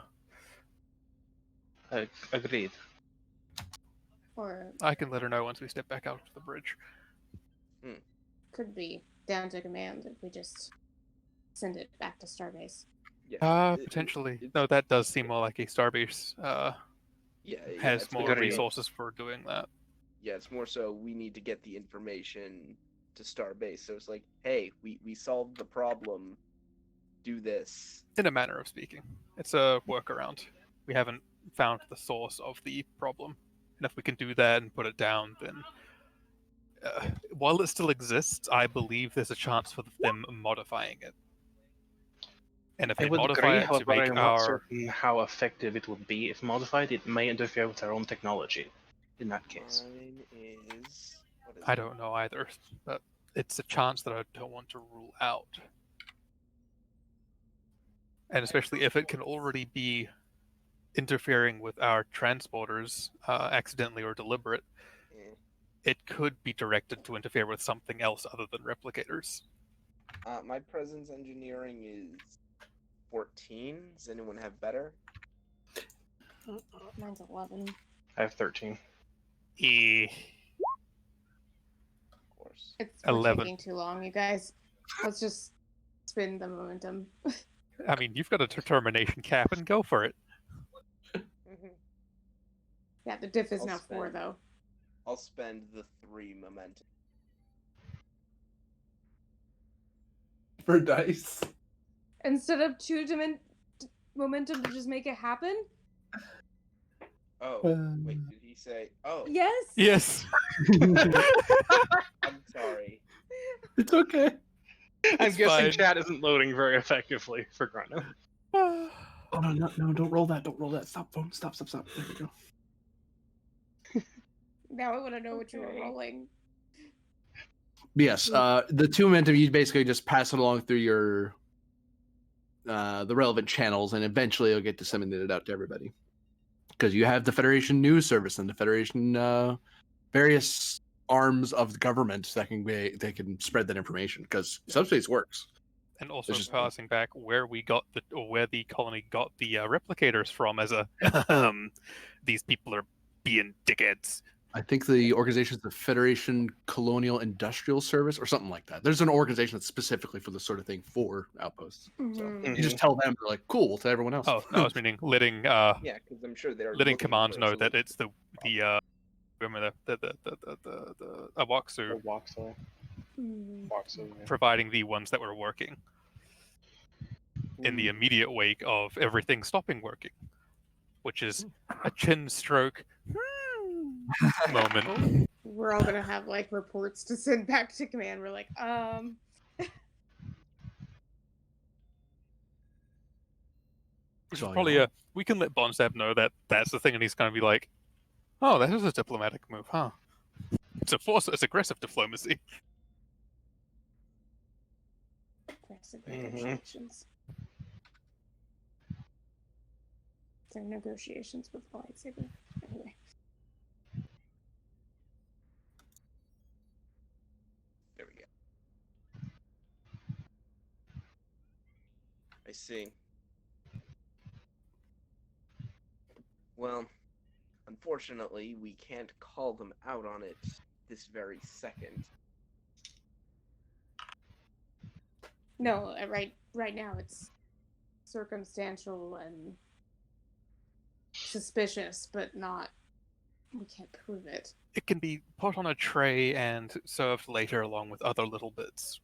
Agreed.
Or
I can let her know once we step back out to the bridge.
could be down to command if we just send it back to Starbase.
Yeah.
Potentially. No, that does seem more like a Starbase has
it's
more
agreed.
resources for doing that.
Yeah, it's more so we need to get the information to Starbase. So it's like, hey, we solved the problem. Do this.
In a manner of speaking. It's a workaround. We haven't found the source of the problem. And if we can do that and put it down, then while it still exists, I believe there's a chance for them modifying it. And if
I
they
would
modify
agree,
it to
however, I
make
am not
our...
certain how effective it would be. If modified, it may interfere with our own technology in that case.
Mine is... What is
I
it?
don't know either, but it's a chance that I don't want to rule out. And especially if it can already be interfering with our transporters, accidentally or deliberate, it could be directed to interfere with something else other than replicators.
My presence engineering is 14. Does anyone have better?
Mine's 11.
I have 13.
Of course.
It's
11.
taking too long, you guys. Let's just spin the momentum.
I mean, you've got a determination cap and go for it.
Yeah, the diff is
I'll
now 4,
spend-
though.
I'll spend the 3 momentum.
For dice.
Instead of 2 momentum to just make it happen?
Oh, wait, did he say? Oh,
Yes!
Yes.
I'm sorry.
It's okay.
I'm
It's
guessing
fine.
chat isn't loading very effectively for Grano.
Oh no, don't roll that. Don't roll that. Stop, phone. Stop. There we go.
Now I want to know what you were
Okay.
rolling.
Yes, the 2 momentum, you basically just pass it along through your the relevant channels, and eventually it'll get disseminated out to everybody. Because you have the Federation News Service and the Federation various arms of the government that can spread that information. Because subspace works.
And also
It's just-
passing back where the colony got the replicators from as a these people are being dickheads.
I think the organization is the Federation Colonial Industrial Service or something like that. There's an organization that's specifically for this sort of thing for outposts. So
Mhm.
you just tell them, they're like, cool, we'll tell everyone else.
Oh, no, I was meaning letting
Yeah, because I'm sure they're
letting
looking
command
for a
know that
solution.
it's the remember the Awaxu
Waxo.
Mhm.
providing the ones that were working in the immediate wake of everything stopping working, which is a chin stroke moment.
We're all gonna have like reports to send back to command. We're like,
Which
So,
is probably we can let Bonstab know that that's the thing, and he's going to be like, "Oh, that is a diplomatic move, huh? It's aggressive diplomacy."
aggressive
Mhm.
negotiations. They're negotiations with the lightsaber. Anyway.
There we go. I see. Well, unfortunately, we can't call them out on it this very second.
No, right now it's circumstantial and suspicious, but not. We can't prove it.
It can be put on a tray and served later along with other little bits.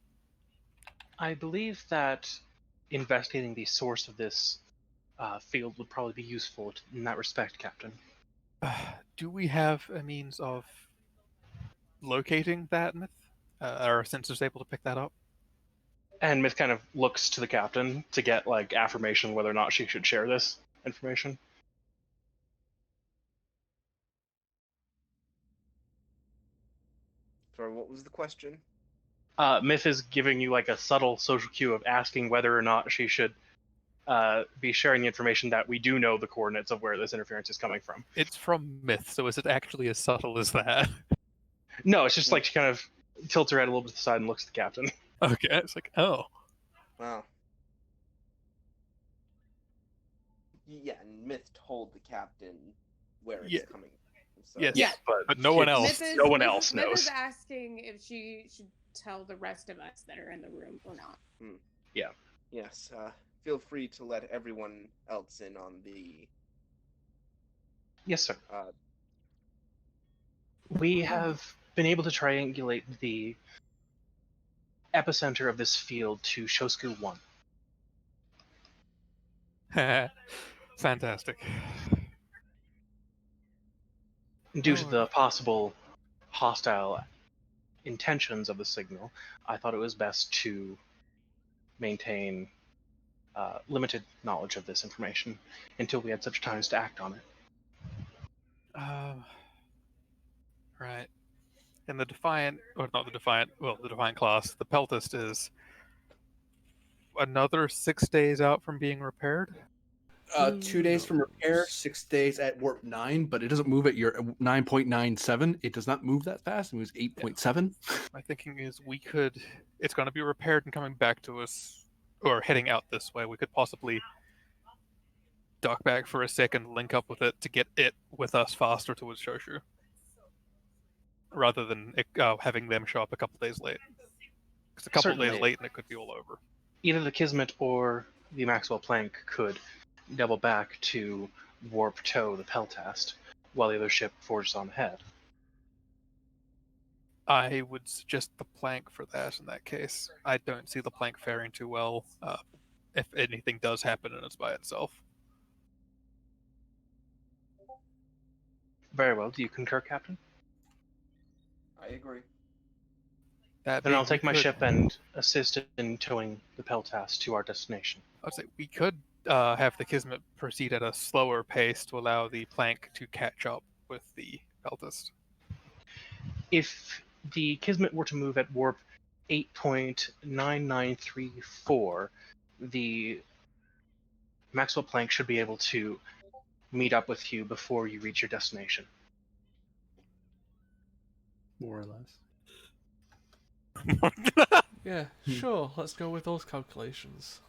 I believe that investigating the source of this field would probably be useful in that respect, Captain.
Do we have a means of locating that myth? Are our sensors able to pick that up?
And Myth kind of looks to the captain to get like affirmation whether or not she should share this information.
Sorry, what was the question?
Myth is giving you like a subtle social cue of asking whether or not she should be sharing the information that we do know the coordinates of where this interference is coming from.
It's from myth, so is it actually as subtle as that?
No, it's just like she kind of tilts her head a little bit to the side and looks at the captain.
Okay, it's like, oh.
Wow. Yeah, and Myth told the captain where it's coming from. So.
Yes,
Yeah.
but no one else.
No one else
Myth
knows.
is asking if she should tell the rest of us that are in the room or not.
Yeah.
Yes, feel free to let everyone else in on the...
Yes, sir. We have been able to triangulate the epicenter of this field to Shosku 1.
Fantastic.
Due to the possible hostile intentions of the signal, I thought it was best to maintain limited knowledge of this information until we had such times to act on it.
Right. And the Defiant, or not the Defiant, well, the Defiant class, the Peltist is another 6 days out from being repaired?
2 days from repair, 6 days at warp 9, but it doesn't move at your 9.97. It does not move that fast. It moves 8.7.
My thinking is it's going to be repaired and coming back to us, or heading out this way. We could possibly duck back for a second, link up with it to get it with us faster towards Shoshu, rather than having them show up a couple days late. Because a couple
Certainly.
days late and it could be all over.
Either the Kismet or the Maxwell Planck could double back to warp tow the Peltast while the other ship forges on ahead.
I would suggest the Planck for that in that case. I don't see the Planck faring too well if anything does happen and it's by itself.
Very well. Do you concur, Captain?
I agree.
Then I'll take my ship and assist in towing the Peltast to our destination.
I'd say we could have the Kismet proceed at a slower pace to allow the Planck to catch up with the Peltast.
If the Kismet were to move at warp 8.9934, the Maxwell Planck should be able to meet up with you before you reach your destination.
More or less.
Yeah, sure. Let's go with those calculations.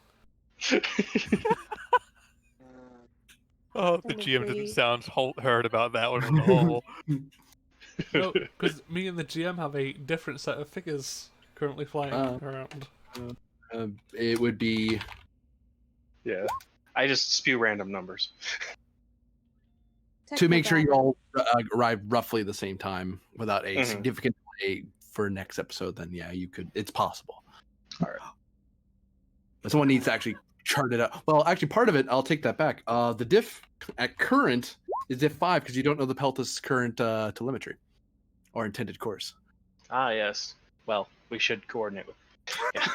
Oh, the GM didn't sound hurt about that one at all.
No, because me and the GM have a different set of figures currently flying around.
It would be...
Yeah. I just spew random numbers.
To make sure you all arrive roughly the same time without a
Mhm.
significant delay for next episode, then yeah, you could. It's possible.
All right.
But someone needs to actually chart it out. Well, actually, part of it, I'll take that back. The diff at current is diff 5 because you don't know the Peltast's current telemetry or intended course.
Ah, yes. Well, we should coordinate with. Yeah.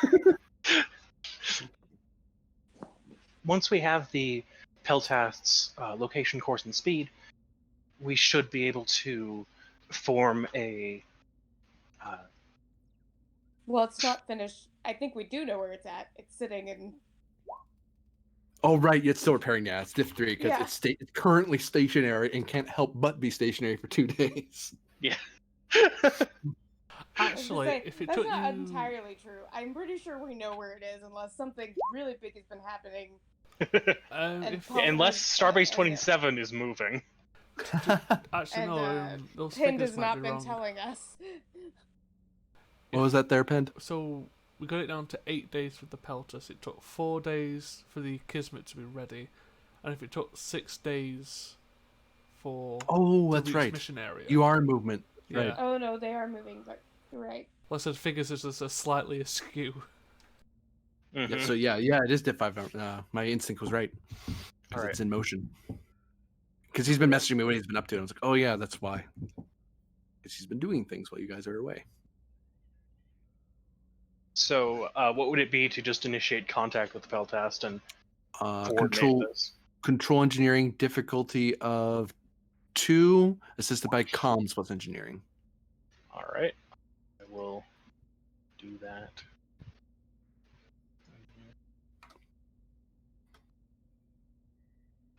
Once we have the Peltast's location, course, and speed, we should be able to form a.
Well, it's not finished. I think we do know where it's at. It's sitting in.
Oh, right. It's still repairing. Yeah, it's diff 3 because
Yeah.
it's currently stationary and can't help but be stationary for 2 days.
Yeah.
Actually, if it
that's
took
not
you...
entirely true. I'm pretty sure we know where it is, unless something really big has been happening.
Unless Starbase 27 is moving.
Actually,
And
no. Those
Pind
figures
has
might
not
be
been
wrong.
telling us.
What was that there, Pend?
So, we got it down to 8 days with the Peltus. It took 4 days for the Kismet to be ready, and if it took 6 days to
that's
reach
right.
mission area.
You are in movement.
Yeah.
Right.
Oh no, they are moving, but you're right.
Like I said, figures is just a slightly askew.
Mhm.
Yeah, so yeah, it is Div 5. My instinct was right. Because
Alright.
it's in motion. Because he's been messaging me what he's been up to, and I was like, oh yeah, that's why. Because he's been doing things while you guys are away.
So, what would it be to just initiate contact with the Peltast and coordinate this?
Control engineering difficulty of 2, assisted by comms plus engineering.
All right, I will do that.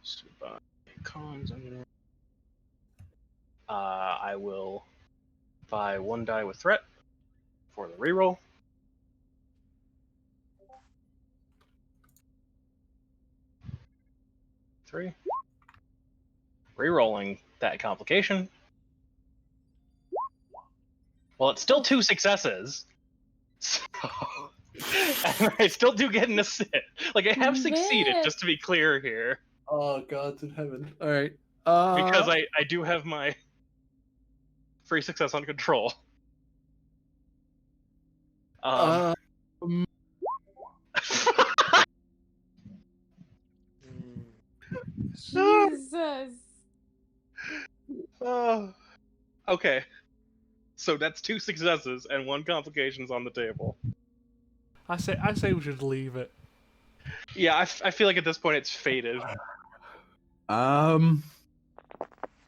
Assisted by comms engineering. I will buy 1 die with threat for the reroll. Three. Rerolling that complication. Well, it's still 2 successes. So, and I still do get an assist. Like, I have succeeded,
Man.
just to be clear here.
Oh, God's in heaven. All right.
Because I do have my free success on control.
Jesus.
Okay. So that's 2 successes and 1 complications on the table.
I say we should leave it.
Yeah, I feel like at this point it's fated.
Um.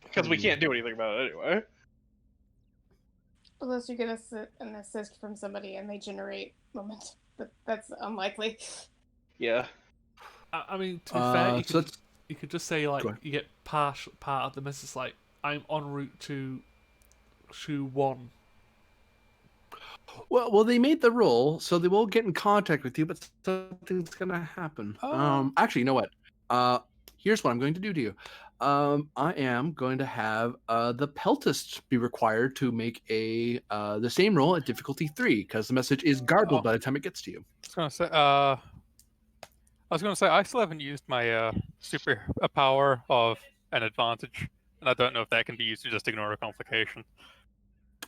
Because we can't do anything about it anyway.
Unless you get an assist from somebody and they generate momentum, but that's unlikely.
Yeah.
I mean, to be fair,
so
you could just say like
Go ahead.
you get part of the message, like I'm en route to Shu 1.
Well, they made the roll, so they will get in contact with you, but something's gonna happen. Actually, you know what? Here's what I'm going to do to you. I am going to have the Peltist be required to make the same roll at difficulty 3, because the message is garbled by the time it gets to you.
I was gonna say I still haven't used my super power of an advantage, and I don't know if that can be used to just ignore a complication.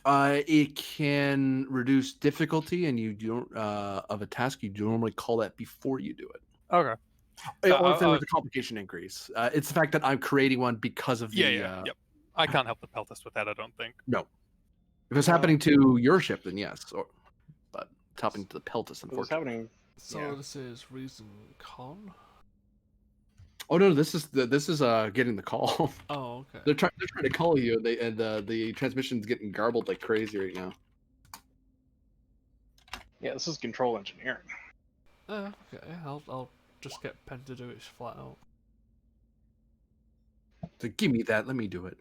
It can reduce difficulty, and you don't of a task. You normally call that before you do it.
Okay.
Or if there was a complication increase. It's the fact that I'm creating one because of the.
Yep. I can't help the Peltist with that. I don't think.
No. If it's happening to your ship, then yes. But it's happening to the Peltist, unfortunately.
What's happening?
So this is reason con.
Oh no, this is getting the call.
Oh, okay.
They're trying to call you, and the transmission's getting garbled like crazy right now.
Yeah, this is control engineering.
Okay, I'll just get Pen to do it flat out.
So give me that. Let me do it.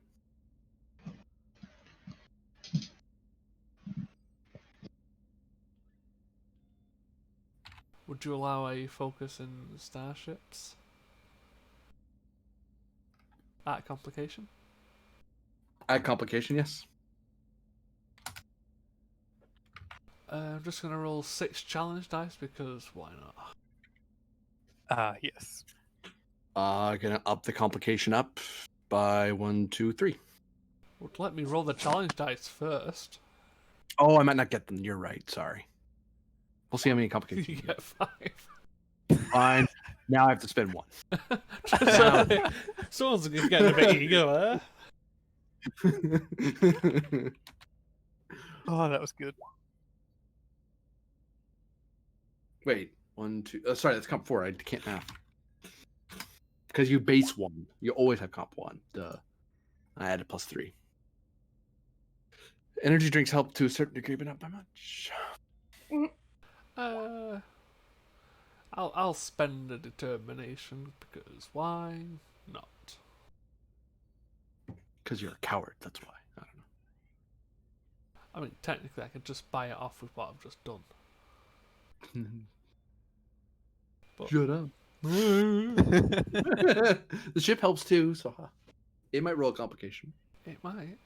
Would you allow a focus in starships? At complication?
Add complication, yes.
I'm just gonna roll 6 challenge dice because why not?
Yes.
Gonna up the complication up by 1, 2, 3.
Would let me roll the challenge dice first.
Oh, I might not get them. You're right. Sorry. We'll see how many complications
You
you
get 5.
Fine. Now I have to spend 1.
Someone's getting a bit eager,
Oh, that was good.
Wait, 1, 2. Sorry, that's comp 4. I can't math. Because you base 1. You always have comp 1. Duh. I added +3. Energy drinks help to a certain degree, but not by much.
I'll spend a determination because why not?
Because you're a coward, that's why. I don't know.
I mean, technically, I could just buy it off with what I've just done. But...
Shut up. The ship helps too, so it might roll a complication.
It might.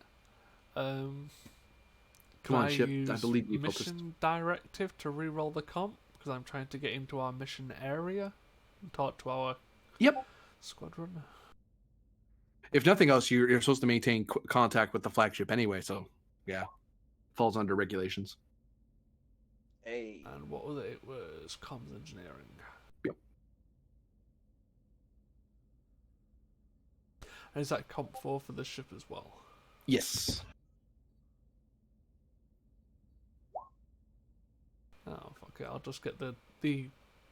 Come
Can
on,
I
ship. I
use
believe you
mission
focused.
directive to re-roll the comp? Because I'm trying to get into our mission area and talk to our
Yep.
squadron.
If nothing else, you're supposed to maintain contact with the flagship anyway, so yeah, falls under regulations.
Hey.
And what was it? It was comms engineering.
Yep.
And is that comp 4 for the ship as well?
Yes.
Oh, fuck it. I'll just get the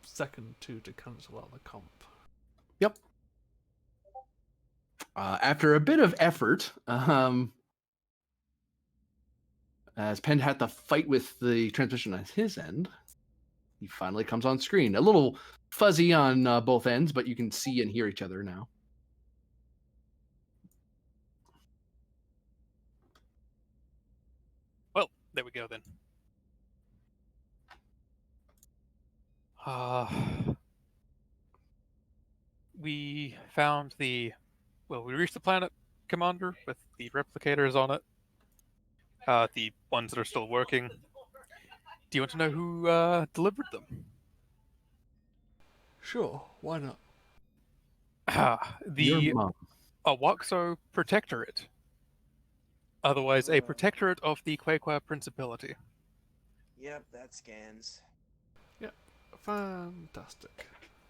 second two to cancel out the comp.
Yep. After a bit of effort, as Penn had to fight with the transmission on his end, he finally comes on screen. A little fuzzy on both ends, but you can see and hear each other now.
Well, there we go then. We found we reached the planet, Commander, with the replicators on it. The ones that are still working. Do you want to know who delivered them?
Sure, why not?
Your
The
mom.
Awaxo Protectorate. Otherwise, a protectorate of the Quaqua Principality.
Yep, that scans.
Yep, fantastic.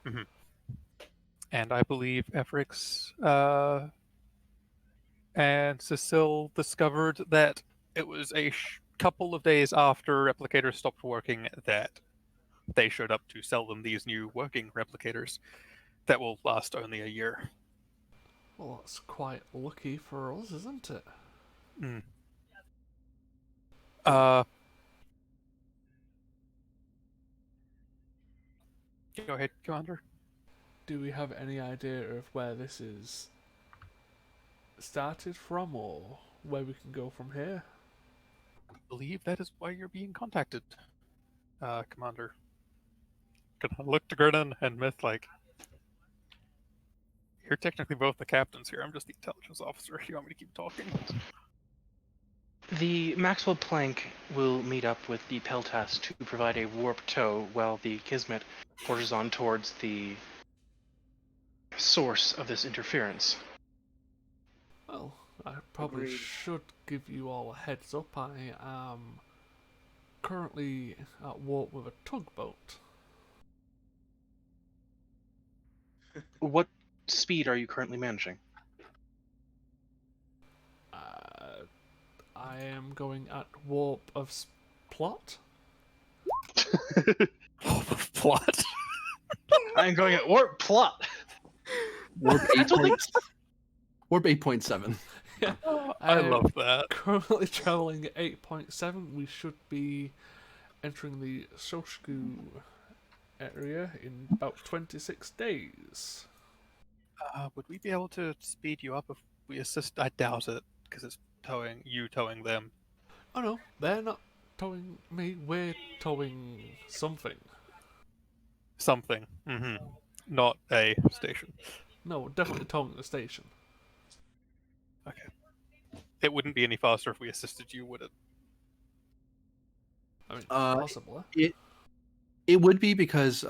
Mm-hmm. And I believe Efrix and Cecile discovered that it was a couple of days after replicators stopped working that they showed up to sell them these new working replicators that will last only a year.
Well, that's quite lucky for us, isn't it?
Mm. Go ahead, Commander.
Do we have any idea of where this is started from, or where we can go from here?
I believe that is why you're being contacted, Commander. Can I look to Gurnan and Myth like, you're technically both the captains here. I'm just the intelligence officer. You want me to keep talking?
The Maxwell Planck will meet up with the Peltas to provide a warp tow while the Kismet forges on towards the source of this interference.
Well, I probably
Agreed.
should give you all a heads up. I am currently at warp with a tugboat.
What speed are you currently managing?
I am going at warp of plot.
Plot.
I'm going at warp plot.
Warp 8.7.
Yeah,
I love that.
Currently traveling at 8.7. We should be entering the Soshku area in about 26 days.
Would we be able to speed you up if we assist? I doubt it, because it's towing them.
Oh no, they're not towing me. We're towing something.
Something. Not a station.
No, definitely towing the station.
Okay. It wouldn't be any faster if we assisted you, would it?
I mean, possibly.
It would be because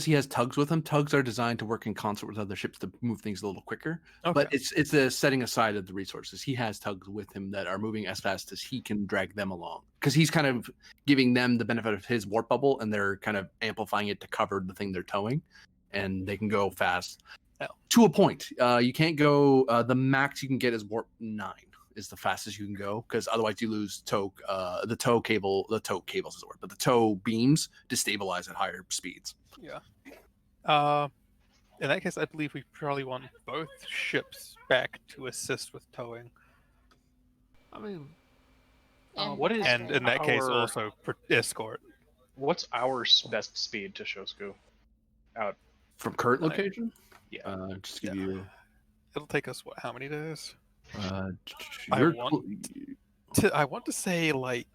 he has tugs with him. Tugs are designed to work in concert with other ships to move things a little quicker.
Okay.
But it's the setting aside of the resources. He has tugs with him that are moving as fast as he can drag them along. Because he's kind of giving them the benefit of his warp bubble, and they're kind of amplifying it to cover the thing they're towing, and they can go fast. To a point. You can't go. The max you can get is warp 9. Is the fastest you can go, because otherwise you lose tow. The tow cables is the word, but the tow beams destabilize at higher speeds.
Yeah. In that case, I believe we probably want both ships back to assist with towing.
I mean,
What is
And in that case,
our-
also escort.
What's our best speed to Shosku? Out.
From current location?
Yeah.
Just give you.
It'll take us how many days?
I
I want to say like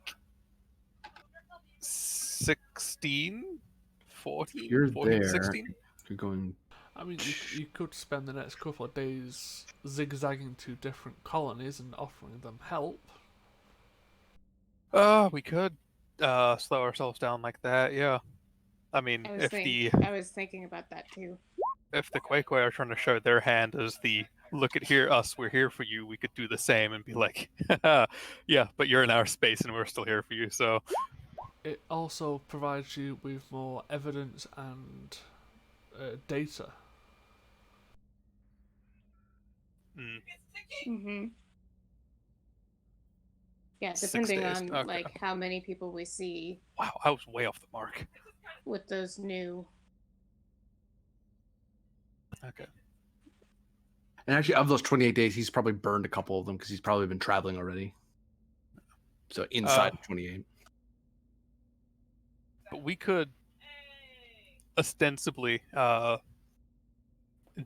16, 14,
You're
14,
there.
16.
You're going.
I mean, you could spend the next couple of days zigzagging to different colonies and offering them help.
We could slow ourselves down like that. Yeah. I mean,
I was thinking about that too.
if the Quakeway are trying to show their hand as the look at here us, we're here for you, we could do the same and be like, yeah, but you're in our space and we're still here for you. So
It also provides you with more evidence and data.
Mm-hmm. Yeah,
6
depending
days.
on
Okay.
like how many people we see
Wow, I was way off the mark.
with those new.
Okay.
And actually, of those 28 days, he's probably burned a couple of them because he's probably been traveling already. So inside of 28.
But we could ostensibly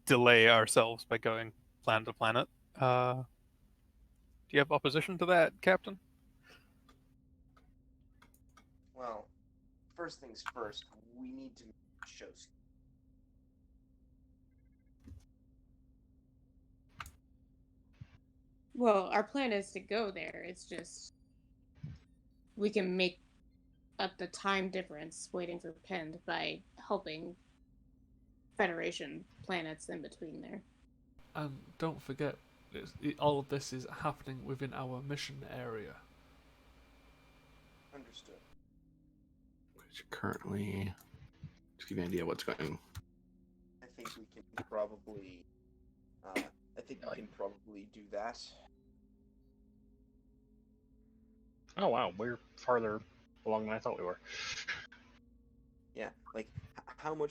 delay ourselves by going planet to planet. Do you have opposition to that, Captain?
Well, first things first, we need to show.
Well, our plan is to go there. It's just we can make up the time difference waiting for Pend by helping Federation planets in between there.
And don't forget, all of this is happening within our mission area.
Understood.
Which currently, just give you an idea what's going.
I think we can probably. I think we can probably do that.
Oh wow, we're farther along than I thought we were.
Yeah, like how much?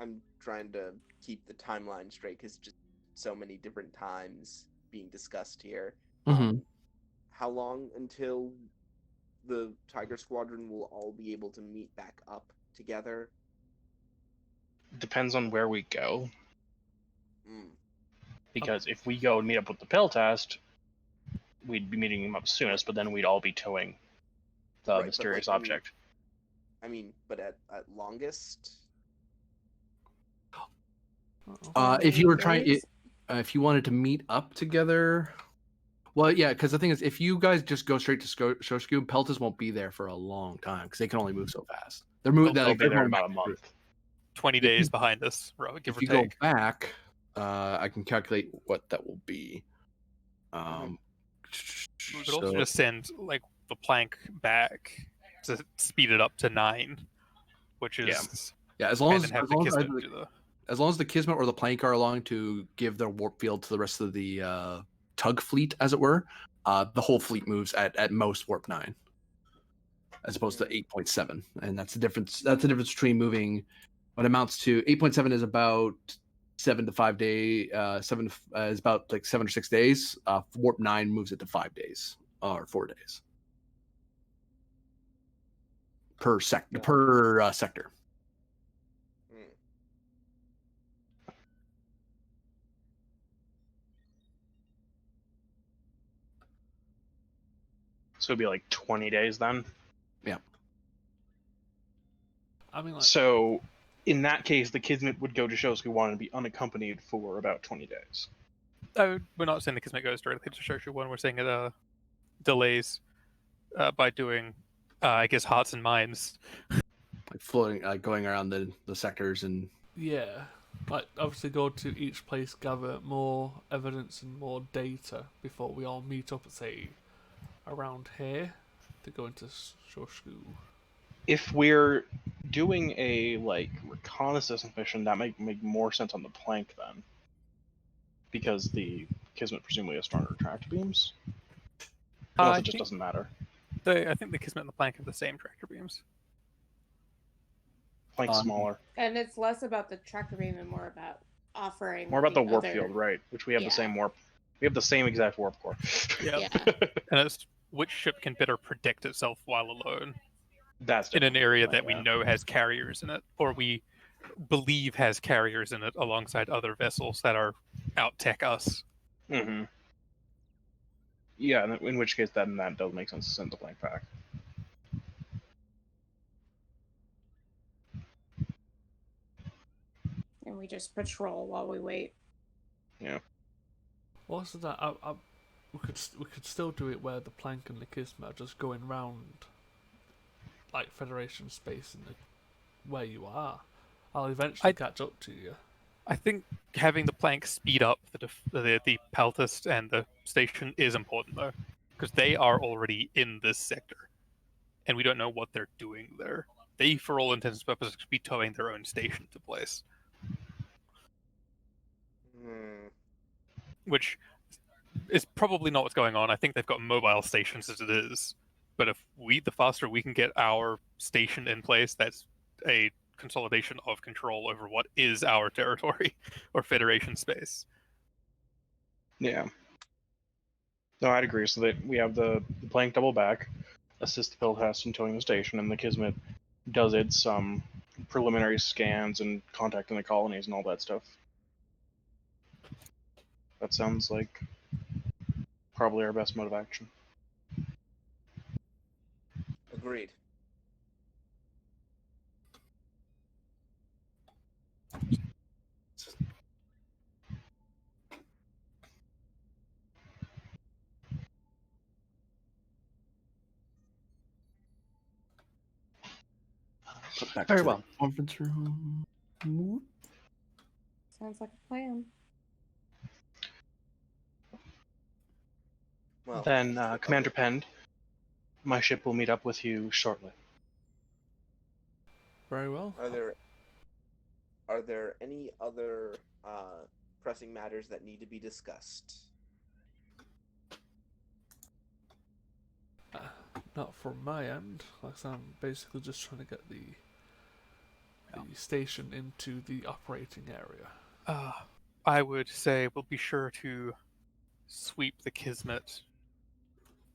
I'm trying to keep the timeline straight because just so many different times being discussed here.
Mhm.
How long until the Tiger Squadron will all be able to meet back up together?
Depends on where we go.
Mm.
Because if we go and meet up with the Peltast, we'd be meeting them up soonest, but then we'd all be towing the
Right, but,
mysterious
like,
object.
But at longest.
If you were trying,
Days?
if you wanted to meet up together, well, yeah, because the thing is, if you guys just go straight to Shoshku, Peltas won't be there for a long time because they can only move so fast. They're moving.
They'll
Like,
be there in about a month.
20
If
days
you-
behind us, give
If
or
you go
take.
back, I can calculate what that will be.
We could also just send like the plank back to speed it up to 9, which is
yeah, as long
and
as
then have
as
the
long as,
Kismet
either-
do the.
as long as the Kismet or the Plank are along to give their warp field to the rest of the tug fleet, as it were, the whole fleet moves at most warp 9, as opposed to 8.7, and that's the difference. That's the difference between moving. What amounts to 8.7 is about 7 to 5 day. Seven is about like 7 or 6 days. Warp 9 moves it to 5 days or 4 days per sector.
So it'd be like 20 days then?
Yeah.
I mean, like,
So in that case, the Kismet would go to Shosuku-1 and be unaccompanied for about 20 days.
Oh, we're not saying the Kismet goes directly to Shoshu 1. We're saying it delays by doing, I guess, hearts and minds.
Like floating, going around the sectors and
yeah, like obviously go to each place, gather more evidence and more data before we all meet up at say around here to go into Shoshku.
If we're doing a like reconnaissance mission, that might make more sense on the plank then, because the Kismet presumably has stronger tractor beams. Unless it just doesn't matter.
I think the Kismet and the plank have the same tractor beams.
Plank's smaller.
And it's less about the tractor beam and more about offering.
More about the warp
other...
field, right? Which we have the
Yeah.
same warp. We have the same exact warp core.
Yeah. And it's which ship can better protect itself while alone.
That's
in an area that we
yeah.
know has carriers in it, or we believe has carriers in it, alongside other vessels that are out tech us.
Mm-hmm. Yeah, in which case then that does make sense to send the plank back.
And we just patrol while we wait.
Yeah.
What's that? we could still do it where the plank and the Kismet are just going round like Federation space and where you are. I'll eventually catch up to you.
I think having the plank speed up the Peltist and the station is important though, because they are already in this sector, and we don't know what they're doing there. They, for all intents and purposes, could be towing their own station to place, which is probably not what's going on. I think they've got mobile stations as it is, but if the faster we can get our station in place, that's a consolidation of control over what is our territory or Federation space.
Yeah. No, I'd agree. So that we have the plank double back, assist the Piltast in towing the station, and the Kismet does its preliminary scans and contacting the colonies and all that stuff. That sounds like probably our best mode of action.
Agreed.
Put back
Very
to
well.
the conference room.
Sounds like a plan.
Well,
Then, Commander Pend, my ship will meet up with you shortly.
Very well.
are there any other pressing matters that need to be discussed?
Not from my end. Like I'm basically just trying to get the station into the operating area.
I would say we'll be sure to sweep the Kismet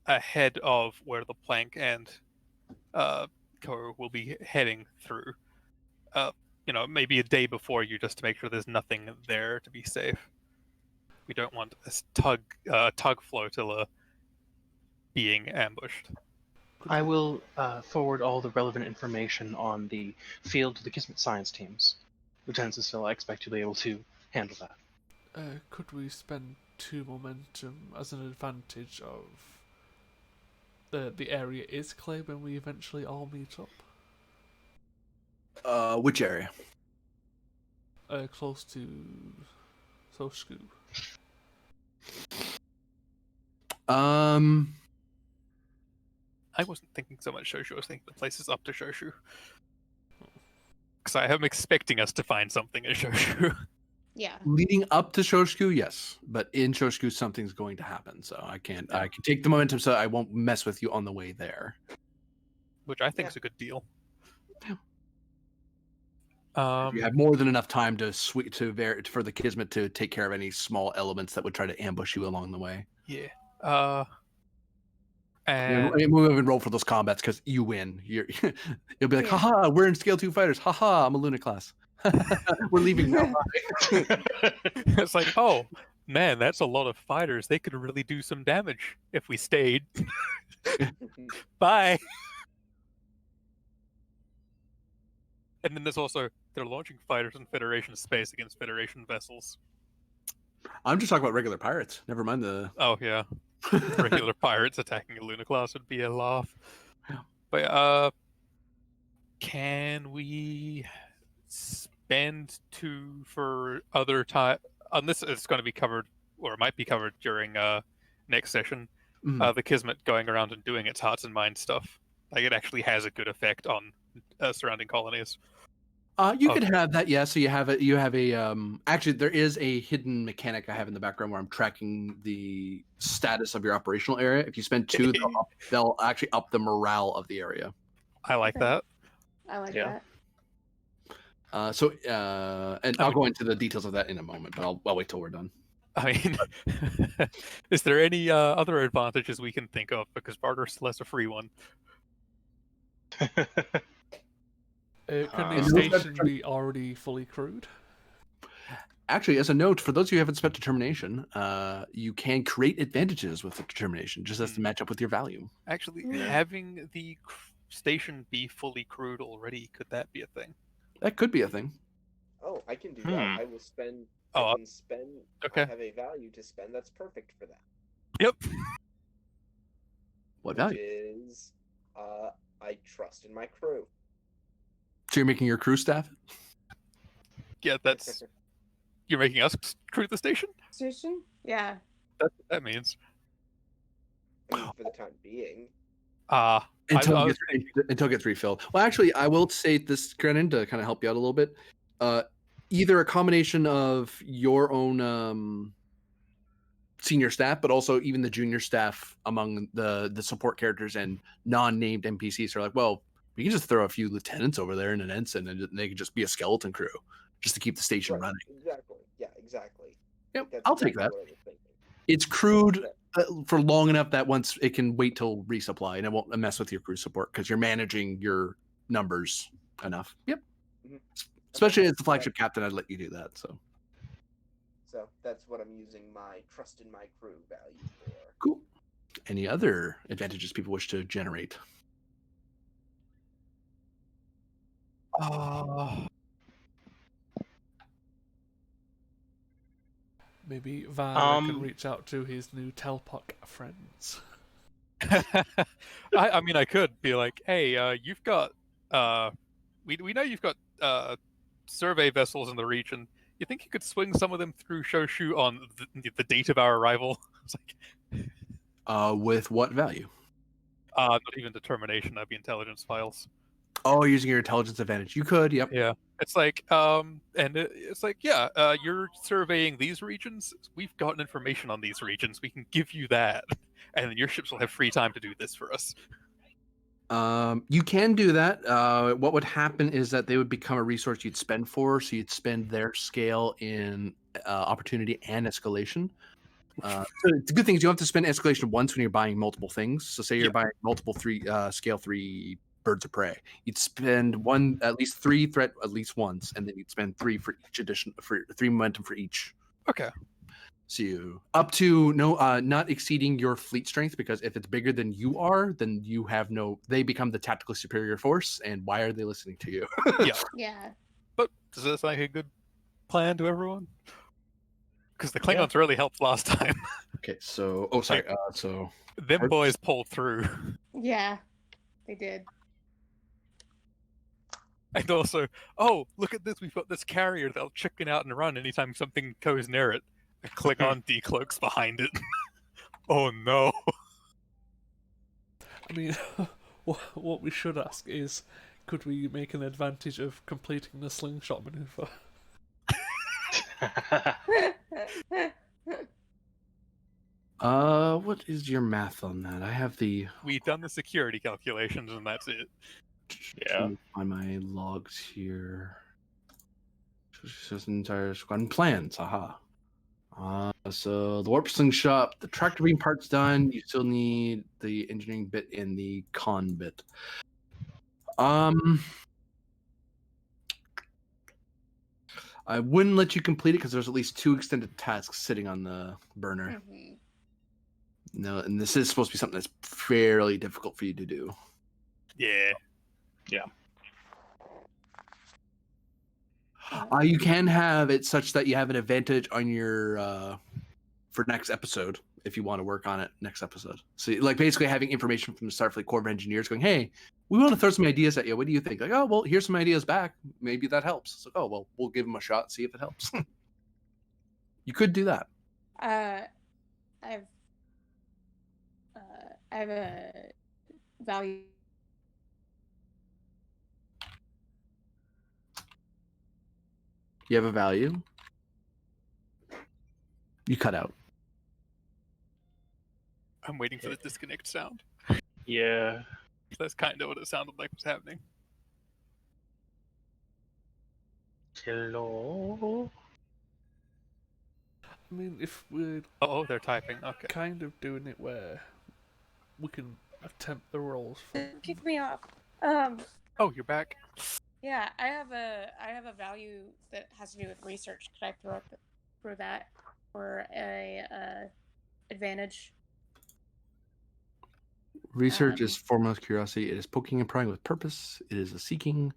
ahead of where the plank and co will be heading through. Maybe a day before you, just to make sure there's nothing there to be safe. We don't want this tug flotilla being ambushed.
I will forward all the relevant information on the field to the Kismet science teams. Lieutenant Cecil, I expect you'll be able to handle that.
Could we spend 2 momentum as an advantage of the area is clear when we eventually all meet up?
Which area?
Close to Sosku.
I wasn't thinking so much Shoshu, I was thinking the place is up to Shoshu. Because I am expecting us to find something at Shoshu.
Yeah.
Leading up to Shoshu, yes, but in Shoshu something's going to happen, so I can take the momentum, so I won't mess with you on the way there.
Which I think is a good deal.
You have more than enough time to for the Kismet to take care of any small elements that would try to ambush you along the way.
Yeah. And
we'll even roll for those combats because you win. You'll be like,
Yeah.
haha, we're in scale 2 fighters. Haha, I'm a Luna class. We're leaving now.
it's like, oh man, that's a lot of fighters. They could really do some damage if we stayed. Bye. And then there's also, they're launching fighters in Federation space against Federation vessels.
I'm just talking about regular pirates. Never mind the...
Oh, yeah. Regular pirates attacking a Luna class would be a laugh.
Yeah.
But, can we spend 2 for other time? On this, it's going to be covered, or it might be covered during next session. The Kismet going around and doing its hearts and minds stuff. Like, it actually has a good effect on surrounding colonies.
You could have that, yeah. So you have a actually there is a hidden mechanic I have in the background where I'm tracking the status of your operational area. If you spend 2, they'll actually up the morale of the area.
I like that.
I like that.
And I'll go into the details of that in a moment, but I'll wait till we're done.
I mean, is there any other advantages we can think of? Because barter still has a free one.
Can the station be already fully crewed?
Actually, as a note, for those of you who haven't spent determination, you can create advantages with the determination, just as to match up with your value.
Actually, having the station be fully crewed already, could that be a thing?
That could be a thing.
Oh, I can do that. I will spend.
Oh,
I can spend.
okay.
I have a value to spend. That's perfect for that.
Yep.
What
which
value?
is I trust in my crew.
So you're making your crew staff?
Yeah, that's you're making us crew the station.
Station? Yeah.
That's what that means.
I mean, for the time being.
I
Until
was
it gets refilled. Well, actually, I will say this, Grennan, to kind of help you out a little bit. Either a combination of your own senior staff, but also even the junior staff among the support characters and non-named NPCs are like, well, we can just throw a few lieutenants over there and an ensign, and they can just be a skeleton crew just to keep the station
Right,
running.
exactly. Yeah, exactly.
Yep,
That's
I'll take
exactly
that.
what I was thinking.
It's crewed
Yeah.
for long enough that once it can wait till resupply, and it won't mess with your crew support because you're managing your numbers enough. Yep.
Mhm.
Especially as the
So
flagship captain, I'd let you do that.
So that's what I'm using my trust in my crew value for.
Cool. Any other advantages people wish to generate?
Maybe Vara can reach out to his new Telpoc friends.
I mean, I could be like, hey, you've got, we know you've got survey vessels in the region. You think you could swing some of them through Shoshu on the date of our arrival? It's like,
With what value?
not even determination. That'd be intelligence files.
Oh, using your intelligence advantage. You could, yep.
Yeah. It's like, it's like, yeah, you're surveying these regions. We've gotten information on these regions. We can give you that, and then your ships will have free time to do this for us.
You can do that. What would happen is that they would become a resource you'd spend for, so you'd spend their scale in opportunity and escalation. So the good thing is you don't have to spend escalation once when you're buying multiple things. So say you're buying multiple scale 3 birds of prey, you'd spend at least 3 threat at least once, and then you'd spend 3 for each for 3 momentum for each.
Okay.
So you up to not exceeding your fleet strength, because if it's bigger than you are, then you have they become the tactically superior force, and why are they listening to you?
Yeah.
Yeah.
But does this like a good plan to everyone? Because the Klingons really helped last time.
Okay, so so
them boys pulled through.
Yeah, they did.
And also, oh, look at this. We've got this carrier that'll chicken out and run anytime something goes near it. A Klingon decloaks behind it. Oh no.
I mean, what we should ask is, could we make an advantage of completing the slingshot maneuver?
What is your math on that? I have
We've done the security calculations and that's it.
Yeah.
On my logs here. Just an entire squad plans. Haha. So the warp slingshot, the tractor beam part's done. You still need the engineering bit and the con bit. I wouldn't let you complete it because there's at least 2 extended tasks sitting on the burner.
Mhm.
No, and this is supposed to be something that's fairly difficult for you to do.
Yeah.
Yeah.
You can have it such that you have an advantage on your for next episode if you want to work on it next episode. So, like, basically having information from the Starfleet Corps of Engineers going, "Hey, we want to throw some ideas at you. What do you think?" Like, "Oh, well, here's some ideas back. Maybe that helps." So, "Oh, well, we'll give them a shot, see if it helps." You could do that.
I have a value.
You have a value. You cut out.
I'm waiting for the disconnect sound.
Yeah.
That's kind of what it sounded like was happening.
Hello?
I mean, if we're
Oh, they're typing. Okay.
kind of doing it where we can attempt the roles for...
Kick me off.
Oh, you're back.
Yeah, I have a value that has to do with research. Could I throw that for a advantage?
Research is foremost curiosity. It is poking and prying with purpose. It is a seeking.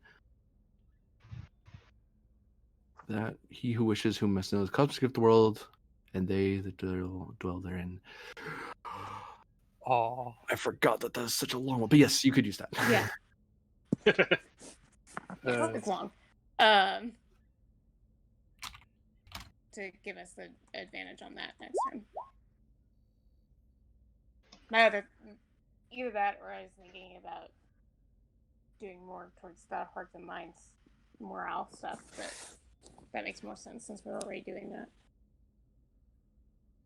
That he who wishes, who must know the cosmos of the world, and they that dwell therein.
Oh,
I forgot that that's such a long one. But yes, you could use that.
Yeah. I hope it's long. To give us the advantage on that next turn. Either that, or I was thinking about doing more towards the hearts and minds morale stuff, but that makes more sense since we're already doing that.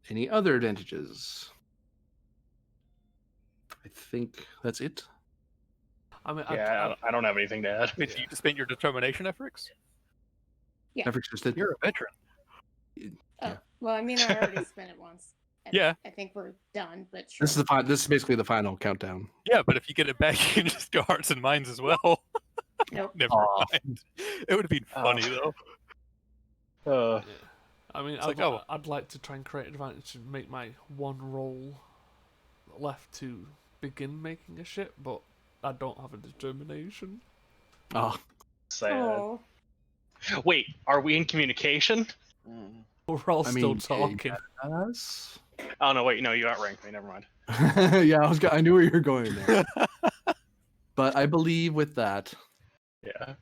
Any other advantages? I think that's it.
I mean,
Yeah, I don't have anything to add.
wait, so you just spent your determination efforts?
Yeah.
Never just did.
You're a veteran.
Oh, well, I mean, I already spent it once.
Yeah.
I think we're done, but sure.
This is basically the final countdown.
Yeah, but if you get it back, you can just go hearts and minds as well.
Nope.
Never
Aw.
mind. It would have been funny though.
Uh,
yeah. I mean,
It's like, oh.
I'd like to try and create advantage and make my one roll left to begin making a ship, but I don't have a determination.
Oh,
sad.
Oh.
Wait, are we in communication?
We're all
I
still
mean,
talking.
yes.
Oh no, wait, no, you outranked me. Never mind.
Yeah, I knew where you were going there. But I believe with that,
Yeah.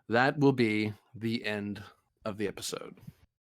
that will be the end of the episode.